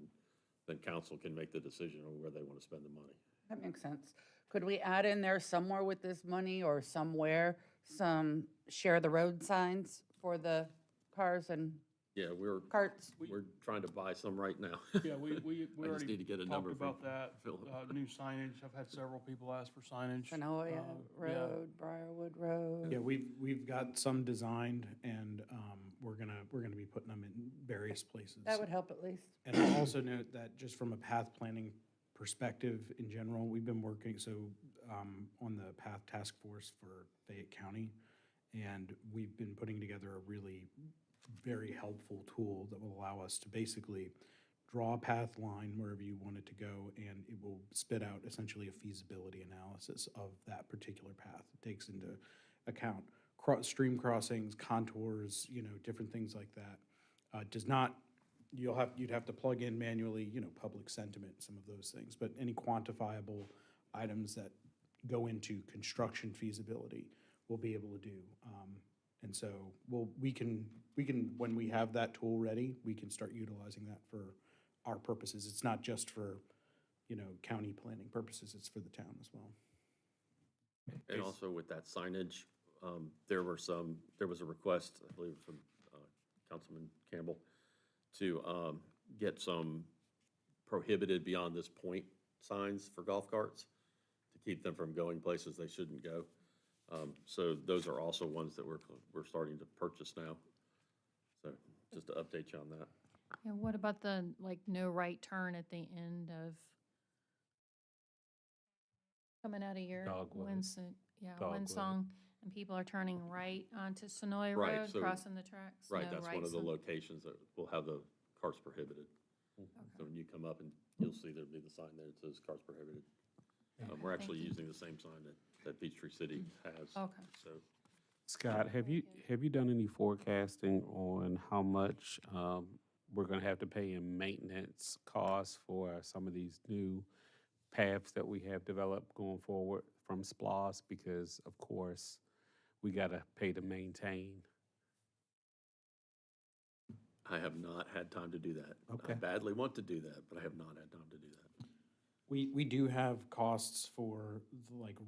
then council can make the decision on where they want to spend the money. That makes sense. Could we add in there somewhere with this money or somewhere, some share the road signs for the cars and Yeah, carts. we're trying to buy some right now. Yeah, we I just already need to get a talked number from about that, Philip. new signage. I've had several people ask for signage. Senoia Yeah. Road, Briarwood Road. Yeah, we've got some designed, and we're gonna be putting them in various places. That would help at least. And I'll also note that just from a path planning perspective in general, we've been working, on the path task force for Fayette County. And we've been putting together a really very helpful tool that will allow us to basically draw a path line wherever you want it to go, and it will spit out essentially a feasibility analysis of that particular path. It takes into account stream crossings, contours, different things like that. Does not, you'd have to plug in manually, public sentiment, some of those things, but any quantifiable items that go into construction feasibility, we'll be able to do. And so we can, when we have that tool ready, we can start utilizing that for our purposes. It's not just for, county planning purposes, it's for the town as well. And also with that signage, there was a request, I believe, from Councilman Campbell, to get some prohibited beyond this point signs for golf carts to keep them from going places they shouldn't go. So those are also ones that we're starting to purchase now. So just to update you on that. Yeah, what about the, no right turn at the end of coming out of your Dogwood. Winsong, Dogwood. and people are turning right onto Sonoy Right, Road, so- crossing the tracks? Right, No that's one right of the sign. locations that will have the carts prohibited. So when you come up and you'll see there'll be the sign there that says carts prohibited. We're Thank actually you. using the same sign that Peachtree City has. Okay. So Scott, have you done any forecasting on how much we're gonna have to pay in maintenance costs for some of these new paths that we have developed going forward from SPLOST? Because of course, we gotta pay to maintain. I have not had time to do that. I Okay. badly want to do that, but I have not had time to do that. We do have costs for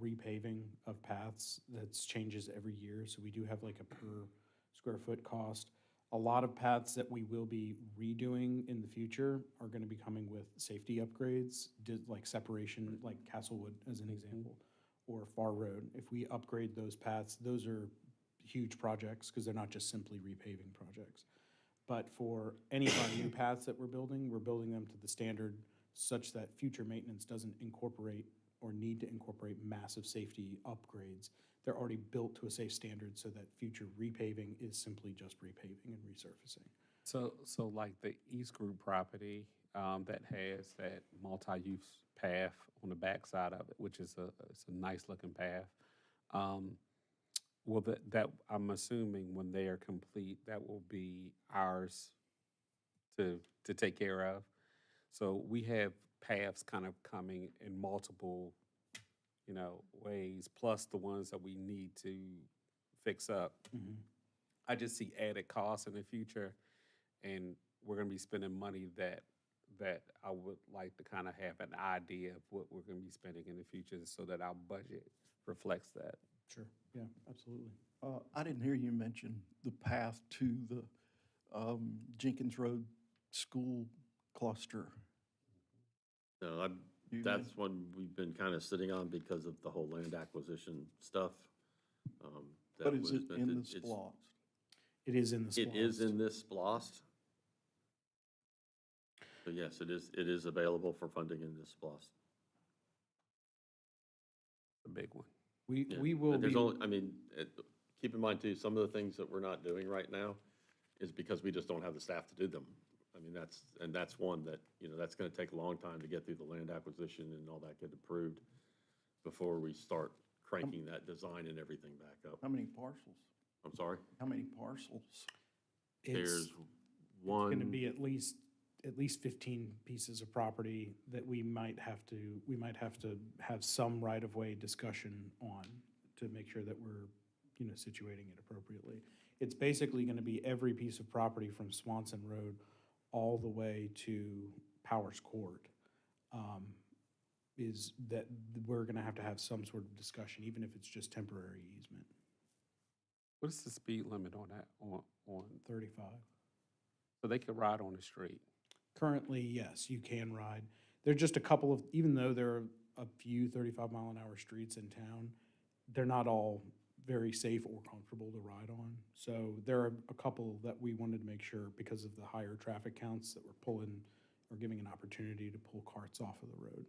repaving of paths. That's changes every year, so we do have a per square foot cost. A lot of paths that we will be redoing in the future are gonna be coming with safety upgrades, like separation, like Castlewood as an example, or Far Road. If we upgrade those paths, those are huge projects, because they're not just simply repaving projects. But for any of our new paths that we're building them to the standard such that future maintenance doesn't incorporate or need to incorporate massive safety upgrades. They're already built to a safe standard so that future repaving is simply just repaving and resurfacing. So like the East Group property that has that multi-use path on the backside of it, which is it's a nice looking path. Well, that I'm assuming when they are complete, that will be ours to take care of. So we have paths kind of coming in multiple, ways, plus the ones that we need to fix up. I just see added costs in the future, and we're gonna be spending money that I would like to kind of have an idea of what we're gonna be spending in the future so that our budget reflects that. Sure, yeah, absolutely. I didn't hear you mention the path to the Jenkins Road School cluster. No, You that's one we've been kind of sitting on because of the whole land acquisition stuff. But is it in the SPLOST? It is in the It is SPLOST. in this SPLOST. So yes, it is available for funding in this SPLOST. The big one. Yeah, We will but be. there's only, keep in mind too, some of the things that we're not doing right now is because we just don't have the staff to do them. That's one that, that's gonna take a long time to get through the land acquisition and all that get approved before we start cranking that design and everything back up. How many parcels? I'm sorry? How many parcels? There's It's gonna one, be at least 15 pieces of property that we might have to have some right-of-way discussion on to make sure that we're, situating it appropriately. It's basically gonna be every piece of property from Swanson Road all the way to Powers Court. Is that we're gonna have to have some sort of discussion, even if it's just temporary easement. What is the speed limit on that, on 35. So they could ride on the street. Currently, yes, you can ride. There are just a couple of, even though there are a few 35-mile-an-hour streets in town, they're not all very safe or comfortable to ride on. So there are a couple that we wanted to make sure, because of the higher traffic counts, that we're pulling or giving an opportunity to pull carts off of the road.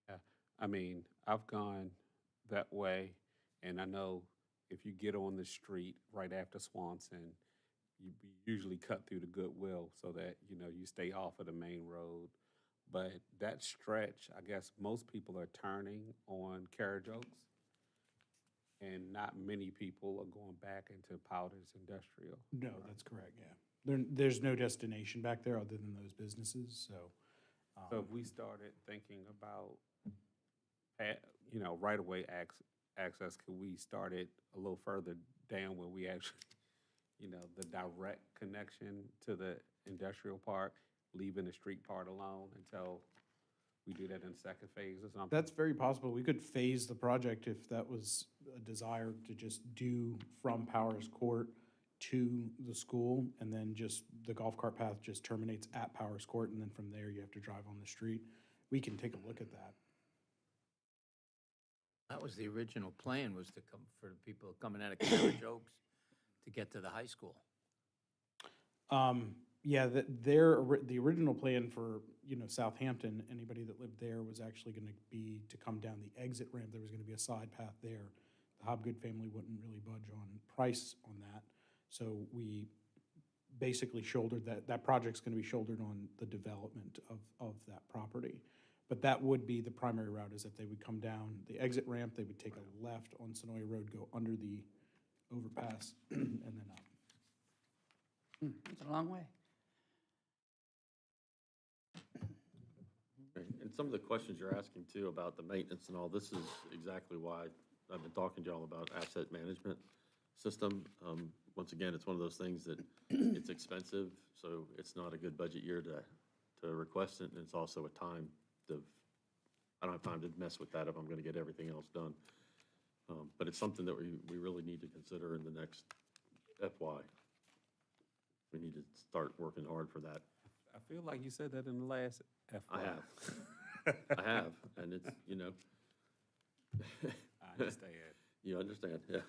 Yeah, I mean, I've gone that way, and I know if you get on the street right after Swanson, you usually cut through the Goodwill so that, you know, you stay off of the main road. But that stretch, I guess most people are turning on Carriage Oaks, and not many people are going back into Powder's Industrial. No, that's correct, yeah. There's no destination back there other than those businesses, so. So if we started thinking about, you know, right-of-way access, could we start it a little further down where we actually, you know, the direct connection to the industrial park, leaving the street part alone until we do that in the second phase or something? That's very possible. We could phase the project if that was a desire to just do from Powers Court to the school, and then just the golf cart path just terminates at Powers Court, and then from there you have to drive on the street. We can take a look at that. That was the original plan, was to come, for the people coming out of Carriage Oaks to get to the high school. Yeah, the original plan for, you know, Southampton, anybody that lived there was actually gonna be to come down the exit ramp. There was gonna be a side path there. The Hobgood family wouldn't really budge on price on that. So we basically shouldered that project's gonna be shouldered on the development of that property. But that would be the primary route, is that they would come down the exit ramp, they would take a left on Sonoy Road, go under the overpass, and then up. It's a long way. And some of the questions you're asking too about the maintenance and all, this is exactly why I've been talking to y'all about asset management system. Once again, it's one of those things that it's expensive, so it's not a good budget year to request it, and it's also a time I don't have time to mess with that if I'm gonna get everything else done. But it's something that we really need to consider in the next FY. We need to start working hard for that. I feel like you said that in the last FY. I have. I have, and it's, you know. I understand. You understand, yeah.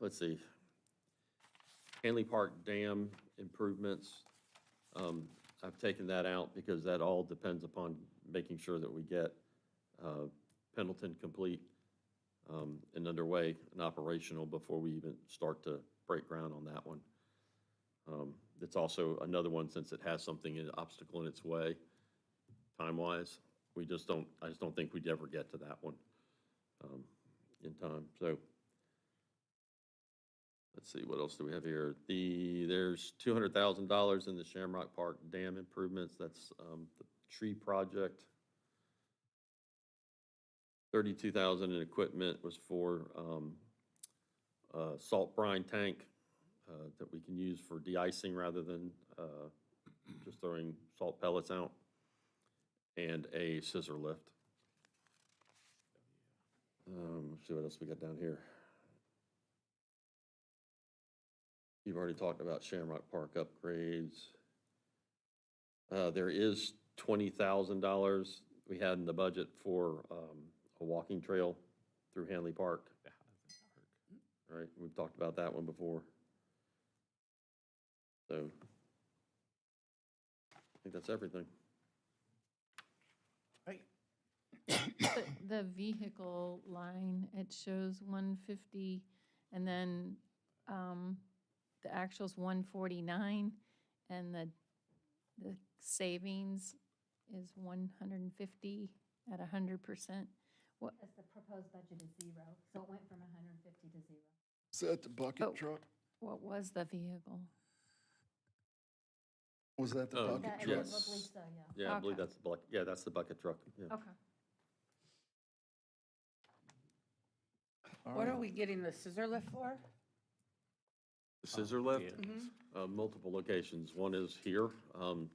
Let's see, Hanley Park Dam improvements, I've taken that out because that all depends upon making sure that we get Pendleton complete and underway and operational before we even start to break ground on that one. It's also another one, since it has something, an obstacle in its way, time-wise. I just don't think we'd ever get to that one in time. So let's see, what else do we have here? There's $200,000 in the Shamrock Park Dam improvements. That's the tree project. $32,000 in equipment was for salt brine tank that we can use for de-icing rather than just throwing salt pellets out, and a scissor lift. Let's see what else we got down here. You've already talked about Shamrock Park upgrades. There is $20,000 we had in the budget for a walking trail through Hanley Park. Right, we've talked about that one before. So I think that's everything. The vehicle line, it shows 150, and then the actual's 149, and the savings is 150 at 100%. What? As the proposed budget is zero, so it went from 150 to zero. Is that the bucket truck? What was the vehicle? Was that the bucket That- I truck? yes. believe so, yeah. Yeah, I believe Okay. that's the bucket, yeah, that's the bucket truck, yeah. Okay. What are we getting the scissor lift for? The scissor lift, Mhm. multiple locations. One is here,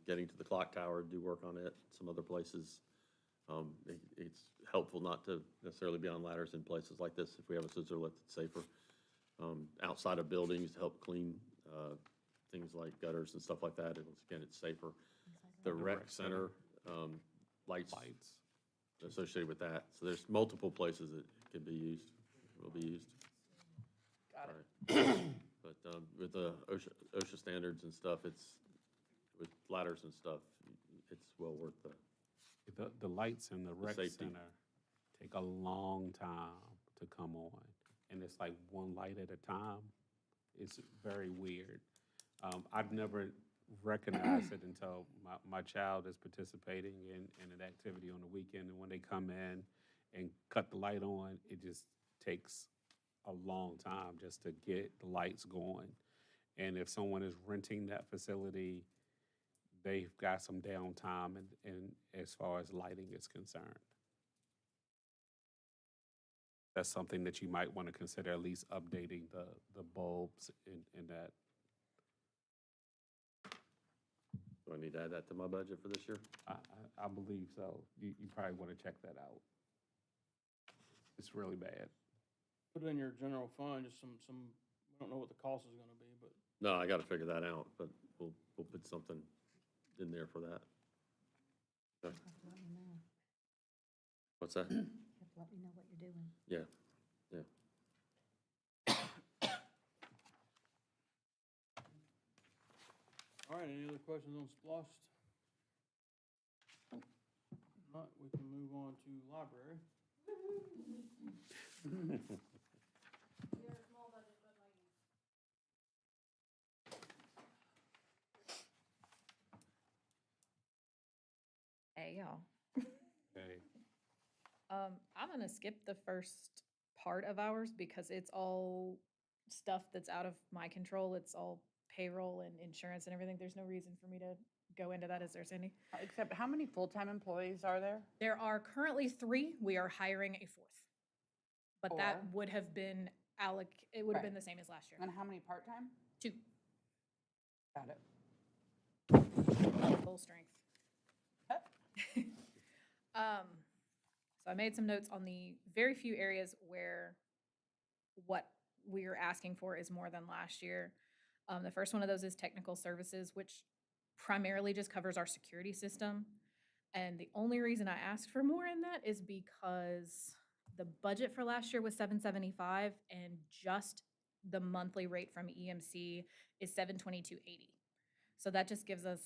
getting to the clock tower, do work on it. Some other places, It's helpful not to necessarily be on ladders in places like this if we have a scissor lift, it's safer. Outside of buildings to help clean things like gutters and stuff like that, again, it's safer. The rec center, lights associated with that. So there's multiple places it could be used, will be used. Got it. But with the OSHA standards and stuff, with ladders and stuff, it's well worth The lights in the rec safety. center take a long time to come on, and it's like one light at a time. It's very weird. I've never recognized it until my child is participating in an activity on the weekend, and when they come in and cut the light on, it just takes a long time just to get the lights going. And if someone is renting that facility, they've got some downtime and as far as lighting is concerned. That's something that you might want to consider, at least updating the bulbs in that. Do I need to add that to my budget for this year? I believe so. You probably want to check that out. It's really bad. Put it in your general fund, just some, we don't know what the cost is gonna be, but No, I gotta figure that out, but we'll put something in there for that. Okay. Let me know. What's that? You have to let me know what you're doing. Yeah, yeah. all right, any other questions on Splost? If not, we can move on to library. Hey, y'all. Okay. I'm gonna skip the first part of ours because it's all stuff that's out of my control. It's all payroll and insurance and everything. There's no reason for me to go into that. Is there, Sandy? Except how many full-time employees are there? There are currently 3. We are hiring a 4th. But that 4? would have been it would have been Right. the same as last year. And how many part-time? 2, Got it. full strength. So I made some notes on the very few areas where what we're asking for is more than last year. The first one of those is technical services, which primarily just covers our security system. And the only reason I asked for more in that is because the budget for last year was $775, and just the monthly rate from EMC is $722.80. So that just gives us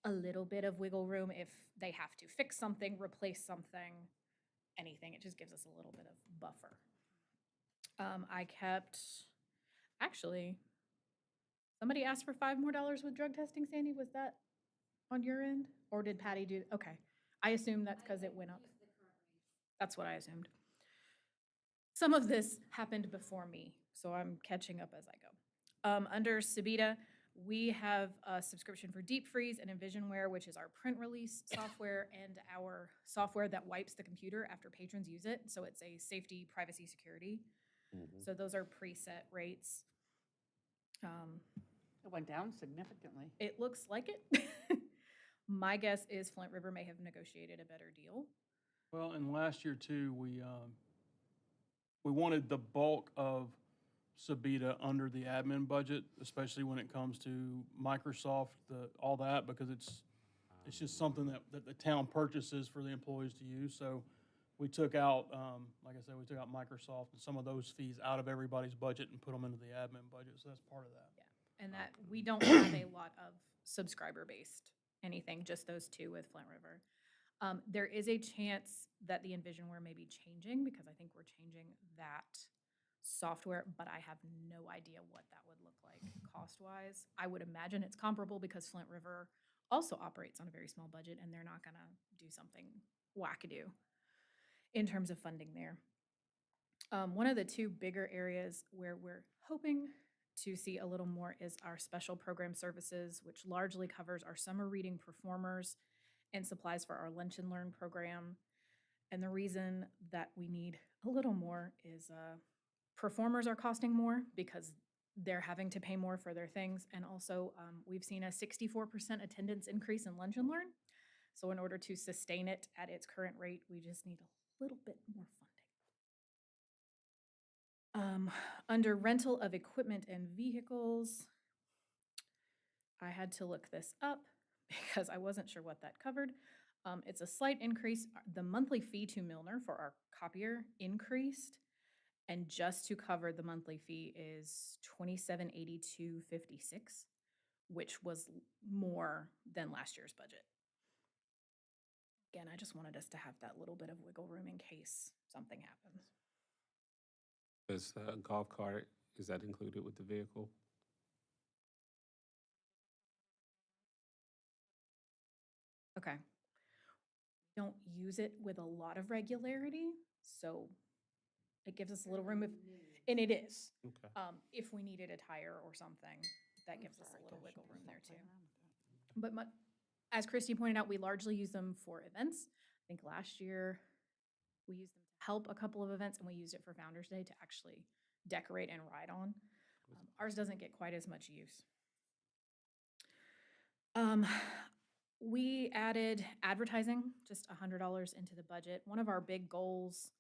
a little bit of wiggle room if they have to fix something, replace something, anything. It just gives us a little bit of buffer. I kept, actually, somebody asked for $5 more with drug testing, Sandy. Was that on your end? Or did Patty do, okay. I assume that's because it went up. That's what I assumed. Some of this happened before me, so I'm catching up as I go. Under Sabita, we have a subscription for Deep Freeze and Envisionware, which is our print release software and our software that wipes the computer after patrons use it. So it's a safety, privacy, security. So those are preset rates. It went down significantly. It looks like it. My guess is Flint River may have negotiated a better deal. Well, and last year too, we wanted the bulk of Sabita under the admin budget, especially when it comes to Microsoft, all that, because it's just something that the town purchases for the employees to use. So we took out, like I said, we took out Microsoft and some of those fees out of everybody's budget and put them into the admin budget. So that's part of that. Yeah, and that we don't have a lot of subscriber-based anything, just those 2 with Flint River. There is a chance that the Envisionware may be changing because I think we're changing that software, but I have no idea what that would look like cost-wise. I would imagine it's comparable because Flint River also operates on a very small budget and they're not gonna do something wackadoo in terms of funding there. One of the 2 bigger areas where we're hoping to see a little more is our special program services, which largely covers our summer reading performers and supplies for our Lunch and Learn program. And the reason that we need a little more is performers are costing more because they're having to pay more for their things. And also we've seen a 64% attendance increase in Lunch and Learn. So in order to sustain it at its current rate, we just need a little bit more funding. Under rental of equipment and vehicles, I had to look this up because I wasn't sure what that covered. It's a slight increase. The monthly fee to Milner for our copier increased, and just to cover the monthly fee is $2782.56, which was more than last year's budget. Again, I just wanted us to have that little bit of wiggle room in case something happens. Is a golf cart, is that included with the vehicle? Okay. Don't use it with a lot of regularity, so it gives us a little room if, and it is. Okay. If we needed a tire or something, that gives us a little wiggle room there too. But as Christy pointed out, we largely use them for events. I think last year we used them to help a couple of events, and we used it for Founder's Day to actually decorate and ride on. Ours doesn't get quite as much use. We added advertising, just $100 into the budget. One of our big goals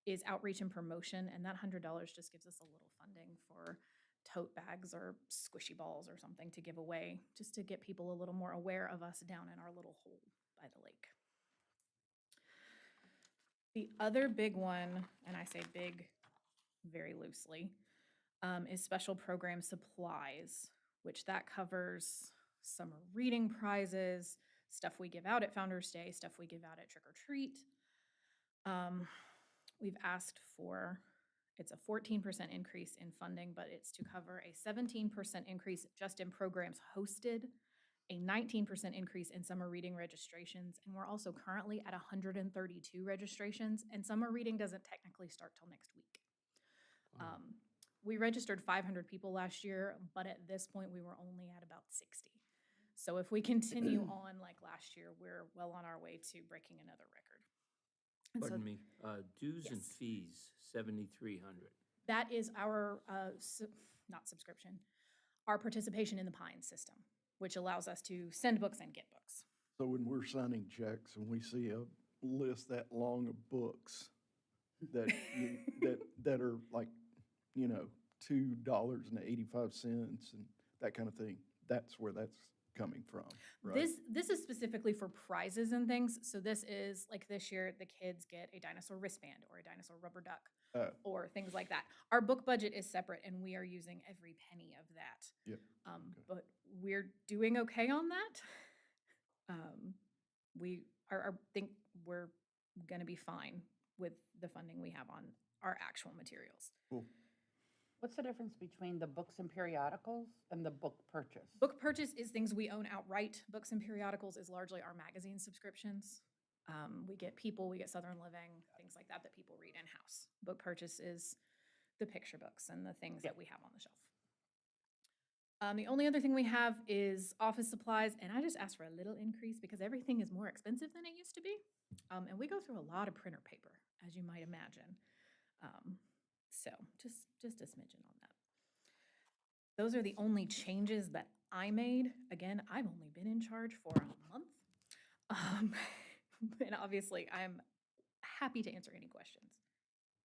is outreach and promotion, and that $100 just gives us a little funding for tote bags or squishy balls or something to give away, just to get people a little more aware of us down in our little hole by the lake. The other big one, and I say big very loosely, is special program supplies, which that covers summer reading prizes, stuff we give out at Founder's Day, stuff we give out at Trick or Treat. We've asked for, it's a 14% increase in funding, but it's to cover a 17% increase just in programs hosted, a 19% increase in summer reading registrations, and we're also currently at 132 registrations, and summer reading doesn't technically start till next week. We registered 500 people last year, but at this point we were only at about 60. So if we continue on like last year, we're well on our way to breaking another record. And so Pardon me, dues and Yes. fees, 7,300. that is our, not subscription, our participation in the Pine system, which allows us to send books and get books. So when we're signing checks and we see a list that long of books that, that are like, you know, $2.85 and that kind of thing, that's where that's coming from, right? This is specifically for prizes and things. So this is like this year, the kids get a dinosaur wristband or a dinosaur rubber duck or things like that. Our book budget is separate and we are using every penny of that. Yep. But we're doing okay on that. We think we're going to be fine with the funding we have on our actual materials. Cool. What's the difference between the books and periodicals and the book purchase? Book purchase is things we own outright. Books and periodicals is largely our magazine subscriptions. We get People, we get Southern Living, things like that people read in-house. Book purchase is the picture books and the things that we have on the shelf. The only other thing we have is office supplies, and I just asked for a little increase because everything is more expensive than it used to be. And we go through a lot of printer paper, as you might imagine. So just a smidgen on that. Those are the only changes that I made. Again, I've only been in charge for a month. And obviously, I'm happy to answer any questions.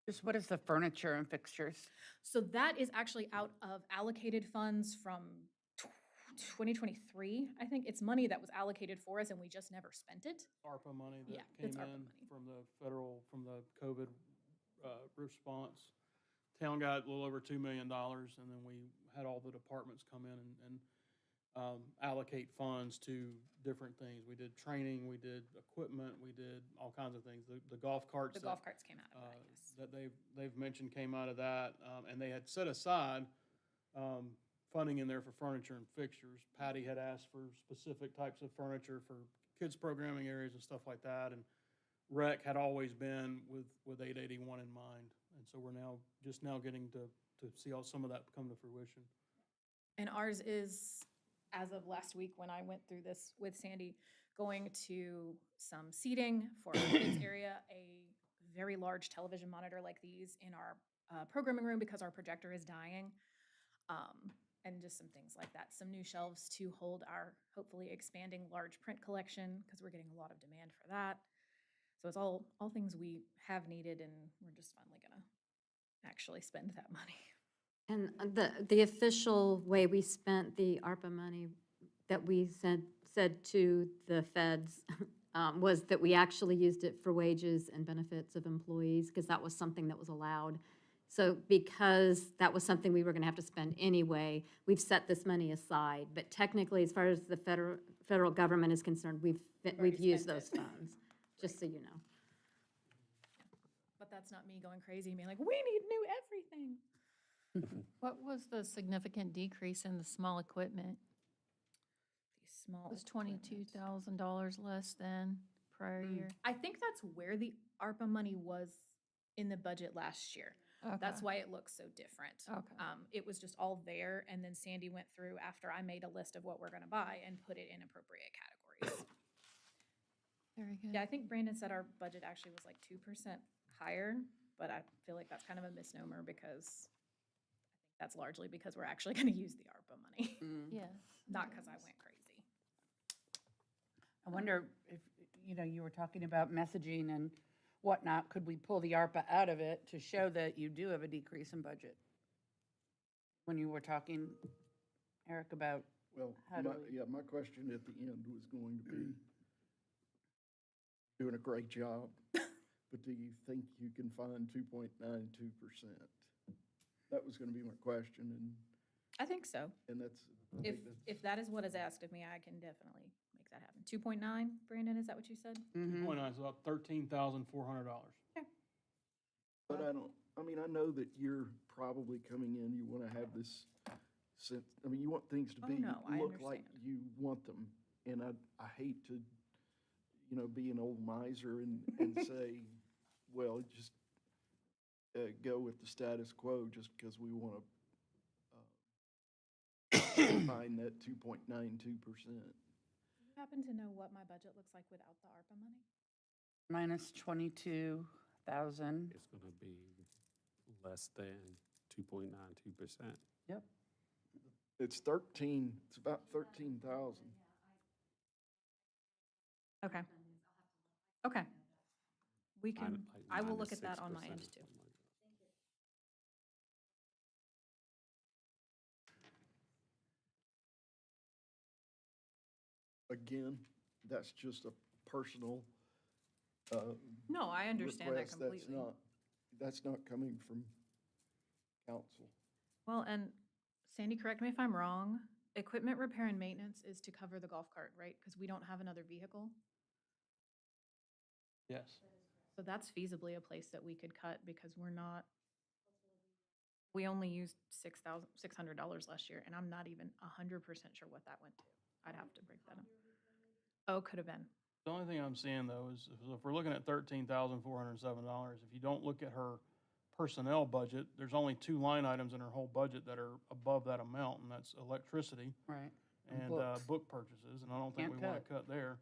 Just what is the furniture and fixtures? So that is actually out of allocated funds from 2023. I think it's money that was allocated for us and we just never spent it. ARPA money that Yeah, came it's ARPA in money. from the COVID response. Town got a little over $2 million, and then we had all the departments come in and allocate funds to different things. We did training, we did equipment, we did all kinds of things. The golf carts. The golf carts came out of that, yes. That they've mentioned came out of that, and they had set aside funding in there for furniture and fixtures. Patty had asked for specific types of furniture for kids programming areas and stuff like that, and rec had always been with 881 in mind, and so we're just now getting to see how some of that come to fruition. And ours is, as of last week when I went through this with Sandy, going to some seating for our kids area, a very large television monitor like these in our programming room because our projector is dying. and just some things like that. Some new shelves to hold our hopefully expanding large print collection, because we're getting a lot of demand for that. So it's all things we have needed, and we're just finally gonna actually spend that money. And the official way we spent the ARPA money that we said to the feds was that we actually used it for wages and benefits of employees, because that was something that was allowed. So because that was something we were gonna have to spend anyway, we've set this money aside. But technically, as far as the federal government is concerned, we've already used spent those it. funds, just so you know. But that's not me going crazy and being like, we need new everything. What was the significant decrease in the small equipment? These small It was equipment. $22,000 less than prior year. I think that's where the ARPA money was in the budget last year. That's Okay. why it looks so different. Okay. It was just all there, and then Sandy went through after I made a list of what we're gonna buy and put it in appropriate categories. Very good. Yeah, I think Brandon said our budget actually was like 2% higher, but I feel like that's kind of a misnomer, because I think that's largely because we're actually gonna use the ARPA money, Yes. not because I went crazy. I wonder if, you were talking about messaging and whatnot, could we pull the ARPA out of it to show that you do have a decrease in budget? When you were talking, Eric, about, Well, How do we- my question at the end was going to be, doing a great job, but do you think you can find 2.92%? That was gonna be my question, I think so. and that's. I If, think that's- if that is what is asked of me, I can definitely make that happen. 2.9, Brandon, is that what you said? 2.9 is about $13,400. But I know that you're probably coming in, you wanna have this sense, you want things to Oh, be, no, I look like understand. you want them. And I hate to, be an old miser and say, well, just, go with the status quo just because we wanna, find that 2.92%. Do you happen to know what my budget looks like without the ARPA money? minus 22,000. It's gonna be less than 2.92%. Yep. It's about 13,000. Okay. Okay. We can, Like I will minus look at that on my 6% end or too. something like that. Again, that's just a personal, No, I understand that request. completely. That's not coming from council. Well, and Sandy, correct me if I'm wrong, equipment repair and maintenance is to cover the golf cart, right? Because we don't have another vehicle. Yes. So that's feasibly a place that we could cut, because we only used $600 last year, and I'm not even 100% sure what that went to. I'd have to break that up. Oh, could have been. The only thing I'm seeing though is if we're looking at $13,407, if you don't look at her personnel budget, there's only 2 line items in her whole budget that are above that amount, and that's electricity Right. and books. book purchases, and I don't think Can't we want cut. to cut there.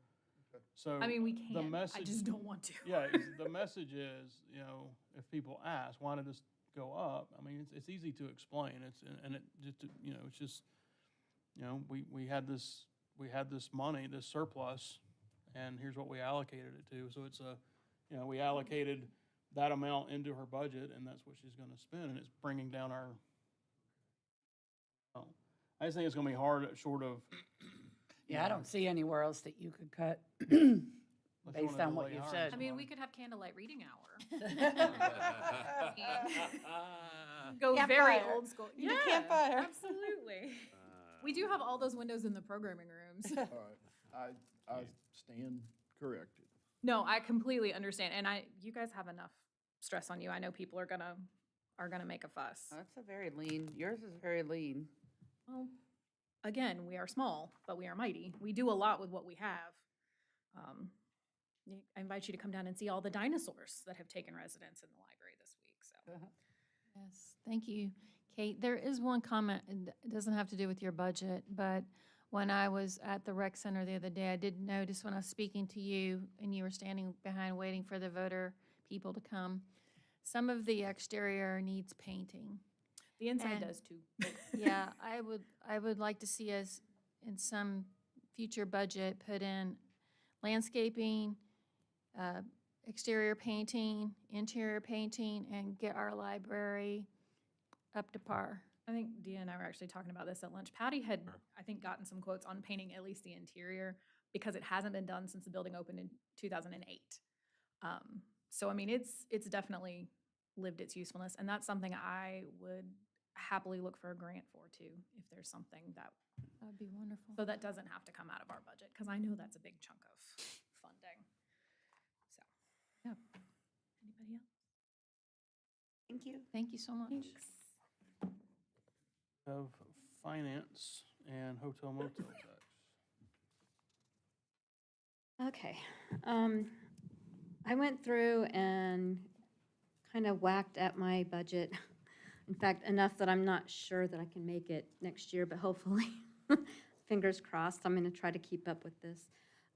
So. I mean, we the can, I message- just don't want to. Yeah, the message is, if people ask, why did this go up? I mean, it's easy to explain. It's just, we had this money, this surplus, and here's what we allocated it to. So it's we allocated that amount into her budget, and that's what she's gonna spend, and it's bringing down our, I just think it's gonna be hard, short of. Yeah, I don't see anywhere else that you could cut. unless you Based wanna on what delay you've hiring said. I mean, somebody. we could have candlelight reading hour. Go very Campfire. old school. You do Yeah, campfire. absolutely. We do have all those windows in the programming rooms. All right, I stand corrected. No, I completely understand, and you guys have enough stress on you. I know people are gonna make a fuss. That's a very lean, yours is very lean. Well, again, we are small, but we are mighty. We do a lot with what we have. I invite you to come down and see all the dinosaurs that have taken residence in the library this week, so. Yes, thank you, Kate. There is one comment, and it doesn't have to do with your budget, but when I was at the rec center the other day, I did notice when I was speaking to you and you were standing behind waiting for the voter people to come, some of the exterior needs painting. The inside And- does too. Yeah, I would like to see us in some future budget put in landscaping, exterior painting, interior painting, and get our library up to par. I think Dia and I were actually talking about this at lunch. Patty had, I think, gotten some quotes on painting at least the interior because it hasn't been done since the building opened in 2008. So, I mean, it's definitely lived its usefulness, and that's something I would happily look for a grant for too, if there's something that, That'd be wonderful. so that doesn't have to come out of our budget, because I know that's a big chunk of funding. So, yeah. Anybody else? Thank you. Thank you so much. Of finance and hotel motel tax. Okay. I went through and kind of whacked at my budget. In fact, enough that I'm not sure that I can make it next year, but hopefully, fingers crossed, I'm going to try to keep up with this.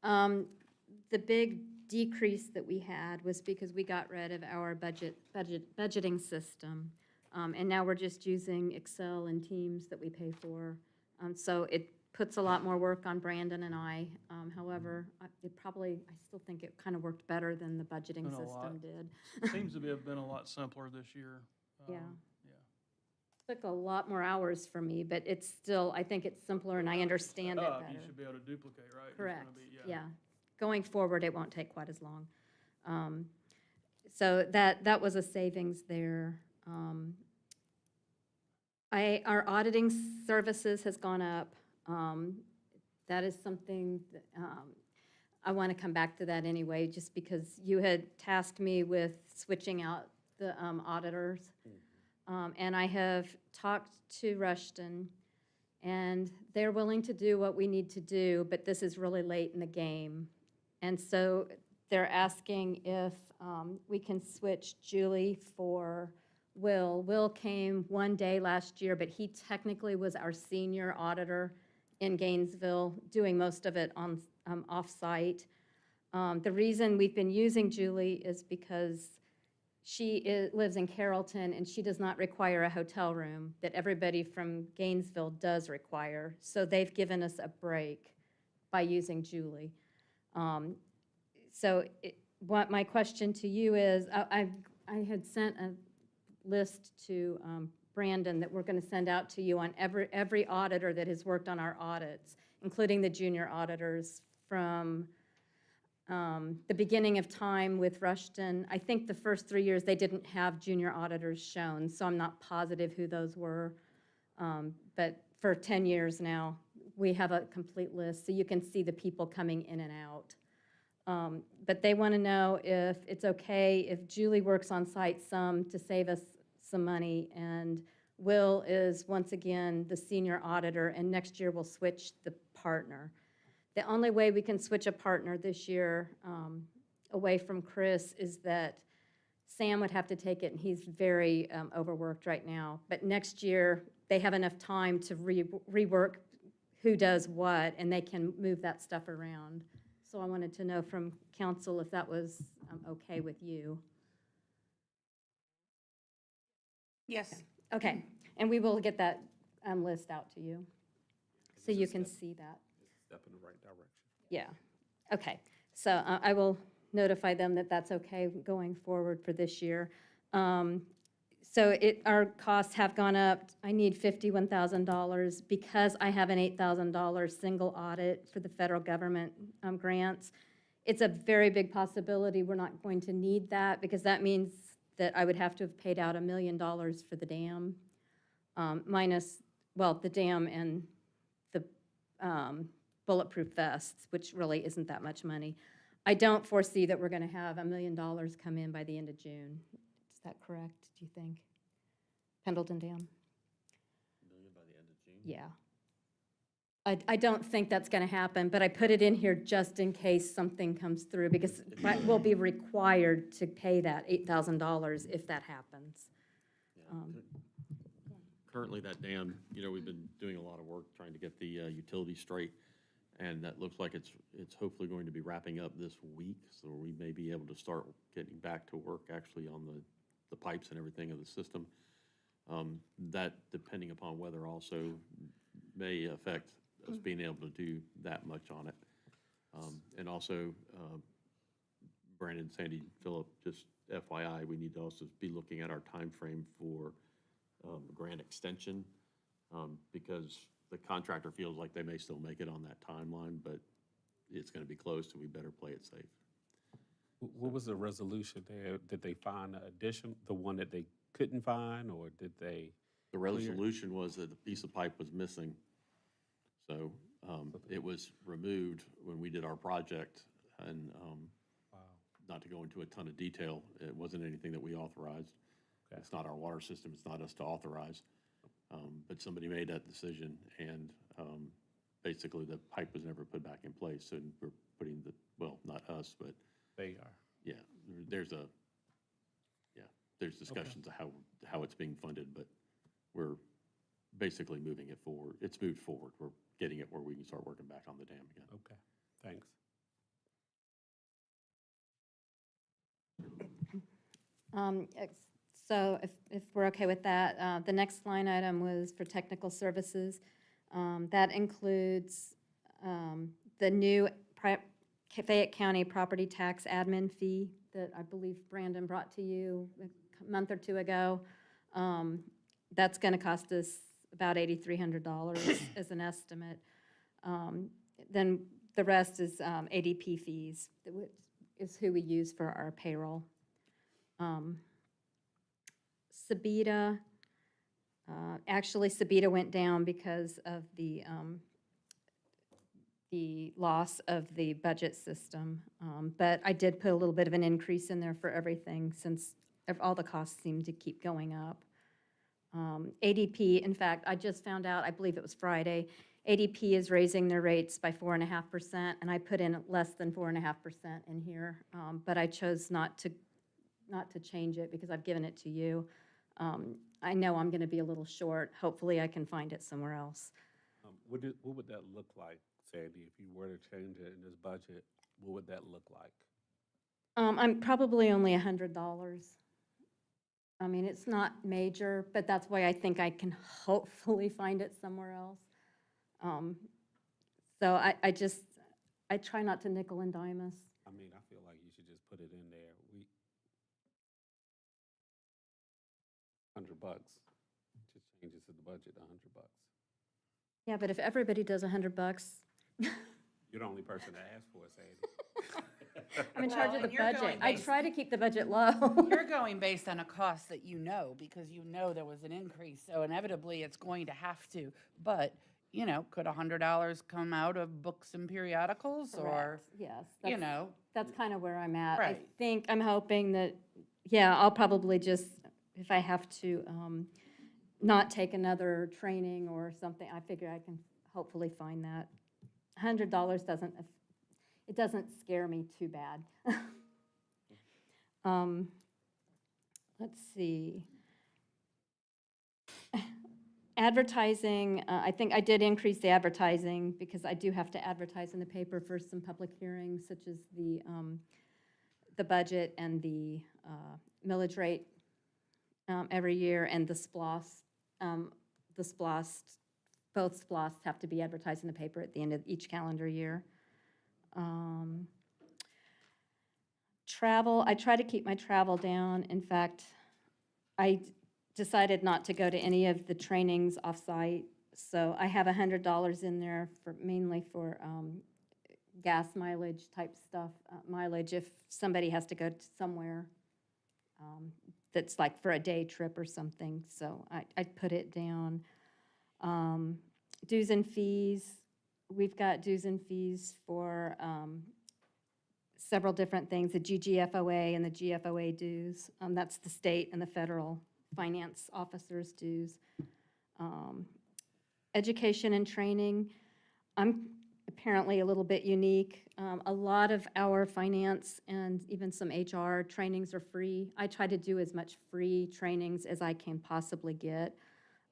The big decrease that we had was because we got rid of our budgeting system. And now we're just using Excel and Teams that we pay for. So it puts a lot more work on Brandon and I. However, I still think it kind of worked better than the budgeting Been a lot. system did. Seems to have been a lot simpler this year. Yeah. Yeah. Took a lot more hours for me, but it's still, I think it's simpler and I understand it You better. should be able to duplicate, right? It's Correct, gonna be- yeah. Going forward, it won't take quite as long. So that was a savings there. Our auditing services has gone up. That is something, I want to come back to that anyway, just because you had tasked me with switching out the auditors. And I have talked to Rushton, and they're willing to do what we need to do, but this is really late in the game. And so they're asking if we can switch Julie for Will. Will came one day last year, but he technically was our senior auditor in Gainesville, doing most of it on off-site. The reason we've been using Julie is because she lives in Carrollton, and she does not require a hotel room that everybody from Gainesville does require. So they've given us a break by using Julie. So what my question to you is, I had sent a list to Brandon that we're going to send out to you on every auditor that has worked on our audits, including the junior auditors from the beginning of time with Rushton. I think the first 3 years, they didn't have junior auditors shown, so I'm not positive who those were. But for 10 years now, we have a complete list, so you can see the people coming in and out. But they want to know if it's okay if Julie works on site some to save us some money, and Will is, once again, the senior auditor, and next year we'll switch the partner. The only way we can switch a partner this year away from Chris is that Sam would have to take it, and he's very overworked right now. But next year, they have enough time to rework who does what, and they can move that stuff around. So I wanted to know from council if that was okay with you. Yes. Okay, and we will get that list out to you, so you can see that. Step in the right direction. Yeah, okay. So I will notify them that that's okay going forward for this year. So our costs have gone up. I need $51,000 because I have an $8,000 single audit for the federal government grants. It's a very big possibility we're not going to need that, because that means that I would have to have paid out $1 million for the dam, minus, well, the dam and the bulletproof vests, which really isn't that much money. I don't foresee that we're going to have $1 million come in by the end of June. Is that correct, do you think? Pendleton Dam? $1 million by the end of June? Yeah. I don't think that's going to happen, but I put it in here just in case something comes through, because we'll be required to pay that $8,000 if that happens. Yeah. Currently, that dam, we've been doing a lot of work trying to get the utilities straight, and that looks like it's hopefully going to be wrapping up this week, so we may be able to start getting back to work actually on the pipes and everything of the system. That, depending upon weather, also may affect us being able to do that much on it. And also, Brandon, Sandy, Philip, just FYI, we need to also be looking at our time frame for grant extension, because the contractor feels like they may still make it on that timeline, but it's going to be closed, so we better play it safe. What was the resolution there? Did they find the addition, the one that they couldn't find, or did they? The resolution was that a piece of pipe was missing. So it was removed when we did our project, and not to go into a ton of detail, it wasn't anything that we authorized. Okay. It's not our water system, it's not us to authorize. But somebody made that decision, and basically the pipe was never put back in place, and we're putting the, well, not us, but They are. yeah, there's discussions of how it's being funded, but we're basically moving it forward. It's moved forward. We're getting it where we can start working back on the dam again. Okay, thanks. So if we're okay with that, the next line item was for technical services. That includes the new Fayette County property tax admin fee that I believe Brandon brought to you a month or two ago. That's going to cost us about $8,300 as an estimate. Then the rest is ADP fees, which is who we use for our payroll. Sabita, actually Sabita went down because of the loss of the budget system. But I did put a little bit of an increase in there for everything since all the costs seem to keep going up. ADP, in fact, I just found out, I believe it was Friday, ADP is raising their rates by 4.5%, and I put in less than 4.5% in here, but I chose not to change it because I've given it to you. I know I'm going to be a little short. Hopefully, I can find it somewhere else. What would that look like, Sandy, if you were to change it in this budget? What would that look like? I'm probably only $100. I mean, it's not major, but that's why I think I can hopefully find it somewhere else. So I try not to nickel and dime us. I mean, I feel like you should just put it in there. $100. Just changes to the budget, $100. Yeah, but if everybody does $100, You're the only person that asked for it, Sandy. I'm in charge Well, of the and you're budget. going I based- try to keep the budget low. You're going based on a cost that you know, because you know there was an increase, so inevitably it's going to have to. But, you know, could $100 come out of books and periodicals, or, Correct. Yes. you know? That's kind of where I'm at. Right. I'm hoping that, yeah, I'll probably just, if I have to not take another training or something, I figure I can hopefully find that. $100 doesn't scare me too bad. Let's see. Advertising, I think I did increase the advertising because I do have to advertise in the paper for some public hearings, such as the budget and the millage rate every year, and the SPLOST. Both SPLOST have to be advertised in the paper at the end of each calendar year. Travel, I try to keep my travel down. In fact, I decided not to go to any of the trainings off-site, so I have $100 in there mainly for gas mileage type stuff, mileage if somebody has to go to somewhere that's like for a day trip or something, so I'd put it down. Dues and fees, we've got dues and fees for several different things, the GGFOA and the GFOA dues. That's the state and the federal finance officers' dues. Education and training, I'm apparently a little bit unique. A lot of our finance and even some HR trainings are free. I try to do as much free trainings as I can possibly get.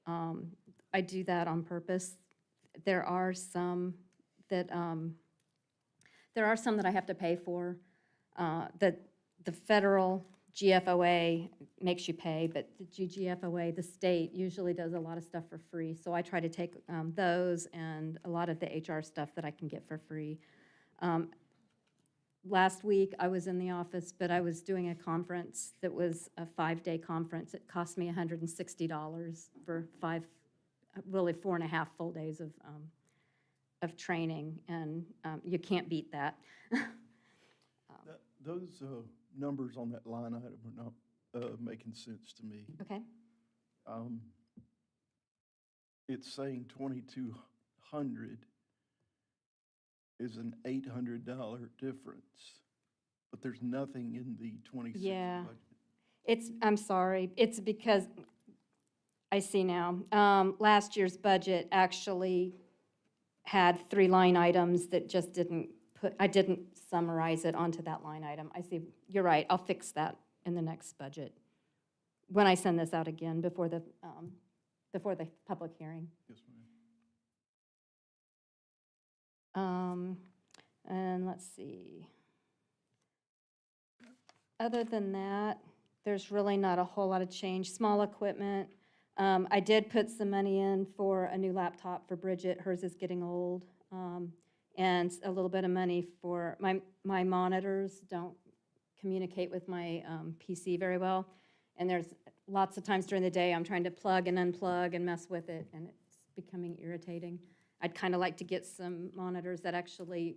I do that on purpose. There are some that I have to pay for. The GFOA makes you pay, but the GGFOA, the state, usually does a lot of stuff for free. So I try to take those and a lot of the HR stuff that I can get for free. Last week, I was in the office, but I was doing a conference that was a 5-day conference. It cost me $160 for really 4.5 full days of training, and you can't beat that. Those numbers on that line item are not making sense to me. Okay? It's saying 2,200 is an $800 difference, but there's nothing in the 26 Yeah. budget. I'm sorry, it's because, I see now, last year's budget actually had 3 line items that just I didn't summarize it onto that line item. I see, you're right, I'll fix that in the next budget, when I send this out again before the public hearing. Yes, ma'am. And let's see. Other than that, there's really not a whole lot of change. Small equipment, I did put some money in for a new laptop for Bridget. Hers is getting old. And a little bit of money for, my monitors don't communicate with my PC very well. And there's lots of times during the day I'm trying to plug and unplug and mess with it, and it's becoming irritating. I'd kind of like to get some monitors that actually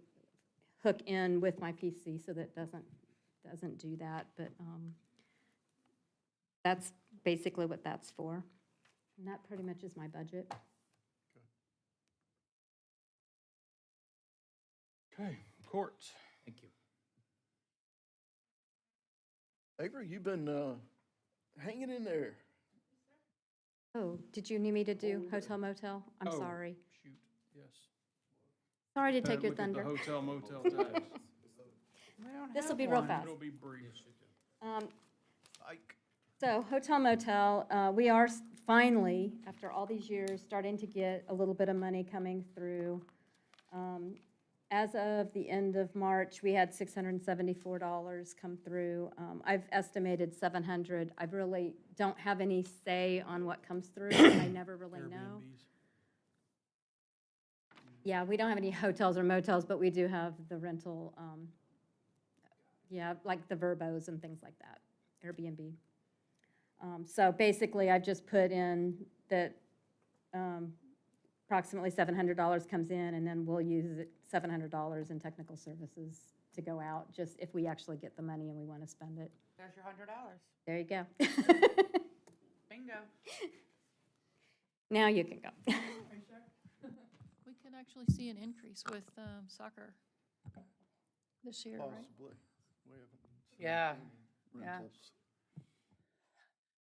hook in with my PC so that it doesn't do that. But that's basically what that's for. And that pretty much is my budget. Okay, courts. Thank you. Avery, you've been hanging in there. Oh, did you need me to do hotel motel? I'm Oh, sorry. Shoot, yes. Sorry to take your Look at the thunder. hotel motel tax. This will be real fast. It'll be brief. Ike. So hotel motel, we are finally, after all these years, starting to get a little bit of money coming through. As of the end of March, we had $674 come through. I've estimated 700. I really don't have any say on what comes through. I never really know. Airbnbs. Yeah, we don't have any hotels or motels, but we do have the rental, like the Verbos and things like that, Airbnb. So basically, I've just put in that approximately $700 comes in, and then we'll use $700 in technical services to go out, just if we actually get the money and we want to spend it. There's your $100. There you go. Bingo. Now you can go. We could actually see an increase with soccer this year, right? Possibly. We haven't seen Yeah, any yeah. rentals.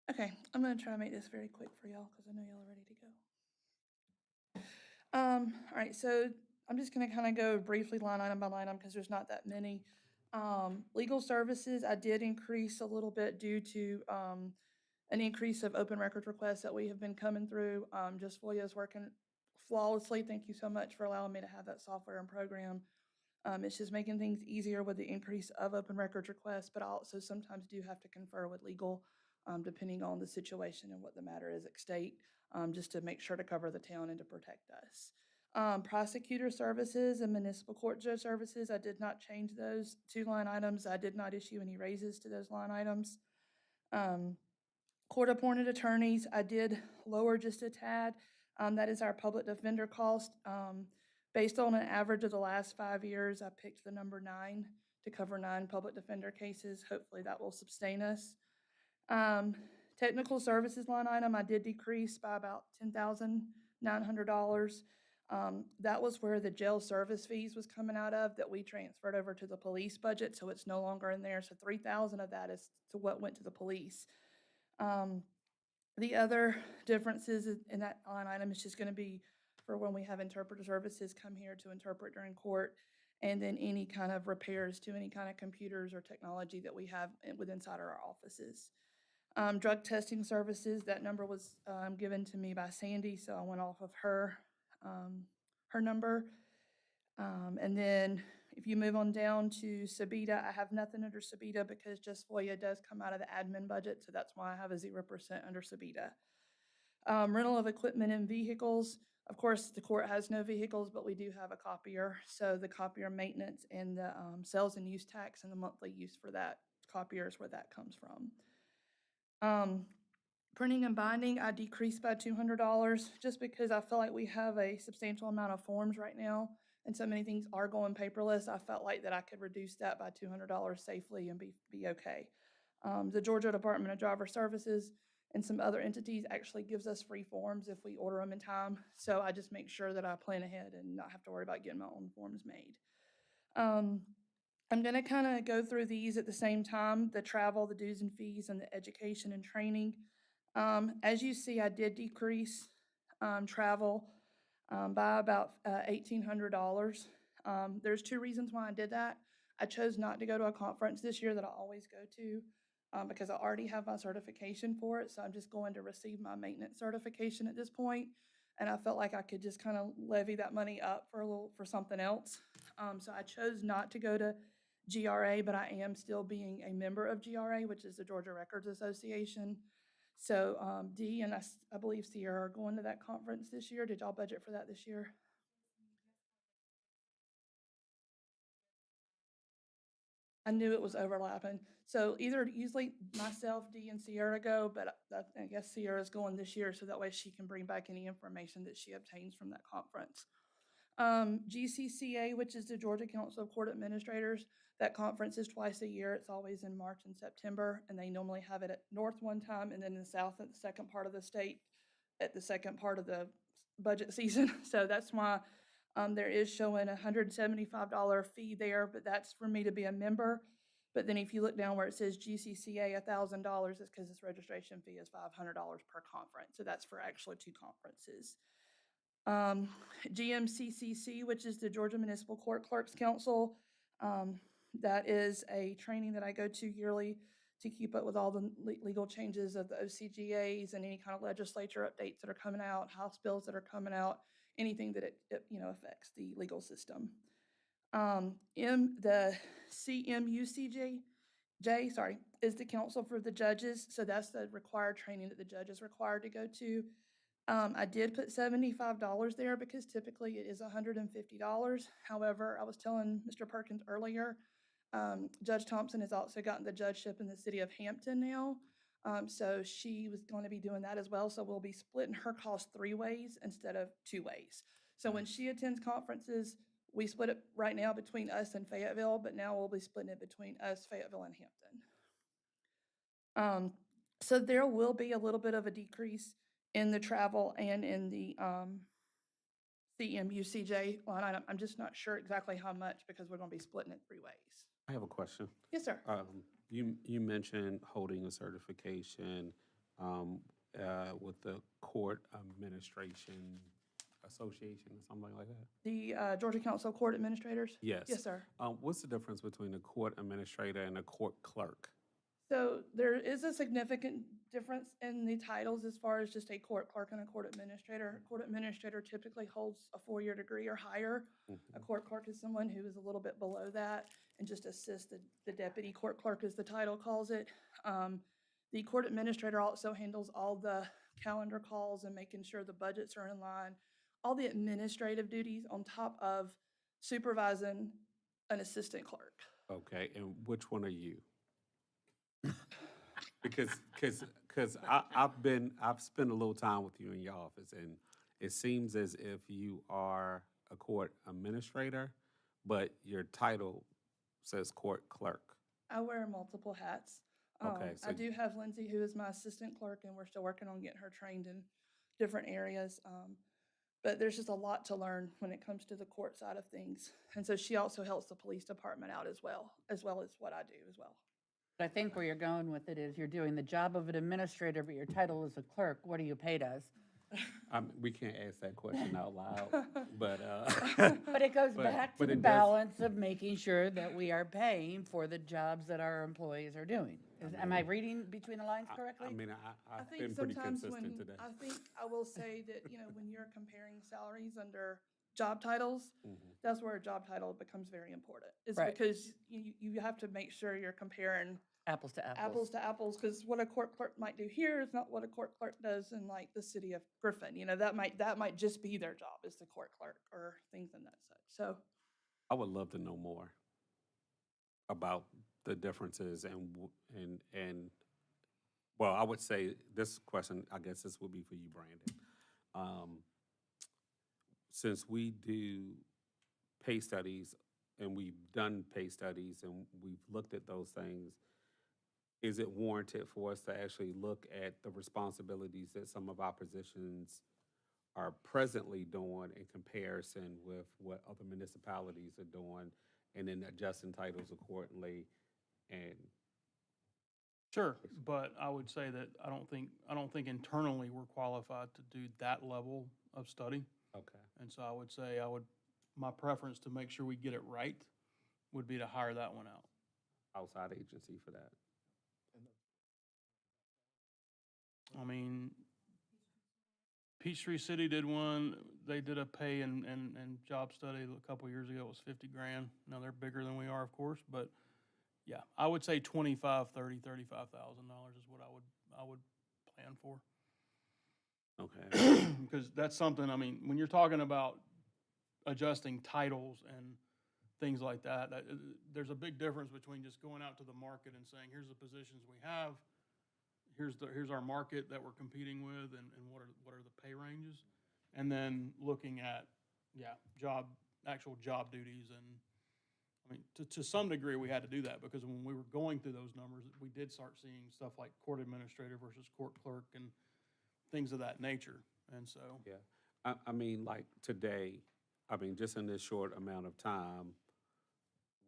Okay, I'm gonna try to make this very quick for y'all, because I know y'all are ready to go. All right, so I'm just gonna kind of go briefly line item by line item, because there's not that many. Legal services, I did increase a little bit due to an increase of open records requests that we have been coming through. Just FOIA is working flawlessly. Thank you so much for allowing me to have that software and program. It's just making things easier with the increase of open records requests, but I also sometimes do have to confer with legal, depending on the situation and what the matter is at state, just to make sure to cover the town and to protect us. Prosecutor services and municipal court judge services, I did not change those 2 line items. I did not issue any raises to those line items. Court appointed attorneys, I did lower just a tad. That is our public defender cost. Based on an average of the last 5 years, I picked the number 9 to cover 9 public defender cases. Hopefully that will sustain us. Technical services line item, I did decrease by about $10,900. That was where the jail service fees was coming out of that we transferred over to the police budget, so it's no longer in there. So $3,000 of that is to what went to the police. The other differences in that line item is just going to be for when we have interpreter services come here to interpret during court, and then any kind of repairs to any kind of computers or technology that we have inside our offices. Drug testing services, that number was given to me by Sandy, so I went off of her number. And then if If you move on down to Sabita, I have nothing under Sabita because just FOIA does come out of the admin budget, so that's why I have a 0% under Sabita. Rental of equipment and vehicles. Of course, the court has no vehicles, but we do have a copier. So the copier maintenance and the sales and use tax and the monthly use for that copier is where that comes from. Printing and binding, I decreased by $200 just because I feel like we have a substantial amount of forms right now and so many things are going paperless. I felt like that I could reduce that by $200 safely and be okay. The Georgia Department of Driver Services and some other entities actually gives us free forms if we order them in time. So I just make sure that I plan ahead and not have to worry about getting my own forms made. I'm gonna kind of go through these at the same time, the travel, the dues and fees, and the education and training. As you see, I did decrease travel by about $1,800. There's two reasons why I did that. I chose not to go to a conference this year that I always go to because I already have my certification for it. So I'm just going to receive my maintenance certification at this point. And I felt like I could just kind of levy that money up for something else. So I chose not to go to GRA, but I am still being a member of GRA, which is the Georgia Records Association. So Dee and I believe Sierra are going to that conference this year. Did y'all budget for that this year? I knew it was overlapping. So usually myself, Dee, and Sierra go, but I guess Sierra's going this year so that way she can bring back any information that she obtains from that conference. GCCA, which is the Georgia Council of Court Administrators, that conference is twice a year. It's always in March and September, and they normally have it at North one time and then in the South at the second part of the state at the second part of the budget season. So that's why there is showing a $175 fee there, but that's for me to be a member. But then if you look down where it says GCCA $1,000, it's because its registration fee is $500 per conference. So that's for actually two conferences. GMCCC, which is the Georgia Municipal Court Clerks Council. That is a training that I go to yearly to keep up with all the legal changes of the OCGAs and any kind of legislature updates that are coming out, House bills that are coming out, anything that it affects the legal system. The CMUCJ, is the Council for the Judges. So that's the required training that the judge is required to go to. I did put $75 there because typically it is $150. However, I was telling Mr. Perkins earlier, Judge Thompson has also gotten the judgeship in the city of Hampton now. So she was going to be doing that as well. So we'll be splitting her cost 3 ways instead of 2 ways. So when she attends conferences, we split it right now between us and Fayetteville, but now we'll be splitting it between us, Fayetteville, and Hampton. So there will be a little bit of a decrease in the travel and in the CMUCJ line item. I'm just not sure exactly how much because we're going to be splitting it 3 ways. I have a question. Yes, sir. You mentioned holding a certification with the Court Administration Association or something like that? The Georgia Council of Court Administrators? Yes. Yes, sir. What's the difference between a court administrator and a court clerk? So there is a significant difference in the titles as far as just a court clerk and a court administrator. A court administrator typically holds a 4-year degree or higher. A court clerk is someone who is a little bit below that and just assists the deputy court clerk, as the title calls it. The court administrator also handles all the calendar calls and making sure the budgets are in line, all the administrative duties on top of supervising an assistant clerk. Okay, and which one are you? Because I've spent a little time with you in your office, and it seems as if you are a court administrator, but your title says court clerk. I wear multiple hats. Okay, so I do have Lindsay, who is my assistant clerk, and we're still working on getting her trained in different areas. But there's just a lot to learn when it comes to the court side of things. And so she also helps the police department out as well as what I do as well. I think where you're going with it is you're doing the job of an administrator, but your title is a clerk. What are you paid as? We can't ask that question out loud, but But it goes back to but the it does- balance of making sure that we are paying for the jobs that our employees are doing. Am I reading between the lines correctly? I mean, I I've think been pretty sometimes consistent today. I think I will say that, when you're comparing salaries under job titles, Mhm. that's where a job title becomes very important. It's Right. because you have to make sure you're comparing Apples to apples to apples, because what a court clerk might do here is not what a court clerk does in like the city of Griffin. That might just be their job as the court clerk or things in that such. So I would love to know more about the differences well, I would say this question, I guess this would be for you, Brandon. Since we do pay studies and we've done pay studies and we've looked at those things, is it warranted for us to actually look at the responsibilities that some of our positions are presently doing in comparison with what other municipalities are doing, and then adjusting titles accordingly? And Sure, but I would say that I don't think internally we're qualified to do that level of study. okay, And so I would say my preference to make sure we get it right would be to hire that one out. outside agency for that. I mean, Peachtree City did one, they did a pay and job study a couple years ago, it was 50 grand. Now, they're bigger than we are, of course, but yeah, I would say $25,000, $35,000 is what I would plan for. Okay. Because that's something, I mean, when you're talking about adjusting titles and things like that, there's a big difference between just going out to the market and saying, here's the positions we have, here's our market that we're competing with, and what are the pay ranges, and then looking at, actual job duties. And I mean, to some degree, we had to do that because when we were going through those numbers, we did start seeing stuff like court administrator versus court clerk and things of that nature. And so, Yeah, I mean, like today, I mean, just in this short amount of time,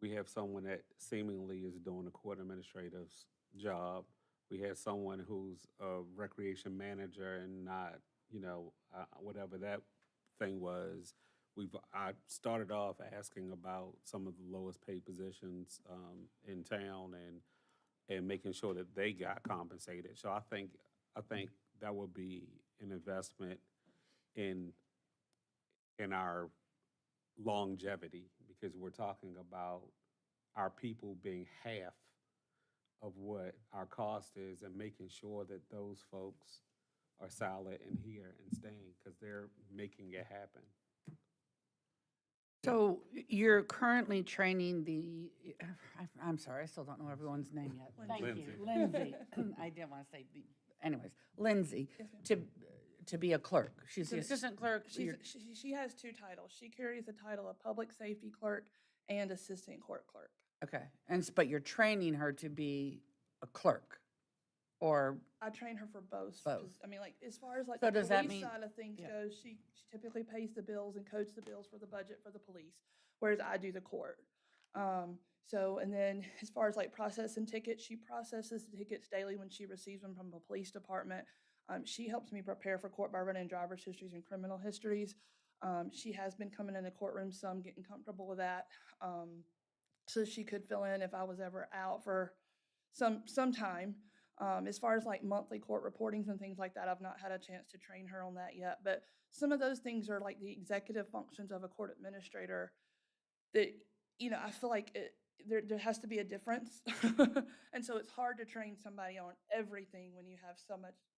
we have someone that seemingly is doing a court administrative's job. We had someone who's a recreation manager and not, whatever that thing was. I started off asking about some of the lowest paid positions in town and making sure that they got compensated. So I think that would be an investment in our longevity, because we're talking about our people being half of what our cost is, and making sure that those folks are solid and here and staying because they're making it happen. So you're currently training I'm sorry, I still don't know everyone's name yet. Thank you, Lindsay. I didn't want to say anyways, Lindsay, to be a clerk. She's the assistant clerk. She has two titles. She carries the title of public safety clerk and assistant court clerk. Okay, but you're training her to be a clerk, or? I train her for both. Both. I mean, like, as far as like So the does that police mean- side of things yeah. goes, she typically pays the bills and codes the bills for the budget for the police, whereas I do the court. And then as far as like processing tickets, she processes the tickets daily when she receives them from the police department. She helps me prepare for court by running driver's histories and criminal histories. She has been coming in the courtroom some, getting comfortable with that. So she could fill in if I was ever out for some time. As far as like monthly court reportings and things like that, I've not had a chance to train her on that yet. But some of those things are like the executive functions of a court administrator that, I feel like there has to be a difference. And so it's hard to train somebody on everything when you have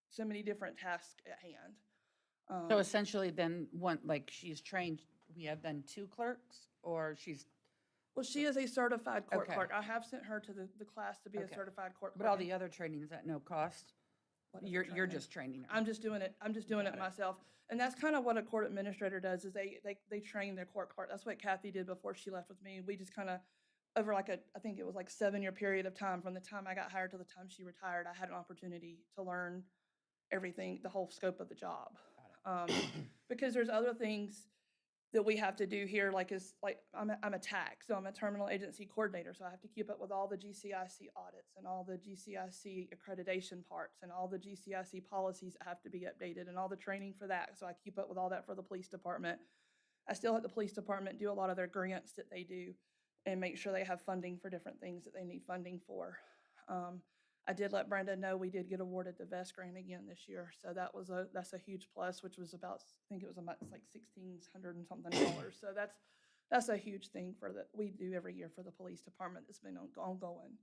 so many different tasks at hand. So essentially then she's trained, we have then two clerks, or she's? Well, she is a certified court Okay. clerk. I have sent her to the class to be Okay. a certified court clerk. But all the other training is at no cost? What other You're training? just training her? I'm just doing it. I'm just doing it myself. And that's kind of what a court administrator does, is they train their court clerk. That's what Kathy did before she left with me. We just kind of, over I think it was like 7-year period of time, from the time I got hired to the time she retired, I had an opportunity to learn everything, the whole scope of the job. Because there's other things that we have to do here, I'm a TAC, so I'm a terminal agency coordinator, so I have to keep up with all the GCIC audits and all the GCIC accreditation parts and all the GCIC policies that have to be updated and all the training for that, so I keep up with all that for the police department. I still let the police department do a lot of their grants that they do and make sure they have funding for different things that they need funding for. I did let Brenda know we did get awarded the vest grant again this year, so that's a huge plus, which was about, I think it was about like $1,600 and something dollars. So that's a huge thing we do every year for the police department that's been ongoing.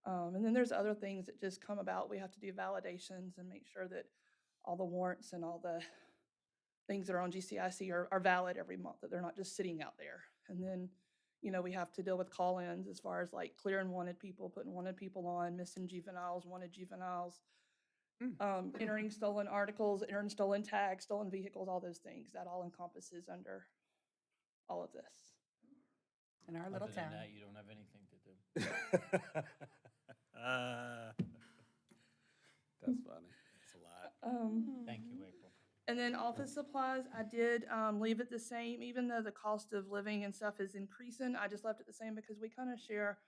And then there's other things that just come about. We have to do validations and make sure that all the warrants and all the things that are on GCIC are valid every month, that they're not just sitting out there. And then, we have to deal with call-ins as far as like clearing wanted people, putting wanted people on, missing juveniles, wanted juveniles, entering stolen articles, entering stolen tags, stolen vehicles, all those things. That all encompasses under all of this. In our little Other than town. that, you don't have anything to do. That's funny. That's a lot. Thank you, April. And then office supplies, I did leave it the same, even though the cost of living and stuff is increasing. I just left it the same because we kind of share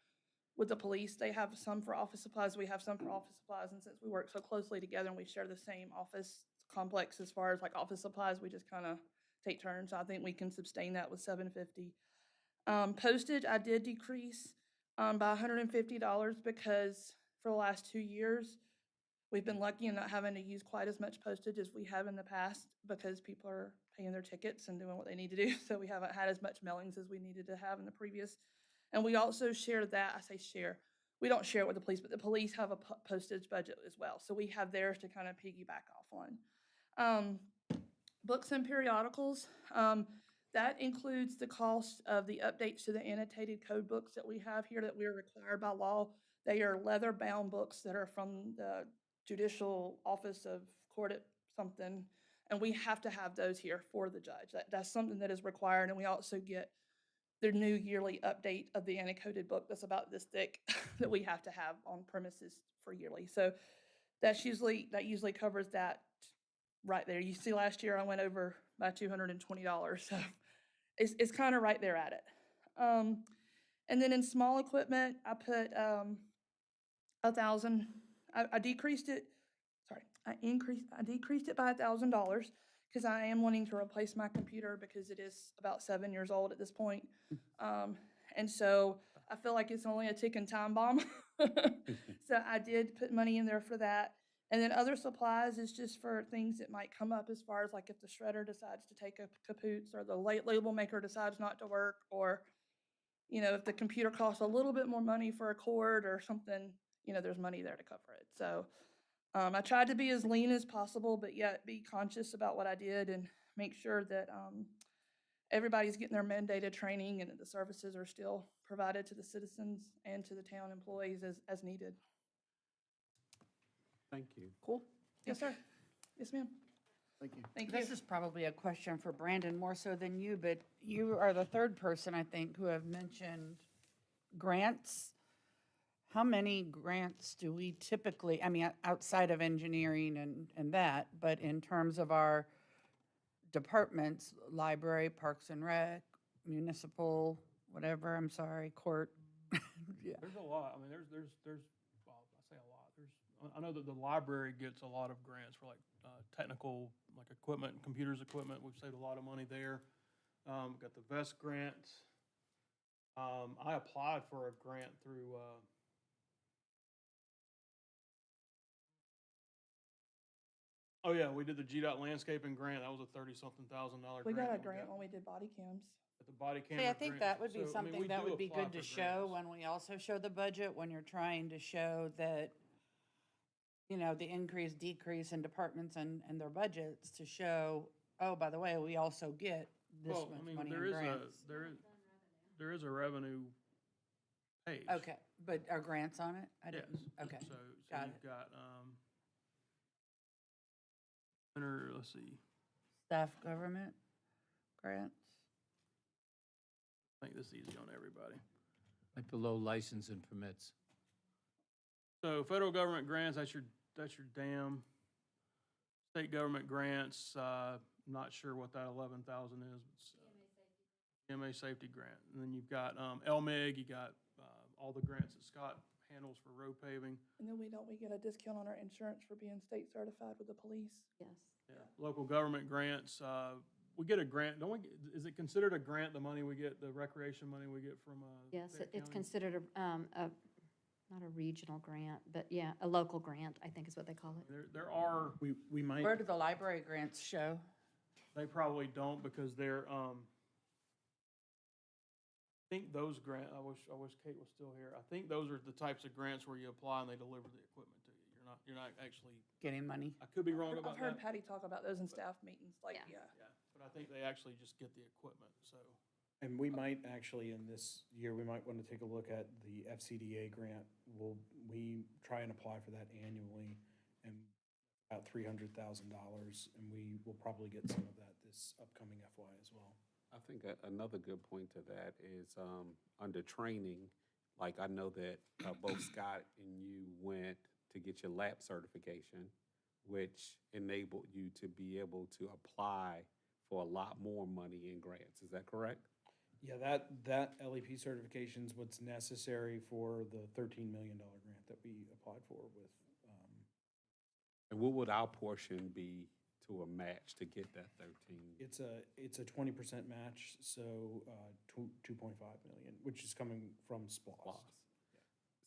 with the police. They have some for office supplies, we have some for office supplies, and since we work so closely together and we share the same office complex as far as like office supplies, we just kind of take turns. So I think we can sustain that with $750. Postage, I did decrease by $150 because for the last 2 years, we've been lucky in not having to use quite as much postage as we have in the past because people are paying their tickets and doing what they need to do. So we haven't had as much mailings as we needed to have in the previous. And we also share that, I say share, we don't share it with the police, but the police have a postage budget as well. So we have theirs to kind of piggyback off on. Books and periodicals, that includes the cost of the updates to the annotated code books that we have here that we're required by law. They are leather-bound books that are from the Judicial Office of Court at something, and we have to have those here for the judge. That's something that is required, and we also get their new yearly update of the annotated book that's about this thick that we have to have on premises for yearly. So that usually covers that right there. You see, last year I went over by $220, so it's kind of right there at it. And then in small equipment, I put $1,000. I decreased it. Sorry, I decreased it by $1,000 because I am wanting to replace my computer because it is about 7 years old at this point. And so I feel like it's only a ticking time bomb. So I did put money in there for that. And then other supplies is just for things that might come up as far as like if the shredder decides to take a kaput or the label maker decides not to work, or, if the computer costs a little bit more money for a cord or something, there's money there to cover it. So I tried to be as lean as possible, but yet be conscious about what I did and make sure that everybody's getting their mandated training and that the services are still provided to the citizens and to the town employees as needed. Thank you. Cool. Yes, sir. Yes, ma'am. Thank you. Thank you. This is probably a question for Brandon more so than you, but you are the third person, I think, who have mentioned grants. How many grants do we typically, I mean, outside of engineering and that, but in terms of our departments, library, parks and rec, municipal, whatever, I'm sorry, court? Yeah. There's a lot. I mean, there's, well, I say a lot. I know that the library gets a lot of grants for like technical, like equipment, computers equipment. We've saved a lot of money there. Got the vest grant. I applied for a grant through, oh yeah, we did the GDOT landscaping grant. That was a $30-something thousand grant. We got a that grant when we did body cams. At the body camera See, I think grant. that would be So, I mean, something we that do would be apply good to for show grants. when we also show the budget, when you're trying to show that, the increase, decrease in departments and their budgets to show, oh, by the way, we also get this Well, much I mean, money there in is grants. there is a revenue page. Okay, but are grants on it? I Yes. didn't, okay, So got you've it. got, let's see, Staff government grants? I think this is easy on everybody. Like below license and permits. So federal government grants, that's your dam. State government grants, not sure what that 11,000 is. But MA safety grant. And then you've got LMIG, you got all the grants that Scott handles for road paving. And then we get a discount on our insurance for being state certified with the police. Yes. Yeah. Local government grants, we get a grant, don't we, is it considered a grant, the money we get, the recreation money we get from Yes, Fayette it's County? considered not a regional grant, but yeah, a local grant, I think is what they call it. There are, We might, Where do the library grants show? they probably don't because they're, I think those I wish Kate was still here. I think those are the types of grants where you apply and they deliver the equipment to you. You're not actually, Getting money? I could be wrong about I've heard that. Patty talk about those in staff meetings, like, Yeah. yeah. Yeah, but I think they actually just get the equipment, so. and we might actually, in this year, we might want to take a look at the FCDA grant. We try and apply for that annually, and about $300,000, and we will probably get some of that this upcoming FY as well. I think another good point to that is under training, like I know that both Scott and you went to get your lab certification, which enabled you to be able to apply for a lot more money in grants. Is that correct? Yeah, that LEP certification is what's necessary for the $13 million grant that we applied for with, And what would our portion be to a match to get that 13? it's a 20% match, so 2.5 million, which is coming from SPLOST. SPLOST.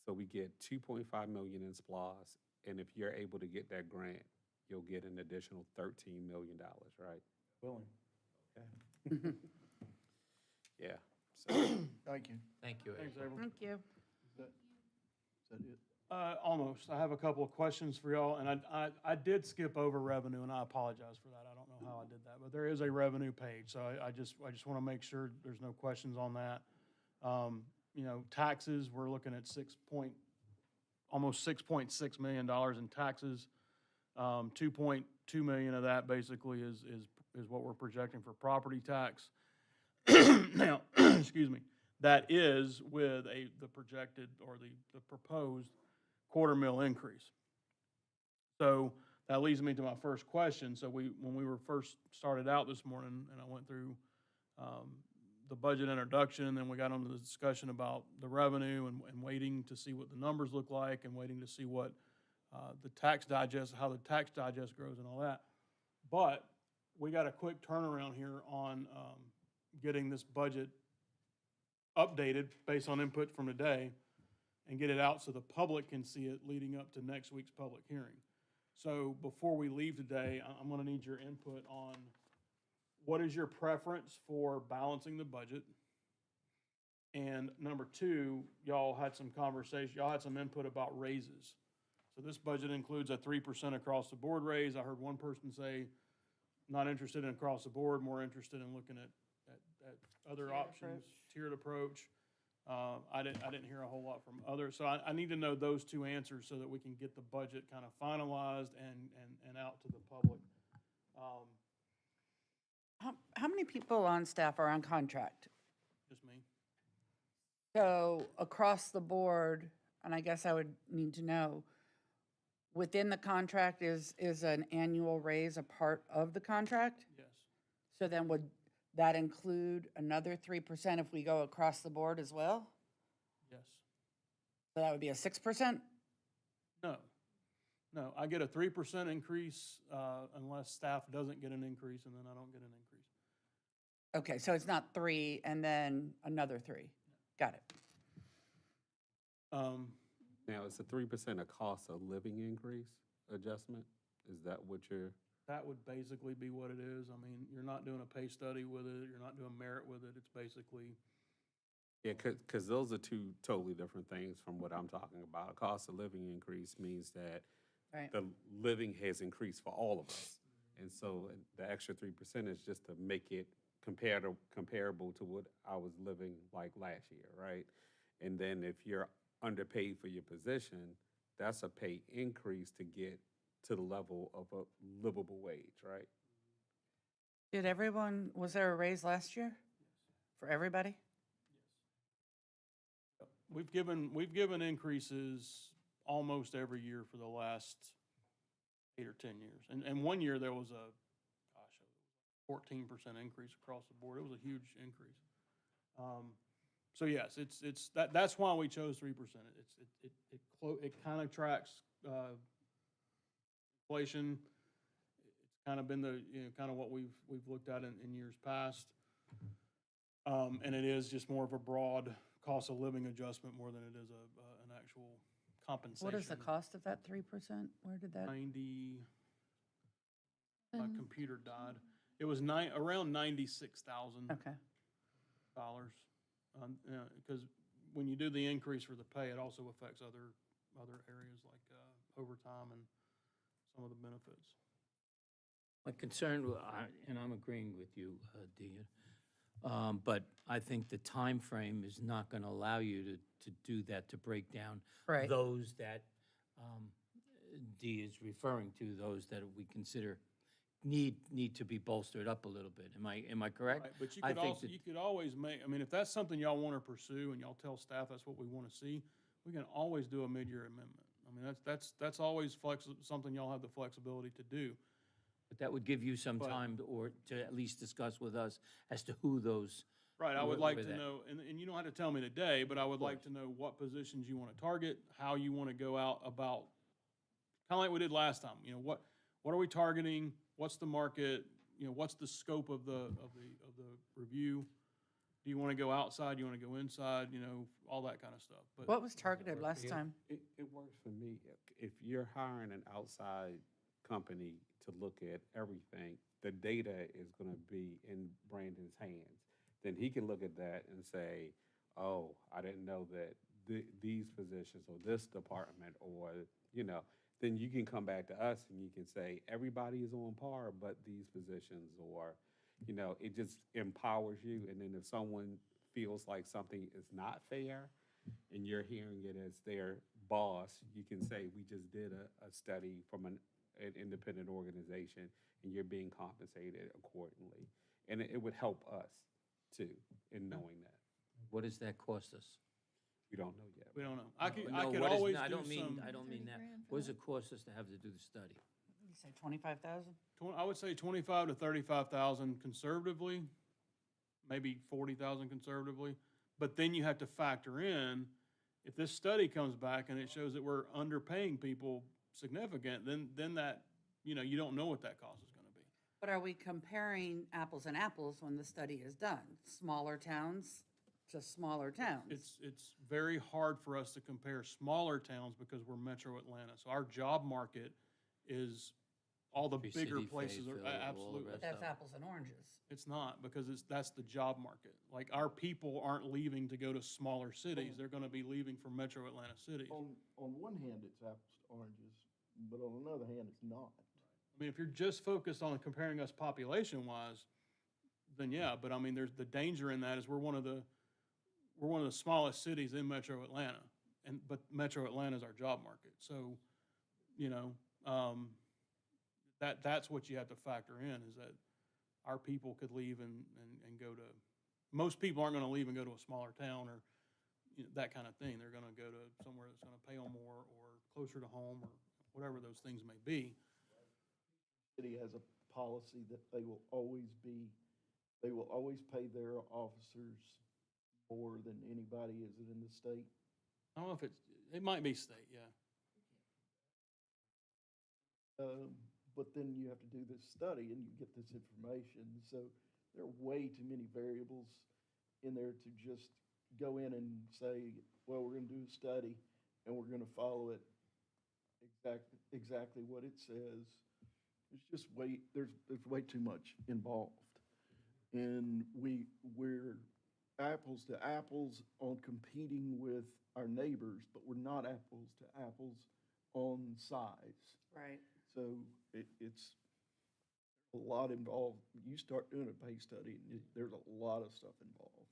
So we get 2.5 million in SPLOST, and if you're able to get that grant, you'll get an additional $13 million, right? Willing. Okay. Yeah, so, Thank you. Thank you, Thanks, April. Thank you. Is that it? Almost. I have a couple of questions for y'all, and I did skip over revenue, and I apologize for that. I don't know how I did that, but there is a revenue page, so I just want to make sure there's no questions on that. You know, taxes, we're looking at almost $6.6 million in taxes. 2.2 million of that basically is what we're projecting for property tax. Now, excuse me, that is with the projected or the proposed $0.25 increase. So that leads me to my first question. So when we were first started out this morning, and I went through the budget introduction, and then we got into the discussion about the revenue and waiting to see what the numbers look like and waiting to see what how the tax digest grows and all that. But we got a quick turnaround here on getting this budget updated based on input from today and get it out so the public can see it leading up to next week's public hearing. So before we leave today, I'm gonna need your input on what is your preference for balancing the budget? And number two, y'all had some input about raises. So this budget includes a 3% across the board raise. I heard one person say, not interested in across the board, more interested in looking at other options, tiered approach. I didn't hear a whole lot from others. So I need to know those two answers so that we can get the budget kind of finalized and out to the public. How many people on staff are on contract? Just me. So across the board, and I guess I would need to know, within the contract is an annual raise a part of the contract? Yes. So then would that include another 3% if we go across the board as well? Yes. So that would be a 6%? No, I get a 3% increase unless staff doesn't get an increase, and then I don't get an increase. Okay, so it's not 3 and then another 3. Got it. now, is the 3% a cost of living increase adjustment? Is that what you're? That would basically be what it is. I mean, you're not doing a pay study with it, you're not doing merit with it, it's basically. Yeah, because those are two totally different things from what I'm talking about. A cost of living increase means that Right. the living has increased for all of us. And so the extra 3% is just to make it comparable to what I was living like last year, right? And then if you're underpaid for your position, that's a pay increase to get to the level of a livable wage, right? Was there a raise last year for everybody? We've given increases almost every year for the last 8 or 10 years. And one year there was a 14% increase across the board. It was a huge increase. So yes, that's why we chose 3%. It kind of tracks inflation. It's kind of been kind of what we've looked at in years past. And it is just more of a broad cost of living adjustment more than it is an actual compensation. What is the cost of that 3%? Where did that? 90, my And computer died. It was around $96,000. Okay. Because when you do the increase for the pay, it also affects other areas like overtime and some of the benefits. My concern, and I'm agreeing with you, Dean, but I think the time frame is not going to allow you to do that, to break down Right. those that Dee is referring to, those that we consider need to be bolstered up a little bit. Am I correct? Right, but you I could think also, that- you could always make, I mean, if that's something y'all want to pursue and y'all tell staff that's what we want to see, we can always do a mid-year amendment. I mean, that's always something y'all have the flexibility to do. But that would give you some But- time to at least discuss with us as to who those. Right, I would where like to that- know, and you don't have to tell me today, but I would like to know what positions you want to target, how you want to go out about, kind of like we did last time, you know, what are we targeting? What's the market? You know, what's the scope of the review? Do you want to go outside? Do you want to go inside? You know, all that kind of stuff. But What was targeted last time? It works for me. If you're hiring an outside company to look at everything, the data is going to be in Brandon's hands. Then he can look at that and say, oh, I didn't know that these positions or this department or, you know, then you can come back to us and you can say, everybody is on par but these positions, or, you know, it just empowers you. And then if someone feels like something is not fair and you're hearing it as their boss, you can say, we just did a study from an independent organization and you're being compensated accordingly. And it would help us too in knowing that. What does that cost us? We don't know yet. we don't know. I could No, always what is- do I don't some, mean 30 that. grand for What does that. it cost us to have to do the study? You say 25,000? I would say 25 to 35,000 conservatively, maybe 40,000 conservatively. But then you have to factor in, if this study comes back and it shows that we're underpaying people significant, then that, you know, you don't know what that cost is going to be. But are we comparing apples and apples when the study is done? Smaller towns to smaller towns? It's very hard for us to compare smaller towns because we're Metro Atlanta. So our job market is all the Tree bigger City, places are, Fayetteville, all the absolutely. rest. But that's So- apples and oranges. It's not, because that's the job market. Like, our people aren't leaving to go to smaller cities. They're gonna be leaving from Metro Atlanta cities. On one hand, it's apples to oranges, but on another hand, it's not. I mean, if you're just focused on comparing us population-wise, then yeah, but I mean, there's the danger in that is we're one of the smallest cities in Metro Atlanta, but Metro Atlanta is our job market. So, you know, that's what you have to factor in, is that our people could leave and go to, most people aren't gonna leave and go to a smaller town or, you know, that kind of thing. They're gonna go to somewhere that's gonna pay them more or closer to home or whatever those things may be. City has a policy that they will always pay their officers more than anybody, is it in the state? I don't know if it might be state, yeah. But then you have to do this study and you get this information. So there are way too many variables in there to just go in and say, well, we're gonna do a study and we're gonna follow it exactly what it says. It's just there's way too much involved. And we're apples to apples on competing with our neighbors, but we're not apples to apples on size. Right. So it's a lot involved. You start doing a pay study, and there's a lot of stuff involved.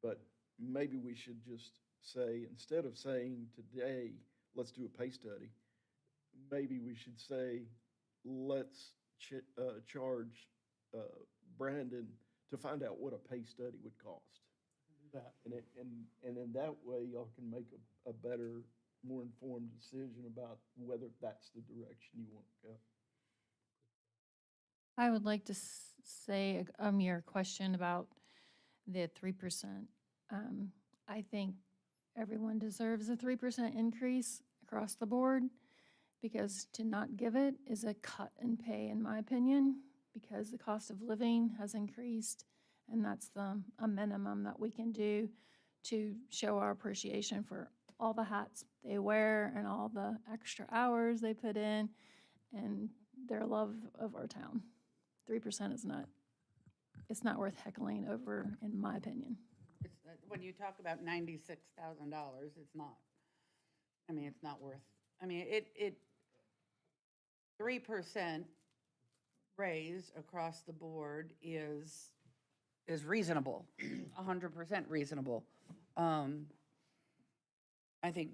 But maybe we should just say, instead of saying today, let's do a pay study, maybe we should say, let's charge Brandon to find out what a pay study would cost. That. And in that way, y'all can make a better, more informed decision about whether that's the direction you want to go. I would like to say, your question about the 3%. I think everyone deserves a 3% increase across the board, because to not give it is a cut in pay, in my opinion, because the cost of living has increased, and that's a minimum that we can do to show our appreciation for all the hats they wear and all the extra hours they put in and their love of our town. 3% is not, it's not worth heckling over, in my opinion. It's, when you talk about $96,000, it's not. I mean, it's not worth, I mean, 3% raise across the board is reasonable, 100% reasonable. I think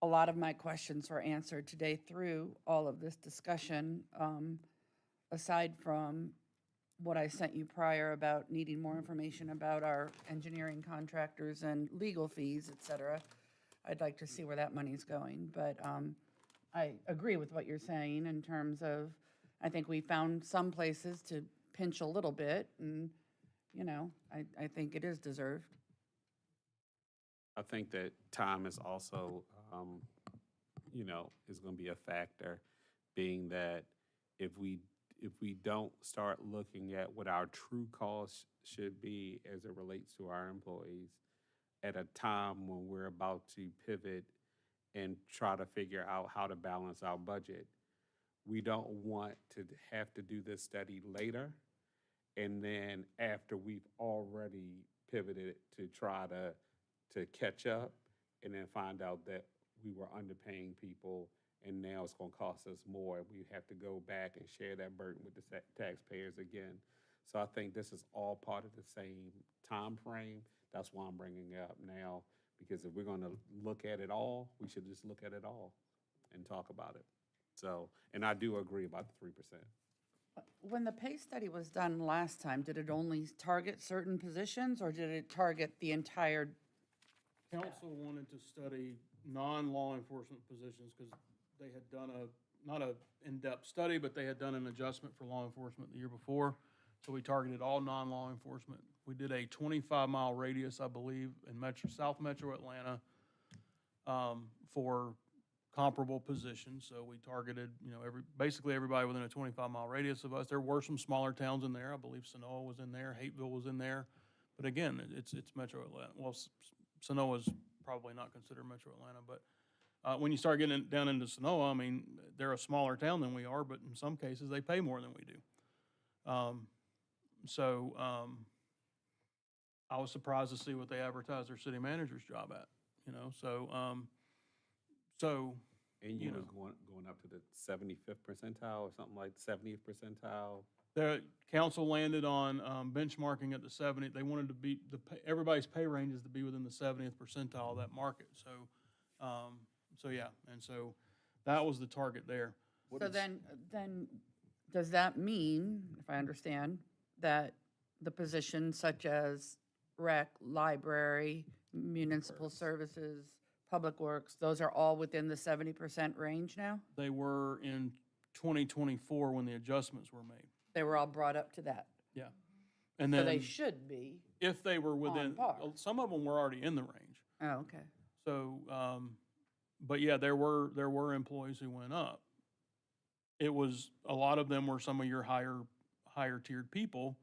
a lot of my questions were answered today through all of this discussion, aside from what I sent you prior about needing more information about our engineering contractors and legal fees, et cetera. I'd like to see where that money's going, but I agree with what you're saying in terms of, I think we found some places to pinch a little bit, and, you know, I think it is deserved. I think that time is also, you know, is going to be a factor, being that if we don't start looking at what our true costs should be as it relates to our employees at a time when we're about to pivot and try to figure out how to balance our budget, we don't want to have to do this study later, and then after we've already pivoted to try to catch up, and then find out that we were underpaying people, and now it's going to cost us more, and we have to go back and share that burden with the taxpayers again. So I think this is all part of the same time frame. That's why I'm bringing it up now, because if we're going to look at it all, we should just look at it all and talk about it. So, and I do agree about the 3%. When the pay study was done last time, did it only target certain positions, or did it target the entire? Council wanted to study non-law enforcement positions because they had done not a in-depth study, but they had done an adjustment for law enforcement the year before. So we targeted all non-law enforcement. We did a 25-mile radius, I believe, in South Metro Atlanta for comparable positions. So we targeted, you know, basically everybody within a 25-mile radius of us. There were some smaller towns in there. I believe Sanoa was in there, Hateville was in there. But again, it's Metro Atlanta. Well, Sanoa's probably not considered Metro Atlanta, but when you start getting down into Sanoa, I mean, they're a smaller town than we are, but in some cases they pay more than we do. I was surprised to see what they advertised their city manager's job at, you know, And you was going up to the 75th percentile or something like 70th percentile? the council landed on benchmarking at the 70th. They wanted to be, everybody's pay range is to be within the 70th percentile of that market. So yeah, and so that was the target there. So then does that mean, if I understand, that the positions such as rec, library, municipal services, public works, those are all within the 70% range now? They were in 2024 when the adjustments were made. They were all brought up to that? Yeah. And So then they should be? if they were within, par. some of them were already in the range. Oh, okay. So, but yeah, there were employees who went up. It was, a lot of them were some of your higher tiered people,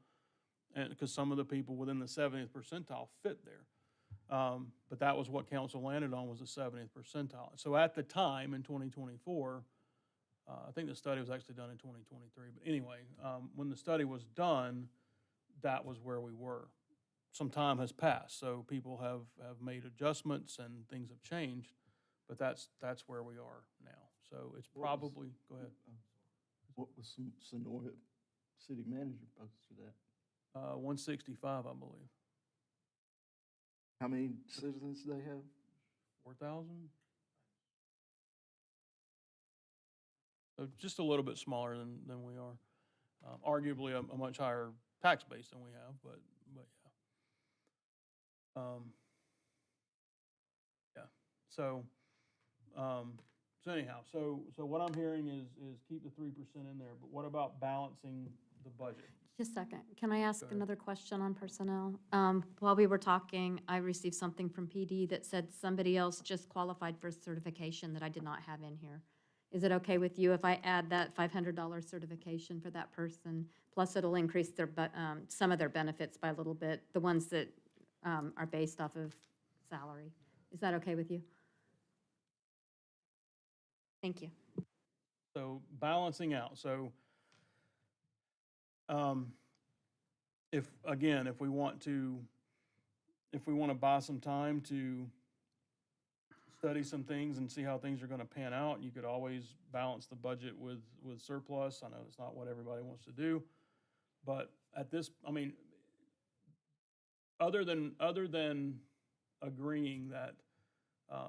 and because some of the people within the 70th percentile fit there. But that was what council landed on, was the 70th percentile. So at the time in 2024, I think the study was actually done in 2023. But anyway, when the study was done, that was where we were. Some time has passed, so people have made adjustments and things have changed, but that's where we are now. So it's probably, go ahead. What was Sonora city manager posted at? 165, I believe. How many citizens do they have? 4,000? So just a little bit smaller than we are. Arguably a much higher tax base than we have, but yeah. Yeah. So anyhow, so what I'm hearing is keep the 3% in there, but what about balancing the budget? Just a second. Can I ask Go ahead. another question on personnel? While we were talking, I received something from PD that said somebody else just qualified for certification that I did not have in here. Is it okay with you if I add that $500 certification for that person? Plus, it'll increase their, some of their benefits by a little bit, the ones that are based off of salary. Is that okay with you? Thank you. So balancing out, so, if, again, if we want to buy some time to study some things and see how things are gonna pan out, you could always balance the budget with surplus. I know it's not what everybody wants to do, but at this, I mean, other than agreeing that,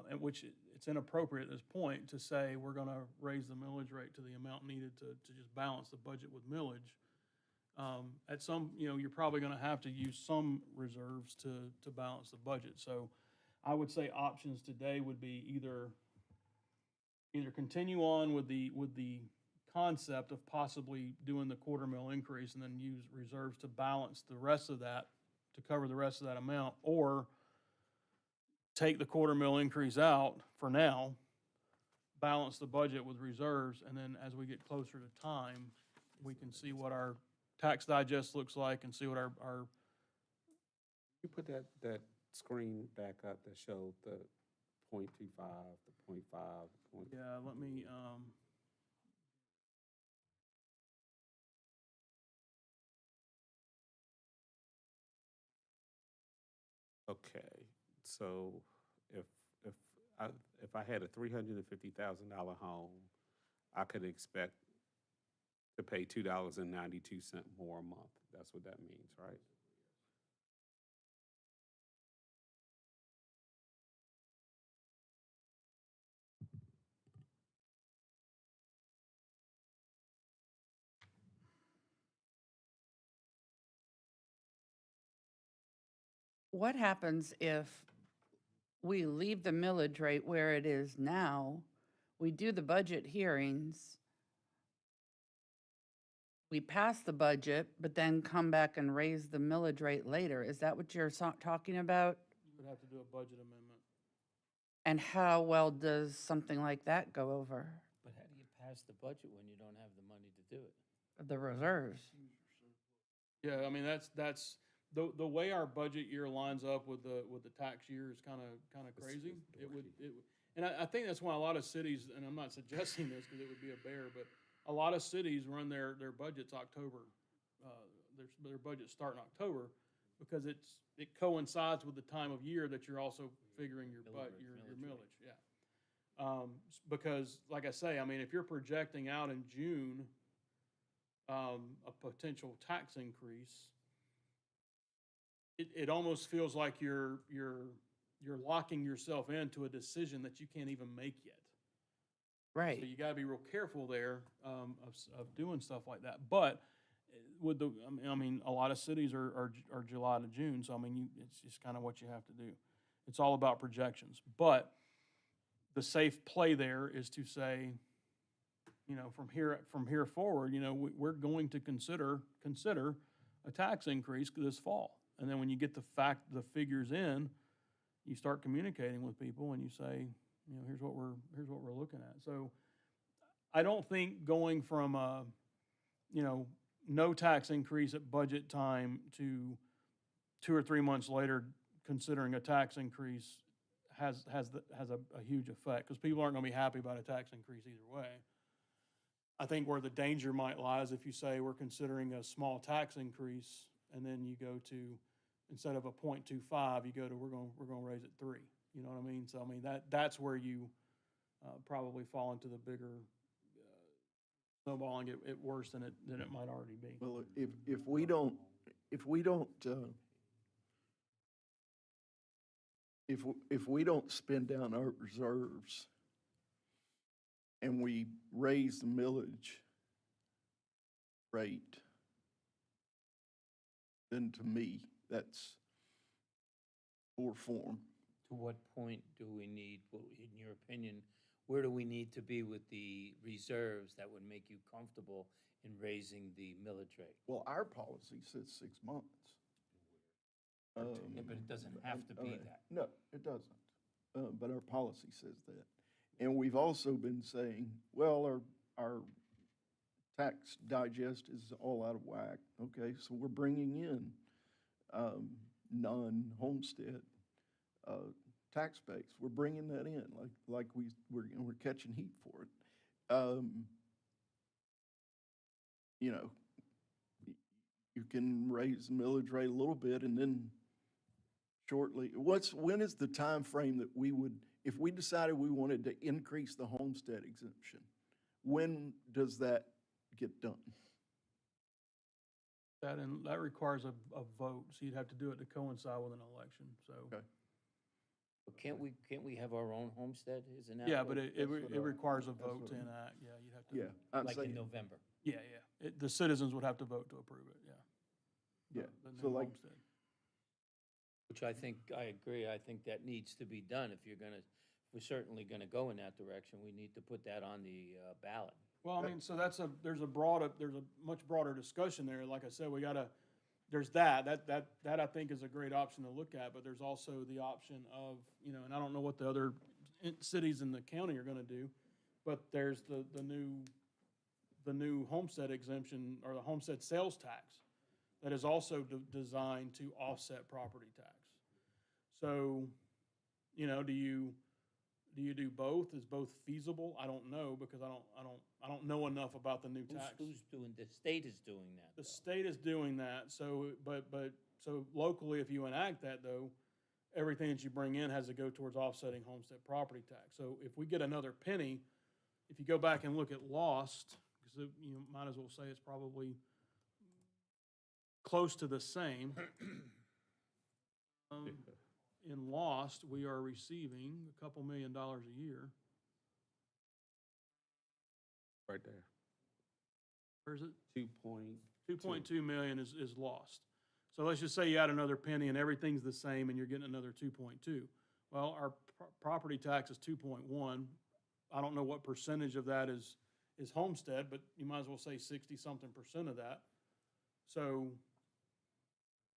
and which it's inappropriate at this point to say we're gonna raise the millage rate to the amount needed to just balance the budget with millage. At some, you're probably gonna have to use some reserves to balance the budget. So I would say options today would be either continue on with the concept of possibly doing the quarter mil increase and then use reserves to balance the rest of that, to cover the rest of that amount, or take the quarter mil increase out for now, balance the budget with reserves, and then as we get closer to time, we can see what our tax digest looks like and see what our You put that screen back up that showed the 0.25, the 0.5, point. yeah, let me, Okay, so if, if if I had a $350,000 home, I could expect to pay $2.92 more a month. That's what that means, right? What happens if we leave the millage rate where it is now, we do the budget hearings, we pass the budget, but then come back and raise the millage rate later? Is that what you're talking about? you would have to do a budget amendment. And how well does something like that go over? But how do you pass the budget when you don't have the money to do it? The reserves. Yeah, I mean, that's, the way our budget year lines up with the tax year is kind of crazy. And I think that's why a lot of cities, and I'm not suggesting this because it would be a bear, but a lot of cities run their budgets October, their budgets start in October, because it coincides with the time of year that you're also figuring your millage, yeah. Because, like I say, I mean, if you're projecting out in June, a potential tax increase, it almost feels like you're locking yourself into a decision that you can't even make yet. Right. So you gotta be real careful there, of doing stuff like that. But with the, I mean, a lot of cities are July to June, so I mean, it's just kind of what you have to do. It's all about projections. But the safe play there is to say, from here forward, we're going to consider a tax increase this fall. And then when you get the figures in, you start communicating with people and you say, here's what we're looking at. So I don't think going from no tax increase at budget time to 2 or 3 months later considering a tax increase has a huge effect, because people aren't going to be happy about a tax increase either way. I think where the danger might lie is if you say we're considering a small tax increase and then you go to, instead of a 0.25, you go to we're going to raise it 3. You know what I mean? So I mean that's where you probably fall into the bigger snowballing it worse than it might already be. Well, if we don't if we don't spend down our reserves and we raise the millage rate, then to me, that's poor form. To what point do we need, in your opinion, where do we need to be with the reserves that would make you comfortable in raising the millage rate? Well, our policy says 6 months. Yeah, but it doesn't have to be that. No, it doesn't. But our policy says that. And we've also been saying, well, our tax digest is all out of whack. Okay, so we're bringing in non-homestead tax base. We're bringing that in, like we're catching heat for it. You know, you can raise the millage rate a little bit and then shortly, when is the time frame that we would, if we decided we wanted to increase the homestead exemption, when does that get done? That requires a vote, so you'd have to do it to coincide with an election, so. Okay. But can't we have our own homestead, isn't that? Yeah, what- but it That's what I- requires a that's vote what to I- enact, yeah, you'd have to. Yeah, I'm Like in saying, November? Yeah, yeah. The citizens would have to vote to approve it, yeah. yeah, The so new like, homestead. Which I think, I agree, I think that needs to be done. If we're certainly gonna go in that direction, we need to put that on the ballot. Well, I mean, so there's a much broader discussion there. Like I said, there's that I think is a great option to look at, but there's also the option of, and I don't know what the other cities in the county are gonna do, but there's the new homestead exemption or the homestead sales tax that is also designed to offset property tax. So, do you do both? Is both feasible? I don't know, because I don't know enough about the new tax. Who's doing, the state is doing that, The though. state is doing that, so, so locally, if you enact that, though, everything that you bring in has to go towards offsetting homestead property tax. So if we get another penny, if you go back and look at lost, because you might as well say it's probably close to the same. In lost, we are receiving a couple $1 million a year. Right there. Where's it? 2.2. 2.2 million is lost. So let's just say you add another penny and everything's the same and you're getting another 2.2. Well, our property tax is 2.1. I don't know what percentage of that is homestead, but you might as well say 60-something% of that. So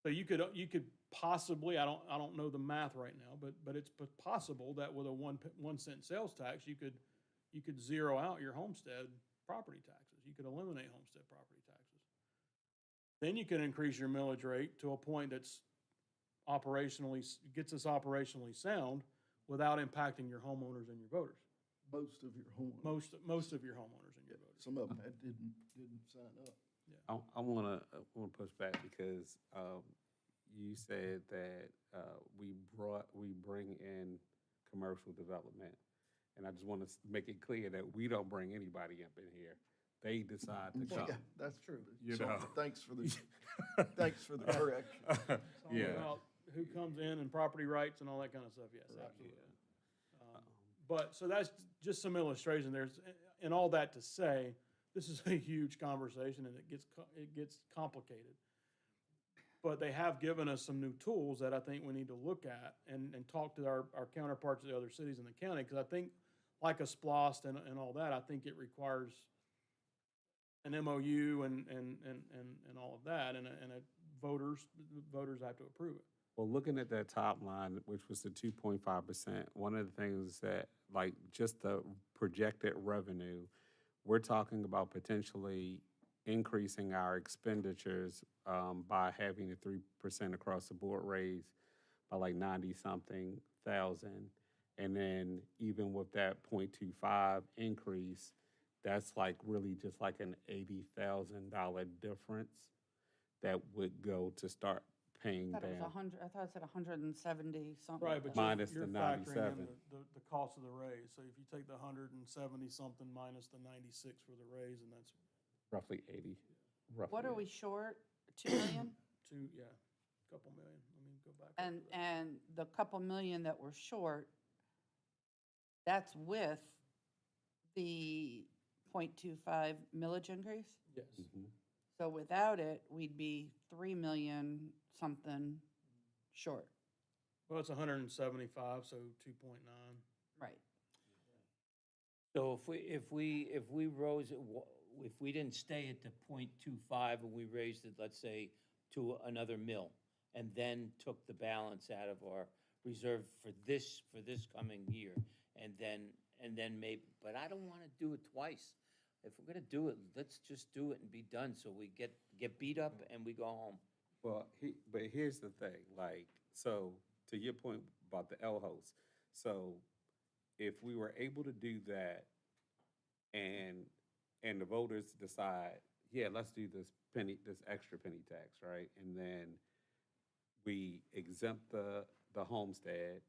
you could possibly, I don't know the math right now, but it's possible that with a 1 cent sales tax, you could zero out your homestead property taxes. You could eliminate homestead property taxes. Then you can increase your millage rate to a point that's gets us operationally sound without impacting your homeowners and your voters. most of your homeowners. Most of your homeowners and your voters. Some of them didn't sign up. I wanna push back because, you said that, we bring in commercial development. And I just wanna make it clear that we don't bring anybody up in here. They decide to come. Yeah, that's true. You So, know. thanks for the correction. It's all Yeah. about who comes in and property rights and all that kind of stuff, yes, absolutely. But, so that's just some illustration. And all that to say, this is a huge conversation and it gets complicated. But they have given us some new tools that I think we need to look at and talk to our counterparts of the other cities in the county. Because I think, like a SPLOST and all that, I think it requires an MOU and all of that, and voters have to approve it. Well, looking at that top line, which was the 2.5%, one of the things that, like, just the projected revenue, we're talking about potentially increasing our expenditures by having a 3% across the board raise by like 90-something thousand. And then even with that 0.25 increase, that's like really just like an $80,000 difference that would go to start paying I thought it was down. 100, I thought it said 170 something. Right, but Minus you're the factoring in 97. the cost of the raise. So if you take the 170-something minus the 96 for the raise, and that's Roughly 80, roughly. What are we short? 2 million? a couple million. Let me go back. up to that. And the couple million that we're short, that's with the 0.25 millage increase? Yes. Mhm. So without it, we'd be 3 million something short. Well, it's 175, so 2.9. Right. So if we rose it, if we didn't stay at the 0.25 and we raised it, let's say, to another mill, and then took the balance out of our reserve for this coming year, and then maybe, but I don't want to do it twice. If we're gonna do it, let's just do it and be done, so we get beat up and we go home. Well, but here's the thing, like, so to your point, about the L host. So if we were able to do that and the voters decide, yeah, let's do this extra penny tax, right? And then we exempt the homestead.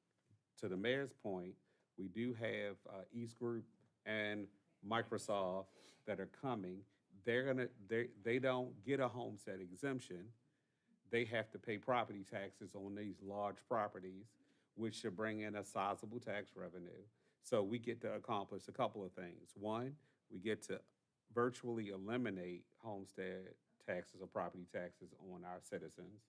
To the mayor's point, we do have East Group and Microsoft that are coming. They don't get a homestead exemption. They have to pay property taxes on these large properties, which should bring in a sizable tax revenue. So we get to accomplish a couple of things. One, we get to virtually eliminate homestead taxes or property taxes on our citizens.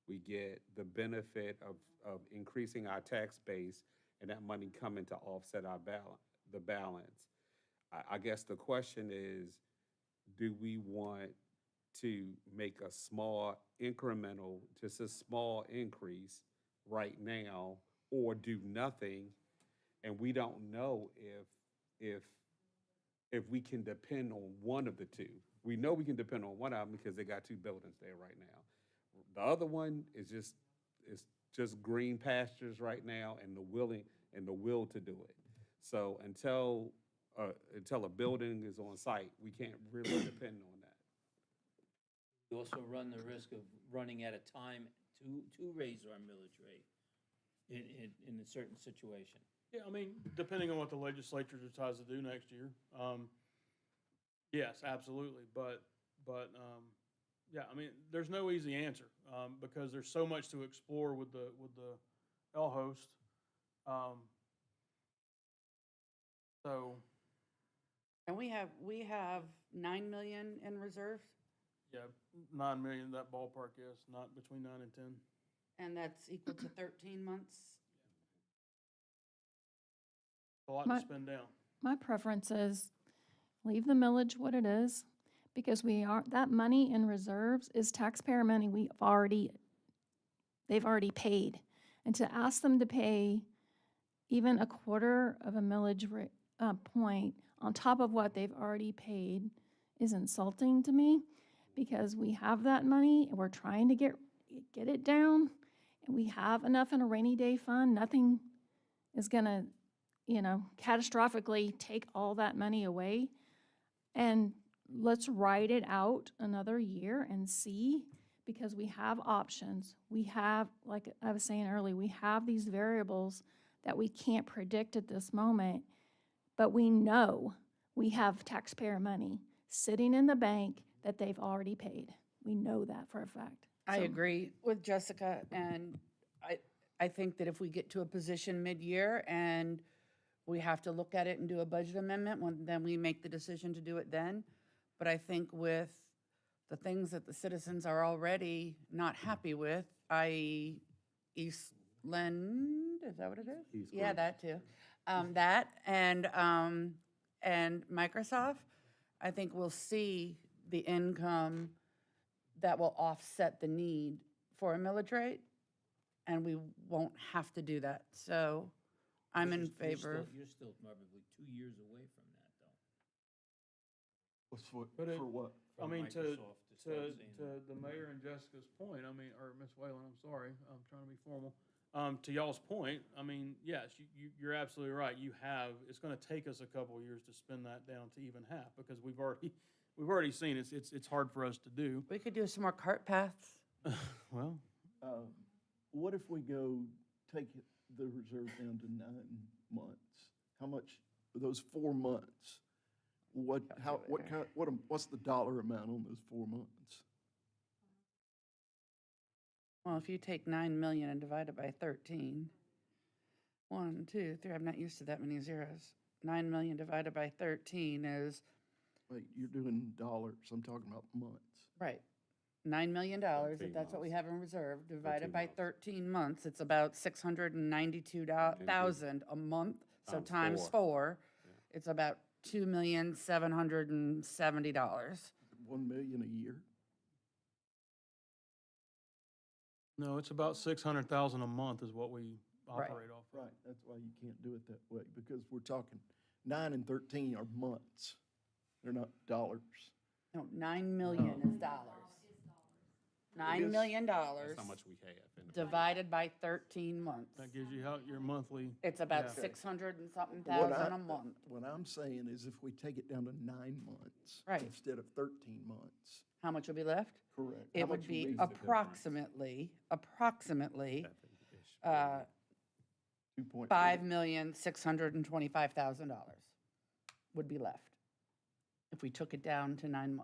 We get the benefit of increasing our tax base and that money coming to offset the balance. I guess the question is, do we want to make a small incremental, just a small increase right now, or do nothing? And we don't know if we can depend on one of the two. We know we can depend on one of them because they got two buildings there right now. The other one is just green pastures right now and the will to do it. So until a building is on site, we can't really depend on that. We also run the risk of running out of time to raise our millage rate in a certain situation. Yeah, I mean, depending on what the legislature decides to do next year, yes, absolutely. But yeah, I mean, there's no easy answer because there's so much to explore with the L host. So And we have 9 million in reserve, yeah, 9 million, that ballpark, yes, not between 9 and 10. and that's equal to 13 months. A lot to spend down. My preference is leave the millage what it is, because that money in reserves is taxpayer money they've already paid. And to ask them to pay even a quarter of a millage point on top of what they've already paid is insulting to me, because we have that money and we're trying to get it down, and we have enough in a rainy day fund. Nothing is gonna, catastrophically take all that money away. And let's ride it out another year and see, because we have options. We have, like I was saying earlier, we have these variables that we can't predict at this moment, but we know we have taxpayer money sitting in the bank that they've already paid. We know that for a fact. I So- agree with Jessica, and I think that if we get to a position mid-year and we have to look at it and do a budget amendment, then we make the decision to do it then. But I think with the things that the citizens are already not happy with, i.e. Eastland, is that what it is? East Yeah, Group. that too. That and Microsoft, I think we'll see the income that will offset the need for a millage rate, and we won't have to do that. So I'm in favor. You're still probably 2 years away from that, though. What's for, But it- for what? I mean, to Microsoft to start to seeing to the mayor and Jessica's point, I mean, or Ms. Whalen, I'm sorry, I'm trying to be formal. To y'all's point, I mean, yes, you're absolutely right. It's gonna take us a couple of years to spin that down to even half, because we've already seen it's hard for us to do. We could do some more cart paths. Well, What if we go take the reserve down to 9 months? How much, those 4 months, what's the dollar amount on those 4 months? Well, if you take 9 million and divide it by 13, 1, 2, 3, I'm not used to that many zeros. 9 million divided by 13 is, Wait, you're doing dollars, I'm talking about months. right, $9 million, if 13 that's what we months. have in reserve, 13 divided by months. 13 months, it's about 692,000 a month. So Times times 4, it's about $2,770,000. 1 million a year? no, it's about 600,000 a month is what we Right. operate off of. Right, that's why you can't do it that way, because we're talking 9 and 13 are months. They're not dollars. No, 9 million is dollars. $9 million That's how much we have in the. divided by 13 months. That gives you your monthly. It's about Yeah. 600 and something What I- thousand a month. What I'm saying is if we take it down to 9 months. Right. Instead of 13 months. How much will be left? Correct. How It much would be raise the difference? approximately, 2.4. $5,625,000 would be left if we took it down to 9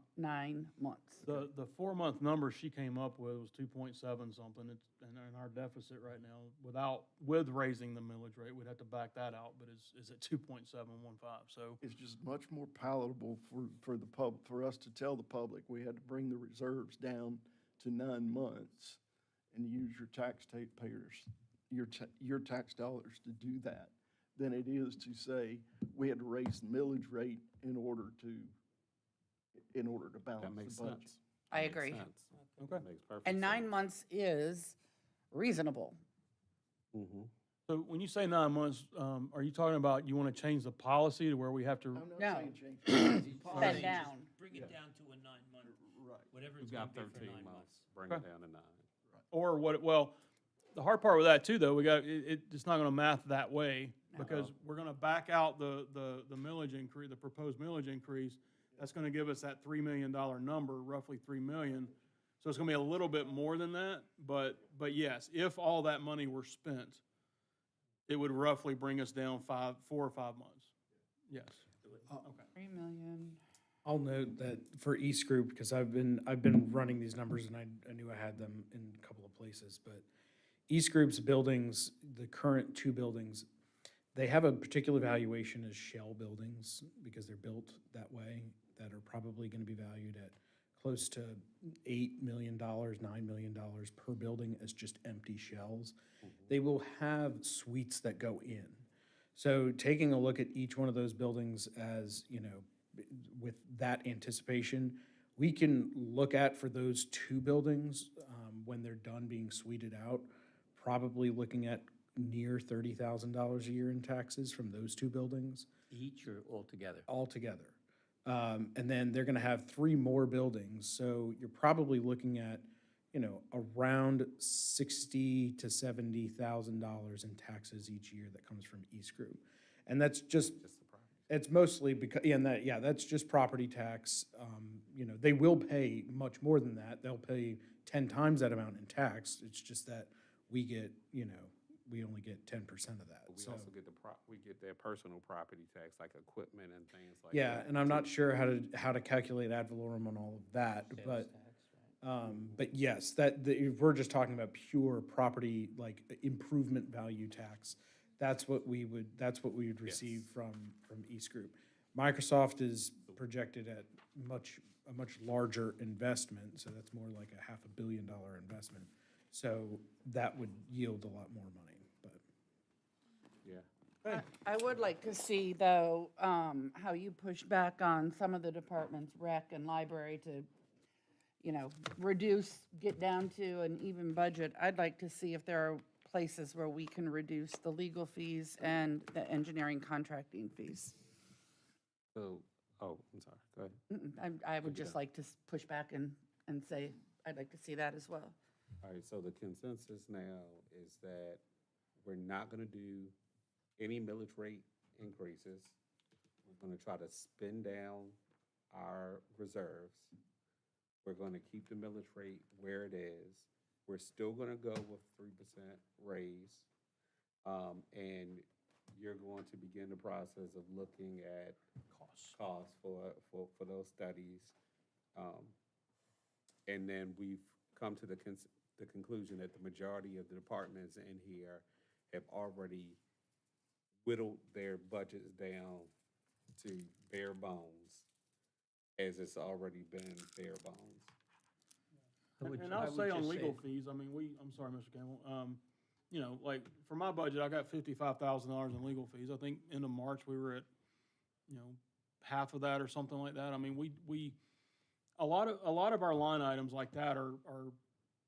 months. The 4-month number she came up with was 2.7 something. It's, and our deficit right now, with raising the millage rate, we'd have to back that out, but is at 2.715. So It's just much more palatable for the for us to tell the public we had to bring the reserves down to 9 months and use your taxpayers, your tax dollars to do that, than it is to say we had to raise the millage rate in order to balance That makes the budget. sense. I Makes agree. sense. Okay. Makes perfect And 9 sense. months is reasonable. Mhm. So when you say 9 months, are you talking about you want to change the policy to where we have to? I'm not No. saying change. Spend down. Bring it down to a 9-month, Right. whatever We've it's gonna got be for 13 9 months. months. Bring Okay. it down to 9. Or what, well, the hard part with that too, though, it's not gonna math that way, because we're gonna back out the millage increase, the proposed millage increase. That's gonna give us that $3 million number, roughly 3 million. So it's gonna be a little bit more than that, but yes, if all that money were spent, it would roughly bring us down 4 or 5 months. Yes. Okay. 3 million. I'll note that for East Group, because I've been running these numbers and I knew I had them in a couple of places, but East Group's buildings, the current 2 buildings, they have a particular valuation as shell buildings because they're built that way, that are probably gonna be valued at close to $8 million, $9 million per building as just empty shells. They will have suites that go in. So taking a look at each one of those buildings as, with that anticipation, we can look at for those 2 buildings, when they're done being suited out, probably looking at near $30,000 a year in taxes from those 2 buildings Each or altogether? altogether. And then they're gonna have 3 more buildings, so you're probably looking at, around $60,000 to $70,000 in taxes each year that comes from East Group. And that's just, it's mostly because, that's just property tax. They will pay much more than that. They'll pay 10 times that amount in tax. It's just that we get, we only get 10% of that. But we So, also get we get their personal property tax, like equipment and things like that. yeah, and I'm not sure how to calculate ad valorem on all of that, but yes, if we're just talking about pure property, like improvement value tax, that's what we would receive from East Group. Microsoft is projected at a much larger investment, so that's more like a $500 million investment. So that would yield a lot more money, but. Yeah. I would like to see, though, how you push back on some of the departments, rec and library, to, get down to an even budget. I'd like to see if there are places where we can reduce the legal fees and the engineering contracting fees. So, I'm sorry, go ahead. I would just like to push back and say, I'd like to see that as well. All right, so the consensus now is that we're not gonna do any millage rate increases. We're gonna try to spend down our reserves. We're gonna keep the millage rate where it is. We're still gonna go with 3% raise. And you're going to begin the process of looking at costs for those studies. And then we've come to the conclusion that the majority of the departments in here have already whittled their budgets down to bare bones, as it's already been bare bones. And I'll say on legal fees, I mean, I'm sorry, Mr. Campbell, like, for my budget, I got $55,000 in legal fees. I think end of March, we were at, half of that or something like that. I mean, a lot of our line items like that are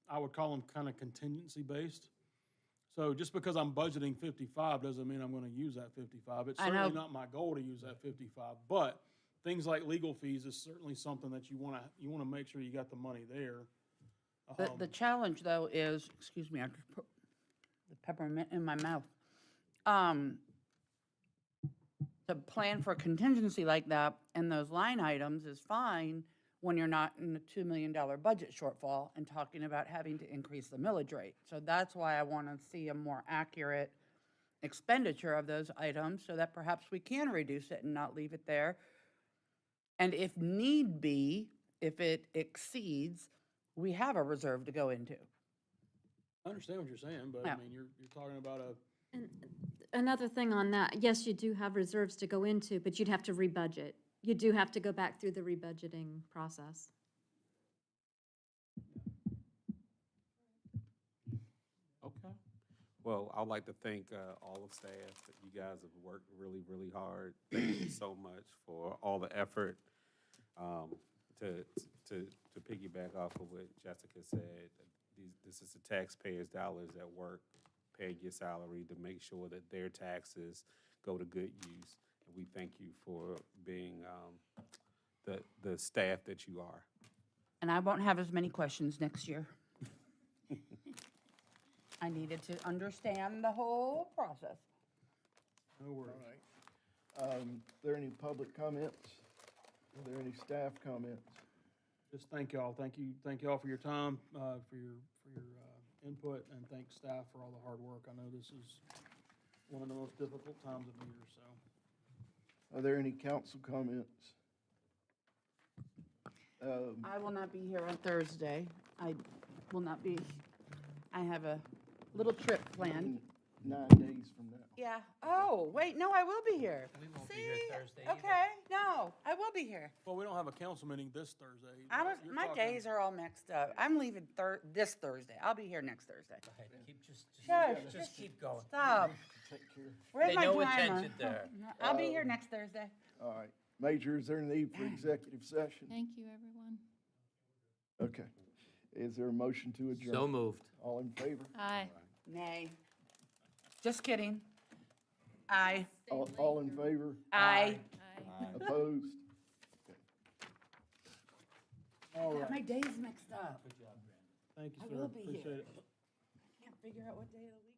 I would call them kind of contingency based. So just because I'm budgeting 55 doesn't mean I'm gonna use that 55. It's I know. certainly not my goal to use that 55, but things like legal fees is certainly something that you wanna make sure you got the money there. The challenge, though, is, excuse me, I just put the peppermint in my mouth. To plan for contingency like that and those line items is fine when you're not in a $2 million budget shortfall and talking about having to increase the millage rate. So that's why I want to see a more accurate expenditure of those items so that perhaps we can reduce it and not leave it there. And if need be, if it exceeds, we have a reserve to go into. I understand what you're saying, but I Yeah. mean, you're talking about a, And another thing on that, yes, you do have reserves to go into, but you'd have to rebudget. You do have to go back through the rebudgeting process. Okay. Well, I'd like to thank all of staff. You guys have worked really, really hard. Thank you so much for all the effort. To piggyback off of what Jessica said, this is the taxpayers' dollars at work, paying your salary to make sure that their taxes go to good use. And we thank you for being the staff that you are. And I won't have as many questions next year. I needed to understand the whole process. no worries. All right. There any public comments? Are there any staff comments? Just thank y'all. Thank you all for your time, for your input, and thank staff for all the hard work. I know this is one of the most difficult times of the year, so. Are there any council comments? I will not be here on Thursday. I will not be, I have a little trip planned. 9 days from now. Yeah. Oh, wait, no, I will be here. We won't be See? here Thursday either. Okay, no, I will be here. Well, we don't have a council meeting this Thursday. I was, You're my talking- days are all mixed up. I'm leaving this Thursday. I'll be here next Thursday. Go ahead, Shush, just keep going. Stop. Take care. Where's Pay my no timer? attention there. I'll be here next Thursday. All right. Major, is there a need for executive session? Thank you, everyone. Okay. Is there a motion to adjourn? So moved. All in favor? Aye. Nay. Just kidding. Aye. All in favor? Aye. Opposed? All Got right. my days mixed up. Thank you, I sir. will be here. Appreciate it. Can't figure out what day of the week.